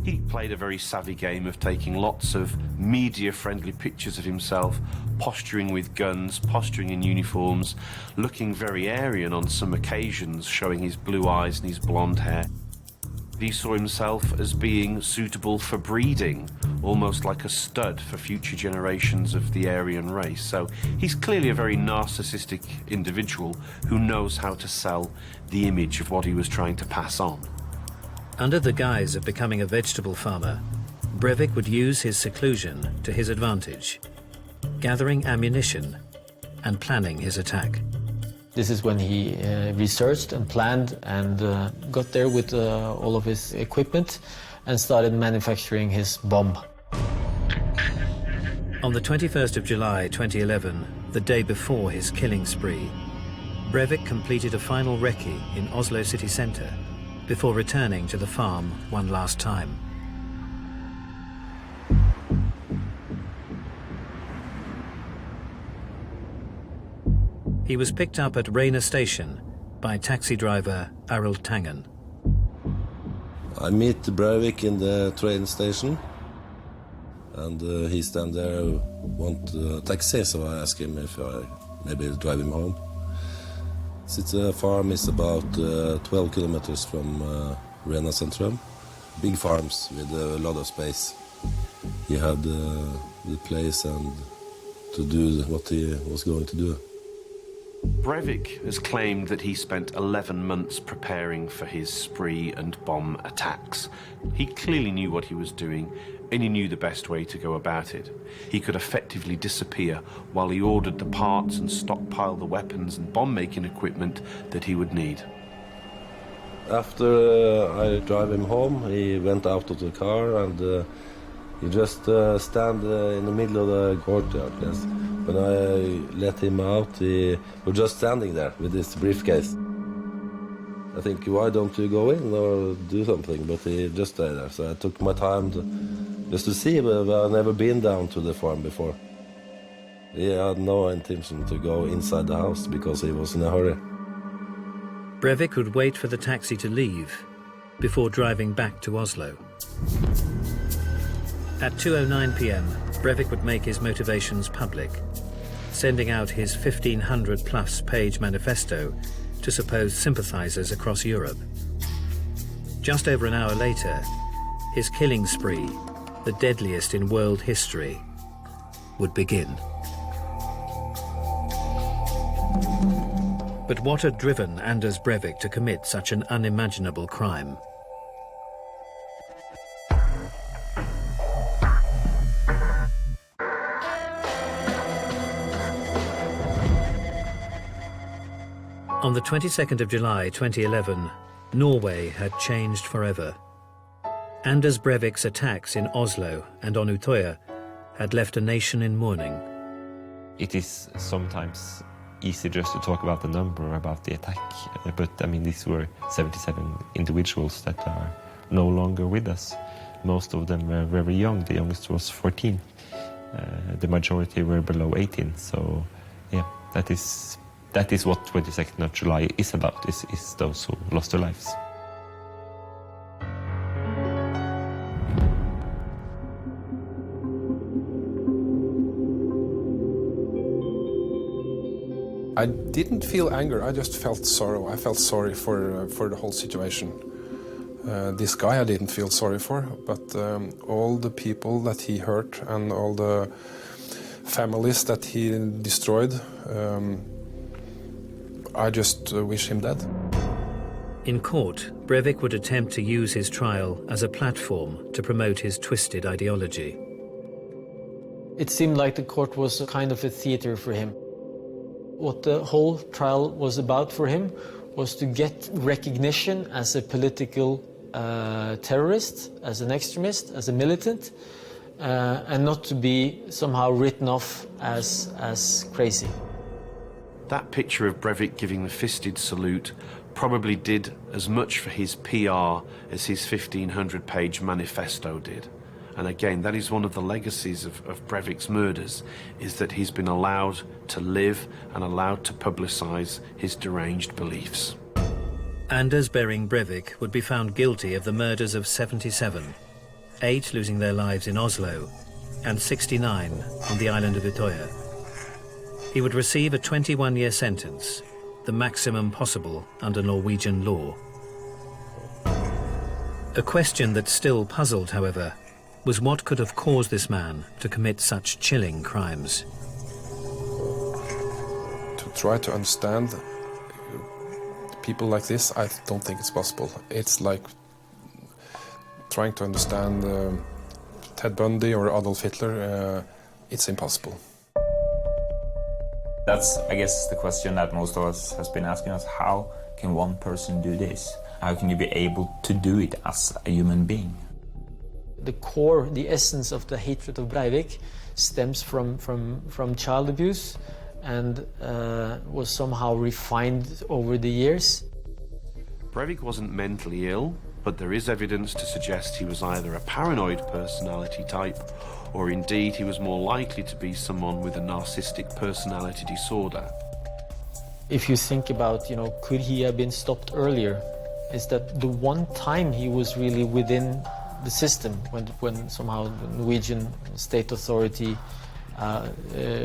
Speaker 20: He played a very savvy game of taking lots of media-friendly pictures of himself, posturing with guns, posturing in uniforms, looking very Aryan on some occasions, showing his blue eyes and his blonde hair. He saw himself as being suitable for breeding, almost like a stud for future generations of the Aryan race. So he's clearly a very narcissistic individual who knows how to sell the image of what he was trying to pass on.
Speaker 1: Under the guise of becoming a vegetable farmer, Breivik would use his seclusion to his advantage, gathering ammunition and planning his attack.
Speaker 6: This is when he researched and planned and got there with all of his equipment and started manufacturing his bomb.
Speaker 1: On the 21st of July 2011, the day before his killing spree, Breivik completed a final recce in Oslo city centre before returning to the farm one last time. He was picked up at Reyna station by taxi driver Arild Tangen.
Speaker 5: I meet Breivik in the train station. And he stand there, want a taxi, so I asked him if I maybe drive him home. The farm is about 12 kilometers from Rena Centrum. Big farms with a lot of space. He had the place and to do what he was going to do.
Speaker 20: Breivik has claimed that he spent 11 months preparing for his spree and bomb attacks. He clearly knew what he was doing, and he knew the best way to go about it. He could effectively disappear while he ordered the parts and stockpiled the weapons and bomb-making equipment that he would need.
Speaker 5: After I drive him home, he went out of the car and he just stand in the middle of the courtyard. Yes. When I let him out, he was just standing there with his briefcase. I think, why don't you go in or do something? But he just stayed there. So I took my time just to see, but I've never been down to the farm before. He had no intention to go inside the house because he was in a hurry.
Speaker 1: Breivik would wait for the taxi to leave before driving back to Oslo. At 2:09 p.m, Breivik would make his motivations public, sending out his 1,500-plus page manifesto to supposed sympathizers across Europe. Just over an hour later, his killing spree, the deadliest in world history, would begin. But what had driven Anders Breivik to commit such an unimaginable crime? On the 22nd of July 2011, Norway had changed forever. Anders Breivik's attacks in Oslo and on Utøya had left a nation in mourning.
Speaker 14: It is sometimes easy just to talk about the number, about the attack, but I mean these were 77 individuals that are no longer with us. Most of them were very young, the youngest was 14. The majority were below 18, so yeah, that is what 22nd of July is about, is those who lost their lives.
Speaker 7: I didn't feel anger, I just felt sorrow. I felt sorry for the whole situation. This guy I didn't feel sorry for, but all the people that he hurt and all the families that he destroyed, I just wish him dead.
Speaker 1: In court, Breivik would attempt to use his trial as a platform to promote his twisted ideology.
Speaker 6: It seemed like the court was a kind of a theater for him. What the whole trial was about for him was to get recognition as a political terrorist, as an extremist, as a militant, and not to be somehow written off as crazy.
Speaker 20: That picture of Breivik giving the fisted salute probably did as much for his PR as his 1,500-page manifesto did. And again, that is one of the legacies of Breivik's murders, is that he's been allowed to live and allowed to publicize his deranged beliefs.
Speaker 1: Anders Behring Breivik would be found guilty of the murders of 77, 8 losing their lives in Oslo, and 69 on the island of Utøya. He would receive a 21-year sentence, the maximum possible under Norwegian law. A question that still puzzled, however, was what could have caused this man to commit such chilling crimes.
Speaker 7: To try to understand people like this, I don't think it's possible. It's like trying to understand Ted Bundy or Adolf Hitler. It's impossible.
Speaker 10: That's, I guess, the question that most of us has been asking us. How can one person do this? How can you be able to do it as a human being?
Speaker 6: The core, the essence of the hatred of Breivik stems from child abuse and was somehow refined over the years.
Speaker 20: Breivik wasn't mentally ill, but there is evidence to suggest he was either a paranoid personality type or indeed he was more likely to be someone with a narcissistic personality disorder.
Speaker 6: If you think about, could he have been stopped earlier, is that the one time he was really within the system, when somehow the Norwegian state authority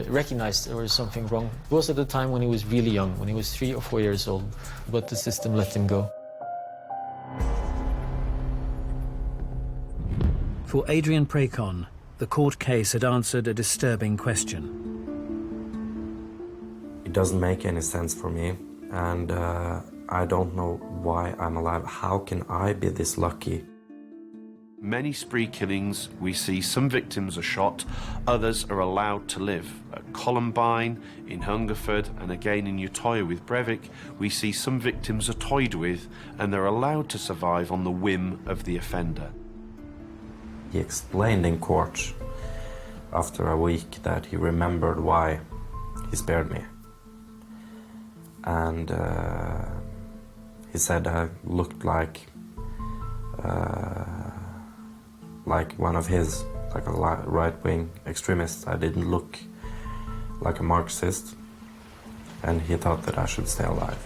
Speaker 6: recognized there was something wrong. It was at the time when he was really young, when he was 3 or 4 years old, but the system let him go.
Speaker 1: For Adrian Prekon, the court case had answered a disturbing question.
Speaker 9: It doesn't make any sense for me, and I don't know why I'm alive. How can I be this lucky?
Speaker 20: Many spree killings, we see some victims are shot, others are allowed to live. At Columbine, in Hungerford, and again in Utøya with Breivik, we see some victims are toyed with and they're allowed to survive on the whim of the offender.
Speaker 9: He explained in court after a week that he remembered why he spared me. And he said I looked like one of his, like a right-wing extremist. I didn't look like a Marxist, and he thought that I should stay alive.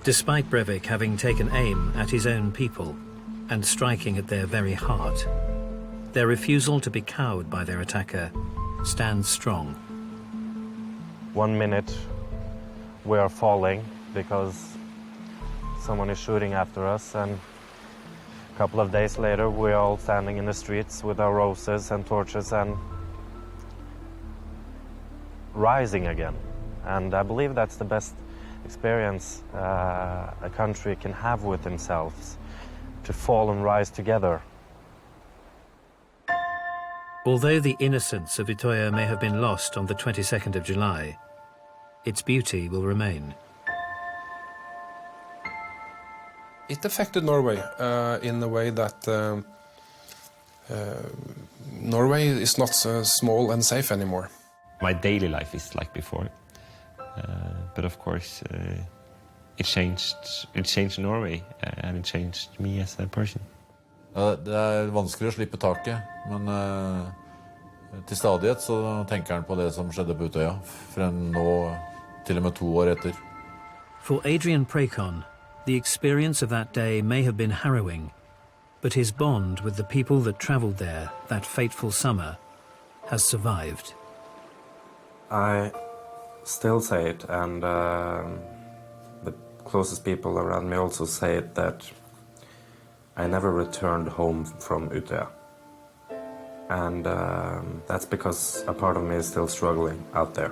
Speaker 1: Despite Breivik having taken aim at his own people and striking at their very heart, their refusal to be cowed by their attacker stands strong.
Speaker 22: 1 minute we are falling because someone is shooting after us, and a couple of days later we're all standing in the streets with our roses and torches and rising again. And I believe that's the best experience a country can have with themselves, to fall and rise together.
Speaker 1: Although the innocence of Utøya may have been lost on the 22nd of July, its beauty will remain.
Speaker 7: It affected Norway in the way that Norway is not so small and safe anymore.
Speaker 14: My daily life is like before, but of course it changed Norway, and it changed me as a person.
Speaker 3: Det vanskelig å slippe taket, men til stadighet så tenker han på det som skjedde på Utøya, frem nå til og med 2 år etter.
Speaker 1: For Adrian Prekon, the experience of that day may have been harrowing, but his bond with the people that travelled there that fateful summer has survived.
Speaker 9: I still say it, and the closest people around me also say it, that I never returned home from Utøya. And that's because a part of me is still struggling out there.